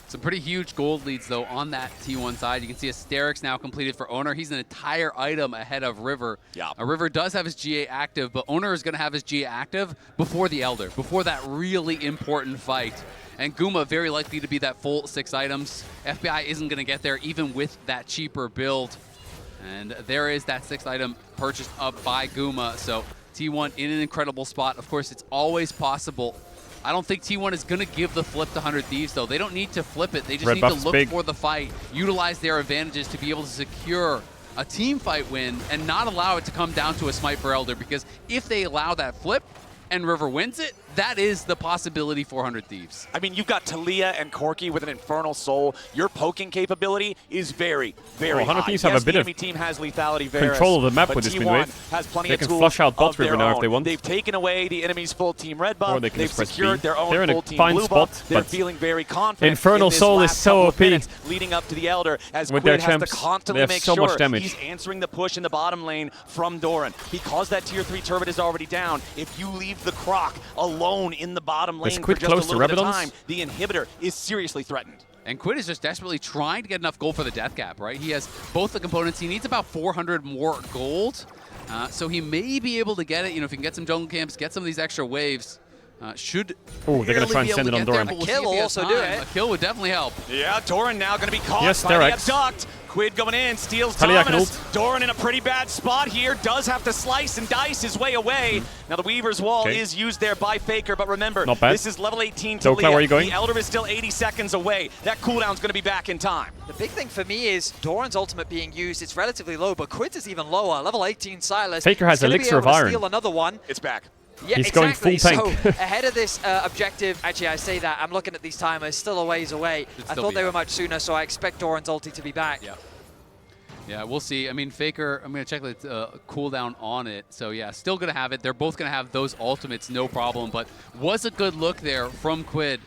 Some pretty huge gold leads, though, on that T1 side. You can see Asterix now completed for Owner. He's an entire item ahead of River. Yeah. River does have his GA active, but Owner is going to have his GA active before the Elder, before that really important fight. And Guma very likely to be that full 6 items. FBI isn't going to get there even with that cheaper build. And there is that 6th item purchased up by Guma. So T1 in an incredible spot. Of course, it's always possible. I don't think T1 is going to give the flip to 100 Thieves, though. They don't need to flip it. They just need to look for the fight, utilize their advantages to be able to secure a team fight win and not allow it to come down to a smite for Elder, because if they allow that flip and River wins it, that is the possibility for 100 Thieves. I mean, you've got Talia and Corki with an Infernal Soul. Your poking capability is very, very high. 100 Thieves have a bit of team has lethality control of the map with this mid-wave. They can flush out bot River now if they want. They've taken away the enemy's full team red buff. Or they can They've secured their own They're in full a team fine blue spot, buff. They're but feeling very confident. Infernal Soul is so OP. Leading up to the Elder, as with Quid their has champs, to constantly they have make so sure much damage. he's answering the push in the bottom lane from Doran. Because that tier 3 turret is already down, if you leave the Croc alone in the bottom lane for just a little bit of time, the inhibitor is seriously threatened. And Quid is just desperately trying to get enough gold for the death cap, right? He has both the components. He needs about 400 more gold. So he may be able to get it. You know, if he can get some jungle camps, get some of these extra waves. Should they're going to try and send it on Doran. A kill will also do it. A kill would definitely help. Yeah, Doran now going to be caught yes, by the abduct. Quid going in, steals Dominus. Doran in a pretty bad spot here, does have to slice and dice his way away. Now the Weaver's Wall is used there by Faker, but remember, this is level 18 to where are you going? The Elder is still 80 seconds away. That cooldown's going to be back in time. The big thing for me is Doran's ultimate being used. It's relatively low, but Quid's is even lower. Level 18 Silas. Faker has Elixir of Iron. Steal another one. It's back. Yeah, he's exactly. going full tank. So ahead of this objective, actually I say that, I'm looking at these timers, still a ways away. I thought they were much sooner, so I expect Doran's ulti to be back. Yeah, we'll see. I mean, Faker, I'm going to check the cooldown on it. So yeah, still going to have it. They're both going to have those ultimates, no problem. But was a good look there from Quid.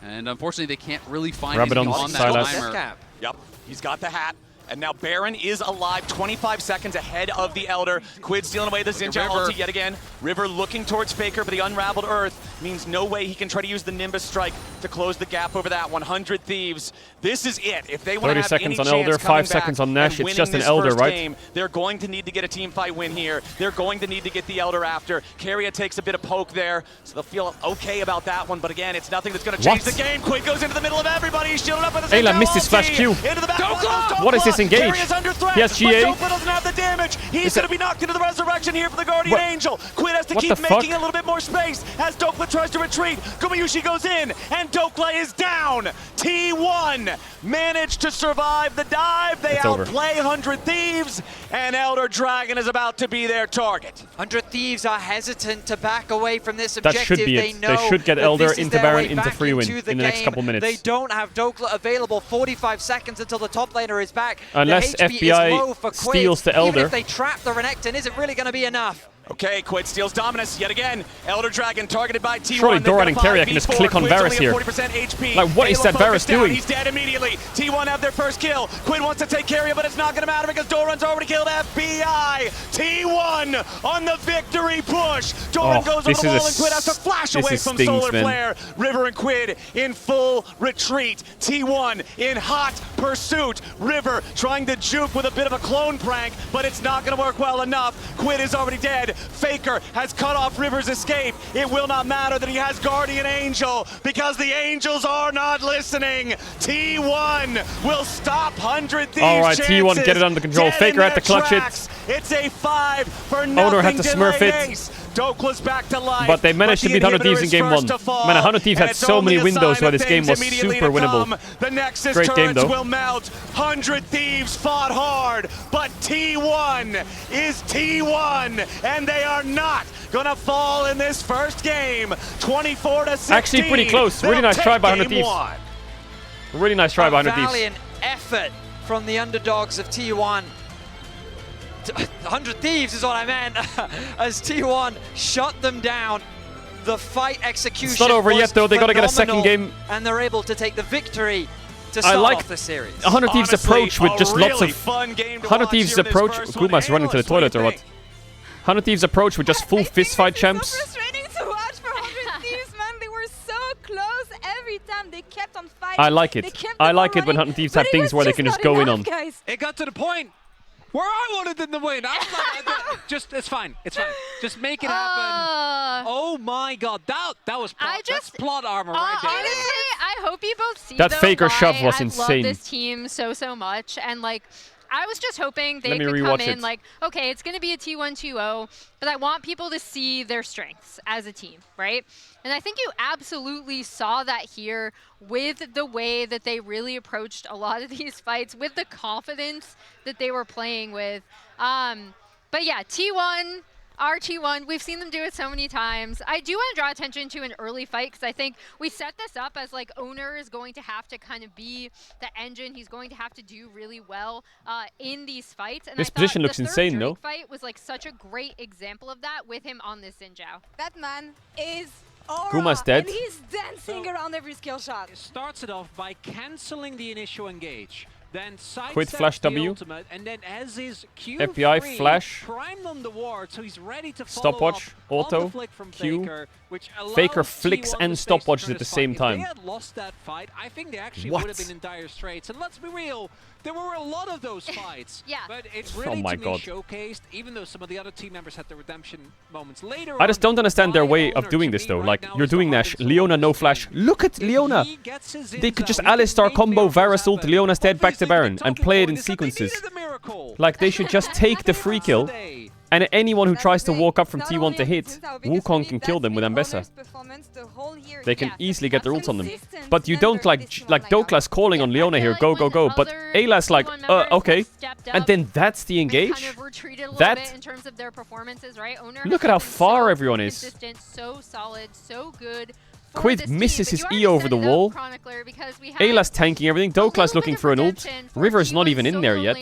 And unfortunately, they can't really find anything on that timer. Yep, he's got the hat. And now Baron is alive, 25 seconds ahead of the Elder. Quid stealing away the Zinja ulti yet again. River looking towards Faker, but the Unraveled Earth means no way he can try to use the Nimbus Strike to close the gap over that. 100 Thieves. This is it. If they want to have 30 any seconds on Elder, 5 seconds on Nash. It's just an Elder, right? Game, they're going to need to get a team fight win here. They're going to need to get the Elder after. Keria takes a bit of poke there, so they'll feel okay about that one. But again, it's nothing that's going to change the game. Quid goes into the middle of everybody. He's shielded up with his Ayla missed his flash Q. Into the back. What is this engage? He has GA. But doesn't have the damage. He's going to be knocked into the resurrection here for the Guardian Angel. Quid has to keep making a little bit more space as Dokla tries to retreat. Gumayushi goes in, and Dokla is down. T1 managed to survive the dive. They outplay 100 Thieves, and Elder Dragon is about to be their target. 100 Thieves are hesitant to back away from this objective. That should be it. They should get Elder into Baron into free win in the next couple minutes. They don't have Dokla available. 45 seconds until the top laner is back. Unless FBI steals the Elder. Even if they trap the Renekton, is it really going to be enough? Okay, Quid steals Dominus yet again. Elder Dragon targeted by T1. Surely Doran and Keria can just click on Varus here. Like, what is that Varus doing? He's dead immediately. T1 have their first kill. Quid wants to take Keria, but it's not going to matter because Doran's already killed FBI. T1 on the victory push. Doran goes over the wall and Quid has to flash away from Solar Flare. River and Quid in full retreat. T1 in hot pursuit. River trying to juke with a bit of a clone prank, but it's not going to work well enough. Quid is already dead. Faker has cut off River's escape. It will not matter that he has Guardian Angel because the Angels are not listening. T1 will stop 100 Thieves. All right, T1 get it under control. Faker had to clutch it. It's a 5 for nothing. Owner had to smurf it. Dokla's back to life. But they managed to beat 100 Thieves in game 1. Man, 100 Thieves had so many windows where this game was super winnable. The Nexus Great game, though. will melt. 100 Thieves fought hard, but T1 is T1, and they are not gonna fall in this first game. 24-16. Actually, pretty close. Really nice try by 100 Thieves. Really nice try by 100 Thieves. Valiant effort from the underdogs of T1. 100 Thieves is what I meant, as T1 shut them down. The fight execution It's not over yet, though. They got to get a second game. And they're able to take the victory to start off the series. 100 Thieves' approach with just lots of... 100 Thieves' approach... Guma's running to the toilet or what? 100 Thieves' approach with just full fistfight champs. So frustrating to watch for 100 Thieves, man. They were so close every time. They kept on fire. I like it. I like it when 100 Thieves have things where they can just go in on. Guys. It got to the point where I wanted them to win. I was like, just it's fine. It's fine. Just make it happen. Oh my God, that was plot. That's plot armor right there. Honestly, I hope you both see that Faker shove was insane. I love this team so much, and like. I was just hoping they could come in like, okay, it's going to be a T1-2-0, but I want people to see their strengths as a team, right? And I think you absolutely saw that here with the way that they really approached a lot of these fights, with the confidence that they were playing with. But yeah, T1, RT1, we've seen them do it so many times. I do want to draw attention to an early fight because I think we set this up as like Owner is going to have to kind of be the engine. He's going to have to do really well in these fights. And this position looks insane, though. The fight was like such a great example of that with him on this Xin Zhao. That man is aura, Guma's dead. And he's dancing around every skill shot. It starts it off by cancelling the initial engage. Then quit flash W, ultimate, and then as his FBI flash, prime on the ward, so he's ready to stopwatch, auto, Q, Faker flicks and stopwatches at the same time. If they had lost that fight, I think they actually would have been in dire straits. And let's be real, there were a lot of those fights. Yeah. But it really showcased, even though some of the other team members had the redemption moments later. I just don't understand their way of doing this though. Like, you're doing Nash, Leona no flash. Look at Leona! They could just Alistar combo, Varus ult, Leona's dead, back to Baron, and play it in sequences. Like, they should just take the free kill, and anyone who tries to walk up from T1 to hit, Wukong can kill them with Ambessa. They can easily get their ults on them. But you don't like Doklas calling on Leona here, go, go, go. But Ayla's like, okay. And then that's the engage? That? In terms of their performances, right? Owner look at how far everyone is. Consistent, so solid, so good. Quid misses his E over the wall. Ayla's tanking everything. Doklas looking for an ult. River's not even in there yet.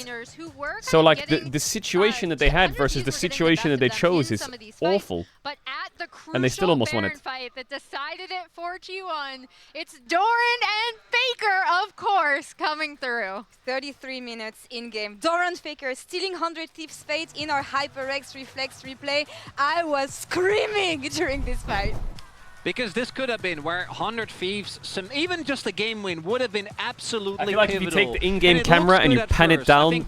So like the situation that they had versus the situation that they chose is awful. But at the and they still almost won it. Fight that decided it for G1, it's Doran and Faker, of course, coming through. 33 minutes in game. Doran Faker stealing 100 Thieves fate in our HyperX reflex replay. I was screaming during this fight. Because this could have been where 100 Thieves, even just a game win, would have been absolutely pivotal. I feel like if you take the in-game camera and you pan it down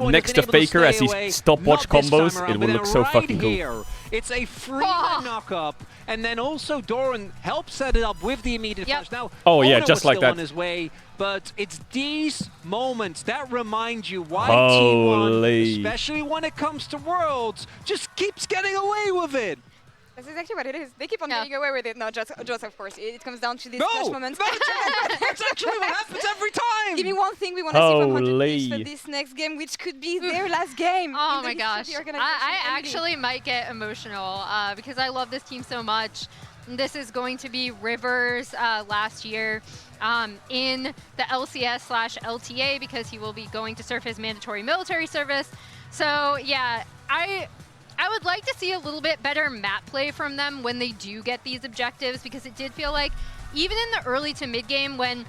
next to Faker as he stopwatch combos, it will look so fucking cool. It's a free knock-up, and then also Doran helps set it up with the immediate flash. Now, yeah, just like that. On his way, but it's these moments that remind you why T1, especially when it comes to Worlds, just keeps getting away with it. That's exactly what it is. They keep on getting away with it. No, just of course. It comes down to these flash moments. That's actually what happens every time. Give me one thing we want to see from 100 Thieves for this next game, which could be their last game. Oh my gosh. I actually might get emotional because I love this team so much. This is going to be Rivers last year in the LCS/LTA because he will be going to serve his mandatory military service. So yeah, I would like to see a little bit better map play from them when they do get these objectives, because it did feel like even in the early to mid game when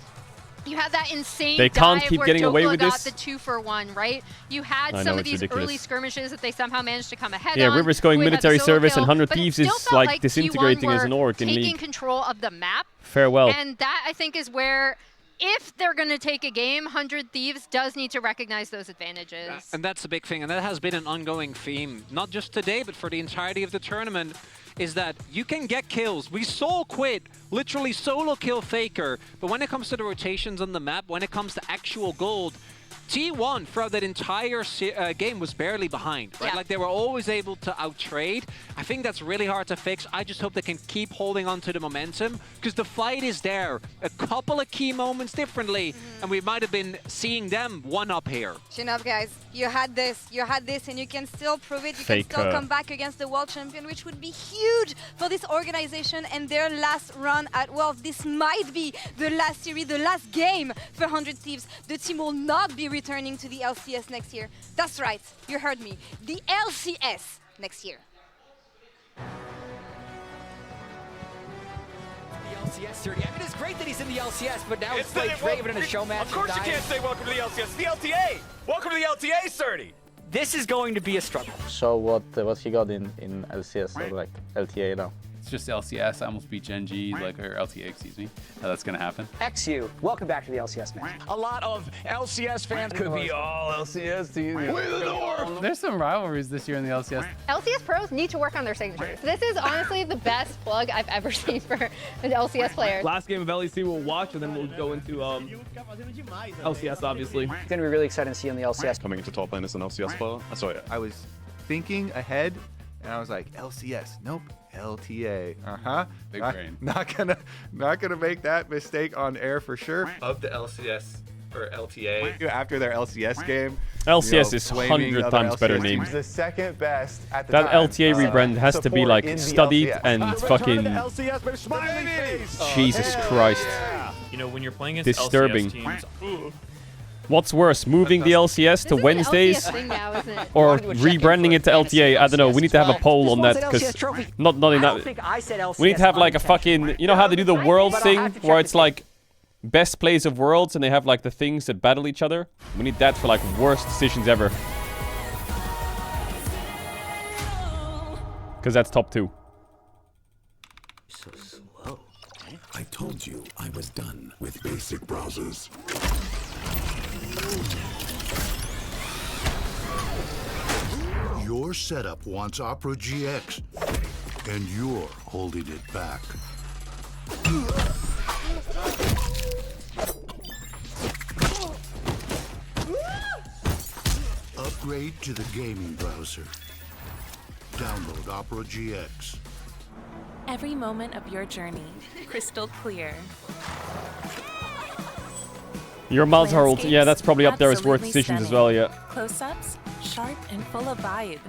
you had that insane they can't keep where getting Dokla away with got this. the 2-for-1, right? You had some of these early skirmishes that they somehow managed to come ahead on. Yeah, River's going military service and 100 Thieves is like disintegrating as an orc in League. Taking control of the map. Farewell. And that, I think, is where, if they're going to take a game, 100 Thieves does need to recognize those advantages. And that's the big thing, and that has been an ongoing theme, not just today, but for the entirety of the tournament, is that you can get kills. We saw Quid literally solo kill Faker, but when it comes to the rotations on the map, when it comes to actual gold, T1 throughout that entire game was barely behind, right? Yeah. Like they were always able to outtrade. I think that's really hard to fix. I just hope they can keep holding on to the momentum because the fight is there. A couple of key moments differently, and we might have been seeing them one up here. Chin up, guys. You had this, and you can still prove it. You can still come back against the world champion, which would be huge for this organization and their last run at Worlds. This might be the last series, the last game for 100 Thieves. The team will not be returning to the LCS next year. That's right, you heard me. The LCS next year. LCS 30. I mean, it's great that he's in the LCS, but now it's like Draven in a show match. Of course you can't say welcome to the LCS. It's the LTA. Welcome to the LTA, 30. This is going to be a struggle. Show what he got in LCS or like LTA now. It's just LCS. I almost beat Gen G, like, or LTA, excuse me. That's gonna happen. XU, welcome back to the LCS match. A lot of LCS fans could be all LCS teams. There's some rivalries this year in the LCS. LCS pros need to work on their signatures. This is honestly the best plug I've ever seen for an LCS player. Last game of LEC we'll watch, and then we'll go into LCS, obviously. It's going to be really exciting to see on the LCS. Coming into top lane as an LCS player. So yeah. I was thinking ahead, and I was like, LCS, nope, LTA. Big brain. Not gonna make that mistake on air for sure. Of the LCS or LTA after their LCS game. LCS is 100 times better named. The second best at the that time. LTA rebrand has to be like studied and fucking. Jesus Christ. You know, when you're playing against disturbing. LCS teams, What's worse, moving the LCS to Wednesdays or rebranding it to LTA? I don't know. We need to have a poll on that because not in that. We need to have like a fucking. You know how they do the Worlds thing where it's like best plays of Worlds and they have like the things that battle each other. We need that for like worst decisions ever. Because that's top 2. So slow. I told you I was done with basic browsers. Your setup wants Opera GX, and you're holding it back. Upgrade to the gaming browser. Download Opera GX. Every moment of your journey, crystal clear. Your mouse Harold, yeah, that's probably up there as worth decisions as well, yeah. Close-ups, sharp and full of vibe.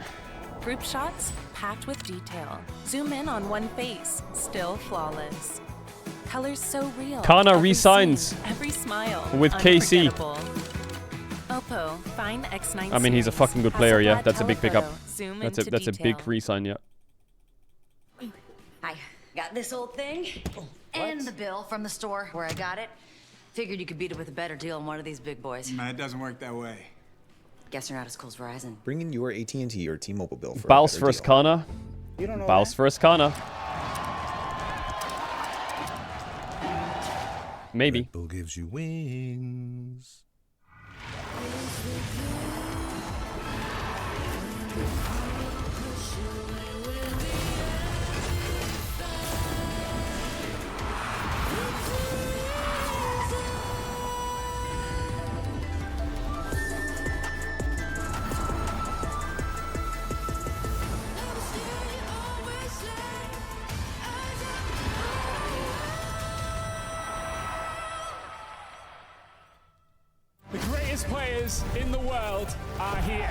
Group shots, packed with detail. Zoom in on one face, still flawless. Colors so real. Kana resigns every smile with KC. Oppo, find X9 I mean, he's a fucking good player, yeah. That's a big pickup. That's a big resign, yeah. I got this old thing and the bill from the store where I got it. Figured you could beat it with a better deal on one of these big boys. Man, it doesn't work that way. Guess you're not as cool as Verizon. Bring in your AT&T or T-Mobile bill for Bouse versus Kana. Bouse versus Kana. Maybe. Red Bull gives you wings. Players in the world are here.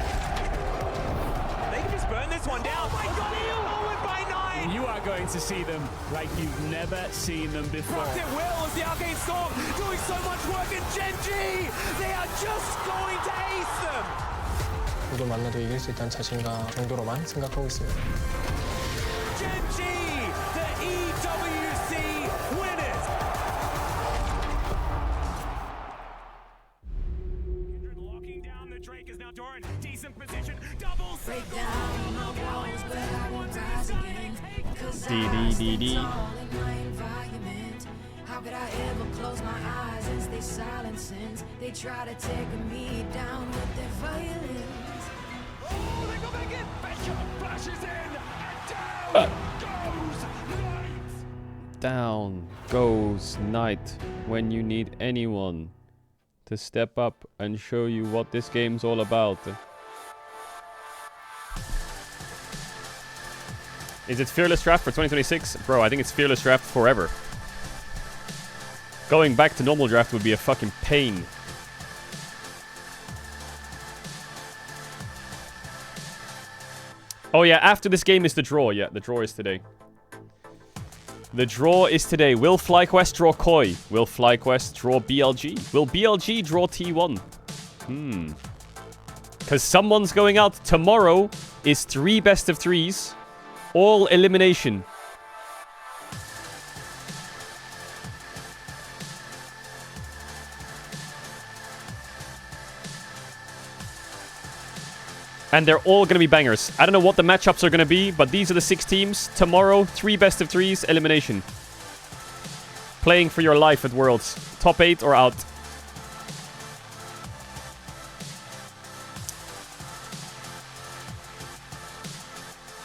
They can just burn this one down. Oh my god, he'll by 9! You are going to see them like you've never seen them before. Rocked at will as the Arcane Storm doing so much work in Gen G. They are just going to ace them. 누굴 만나도 이길 수 있다는 자신감 정도로만 생각하고 있습니다. Gen G, the EWC winners. Locking down the Drake is now Doran. Decent position. Double break down the walls, but I won't rise again. D. How could I ever close my eyes and stay silent since they try to take me down with their violence? Oh, they go back in. Bishop flashes in, and Down goes Knight when you need anyone to step up and show you what this game's all about. Is it Fearless Draft for 2026? Bro, I think it's Fearless Draft forever. Going back to normal draft would be a fucking pain. Oh yeah, after this game is the draw. Yeah, the draw is today. The draw is today. Will FlyQuest draw Koi? Will FlyQuest draw BLG? Will BLG draw T1? Because someone's going out tomorrow is 3 best of 3s. All elimination. And they're all going to be bangers. I don't know what the matchups are going to be, but these are the 6 teams. Tomorrow, 3 best of 3s, elimination. Playing for your life at Worlds. Top 8 or out.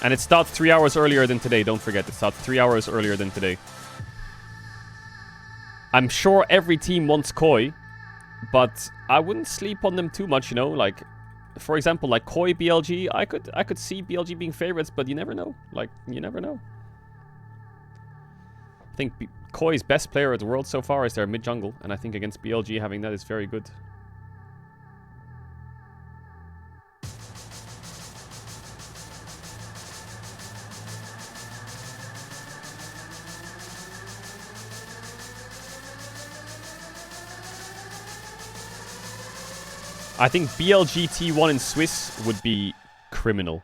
And it starts 3 hours earlier than today. Don't forget, it starts 3 hours earlier than today. I'm sure every team wants Koi, but I wouldn't sleep on them too much, you know? Like, for example, like Koi, BLG, I could see BLG being favorites, but you never know. Like, you never know. I think Koi's best player at the world so far is their mid-jungle, and I think against BLG having that is very good. I think BLG T1 in Swiss would be criminal.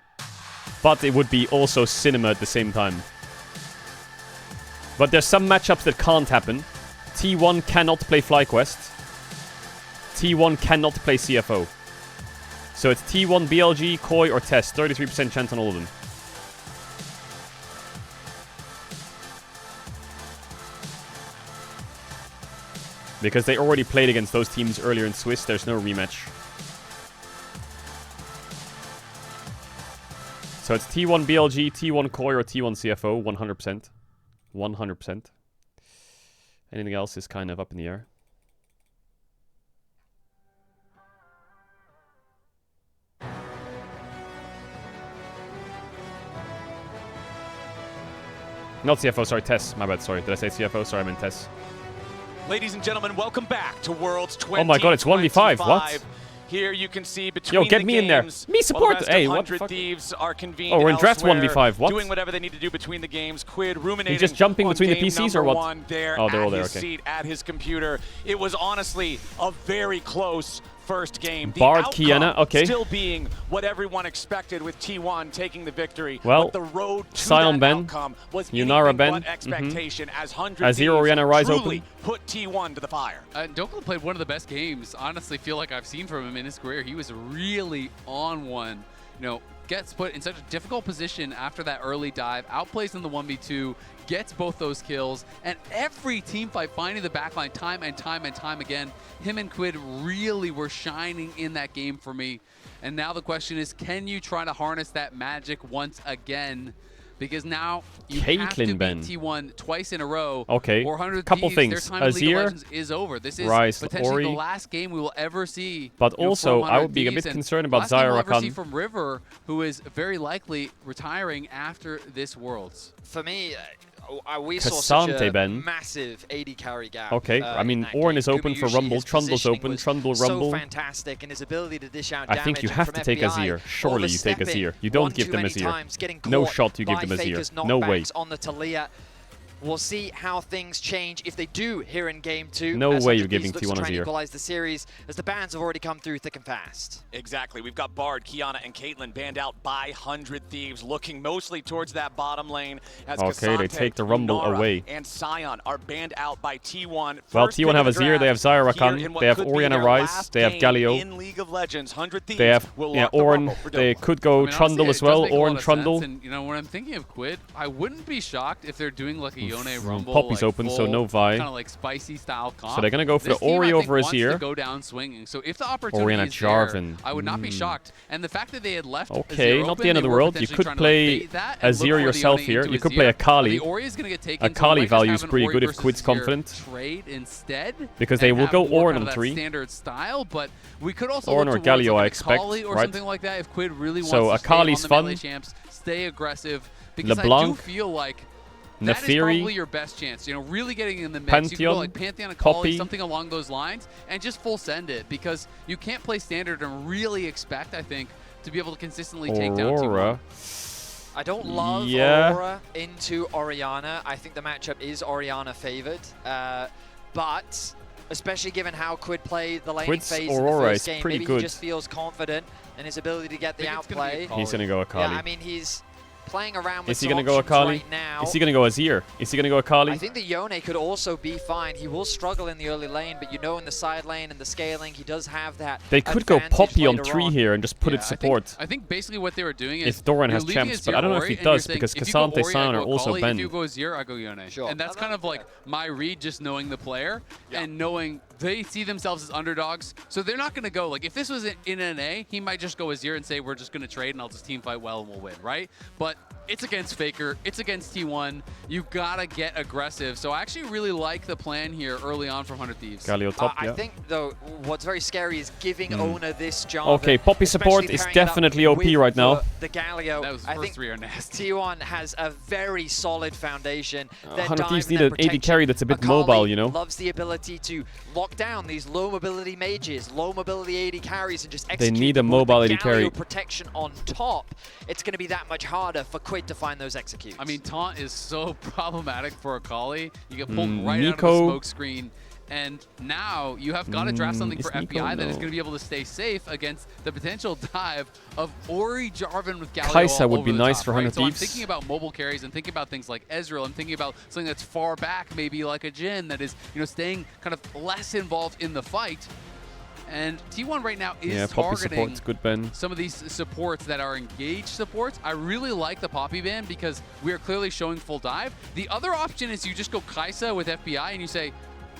But it would be also cinema at the same time. But there's some matchups that can't happen. T1 cannot play FlyQuest. T1 cannot play CFO. So it's T1, BLG, Koi, or Test. 33% chance on all of them. Because they already played against those teams earlier in Swiss, there's no rematch. So it's T1 BLG, T1 Koi, or T1 CFO, 100%. 100%. Anything else is kind of up in the air. Not CFO, sorry, Tess. My bad, sorry. Did I say CFO? Sorry, I meant Tess. Ladies and gentlemen, welcome back to Worlds 2025. Oh my god, it's 1v5. What? Here you can see between Yo, get me in there. Me support. Hey, what the fuck? Thieves are convened oh, we're in draft 1v5. What? Doing whatever they need to do between the games. Quid ruminating. He's just jumping between the PCs or what? Oh, they're all there. Okay. Seat at his computer. It was honestly a very close first game. The Bard, Kiana, okay. Still being what everyone expected with T1 taking the victory. Well, but the road to Sion that Ben, outcome was Yunara Ben, expectation as 100 Azir Orianna Rise open. Put T1 to the fire. Dokkan played one of the best games, honestly, feel like I've seen from him in his career. He was really on one. You know, gets put in such a difficult position after that early dive, outplays in the 1v2, gets both those kills, and every team fight finding the backline time and time again. Him and Quid really were shining in that game for me. And now the question is, can you try to harness that magic once again? Because now you have to beat T1 twice in a row. Okay, or 100 couple Thieves, things. Their time in League of Azir, Legends is over. This is Rise, potentially Ori. the last game we will ever see. But from also, I 100 would be a Thieves, bit and concerned about last game we'll Zyra ever see Khan. from River, who is very likely retiring after this Worlds. For me, we saw such a Ben. massive AD carry gap. Okay, I mean, Ornn is open for Rumble, Trundle's open, Trundle, Rumble. So fantastic, and his ability to dish out I think you have to take Azir. Surely you take Azir. You don't give them Azir. No shot you give them Azir. No way. On the Talia. We'll see how things change if they do here in Game 2. No way you're giving T1 Azir. Azir. Equalize the series as the bans have already come through thick and fast. Exactly. We've got Bard, Kiana, and Caitlyn banned out by 100 Thieves, looking mostly towards that bottom lane. As okay, they take the Rumble Nara away. And Sion are banned out by T1. Well, T1 have Azir, they have Zyra Khan, they have Orianna Rise, they have Galio. In League of Legends, 100 Thieves they have Ornn, they could go Trundle as well, Ornn, Trundle. And, you know, when I'm thinking of Quid, I wouldn't be shocked if they're doing like a Yone Rumble. Poppy's like open, so no Vi. Kind of like spicy style comp. So they're gonna go for this the Ori team, over Azir. Azir. Go down swinging. So if the opportunity Orianna is Jarvan. there, I would not be shocked. And the fact that they had left okay, Azir not open, the end of the world. You could play Azir yourself here. You could play Akali. Akali value is pretty good if Quid's confident. Trade instead. Because they will go Ornn on 3. Standard style, but we could also Ornn or Galio, like I expect, Akali or right? something like that if Quid really wants so to Akali's stay on the fun. champs, stay aggressive. Because LeBlanc, I do feel like that is probably your best chance. You know, really getting in the mix. Pantheon, you can go like Pantheon, Akali, Poppy, something along those lines, and just full send it because you can't play standard and really expect, I think, to be able to consistently take down T1. I don't love Aurora into Orianna. I think the matchup is Orianna favored, but especially given how Quid played the laning phase in the first game, maybe he just feels confident in his ability to get the outplay. He's gonna go Akali. Yeah, I mean playing around with Is he going to go options Akali? right now. Is he going to go Azir? Is he going to go Akali? I think the Yone could also be fine. He will struggle in the early lane, but you know in the side lane and the scaling, he does have that. They could go Poppy on later 3 here and just put it support. I think basically what they were doing is if Doran has champs, but I don't know if he does because Cassante, Sion are also banned. If you go Azir, I go Yone. Sure. And that's kind of like my read, just knowing the player and knowing they see themselves as underdogs. So they're not going to go, like, if this was in NA, he might just go Azir and say, we're just going to trade and I'll just team fight well and we'll win, right? But it's against Faker, it's against T1. You've got to get aggressive. So I actually really like the plan here early on from 100 Thieves. Galio top, I think, though, what's very scary is giving Ona this job. Okay, Poppy support is definitely OP right now. The Galio, that was the first 3 are nasty. T1 has a very solid foundation. 100 Thieves need an AD carry that's a bit Akali mobile, you know? Loves the ability to lock down these low mobility mages, low mobility AD carries, and just They execute need a them with mobile the AD carry. Galio protection on top. It's going to be that much harder for Quid to find those executes. I mean, taunt is so problematic for Akali. You get pulled right out of the smoke screen. And now you have got to draft something for FBI that is going to be able to stay safe against the potential dive of Ori Jarvan with Galio. Kaisa would be nice top, for 100 right? So I'm Thieves. thinking about mobile carries and thinking about things like Ezreal. I'm thinking about something that's far back, maybe like a Jhin that is, you know, staying kind of less involved in the fight. And T1 right now is targeting good ban. some of these supports that are engaged supports. I really like the Poppy ban because we are clearly showing full dive. The other option is you just go Kaisa with FBI and you say,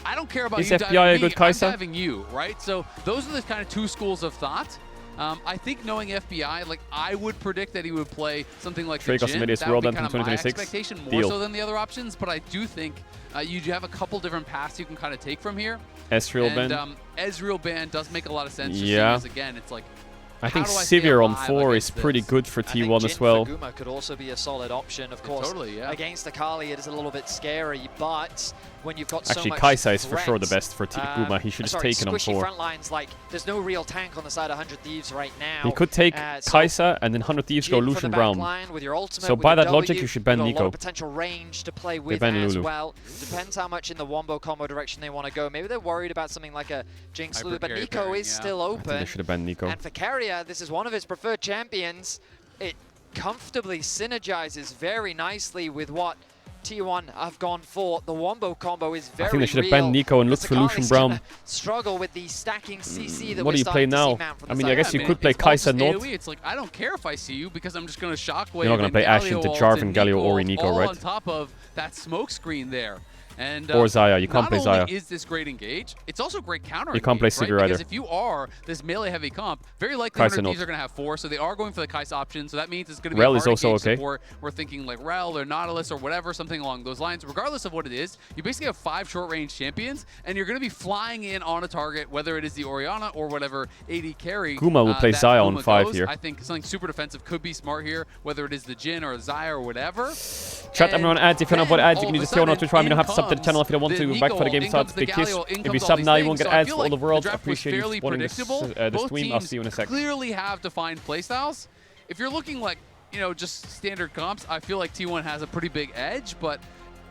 I don't care about is you FBI diving a me, good Kaisa? I'm diving you, right? So those are the kind of 2 schools of thought. I think knowing FBI, like I would predict that he would play something like Drake the Jhin. Medius That would be World kind Anthem of my 2026. expectation more Deal. so than the other options, but I do think you do have a couple different paths you can kind of take from here. Ezreal ban. Ezreal ban does make a lot of sense. Yeah. Just again, it's like, I think Sivir on 4 is pretty good for T1 as well. Guma could also be a solid option, of course. Totally, yeah. Against Akali, it is a little bit scary, but when you've got so Actually, much Kaisa is for threat, sure the best for Guma. He should have taken on squishy 4. front lines, like, there's no real tank on the side of 100 Thieves right now. He could take so Kaisa and then 100 Thieves go Jhin Lucian the Brown. backline with your ultimate, So with by your that logic, W, you should ban you've got a lot Nico. of potential range to play with ban as Lulu. well. Depends how much in the wombo combo direction they want to go. Maybe they're worried about something like a Jinx Lulu, but Nico is still I think open. they should have banned Nico. And for Carrier, this is one of his preferred champions. It comfortably synergizes very nicely with what T1 have gone for. The wombo combo is very real. I think they should have banned Nico and looked for Lucian Brown. Struggle with the stacking CC that What do you play now? I mean, I guess you could play Kaisa Nord. It's like, I don't care if I see you because I'm just going to shockwave. You're not going to play Ashe into Jarvan, Galio, Ori, Nico, all right? on top of that smoke screen there. And, or Xayah. You can't play Xayah. Not only is this great engage, it's also great counter You can't play engage, Sivir right? either. Because if you are this melee-heavy comp, very likely Kaisa 100 Thieves not. are going to have 4, so they are going for the Kaisa option, so that means it's going to be Rel a is hard also engage okay. support. We're thinking like Rel or Nautilus or whatever, something along those lines. Regardless of what it is, you basically have 5 short-range champions, and you're going to be flying in on a target, whether it is the Orianna or whatever AD carry. Guma will play that Xayah on Guma 5 goes. here. I think something super defensive could be smart here, whether it is the Jhin or Xayah or whatever. Chat, everyone ads. If you're not about ads, you can use the on Twitch. You don't have to sub to the comes channel if you don't want to. the Back for the Nico, game in starts. comes the Big kiss. Galio, in If you comes all sub these now, you things. won't get So I ads feel for all like the world. the draft was Appreciate you fairly supporting the predictable. stream. I'll see you in a sec. Clearly have defined playstyles. If you're looking like, you know, just standard comps, I feel like T1 has a pretty big edge, but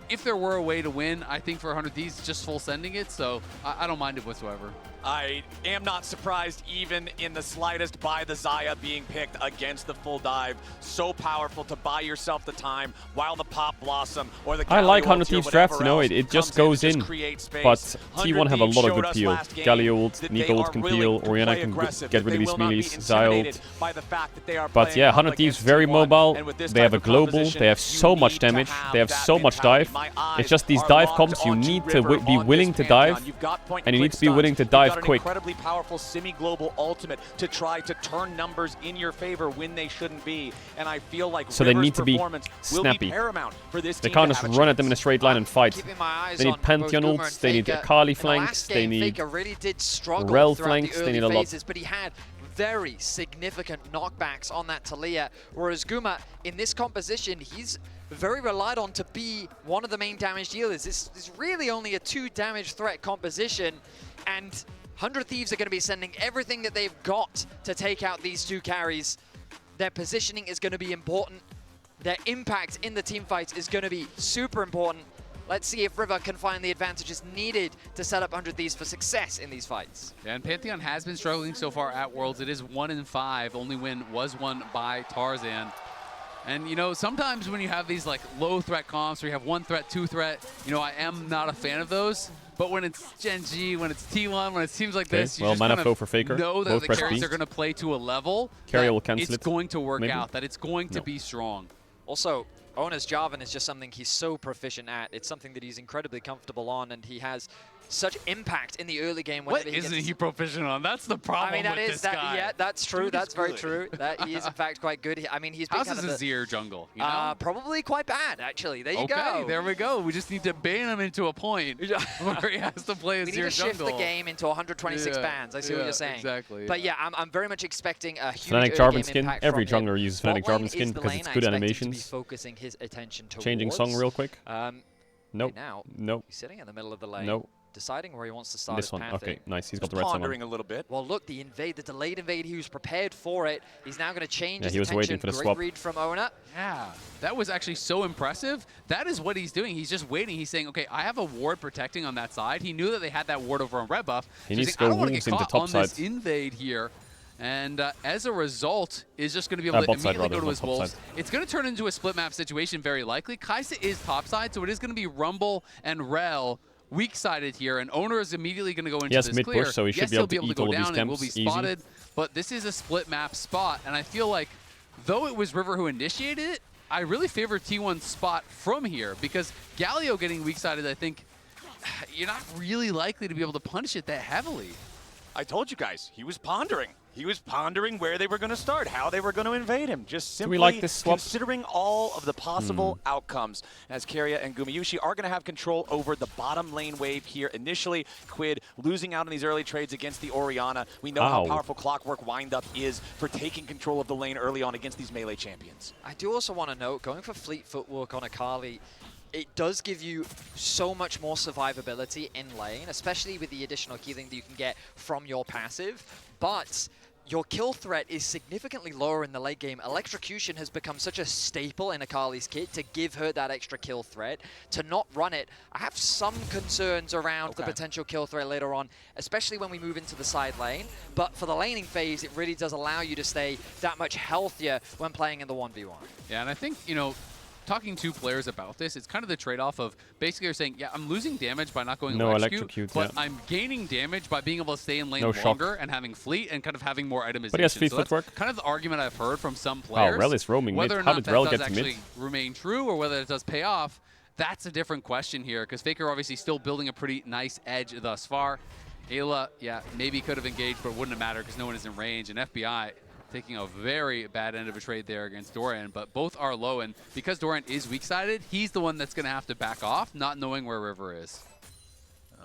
if there were a way to win, I think for 100 Thieves, just full sending it, so I don't mind it whatsoever. I am not surprised even in the slightest by the Xayah being picked against the full dive. So powerful to buy yourself the time while the Pop Blossom or the I like Galio 100 ult or Thieves drafts, you know, whatever it just else goes in. just create space. But 100 T1 have a Thieves lot of showed good us peel. last game Galio ult, that Nico they ult are can willing peel, to Orianna play can aggressive, get that rid of they these will not be melees, Xayah intimidated ult. by the fact that they are But playing yeah, up 100 Thieves against very T1, mobile, and with this they have type a of global, composition, they have you so much need to damage, have they have that so much mentality. dive. My It's eyes just these are dive locked comps, you onto need to River be on willing this to Pantheon. dive, You've got point and you click need to be stuns. willing to You've dive got an quick. incredibly powerful semi-global ultimate to try to turn numbers in your favor when they shouldn't be, and I feel like So they River's need to be performance will snappy. be paramount for this They team can't to just have a run at chance. them in a straight line and fight. Keeping my eyes They need on Pantheon both Guma ults, and they need Faker. Akali In the flanks, last they game, need Faker really did struggle Rel throughout flanks, the they early need a lot. phases, but he had very significant knockbacks on that Talia, whereas Guma, in this composition, he's very relied on to be one of the main damage dealers. This is really only a 2 damage threat composition, and 100 Thieves are going to be sending everything that they've got to take out these 2 carries. Their positioning is going to be important. Their impact in the team fights is going to be super important. Let's see if River can find the advantages needed to set up 100 Thieves for success in these fights. Yeah, and Pantheon has been struggling so far at Worlds. It is 1-5. Only win was won by Tarzan. And, you know, sometimes when you have these, like, low-threat comps where you have 1 threat, 2 threat, you know, I am not a fan of those. But when it's Gen G, when it's T1, when it seems like this, you just kind of for Faker. know that Both the press carries B. are going to play to a level Carrier that will cancel it's it, going to work maybe? out, that it's going to be strong. Also, Ona's Jarvan is just something he's so proficient at. It's something that he's incredibly comfortable on, and he has such impact in the early game. What isn't he proficient on? That's the problem. I mean, that with is this guy. Yeah, that's true. Dude that's is very good. true. That he is in fact quite good. I mean, he's been How's kind his of Azir jungle? You know? Probably quite bad, actually. There you go. Okay, there we go. We just need to ban him into a point where he has to play Azir jungle. We need to shift the game into 126 bans. I see what you're saying. Exactly. But yeah, I'm very much expecting a huge Fnatic early game Jarvan skin. impact Every from him. jungler uses Fnatic Jarvan skin because it's good animations. Focusing his attention towards. Changing song real quick. Nope. Now, nope. He's sitting in the middle of the lane. Nope. Deciding where he wants to start This his one. pathing. Okay, nice. He's got the red pondering a little bit. Well, look, the delayed invade, he was prepared for it. He's now going to change his he was attention. waiting for the Great swap. read from Ona. Yeah, that was actually so impressive. That is what he's doing. He's just waiting. He's saying, okay, I have a ward protecting on that side. He knew that they had that ward over on red buff. He So needs he's to go saying, I don't want to wolves get into caught top on side. this invade here. And as a result, is just going to be able to bot side immediately rather, go to not his top wolves. side. It's going to turn into a split map situation very likely. Kai'Sa is top side, so it is going to be Rumble and Rel weak-sided here, and Owner is immediately going to go into has this mid clear. push, so he should yes, be able he'll to be able eat to all go of these down and will be camps easy. spotted, but this is a split map spot, and I feel like though it was River who initiated it, I really favor T1's spot from here, because Galio getting weak-sided, I think you're not really likely to be able to punish it that heavily. I told you guys, he was pondering. He was pondering where they were going to start, how they were going to invade him. Just simply like this swap? considering all of the possible outcomes, as Keria and Gumayusi are going to have control over the bottom lane wave here. Initially, Quid losing out on these early trades against the Orianna. We know how powerful Clockwork Windup is for taking control of the lane early on against these melee champions. I do also want to note, going for fleet footwork on Akali, it does give you so much more survivability in lane, especially with the additional healing that you can get from your passive. But your kill threat is significantly lower in the late game. Electrocution has become such a staple in Akali's kit to give her that extra kill threat. To not run it, I have some concerns around the potential kill threat later on, especially when we move into the side lane. But for the laning phase, it really does allow you to stay that much healthier when playing in the 1v1. Yeah, and I think, you know, talking to players about this, it's kind of the trade-off of basically you're saying, yeah, I'm losing damage by not going electrocute, but I'm gaining damage by being able to stay in lane longer and having fleet and kind of having more itemization. But he has fleet so that's footwork. kind of the argument I've heard from some players. Rel is roaming whether mid. or How not did that Rel does get to actually mid? remain true or whether it does pay off, that's a different question here, because Faker obviously still building a pretty nice edge thus far. Ayla, yeah, maybe could have engaged, but it wouldn't have mattered because no one is in range, and FBI taking a very bad end of a trade there against Doran, but both are low, and because Doran is weak-sided, he's the one that's going to have to back off, not knowing where River is.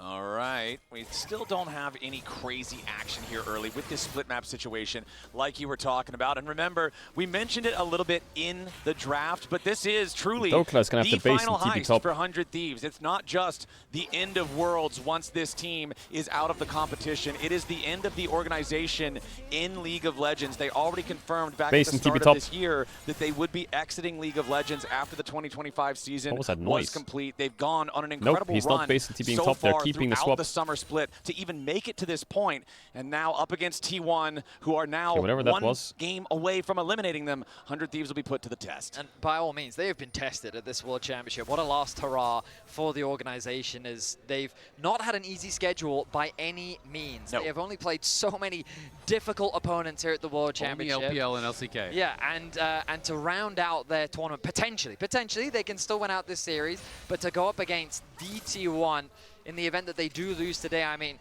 All right, we still don't have any crazy action here early with this split map situation like you were talking about. And remember, we mentioned it a little bit in the draft, but this is truly Dokla's gonna have the to base final and TP heist top. for 100 Thieves. It's not just the end of Worlds once this team is out of the competition. It is the end of the organization in League of Legends. They already confirmed back Base at the and TP start of top. this year that they would be exiting League of Legends after the 2025 season What was that was noise? complete. They've gone on an Nope, incredible he's run not base and TPing so top. They're far keeping the throughout swap. the summer split to even make it to this point, and now up against T1, who are now whatever that one was. game away from eliminating them. 100 Thieves will be put to the test. And by all means, they have been tested at this World Championship. What a last hurrah for the organization, as they've not had an easy schedule by any means. No. They have only played so many difficult opponents here at the World Championship. Only LPL and LCK. Yeah, and to round out their tournament, potentially they can still win out this series, but to go up against DT1 in the event that they do lose today, I mean,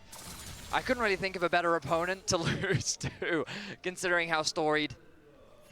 I couldn't really think of a better opponent to lose to, considering how storied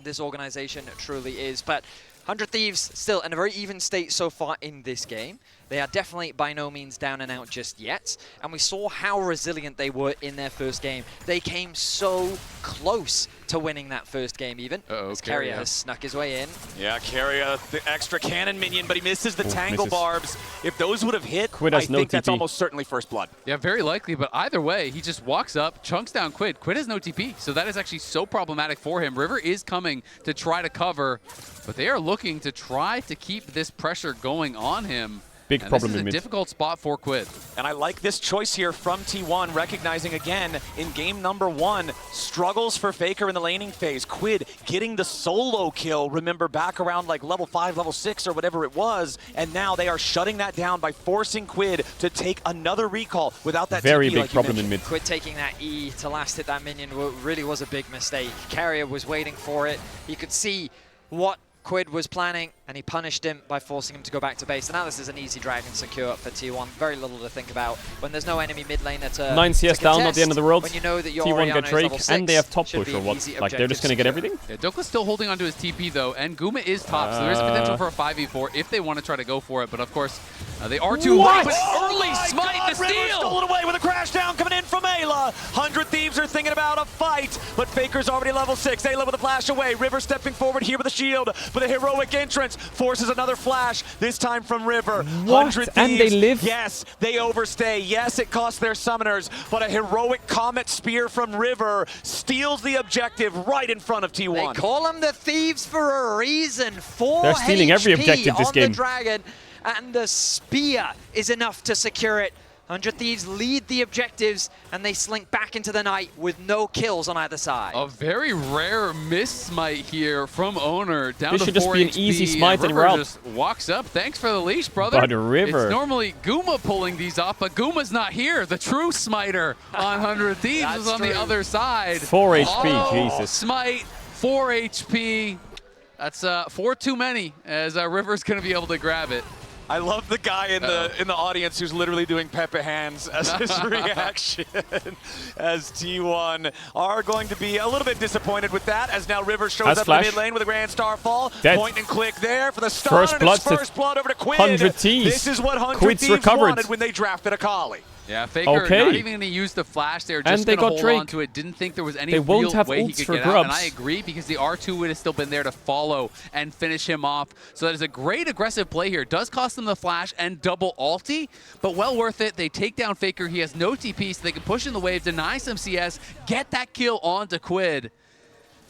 this organization truly is. But 100 Thieves still in a very even state so far in this game. They are definitely by no means down and out just yet. And we saw how resilient they were in their first game. They came so close to winning that first game even. As Keria has snuck his way in. Yeah, Keria, the extra cannon minion, but he misses the tangle misses. barbs. If those would have hit, Quid I has no think that's TP. almost certainly first blood. Yeah, very likely, but either way, he just walks up, chunks down Quid. Quid has no TP, so that is actually so problematic for him. River is coming to try to cover, but they are looking to try to keep this pressure going on him. Big and problem this is in a mid. difficult spot for Quid. And I like this choice here from T1, recognizing again in game number 1, struggles for Faker in the laning phase. Quid getting the solo kill, remember, back around like level 5, level 6 or whatever it was, and now they are shutting that down by forcing Quid to take another recall without that Very TP, big like problem in mid. Quid taking that E to last hit that minion really was a big mistake. Carrier was waiting for it. He could see what Quid was planning, and he punished him by forcing him to go back to base. And now this is an easy dragon secure for T1. Very little to think about when there's no enemy mid laner to 9 CS down, not the end of the world. When you know that your T1 get Drake, level 6, and they have top should push be or an what? easy Like they're just gonna get everything? Yeah, Dokla's still holding onto his TP though, and Guma is top, so there is potential for a 5v4 if they want to try to go for it. But of course, they are too late. But early smite the River steal! stole it away with a crash down coming in from Ayla. 100 Thieves are thinking about a fight, but Faker's already level 6. Ayla with a flash away. River stepping forward here with a shield, but a heroic entrance forces another flash, this time from River. What? 100 Thieves, And they live? yes, they overstay. Yes, it costs their summoners, but a heroic Comet Spear from River steals the objective right in front of T1. They call them the Thieves for a reason. 4 They're stealing every HP objective this on game. the Dragon, and the Spear is enough to secure it. 100 Thieves lead the objectives, and they slink back into the night with no kills on either side. A very rare miss smite here from Owner down This to should just 4 be an HP, easy smite and River we're out. just walks up. Thanks for the leash, brother. But River. It's normally Guma pulling these off, but Guma's not here. The true smiter on 100 Thieves is on the other side. 4 HP, Oh, Jesus. Smite, 4 HP. That's 4 too many, as River's going to be able to grab it. I love the guy in the audience who's literally doing Pepe hands as his reaction, as T1 are going to be a little bit disappointed with that, as now River shows Has up flash. in the mid lane with a Grand Starfall. Dead. Point and click there for the stun, First and blood it's first blood over to Quid. 100 Thieves. This is what 100 Quid's Thieves recovered. wanted when they drafted Akali. Yeah, Faker Okay. not even going to use the flash there, And just they going to got hold Drake. on to it. Didn't think there was any They won't real have way he ults could for get out. And grubs. I agree, because the R2 would have still been there to follow and finish him off. So that is a great aggressive play here. Does cost them the flash and double ulti, but well worth it. They take down Faker. He has no TP, so they can push in the wave, deny some CS, get that kill onto Quid.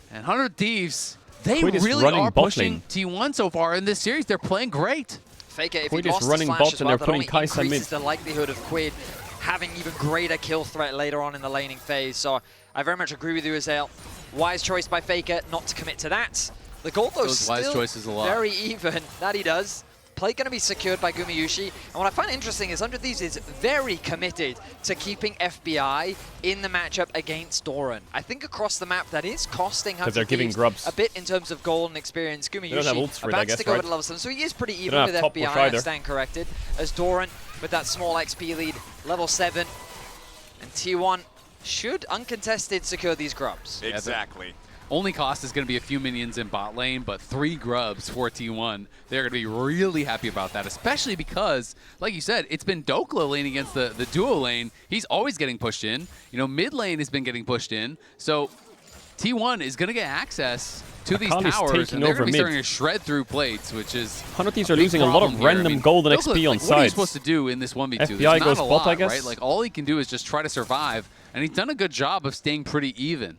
And 100 Thieves, they Quid is really running are bot pushing lane. T1 so far in this series. They're playing great. Faker, if Quid he is lost his running flash bot as and well, they're that putting only Kai'Sa mid. increases the likelihood of Quid having even greater kill threat later on in the laning phase. So I very much agree with you, Azale. Wise choice by Faker not to commit to that. The gold, though, Those wise still choices a lot. very even. That he does. Play going to be secured by Gumayushi. And what I find interesting is 100 Thieves is very committed to keeping FBI in the matchup against Doran. I think across the map that is costing 100 they're giving Thieves grubs. a bit in terms of gold and experience. don't have ults Gumayushi for it, I about guess, to go right? to level 7, so he is pretty don't even have with top push FBI, I either. stand corrected. As Doran with that small XP lead, level 7. And T1 should uncontested secure these grubs. Exactly. Only cost is going to be a few minions in bot lane, but 3 grubs for T1. They're going to be really happy about that, especially because, like you said, it's been Dokla lane against the duo lane. He's always getting pushed in. You know, mid lane has been getting pushed in. So T1 is going to get access to these Akali's towers, taking and they're over going to be mid. starting to shred through plates, which is 100 Thieves a are big losing a lot of problem here. random I mean, gold and Dokla, XP on like, what are you sides. supposed to do in this 1v2? FBI There's goes not a bot, lot, I guess. right? Like, all he can do is just try to survive, and he's done a good job of staying pretty even.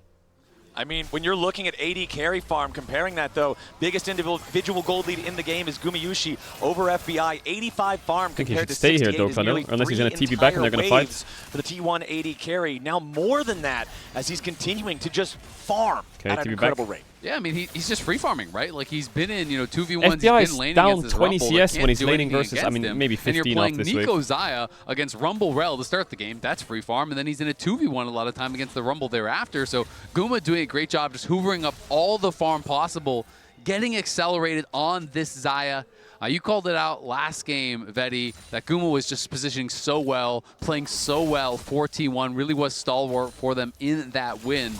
I mean, when you're looking at AD carry farm, comparing that though, biggest individual gold lead in the game is Gumayushi over FBI, 85 farm think he compared should to stay here, 68 is Dokla, no? nearly Unless he's 3 gonna TP back and they're gonna entire fight. waves for the T1 AD carry. Now more than that, as he's continuing to just farm Okay, at an TP incredible back. rate. Yeah, I mean, he's just free farming, right? Like, he's been in, 2v1s, FBI he's is been laning down against this 20 Rumble. CS They when he's can't do laning anything versus, I against mean, him. maybe And 15 you're off playing this Nico wave. Zaya against Rumble Rel to start the game. That's free farm, and then he's in a 2v1 a lot of time against the Rumble thereafter. So Guma doing a great job just hoovering up all the farm possible, getting accelerated on this Zaya. You called it out last game, Vedi, that Guma was just positioning so well, playing so well for T1, really was stalwart for them in that win.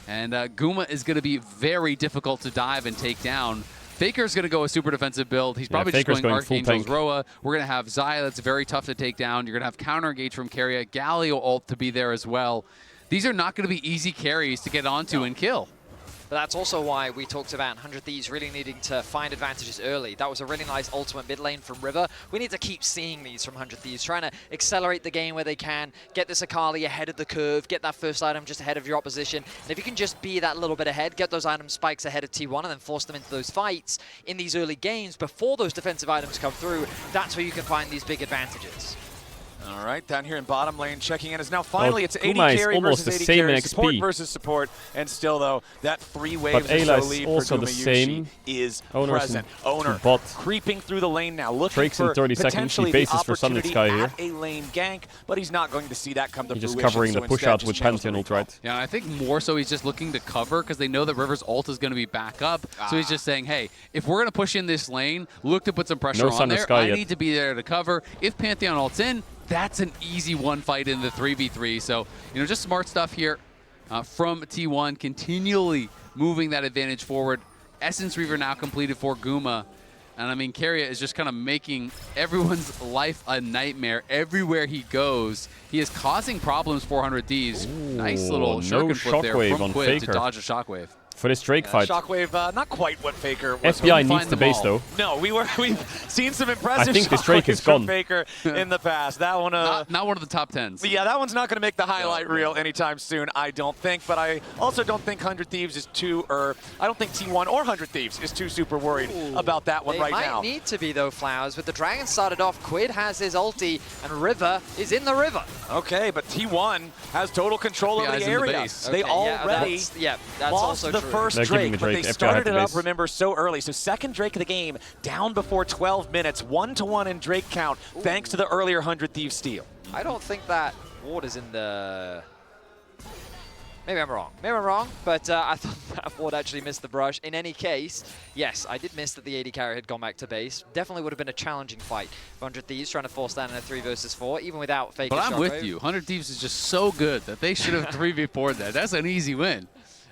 And Guma is going to be very difficult to dive and take down. Faker's going to go a super defensive build. He's probably just Faker's going going full Archangel's tank. Roa. We're going to have Zaya that's very tough to take down. You're going to have counter engage from Carrier, Galio ult to be there as well. These are not going to be easy carries to get onto and kill. But that's also why we talked about 100 Thieves really needing to find advantages early. That was a really nice ultimate mid lane from River. We need to keep seeing these from 100 Thieves, trying to accelerate the game where they can, get this Akali ahead of the curve, get that first item just ahead of your opposition. And if you can just be that little bit ahead, get those item spikes ahead of T1 and then force them into those fights in these early games before those defensive items come through, that's where you can find these big advantages. All right, down here in bottom lane, checking in is now finally it's 80 Guma carry almost versus the 80 same carry, XP. support versus support, and still though, that 3 waves But or so Ayla is lead also for the Guma same. is Owners present. and Owner bot. creeping through the lane now, looking Drake's in for 30 seconds. He potentially the bases for Summit opportunity Sky here. at a lane gank, but he's not going to see that come to He's fruition. just covering so the push instead out just with channels the Pantheon ult, recall. right? Yeah, I think more so he's just looking to cover because they know that River's ult is going to be back up. So he's just saying, hey, if we're going to push in this lane, look to put some pressure No on Sun or there. Sky I yet. need to be there to cover. If Pantheon ult's in, that's an easy one fight in the 3v3. So, you know, just smart stuff here from T1, continually moving that advantage forward. Essence Reaver now completed for Guma. And I mean, Keria is just kind of making everyone's life a nightmare everywhere he goes. He is causing problems for 100 Thieves. Nice little no shuriken flip there shockwave from on Quid to Faker. dodge a shockwave. For this Drake fight. Shockwave, not quite what Faker was. FBI needs the base though. No, we've seen some impressive I think this Drake is shockwaves from gone. Faker in the past. That one, not one of the top 10s. Yeah, that one's not going to make the highlight reel anytime soon, I don't think. But I also don't think 100 Thieves is too, or I don't think T1 or 100 Thieves is too super worried about that one They right might now. need to be though, Flowers. With the Dragon started off, Quid has his ulti, and River is in the river. Okay, but T1 has total control over FBI's the in the area. base. They Okay, already that's lost also the true. first They're giving Drake, the but they Drake. FBI started had it the up, base. remember, so early. So second Drake of the game, down before 12 minutes, 1-1 in Drake count, thanks to the earlier 100 Thieves steal. I don't think that ward is in the... Maybe I'm wrong. Maybe I'm wrong, but I thought that ward actually missed the brush. In any case, yes, I did miss that the AD carry had gone back to base. Definitely would have been a challenging fight. 100 Thieves trying to force that in a 3 versus 4, even without Faker. But I'm with you. 100 Thieves is just so good that they should have 3v4'd that. That's an easy win.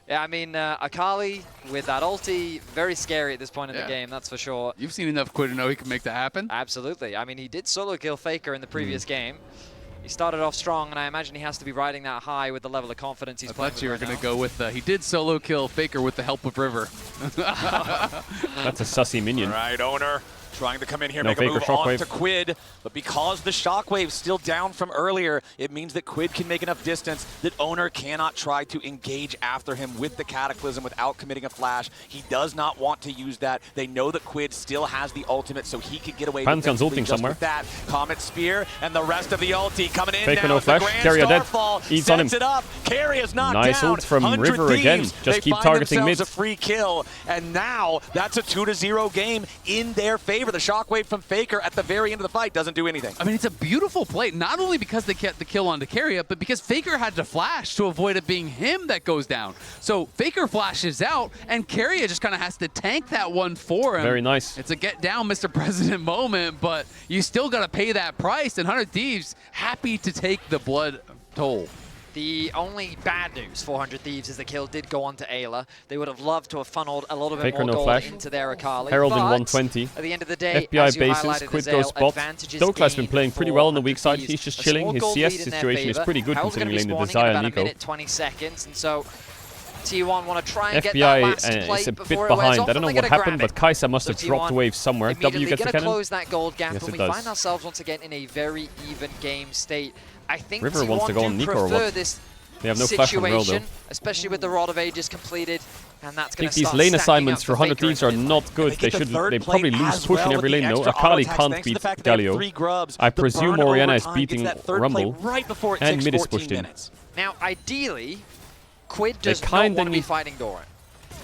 Yeah, I mean, Akali with that ulti, very scary at this point in the game, that's for sure. You've seen enough Quid to know he can make that happen. Absolutely. I mean, he did solo kill Faker in the previous game. He started off strong, and I imagine he has to be riding that high with the level of confidence he's playing with. I thought you were right going to now. go with, he did solo kill Faker with the help of River. That's a sussy minion. All right, Owner trying to come in here, No make a Faker move on shockwave. to Quid, but because the Shockwave's still down from earlier, it means that Quid can make enough distance that Owner cannot try to engage after him with the Cataclysm without committing a flash. He does not want to use that. They know that Quid still has the ultimate, so he could get away Pantheon's defensively ulting just somewhere. with that. Comet Spear and the rest of the ulti coming in Faker now. no It's the flash. Grand Keria dead. Starfall Eats on him. sets it up. Keria's not Nice down. ult from 100 River again. Thieves, Just they keep find targeting themselves mid. a free kill, and now that's a 2-0 game in their favor. The Shockwave from Faker at the very end of the fight doesn't do anything. I mean, it's a beautiful play, not only because they kept the kill onto Keria, but because Faker had to flash to avoid it being him that goes down. So Faker flashes out, and Keria just kind of has to tank that one for him. Very nice. It's a get down, Mr. President moment, but you still got to pay that price, and 100 Thieves happy to take the blood toll. The only bad news for 100 Thieves is the kill did go on to Ayla. They would have loved to have funneled a little bit Faker more no gold flash. into their Akali. Herald in but 120. At the end of the day, FBI as you bases, highlighted, Quid Azale, goes spot. advantages Dokka's been gained playing pretty for well on the weak 100 side. Thieves. He's just A chilling. small His gold CS lead in their situation is favor. pretty good Herald's considering gonna lane be the spawning in Desire about and a Nico. minute 20 seconds, and so T1 want to try and get that FBI last is plate a bit before it wears behind. off, I don't know and they're what gonna happened, grab but it. Kaisa must So have dropped T1 wave somewhere. W immediately gets the gonna cannon. close that gold gap, Yes, and it we does. find ourselves once again in a very even game state. I think River T1 wants to go do on Nico or prefer what? this They have no flash on Rel though. situation, especially with the Rod of Ages completed, and that's I going think to these start lane stacking assignments up for 100 Faker Thieves in are the mid not lane. good. They should. They probably lose pushing every lane. No, Akali can't beat Galio. I presume Orianna is beating Rumble, and mid is pushed in. Now, ideally, Quid They does not kinda want to be need- fighting Doran.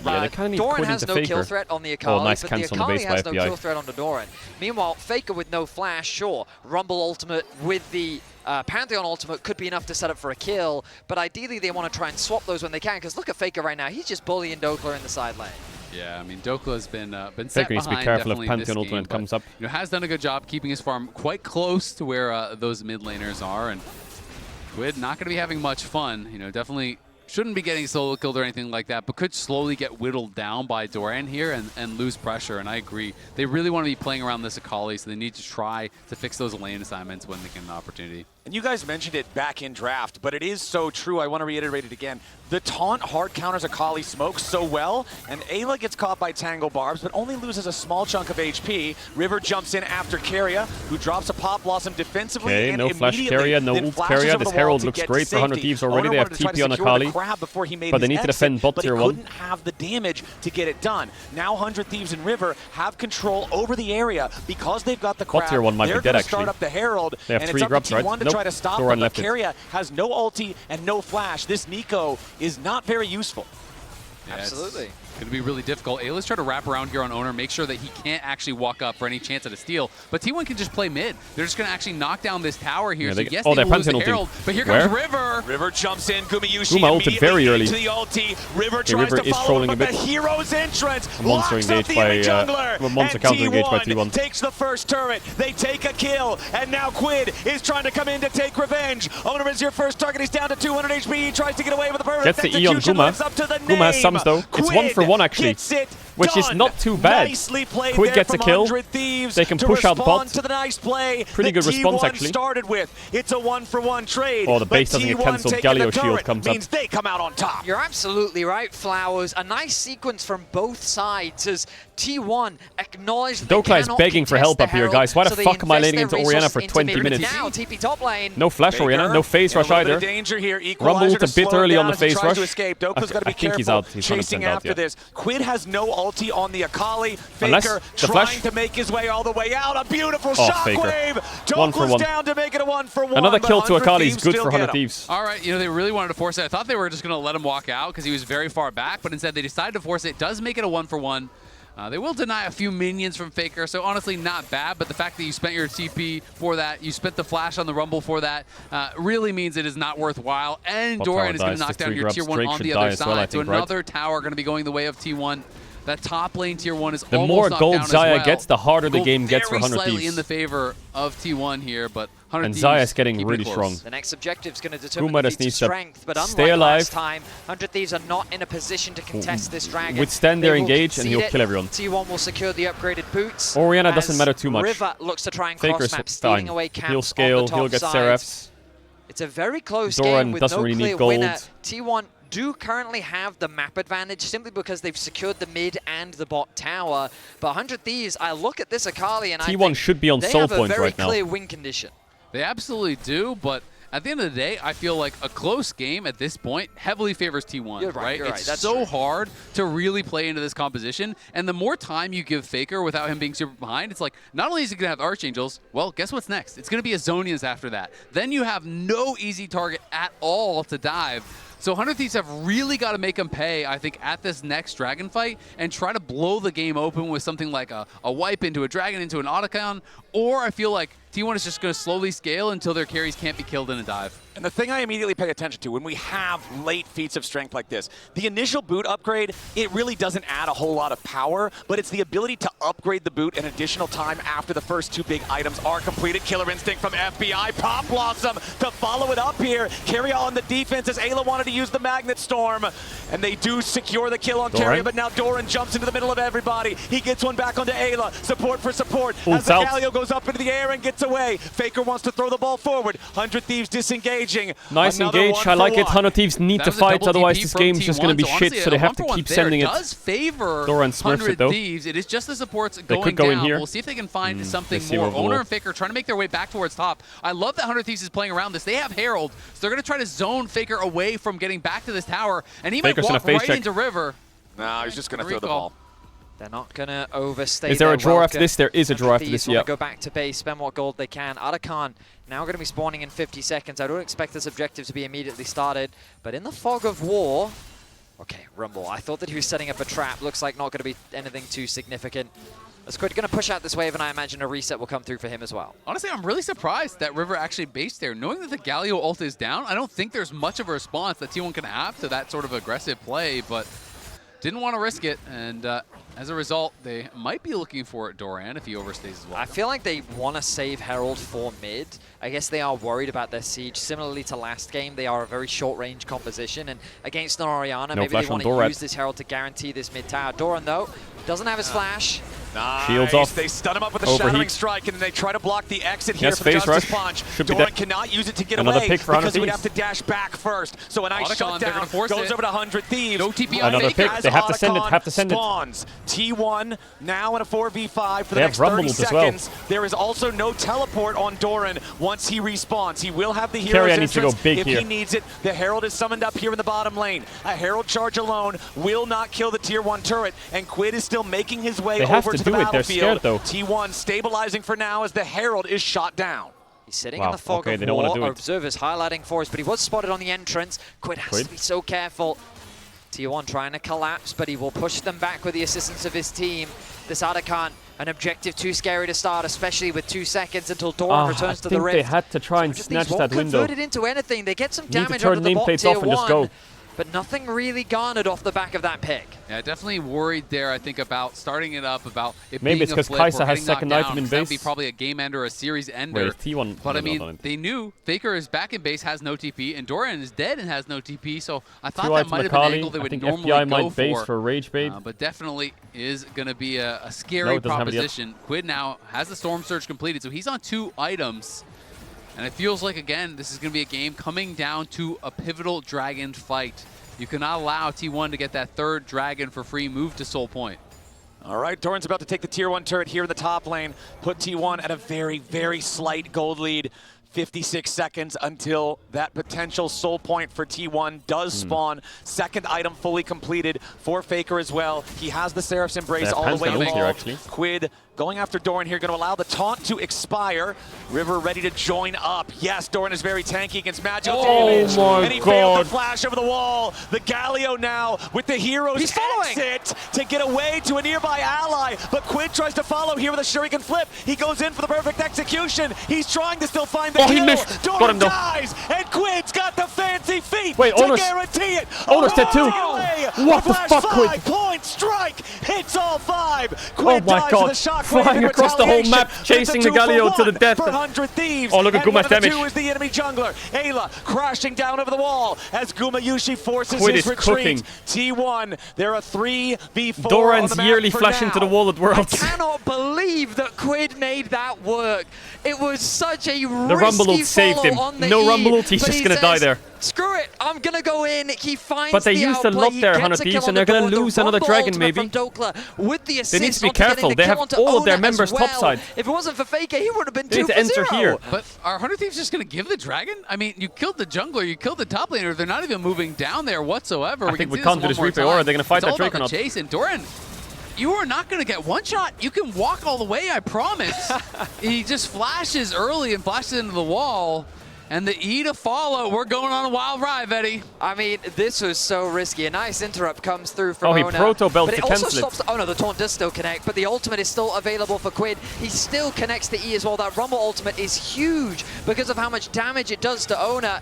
Yeah, they kind of need Doran Quid has into no Faker. kill threat on the Akali, Oh, nice but the cancel on the Akali base by has no FBI. kill threat on the Doran. Meanwhile, Faker with no flash, sure, Rumble ultimate with the Pantheon ultimate could be enough to set up for a kill, but ideally they want to try and swap those when they can, because look at Faker right now, he's just bullying Dokla in the side lane. Yeah, I mean, Dokla's been set Faker needs to be behind careful if definitely in this Pantheon game, ultimate but, comes up. You know, has done a good job keeping his farm quite close to where those mid laners are, and Quid not going to be having much fun. You know, definitely shouldn't be getting solo killed or anything like that, but could slowly get whittled down by Doran here and lose pressure. And I agree, they really want to be playing around this Akali, so they need to try to fix those lane assignments when they get an opportunity. And you guys mentioned it back in draft, but it is so true. I want to reiterate it again. The taunt hard counters Akali smoke so well, and Ayla gets caught by Tangle Barbs, but only loses a small chunk of HP. River jumps in after Keria, who drops a Pop Blossom defensively. Okay, and no flash Keria, no ult Keria. This Herald looks great for 100 Thieves already. They have TP on Akali, but they need to defend bot tier 1. Couldn't have the damage to get it done. Now 100 Thieves and River have control over the area because they've got the crab. Bot tier 1 might be dead, actually. Start up the Herald, they have and 3 it's grubs, up to T1 right? to try to stop Doran them, but left Keria has no ulti and no flash. This Nico is not very useful. Yeah, Absolutely. It's going to be really difficult. Ayla's trying to wrap around here on Owner, make sure that he can't actually walk up for any chance at a steal. But T1 can just play mid. They're just going to actually knock down this tower here. Yeah, so yes, they're they will lose the ulting. Herald, but here Where? comes River. River jumps in. Gumayushi Guma ulted very early. to the ulti. River Okay, tries River to is follow trolling him, a but bit. the hero's entrance A monster locks up engaged the by, jungler. a monster And counter engaged by T1 T1. takes the first turret. They take a kill, and now Quid is trying to come in to take revenge. Owner is your first target. He's down to 200 HP. He tries to get away with the perfect Gets the E on execution. Guma. Lives up to the Guma has name. sums though. It's 1 for 1 actually, which is not too bad. Nicely played Quid there gets a from kill. 100 Thieves They can to push out respond bot. to the nice play Pretty that good response, T1 actually. started with. It's a 1-for-1 trade. Oh, the but base doesn't get T1 cancelled. taking the Galio shield turret comes up. means they come out on top. You're absolutely right, Flowers. A nice sequence from both sides as T1 acknowledged that Dokla is begging for help up here, guys. Why the fuck am I laning into Orianna for 20 minutes? Now, TP top lane. No flash Orianna, no phase rush either. Danger here. Rumble ult a bit early on the phase phase rush. To escape. Dokla's got to be I think he's careful out. He's chasing 100% out, after yeah. this. Quid has no ulti on the Akali. Unless Faker the trying flash. to make his way all the way out. A beautiful Faker. shockwave. 1 for 1. Down to make it a 1-for-1. Another kill to 100 Akali is Thieves good still for 100 get him. Thieves. All right, you know, they really wanted to force it. I thought they were just going to let him walk out because he was very far back, but instead they decided to force it. It does make it a 1-for-1. They will deny a few minions from Faker, so honestly not bad, but the fact that you spent your TP for that, you spent the flash on the Rumble for that, really means it is not worthwhile. And Bot Doran tower is going dies. to knock The down 3 your grubs. tier 1 Drake on should the die other as well, I side. So think, right? another tower going to be going the way of T1. That top lane tier 1 is The almost more knocked gold down as Xayah well. gets, the harder the Gold game gets for very 100 slightly Thieves. in the favor of T1 here, but 100 And Thieves Xayah's getting keeping really it close. strong. The next objective is going to determine Guma the just feats of needs to strength, but unlike stay alive. last time, 100 Thieves are not in a position to contest this dragon. Withstand their They will engage and concede he'll it. kill everyone. T1 will secure the upgraded boots. Orianna doesn't as matter too much. River looks to try and Faker's cross-map, stealing fine. away camps He'll scale, on the top he'll get side. Seraphs. It's a very close Doran game with doesn't no really clear need gold. winner. T1 do currently have the map advantage simply because they've secured the mid and the bot tower. But 100 Thieves, I look at this Akali and I T1 think should be on they soul have a point very right now. clear win condition. They absolutely do, but at the end of the day, I feel like a close game at this point heavily favors T1, You're right, you're right. It's That's so true. hard to really play into this composition, and the more time you give Faker without him being super behind, it's like, not only is he going to have Archangels, well, guess what's next? It's going to be Azonians after that. Then you have no easy target at all to dive. So 100 Thieves have really got to make them pay, I think, at this next dragon fight and try to blow the game open with something like a wipe into a dragon, into an Otacon, or I feel like T1 is just going to slowly scale until their carries can't be killed in a dive. And the thing I immediately pay attention to when we have late feats of strength like this, the initial boot upgrade, it really doesn't add a whole lot of power, but it's the ability to upgrade the boot an additional time after the first 2 big items are completed. Killer Instinct from FBI, Pop Blossom to follow it up here. Keria on the defense as Ayla wanted to use the Magnet Storm, and they do secure the kill on Keria, but now Doran jumps into the middle of everybody. He gets one back onto Ayla. Support for support as the Galio goes up into the air and gets away. Faker wants to throw the ball forward. 100 Thieves disengaging. Nice engage. I like it. 100 Thieves need to fight, otherwise this game is just going to be shit, so they have to keep sending it. Does favor Doran smurfs 100 it though. Thieves. It is just the supports They going could go down. in here. We'll see if they can find something see more. what we'll- Owner and Faker trying to make their way back towards top. I love that 100 Thieves is playing around this. They have Herald, so they're going to try to zone Faker away from getting back to this tower, and he Faker's might gonna walk face right check. into River. No, he's just going to throw the ball. They're not going to overstay. Is there their a draw after welcome. this? There is a draw after Thieves this, want yeah. to go back to base, spend what gold they can. Otacon now going to be spawning in 50 seconds. I don't expect this objective to be immediately started, but in the fog of war... Okay, Rumble. I thought that he was setting up a trap. Looks like not going to be anything too significant. Squid going to push out this wave, and I imagine a reset will come through for him as well. Honestly, I'm really surprised that River actually based there. Knowing that the Galio ult is down, I don't think there's much of a response that T1 can have to that sort of aggressive play, but didn't want to risk it, and as a result, they might be looking for Doran if he overstays as well. I feel like they want to save Herald for mid. I guess they are worried about their siege. Similarly to last game, they are a very short-range composition, and against an Orianna, maybe they want to use this Herald to guarantee this mid tower. Doran, though, doesn't have his flash. Nice. Shields off. They stun him up with a Overheat. Shattering Strike, and they try to block the exit here Yes, for the phase Justice rush. Punch. Should be Doran dead. cannot use it to get Another away pick for 100 because he would have Thieves. to dash back first. So a nice Otacon, they're gonna shutdown force goes it. over to 100 Thieves. No TP on Another Faker. pick. They have to send it. Otacon Have to send it. spawns. T1 now in a 4v5 for the They have next 30 Rumbled as well. seconds. There is also no teleport on Doran once he respawns. He will have the Carrier hero's needs to go entrance big if here. he needs it. The Herald is summoned up here in the bottom lane. A Herald charge alone will not kill the tier 1 turret, and Quid is still making his way They have over to the do it. They're battlefield. scared, though. T1 stabilizing for now as the Herald is shot down. He's sitting Wow, in the fog okay, of they don't wanna war. do it. Observers highlighting for us, but he was spotted on the entrance. Quid has to be so careful. T1 trying to collapse, but he will push them back with the assistance of his team. This Otacon, an objective too scary to start, especially with 2 seconds until Doran returns to the I think rift. they had to try and Just snatch these that won't window. convert it into anything. They get some Need to damage turn under the bot nameplates tier off and just 1, go. but nothing really garnered off the back of that pick. Yeah, definitely worried there, I think, about starting it up, about it Maybe being it's a 'cause flip Kai'Sa or has getting second knocked item down, in 'cause that would be base. probably a game ender or a series ender. Wait, T1 but I no, no, mean, no. they knew Faker is back in base, has no TP, and Doran is dead and has no TP, so I thought Two that item might have been an Akali. angle they I would think normally FBI go might base for rage bait. But definitely is going to be a No, scary it doesn't have it yet. proposition. Quid now has the Storm Surge completed, so he's on 2 items. And it feels like, again, this is going to be a game coming down to a pivotal dragon fight. You cannot allow T1 to get that 3rd dragon for free move to Soul Point. All right, Doran's about to take the tier 1 turret here in the top lane, put T1 at a very, very slight gold lead. 56 seconds until that potential soul point for T1 does spawn. 2nd item fully completed for Faker as well. He has the Seraph's Embrace all the way involved. Quid going after Doran here, going to allow the taunt to expire. River ready to join up. Yes, Doran is very tanky against magic damage. And he failed the flash over the wall. The Galio now with the hero's exit to get away to a nearby ally. But Quid tries to follow here with a Shuriken flip. He goes in for the perfect execution. He's trying to still find the kill. He missed. Got Doran him though. dies, and Quid's got the fancy feet Wait, to Owners. guarantee it. Owners dead too. What the fuck, Quid? 5-point strike hits all 5. Oh Quid my dies god, with a shockwave flying in across the whole retaliation. map, chasing the Galio to the death. For 100 Thieves. Oh, look at And one Guma's of the damage. 2 is the enemy jungler. Ayla crashing down over the wall as Guma Yushi forces Quid his is retreat. cooking. T1, they're a 3v4 Doran's on the map yearly for flash now. into the wall at Worlds. I cannot believe that Quid made that work. It was such a The risky Rumble ult saved follow him. on the No E, Rumble ult, he's but just he gonna die says, there. Screw it, I'm gonna go in. He finds But they the used a outplay. lot He there, gets 100 a Thieves, kill on and they're the gonna board. lose The another Rumble dragon, ultimate maybe. from Dokla with the assist They need to be onto getting careful. the They kill have onto all of their Ona members as well. topside. If it wasn't for Faker, he would have been They 2 need to for enter 0. here. But are 100 Thieves just going to give the dragon? I mean, you killed the jungler, you killed the top laner. They're not even moving down there whatsoever. I think we see can't do one this more replay, or are time. they gonna fight It's that all Drake or about not? the chase, and Doran, you are not going to get one shot. You can walk all the way, I promise. He just flashes early and flashes into the wall. And the E to follow. We're going on a wild ride, Eddie. I mean, this was so risky. A nice interrupt comes through from Oh, he Ona, proto-belts but it to also cancel it. stops. Oh no, the taunt does still connect, but the ultimate is still available for Quid. He still connects the E as well. That Rumble ultimate is huge because of how much damage it does to Ona.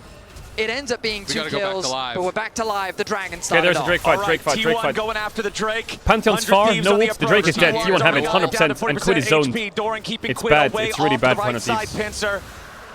It ends up being 2 kills, but we're back to live. The dragon started there's a off. Drake fight, All right, Drake fight, T1 Drake fight. going after the Drake. Pantheon's 100 far, Thieves no on the ult, the Drake is approach. dead. T1 T1 have it, down to 100%, and Quid is 40% zoned. HP. Doran keeping It's Quid bad, away it's really off bad the for right 100 side Thieves. pincer.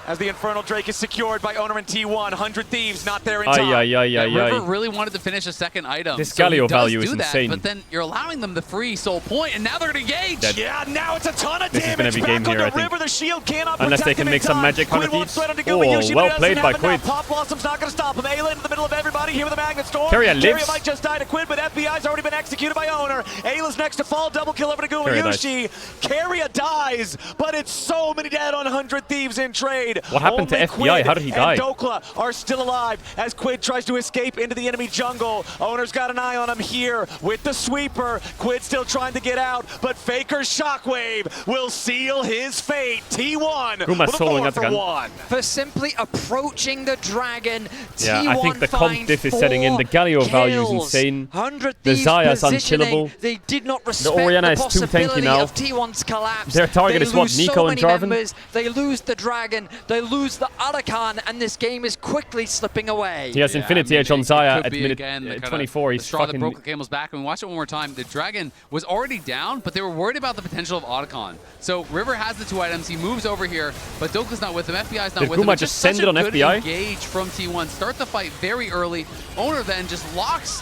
As the Infernal Drake is secured by Owner and T1. 100 Thieves not there in Ay, time. ay, ay, Yeah, ay, River ay. really wanted to finish a 2nd item. This so he Galio does value do is that, insane. But then you're allowing them the free soul point, and now they're going to engage. Dead. Yeah, now it's a ton of This is damage. gonna be Back game here, onto I think. River. The shield cannot Unless they protect can him make in some time. magic, Quid 100 won't Thieves. spread onto Oh, Guma Yushi, well but it played doesn't by happen now. Quid. Pop Blossom's not going to stop him. Ayla into the middle of everybody here with a Magnet Storm. Carrier lives. might just die to Quid, but FBI's already been executed by Owner. Ayla's next to fall. Double kill over to Guma Carrier Yushi. Carrier dies, but it's so many dead on 100 Thieves in trade. What happened to Only FBI? Quid How did he die? and Dokla are still alive as Quid tries to escape into the enemy jungle. Owner's got an eye on him here with the sweeper. Quid still trying to get out, but Faker's shockwave will seal his fate. T1 Guma's with a soloing 4 for Atakan. 1. For simply approaching the dragon, Yeah, T1 I think the comp finds diff is setting in. The Galio value is kills. insane. 100 The Thieves Zaya's positioning. unkillable. They did not respect Orianna the is too tanky possibility now. of T1's collapse. Their target They is what, lose Nico so and many Jarvan? members. They lose the dragon. They lose the Otacon, and this game is quickly slipping away. He has Infinity Edge on Zaya Could at be minute again the kinda 24. the He's straw that fucking... broke the camel's back. I mean, watch it one more time. The dragon was already down, but they were worried about the potential of Otacon. So River has the 2 items. He moves over here, but Dokla's not with him. FBI's not Did with him. Guma It's just such send it a on good FBI? engage from T1. Start the fight very early. Owner then just locks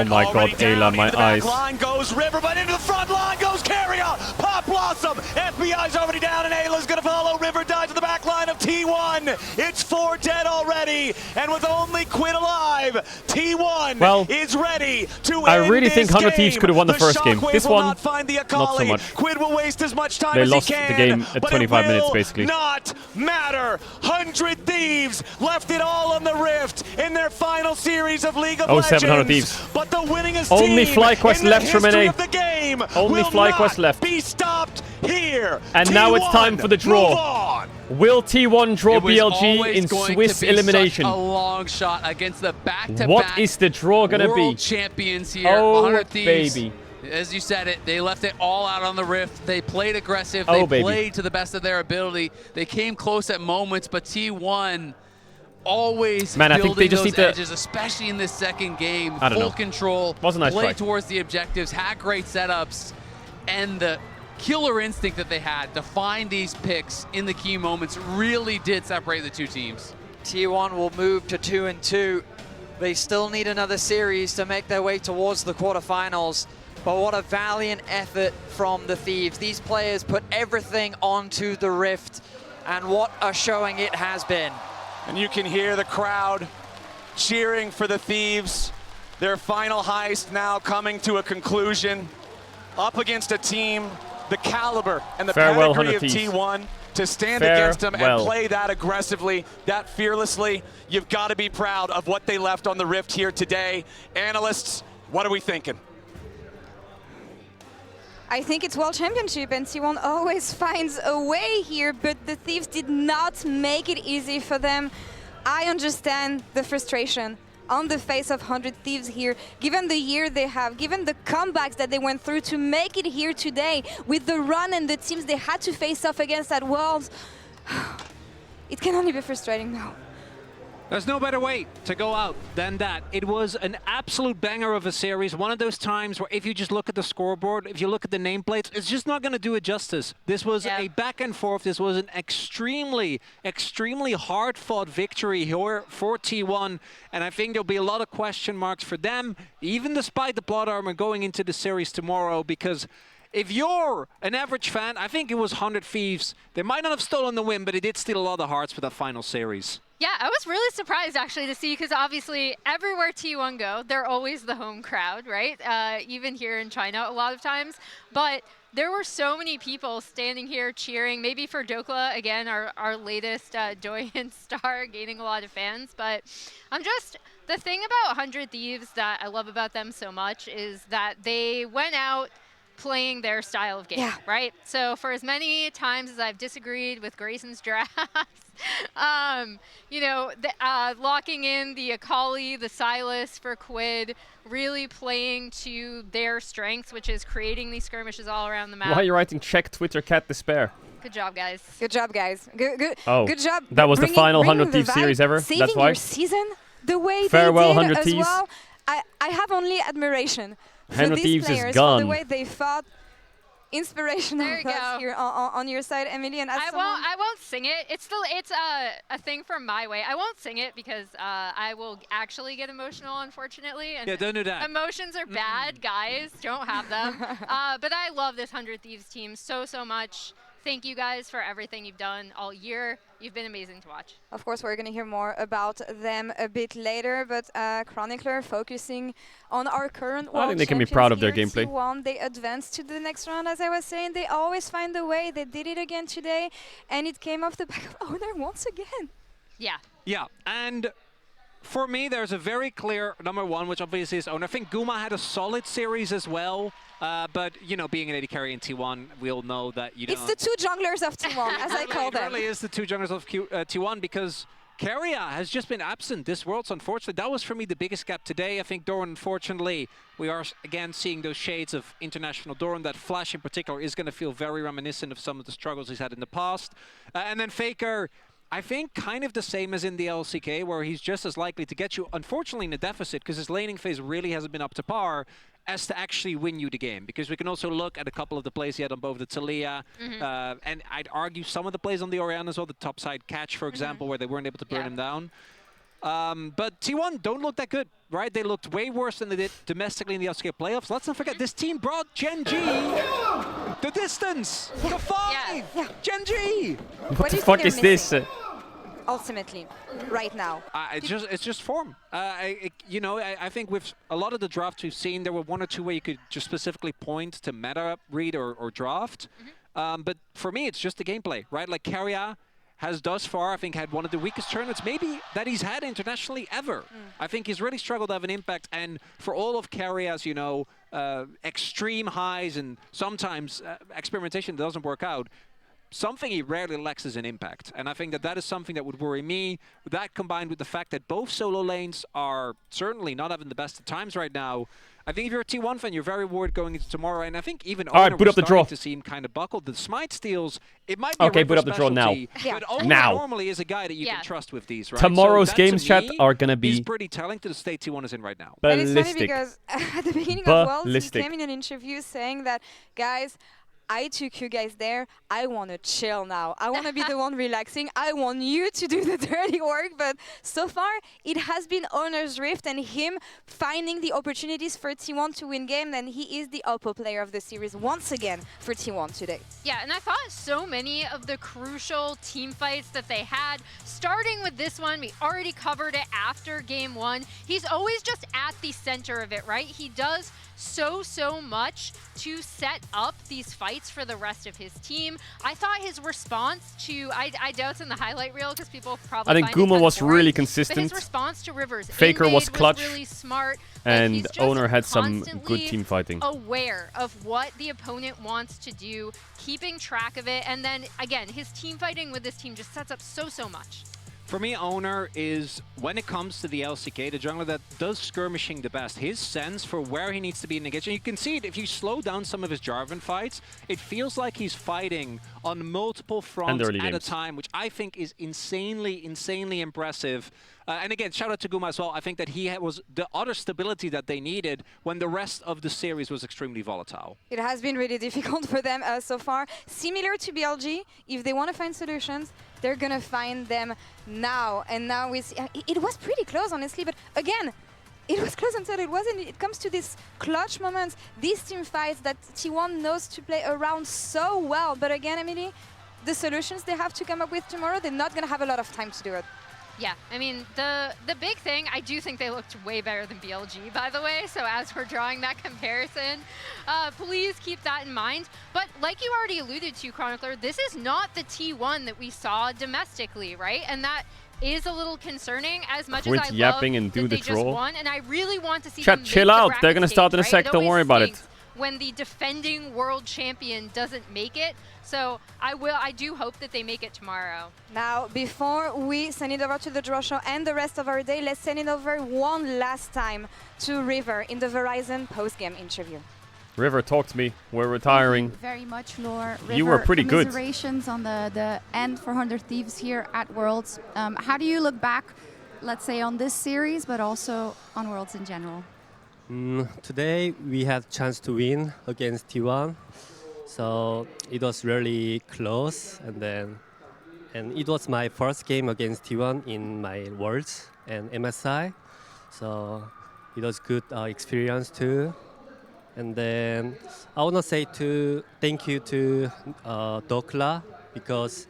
Oh my god, Ayla, my eyes. Line goes River, but into the front line goes Carrier. Pop Blossom. FBI's already down, and Ayla's going to follow. River dies to the back line of T1. It's 4 dead already. 3, and with only Quid alive, T1 is ready to I end really this think 100 Thieves game. could have won the first game. Shockwave This will one, not find the not so much. Quid will waste as much time They as lost he can, the game at but 25 it minutes, will basically. not matter. 100 Thieves left it all on the Rift in their final series of League of Legends. 700 Thieves. But the winningest Only team FlyQuest in the left from history NA. of the game Only will FlyQuest not left. be stopped here. And now it's time for the Move draw. on. Will T1 draw It was BLG always in going Swiss to be elimination? Such a long shot against the back-to-back What is the draw gonna be? world champions here. Oh, 100 Thieves. baby. As you said it, they left it all out on the Rift. They played aggressive. Oh, They baby. played to the best of their ability. They came close at moments, but T1 always Man, I think building they just those need to- edges, especially in this second game. I don't Full know. control, Was a nice played try. towards the objectives, had great setups, and the killer instinct that they had to find these picks in the key moments really did separate the two teams. T1 will move to 2-2. They still need another series to make their way towards the quarterfinals. But what a valiant effort from the Thieves. These players put everything onto the Rift, and what a showing it has been. And you can hear the crowd cheering for the Thieves. Their final heist now coming to a conclusion. Up against a team, the caliber and the Farewell, pedigree 100 of Thieves. T1 to stand against them and Farewell. play that aggressively, that fearlessly. You've got to be proud of what they left on the Rift here today. Analysts, what are we thinking? I think it's World Championship and T1 always finds a way here, but the Thieves did not make it easy for them. I understand the frustration on the face of 100 Thieves here, given the year they have, given the comebacks that they went through to make it here today, with the run and the teams they had to face off against at Worlds. It can only be frustrating now. There's no better way to go out than that. It was an absolute banger of a series. One of those times where if you just look at the scoreboard, if you look at the nameplates, it's just not going to do it justice. This was a back and forth. This was an extremely, extremely hard-fought victory here for T1. And I think there'll be a lot of question marks for them, even despite the plot armor going into the series tomorrow, because if you're an average fan, I think it was 100 Thieves. They might not have stolen the win, but it did steal a lot of hearts for that final series. Yeah, I was really surprised actually to see, because obviously everywhere T1 go, they're always the home crowd, right? Even here in China a lot of times. But there were so many people standing here cheering, maybe for Dokla, again, our latest Doyen star, gaining a lot of fans. But the thing about 100 Thieves that I love about them so much is that they went out playing their style of game, right? So for as many times as I've disagreed with Grayson's drafts, you know, locking in the Akali, the Sylas for Quid, really playing to their strengths, which is creating these skirmishes all around the map. Why are you writing check Twitter cat despair? Good job, guys. Good job, guys. Good Oh, good job. that was the final 100 the Thieves vibe, series ever? Saving That's why? your season the way Farewell, they did 100 as Thieves. well. I have only admiration for 100 these Thieves is players, for gone. the way they fought. Inspirational There you thoughts go. here on your side, Emily. And I won't sing it. It's a thing from my way. I won't sing it because I will actually get emotional, unfortunately. And Yeah, don't do that. Emotions are bad, guys. Don't have them. But I love this 100 Thieves team so much. Thank you guys for everything you've done all year. You've been amazing to watch. Of course, we're going to hear more about them a bit later, but Chronicler focusing on our current world I think they can be proud of their champions gameplay. here, T1. They advanced to the next round, as I was saying. They always find a way. They did it again today, and it came off the back of Owner once again. Yeah. Yeah, and for me, there's a very clear number one, which obviously is Owner. I think Guma had a solid series as well, but, you know, being an AD carry in T1, we all know that, you know... It's the two junglers of T1, as I call them. It really is the two junglers of T1, because Keria has just been absent this world, so unfortunately, that was for me the biggest gap today. I think Doran, unfortunately, we are again seeing those shades of international Doran. That Flash in particular is going to feel very reminiscent of some of the struggles he's had in the past. And then Faker, I think kind of the same as in the LCK, where he's just as likely to get you, unfortunately, in a deficit, because his laning phase really hasn't been up to par, as to actually win you the game. Because we can also look at a couple of the plays he had on both the Taliyah, and I'd argue some of the plays on the Orianna as well, the topside catch, for example, where they weren't able to burn him down. But T1 don't look that good, right? They looked way worse than they did domestically in the LCK playoffs. Let's not forget, this team brought Gen G the distance, the 5, Gen G! What the fuck is this? ultimately, right now. It's just form. I think with a lot of the drafts we've seen, there were one or two where you could just specifically point to meta read or draft. But for me, it's just the gameplay, right? Like Caedrel has thus far, I think, had one of the weakest tournaments maybe that he's had internationally ever. I think he's really struggled to have an impact. And for all of Caedrel's, extreme highs and sometimes experimentation that doesn't work out, something he rarely lacks is an impact. And I think that is something that would worry me. That combined with the fact that both solo lanes are certainly not having the best of times right now. I think if you're a T1 fan, you're very worried going into tomorrow. And I think even Owner boot up the draw. to see him kind of buckle. The smite steals, it might be okay, a boot up the draw now. But Owner normally is a guy that you can trust with these, right? Tomorrow's so games, chat, are going to be... He's pretty telling to the state T1 is in right now. And it's funny because at the beginning of Worlds, he came in an interview saying that, guys, I took you guys there. I want to chill now. I want to be the one relaxing. I want you to do the dirty work. But so far, it has been Owner's Rift and him finding the opportunities for T1 to win game. And he is the Oppo player of the series once again for T1 today. Yeah, and I thought so many of the crucial team fights that they had, starting with this one, we already covered it after game one. He's always just at the center of it, right? He does so much to set up these fights for the rest of his team. I thought his response to, I doubt it's in the highlight reel because people probably I think Guma was really consistent. But his response to Rivers Faker was clutch. Really smart. And Owner had some good team fighting. Aware of what the opponent wants to do, keeping track of it, and then again, his team fighting with this team just sets up so much. For me, Owner is, when it comes to the LCK, the jungler that does skirmishing the best. His sense for where he needs to be in the engagement. You can see it if you slow down some of his Jarvan fights. It feels like he's fighting on multiple fronts at a time, which I think is insanely impressive. And again, shout out to Guma as well. I think that he was the utter stability that they needed when the rest of the series was extremely volatile. It has been really difficult for them so far. Similar to BLG, if they want to find solutions, they're going to find them now. And now it was pretty close, honestly. But again, it was close until it wasn't. It comes to this clutch moments, these team fights that T1 knows to play around so well. But again, Emily, the solutions they have to come up with tomorrow, they're not going to have a lot of time to do it. Yeah, I mean, the big thing, I do think they looked way better than BLG, by the way. So as we're drawing that comparison, please keep that in mind. But like you already alluded to, Chronicler, this is not the T1 that we saw domestically, right? And that is a little concerning as much as I love and do that the they draw. just won. And I really want to see Chat, them chill out. They're going to start in a sec. Don't worry about it. When the defending world champion doesn't make it. So I do hope that they make it tomorrow. Now, before we send it over to the draw show and the rest of our day, let's send it over one last time to River in the Verizon post-game interview. River, talk to me. We're retiring. Thank you very much, Lore. River, you were pretty good. Commiserations on the end for 100 Thieves here at Worlds. How do you look back, let's say, on this series, but also on Worlds in general? Today we had chance to win against T1, so it was really close. And it was my first game against T1 in my Worlds and MSI, so it was good experience too. And then I want to say thank you to Dokla because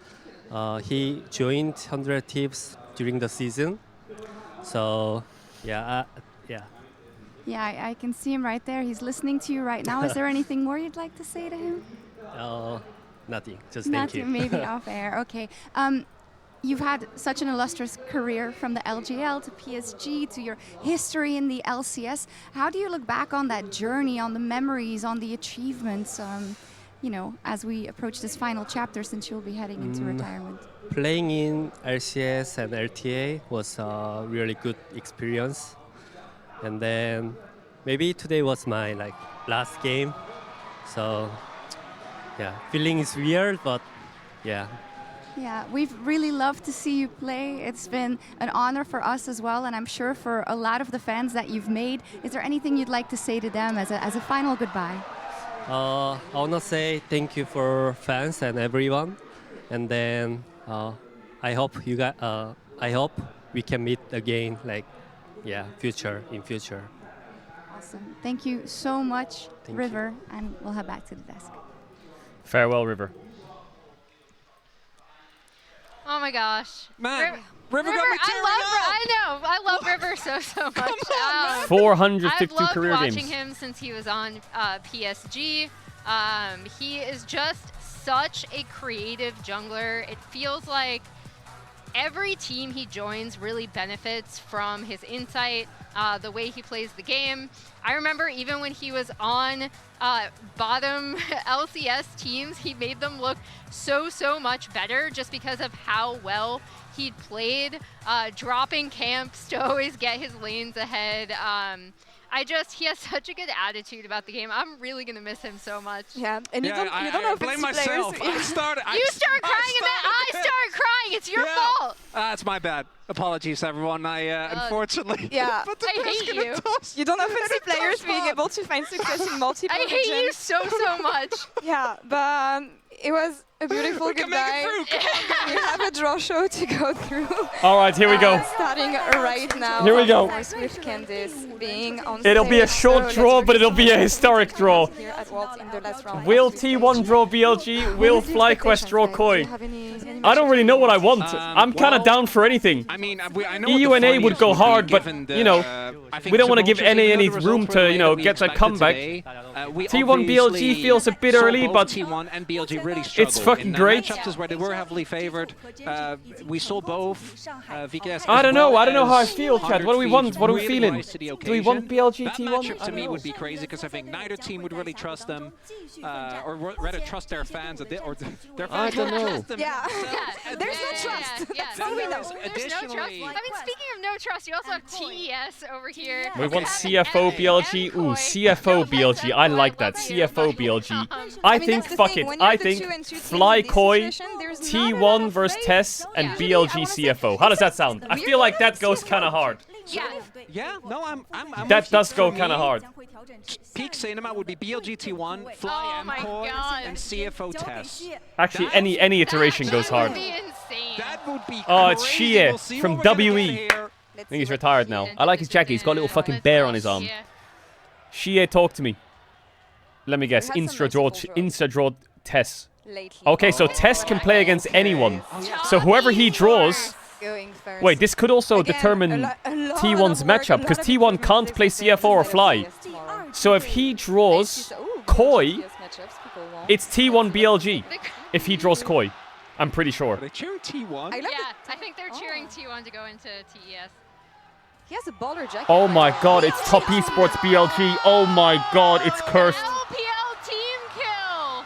he joined 100 Thieves during the season. So yeah. Yeah, I can see him right there. He's listening to you right now. Is there anything more you'd like to say to him? Nothing. Just thank you. Maybe off air. Okay. You've had such an illustrious career from the LGL to PSG to your history in the LCS. How do you look back on that journey, on the memories, on the achievements, as we approach this final chapter since you'll be heading into retirement? Playing in LCS and LTA was a really good experience. And then maybe today was my last game. So yeah, feeling is weird, but yeah. Yeah, we've really loved to see you play. It's been an honor for us as well, and I'm sure for a lot of the fans that you've made. Is there anything you'd like to say to them as a final goodbye? I want to say thank you for fans and everyone. And then I hope I hope we can meet again, in future. Awesome. Thank you so much, River, and we'll head back to the desk. Farewell, River. Oh my gosh. Man, River got me tearing I love River so much. 452 I've loved career watching games. him since he was on PSG. He is just such a creative jungler. It feels like every team he joins really benefits from his insight, the way he plays the game. I remember even when he was on bottom LCS teams, he made them look so much better just because of how well he played, dropping camps to always get his lanes ahead. He has such a good attitude about the game. I'm really gonna miss him so much. Yeah, and you don't know if blame it's myself. players. You start crying and then I start crying. It's your fault. It's my bad. Apologies, everyone. I unfortunately. Yeah, but the I hate you. You don't often see players being able to find success in multiple I hate you regions. so much. Yeah, but it was a beautiful goodbye. We have a draw show to go through. All right, here we go. Starting right now. Here we go. Of course, with Candice being on It'll be a stage, short so draw, let's but it'll be a historic draw. here at Worlds in the last round. Will T1 draw BLG? Will FlyQuest draw Koi? I don't really know what I want. I'm kind of down for anything. I mean, I know EU and A would go hard, but, you know, we don't want to give NA any room to, you know, get that comeback. T1 BLG feels a bit early, but T1 and BLG really it's fucking great. Matchups where they were heavily favored. We saw both VKS. I don't know how I feel, Chad. What do we want? What are we feeling? Do we want BLG that T1? matchup to me would be crazy because I think neither team would really trust them, or rather trust their fans, or their fans I don't won't know. trust them. There's no trust. That's all we know. There's no trust. I mean, speaking of no trust, you also have TES over here. We want CFO BLG. Ooh, CFO BLG. I like that. CFO BLG. I think, fuck it. I think Fly Koi, T1 versus Tess, and BLG CFO. How does that sound? I feel like that goes kind of hard. Yeah, no, I'm That with you. does go For kind of me, hard. Peak cinema would be BLG T1, Fly MCOY, and CFO Tess. Actually, any iteration goes hard. That would be Oh, it's crazy. Shie We'll see from what we're gonna WE. get here. I think he's retired now. I like his jacket. He's got a little fucking bear on his arm. Shie, talk to me. Let me guess. Insta draw Tess. Okay, so Tess can play against anyone. So whoever he draws. Wait, this could also determine T1's matchup, because T1 can't play CFO or Fly. So if he draws Koi, it's T1 BLG. If he draws Koi, I'm pretty sure. Are they cheering T1? Yeah, I think they're cheering T1 to go into TES. He has a baller jacket. Oh my god, it's Top Esports BLG. Oh my god, it's cursed. LPL team kill.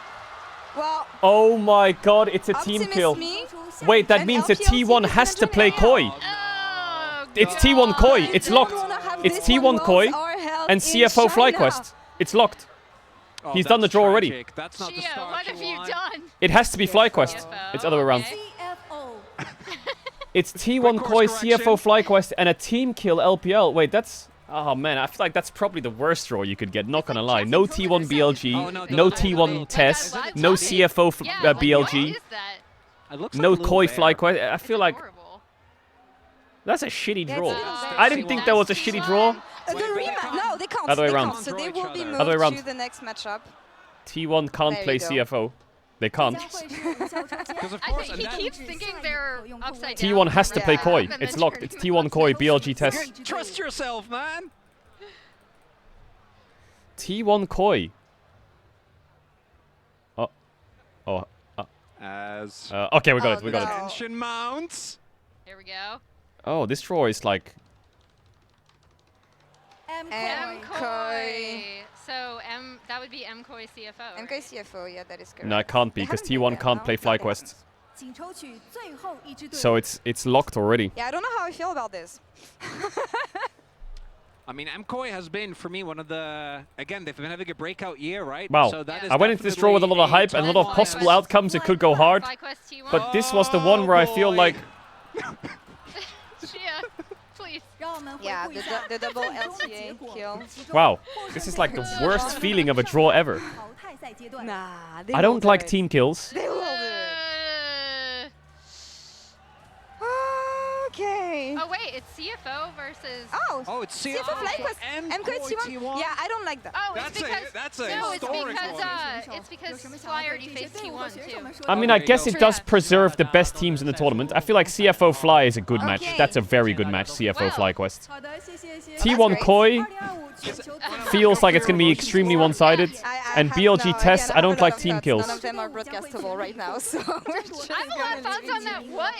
Well, Oh my god, it's a team kill. Wait, that means that T1 has to play Koi. It's T1 Koi. It's locked. It's T1 Koi and CFO FlyQuest. It's locked. He's done the draw already. That's not the Shia, start what you have you want. done? It has to be FlyQuest. It's the other way around. It's T1 Koi, CFO FlyQuest, and a team kill LPL. Wait, that's... Oh man, I feel like that's probably the worst draw you could get, not gonna lie. No T1 BLG, no T1 Tess, no CFO BLG, no Koi FlyQuest. I feel like... That's a shitty draw. I didn't think that was a shitty draw. No, they can't. Other way They around. can't, so they will be Other way moved around. to the next matchup. T1 can't There play you go. CFO. They can't. I think he keeps thinking they're upside down. T1 has to play Koi. It's locked. It's T1 Koi, BLG Tess. Trust yourself, man. T1 Koi. As okay, we got it. We got it. tension mounts. Here we go. Oh, this draw is like... MKoi. So that would be MKoi CFO. MKoi CFO, yeah, that is correct. No, it can't be, because T1 can't play FlyQuest. So it's locked already. Yeah, I don't know how I feel about this. I mean, MKoi has been, for me, one of the... Again, they've been having a breakout year, right? Wow. So that is I went into this draw with a lot of hype and a lot of possible outcomes. It could go hard. But this was the one where I feel like... Shia, please. Yeah, the double LTA kill. Wow. This is like the worst feeling of a draw ever. Nah, I don't like team kills. They will do it. Okay. Oh wait, it's CFO versus. Oh, No. Oh, it's CFO FlyQuest and MK T1. Yeah, I don't like that. Oh, it's because that's a no, historic it's because Fly already faced T1 too. I mean, I guess it does preserve the best teams in the tournament. I feel like CFO Fly is a good match. That's a very good match, CFO FlyQuest. T1 Koi feels like it's going to be extremely one-sided. And BLG Test, I don't like team kills. None of them are broadcastable right now, so we're just I have a lot of thoughts on that. What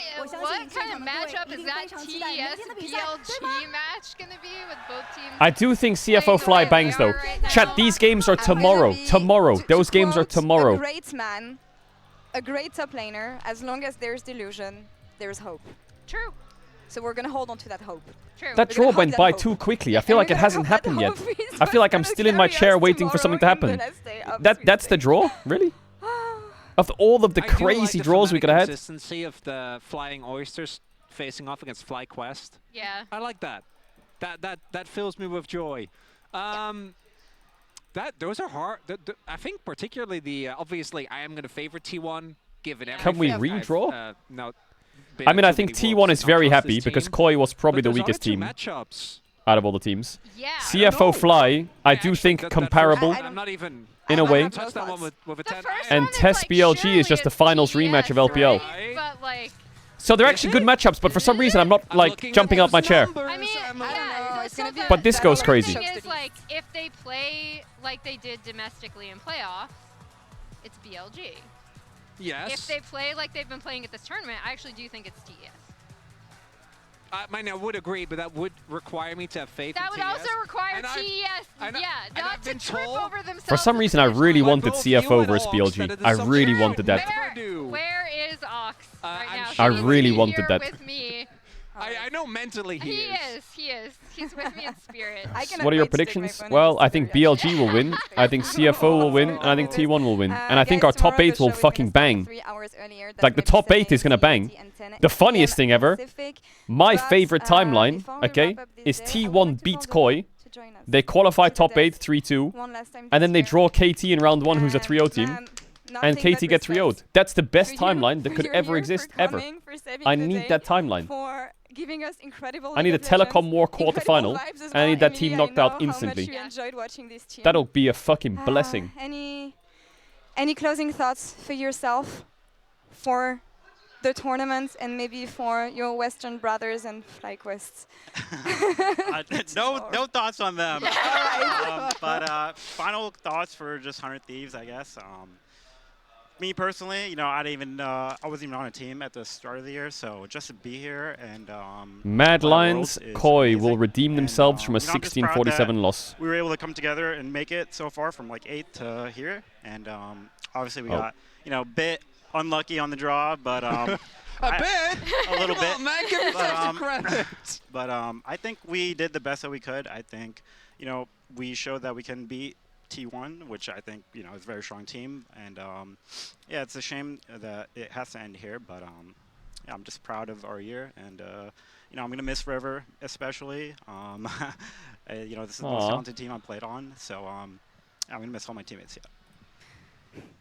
kind of matchup is that TES BLG match going to be with both teams? I do think CFO Fly bangs, though. Chat, these games are tomorrow. Tomorrow. Those games are tomorrow. A great man, a great top laner. As long as there's delusion, there's hope. True. So we're going to hold on to that hope. True. That draw went by too quickly. I feel like it hasn't happened yet. I feel like I'm still in my chair waiting for something to happen. That's the draw? Really? Of all of the crazy draws we could have had? Consistency of the Flying Oysters facing off against FlyQuest. Yeah. I like that. That fills me with joy. Those are hard. I think particularly the obviously I am going to favor T1 given everything. Can we redraw? No. I mean, I think T1 is very happy because Koi was probably the weakest team out of all the teams. Yeah. CFO Fly, I do think comparable in a way. And Test BLG is just the finals rematch of LPL. But like, So they're actually good matchups, but for some reason I'm not like jumping out my chair. I mean, yeah, But this goes crazy. The thing is, like, if they play like they did domestically in playoff, it's BLG. Yes. If they play like they've been playing at this tournament, I actually do think it's TES. I would agree, but that would require me to have faith That in would TES. also require TES, not to trip over themselves. For some reason, I really wanted CFO versus BLG. I really wanted that. Where is Ox right now? I really wanted that. With me. I know mentally he is. He is. He's with me in spirit. What are your predictions? Well, I think BLG will win. I think CFO will win. And I think T1 will win. And I think our top 8 will fucking bang. Like, the top 8 is gonna bang. The funniest thing ever, my favorite timeline, okay, is T1 beats Koi. They qualify top 8, 3-2. And then they draw KT in round 1, who's a 3-0 team. And KT get 3-0'd. That's the best timeline that could ever exist, ever. I need that timeline. Giving us incredible I need a Telecom War quarterfinal, and I need that team knocked out instantly. That'll be a fucking blessing. Any closing thoughts for yourself, for the tournament, and maybe for your Western brothers and FlyQuests? No thoughts on them. But final thoughts for just 100 Thieves, I guess. Me personally, you know, I wasn't even on a team at the start of the year, so just to be here and Mad Lions Koi will redeem themselves from a 16-47 loss. We were able to come together and make it so far from like 8 to here, and obviously we got, you know, a bit unlucky on the draw, but a little bit. Man, give yourself credit. But I think we did the best that we could. I think, you know, we showed that we can beat T1, which I think, you know, is a very strong team, and yeah, it's a shame that it has to end here, but yeah, I'm just proud of our year, and you know, I'm gonna miss River especially. You know, this is the most talented team I played on, so I'm gonna miss all my teammates. Yeah.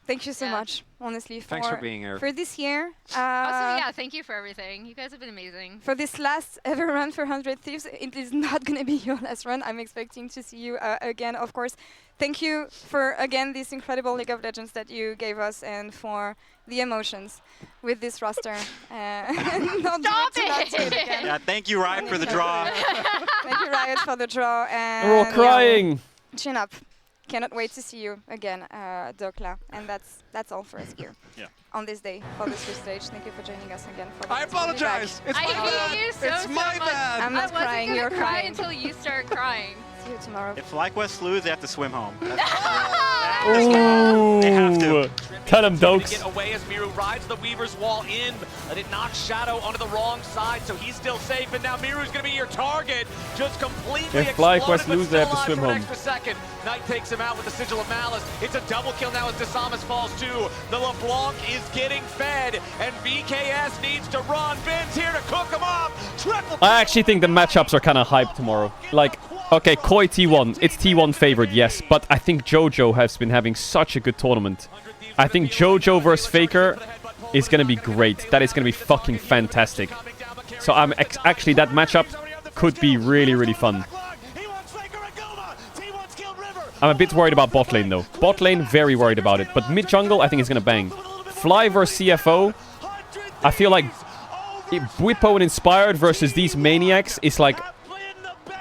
Thank you so much, honestly, Thanks for being here. For this year. Also, yeah, thank you for everything. You guys have been amazing. For this last ever run for 100 Thieves, it is not going to be your last run. I'm expecting to see you again, of course. Thank you for, again, this incredible League of Legends that you gave us, and for the emotions with this roster. Stop it! Yeah, thank you, Riot, for the draw. Thank you, Riot, for the draw. And we're all crying. Chin up. Cannot wait to see you again, Dokla. And that's all for us here. Yeah. On this day for the Swiss stage. Thank you for joining us again. For I apologize. It's my bad. It's my bad. I'm not crying. You're crying until you start crying. See you tomorrow. If FlyQuest lose, they have to swim home. Ooh. They have to. Tell them, Dokes. Get away as Miru rides the Weaver's wall in, but it knocks Shadow onto the wrong side, so he's still safe, and now Miru's going to be your target. Just completely If FlyQuest lose, they have to swim home. Second. Knight takes him out with the Sigil of Malice. It's a double kill now as Desamas falls too. The LeBlanc is getting fed, and VKS needs to run. Ben's here to cook him up. Triple. I actually think the matchups are kind of hyped tomorrow. Like, okay, Koi T1. It's T1 favored, yes, but I think JoJo has been having such a good tournament. I think JoJo versus Faker is going to be great. That is going to be fucking fantastic. So I'm actually, that matchup, could be really, really fun. I'm a bit worried about bot lane, though. Bot lane, very worried about it. But mid jungle, I think is going to bang. Fly versus CFO, I feel like Bwipo and Inspired versus these maniacs is like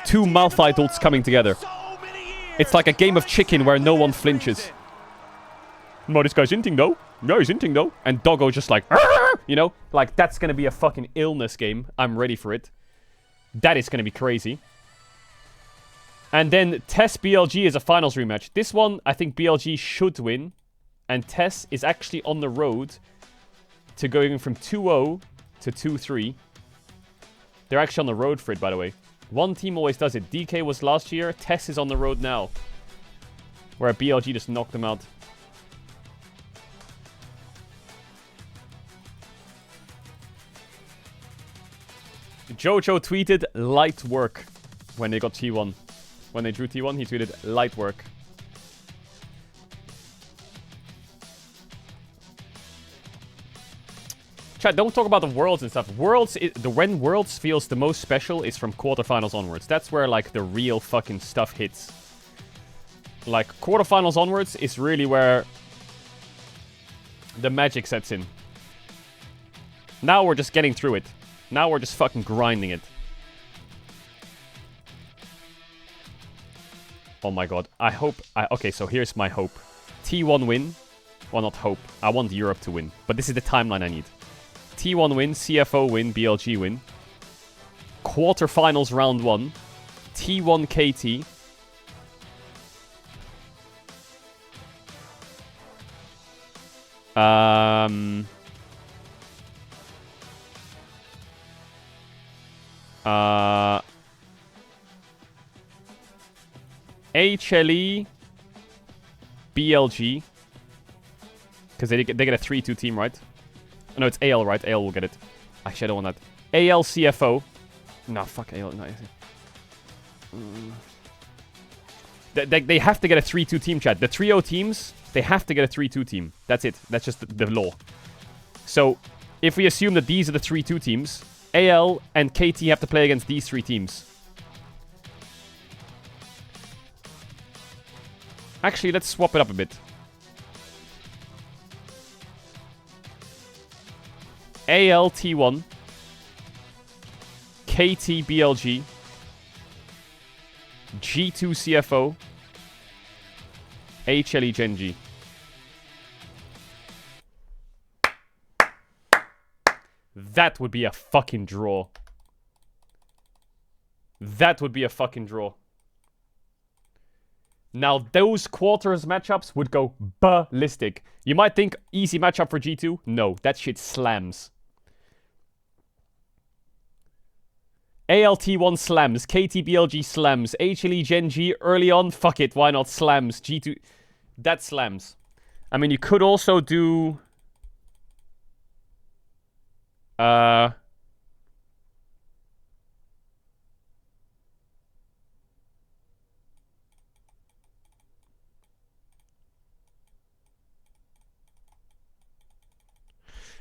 two Malphite coming together. It's like a game of chicken where no one flinches. No, this guy's inting though. No, he's inting though. And Doggo just like, you know? Like, that's going to be a fucking illness game. I'm ready for it. That is going to be crazy. And then Tess BLG is a finals rematch. This one, I think BLG should win. And Tess is actually on the road to going from 2-0 to 2-3. They're actually on the road for it, by the way. One team always does it. DK was last year. Tess is on the road now. Where BLG just knocked them out. Jojo tweeted light work when they got T1. When they drew T1, he tweeted light work. Chat, don't talk about the Worlds and stuff. Worlds, when Worlds feels the most special is from quarterfinals onwards. That's where, like, the real fucking stuff hits. Like, quarterfinals onwards is really where the magic sets in. Now we're just getting through it. Now we're just fucking grinding it. Oh my god. I hope... okay, so here's my hope. T1 win. Well, not hope. I want Europe to win. But this is the timeline I need. T1 win, CFO win, BLG win. Quarterfinals round 1. T1 KT. HLE BLG. Because they get a 3-2 team, right? No, it's AL, right? AL will get it. Actually, I don't want that. AL CFO. No, fuck AL. No. They have to get a 3-2 team, chat. The 3-0 teams, they have to get a 3-2 team. That's it. That's just the law. So, if we assume that these are the 3-2 teams, AL and KT have to play against these 3 teams. Actually, let's swap it up a bit. AL T1, KT BLG, G2 CFO, HLE Genji. That would be a fucking draw. That would be a fucking draw. Now, those quarters matchups would go ballistic. You might think easy matchup for G2. No, that shit slams. ALT1 slams. KTBLG slams. HLE Genji early on. Fuck it, why not? Slams. G2. That slams. I mean, you could also do...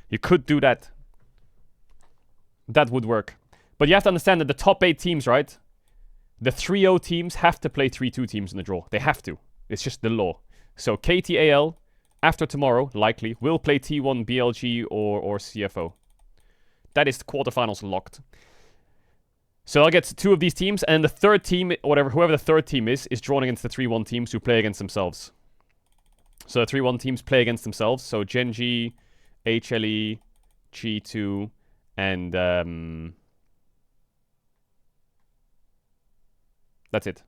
You could do that. That would work. But you have to understand that the top 8 teams, right? The 3-0 teams have to play 3-2 teams in the draw. They have to. It's just the law. So KTAL, after tomorrow, likely, will play T1, BLG, or CFO. That is the quarterfinals locked. So I'll get 2 of these teams, and the third team, whoever the third team is drawn against the 3-1 teams who play against themselves. So the 3-1 teams play against themselves. So Genji, HLE, G2, and that's it.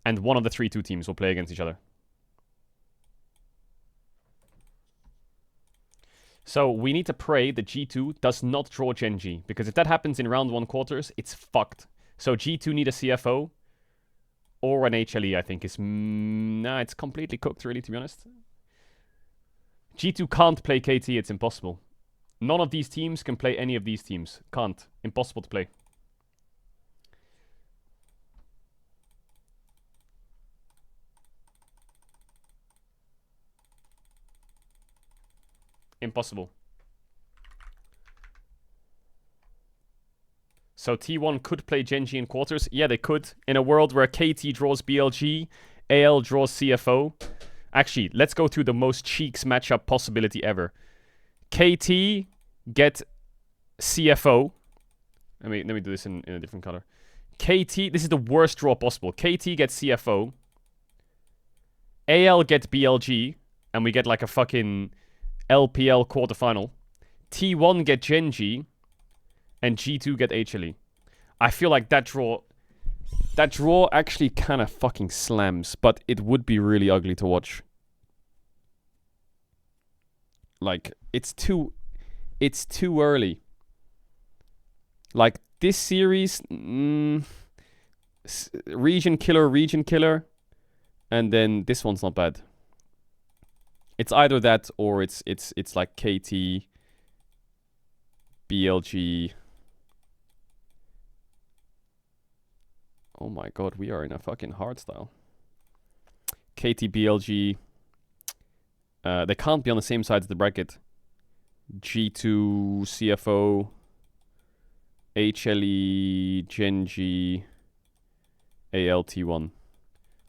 And one of the 3-2 teams will play against each other. So we need to pray that G2 does not draw Genji, because if that happens in round 1 quarters, it's fucked. So G2 need a CFO or an HLE, I think is... nah, it's completely cooked, really, to be honest. G2 can't play KT, it's impossible. None of these teams can play any of these teams. Can't. Impossible to play. Impossible. So T1 could play Genji in quarters. Yeah, they could. In a world where KT draws BLG, AL draws CFO. Actually, let's go through the most cheeks matchup possibility ever. KT get CFO. Let me do this in a different color. KT, this is the worst draw possible. KT gets CFO. AL gets BLG. And we get like a fucking LPL quarterfinal. T1 get Genji. And G2 get HLE. I feel like that draw actually kind of fucking slams. But it would be really ugly to watch. Like, it's too early. Like, this series, region killer, and then this one's not bad. It's either that or it's like KT, BLG. Oh my god, we are in a fucking hard style. KT, BLG. They can't be on the same side of the bracket. G2, CFO, HLE, Genji, ALT1.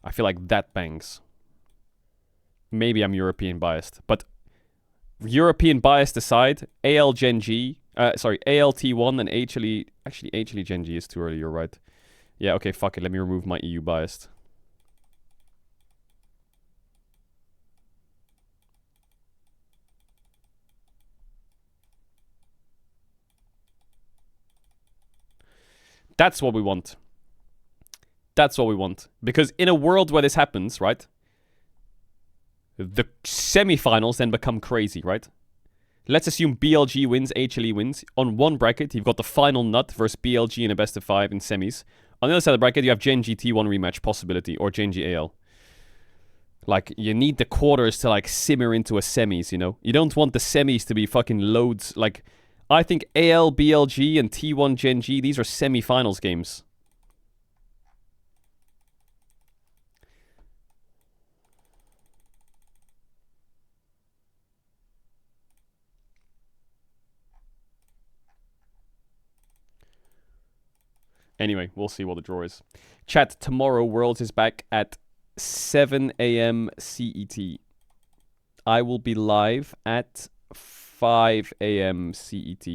I feel like that bangs. Maybe I'm European biased, but European biased aside, AL Genji, ALT1 and HLE. Actually, HLE Genji is too early. You're right. Yeah. Okay. Fuck it. Let me remove my EU biased. That's what we want. That's what we want. Because in a world where this happens, right? The semifinals then become crazy, right? Let's assume BLG wins, HLE wins. On one bracket, you've got the final nut versus BLG in a best of 5 in semis. On the other side of the bracket, you have Genji T1 rematch possibility or Genji AL. Like, you need the quarters to, like, simmer into a semis, you know? You don't want the semis to be fucking loads, like... I think AL, BLG, and T1 Genji, these are semi-finals games. Anyway, we'll see what the draw is. Chat, tomorrow Worlds is back at 7 a.m. CET. I will be live at 5 a.m. CET.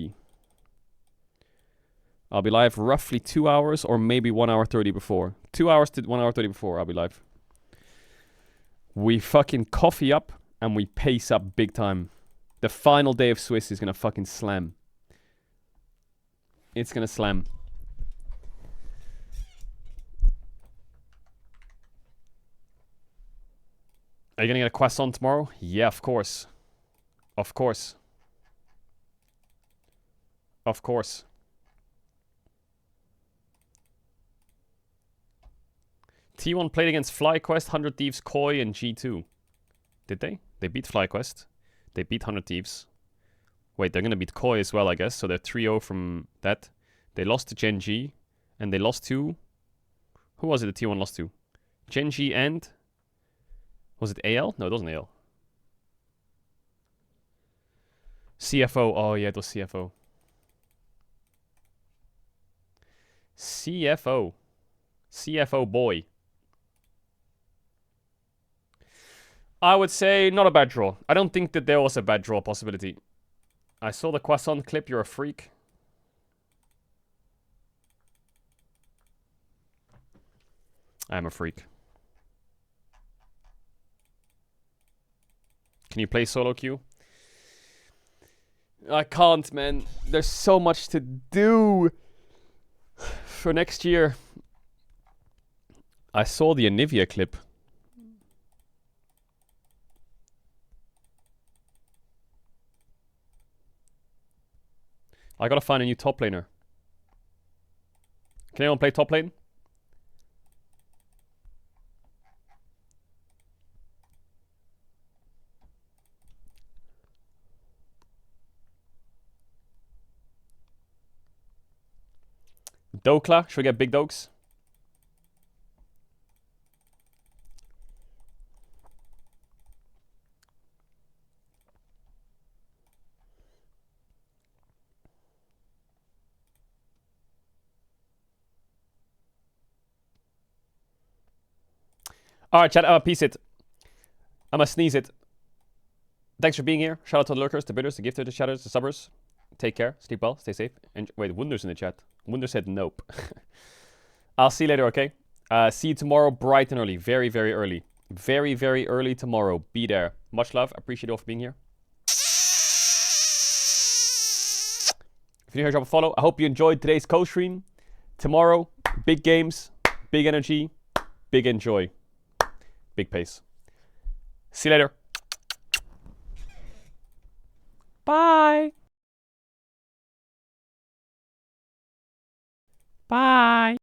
I'll be live roughly 2 hours or maybe 1 hour 30 before. 2 hours to 1 hour 30 before I'll be live. We fucking coffee up and we pace up big time. The final day of Swiss is gonna fucking slam. It's gonna slam. Are you gonna get a croissant tomorrow? Yeah, of course. Of course. Of course. T1 played against FlyQuest, 100 Thieves, Koi, and G2. Did they? They beat FlyQuest. They beat 100 Thieves. Wait, they're gonna beat Koi as well, I guess. So they're 3-0 from that. They lost to Genji. And they lost to... Who was it the T1 lost to? Genji and... Was it AL? No, it wasn't AL. CFO. Oh, yeah, it was CFO. CFO. CFO boy. I would say not a bad draw. I don't think that there was a bad draw possibility. I saw the croissant clip. You're a freak. I'm a freak. Can you play solo queue? I can't, man. There's so much to do for next year. I saw the Anivia clip. I gotta find a new top laner. Can anyone play top lane? Dokla, should we get big dokes? Alright, chat, I'ma peace it. I'ma sneeze it. Thanks for being here. Shout out to the lurkers, the bidders, the gifters, the chatters, the subbers. Take care, sleep well, stay safe. And wait, Wunder's in the chat. Wunder said nope. I'll see you later, okay? See you tomorrow bright and early. Very, very early. Very, very early tomorrow. Be there. Much love. Appreciate you all for being here. If you're new here, drop a follow. I hope you enjoyed today's co-stream. Tomorrow, big games, big energy, big enjoy, big pace. See you later. Bye. Bye.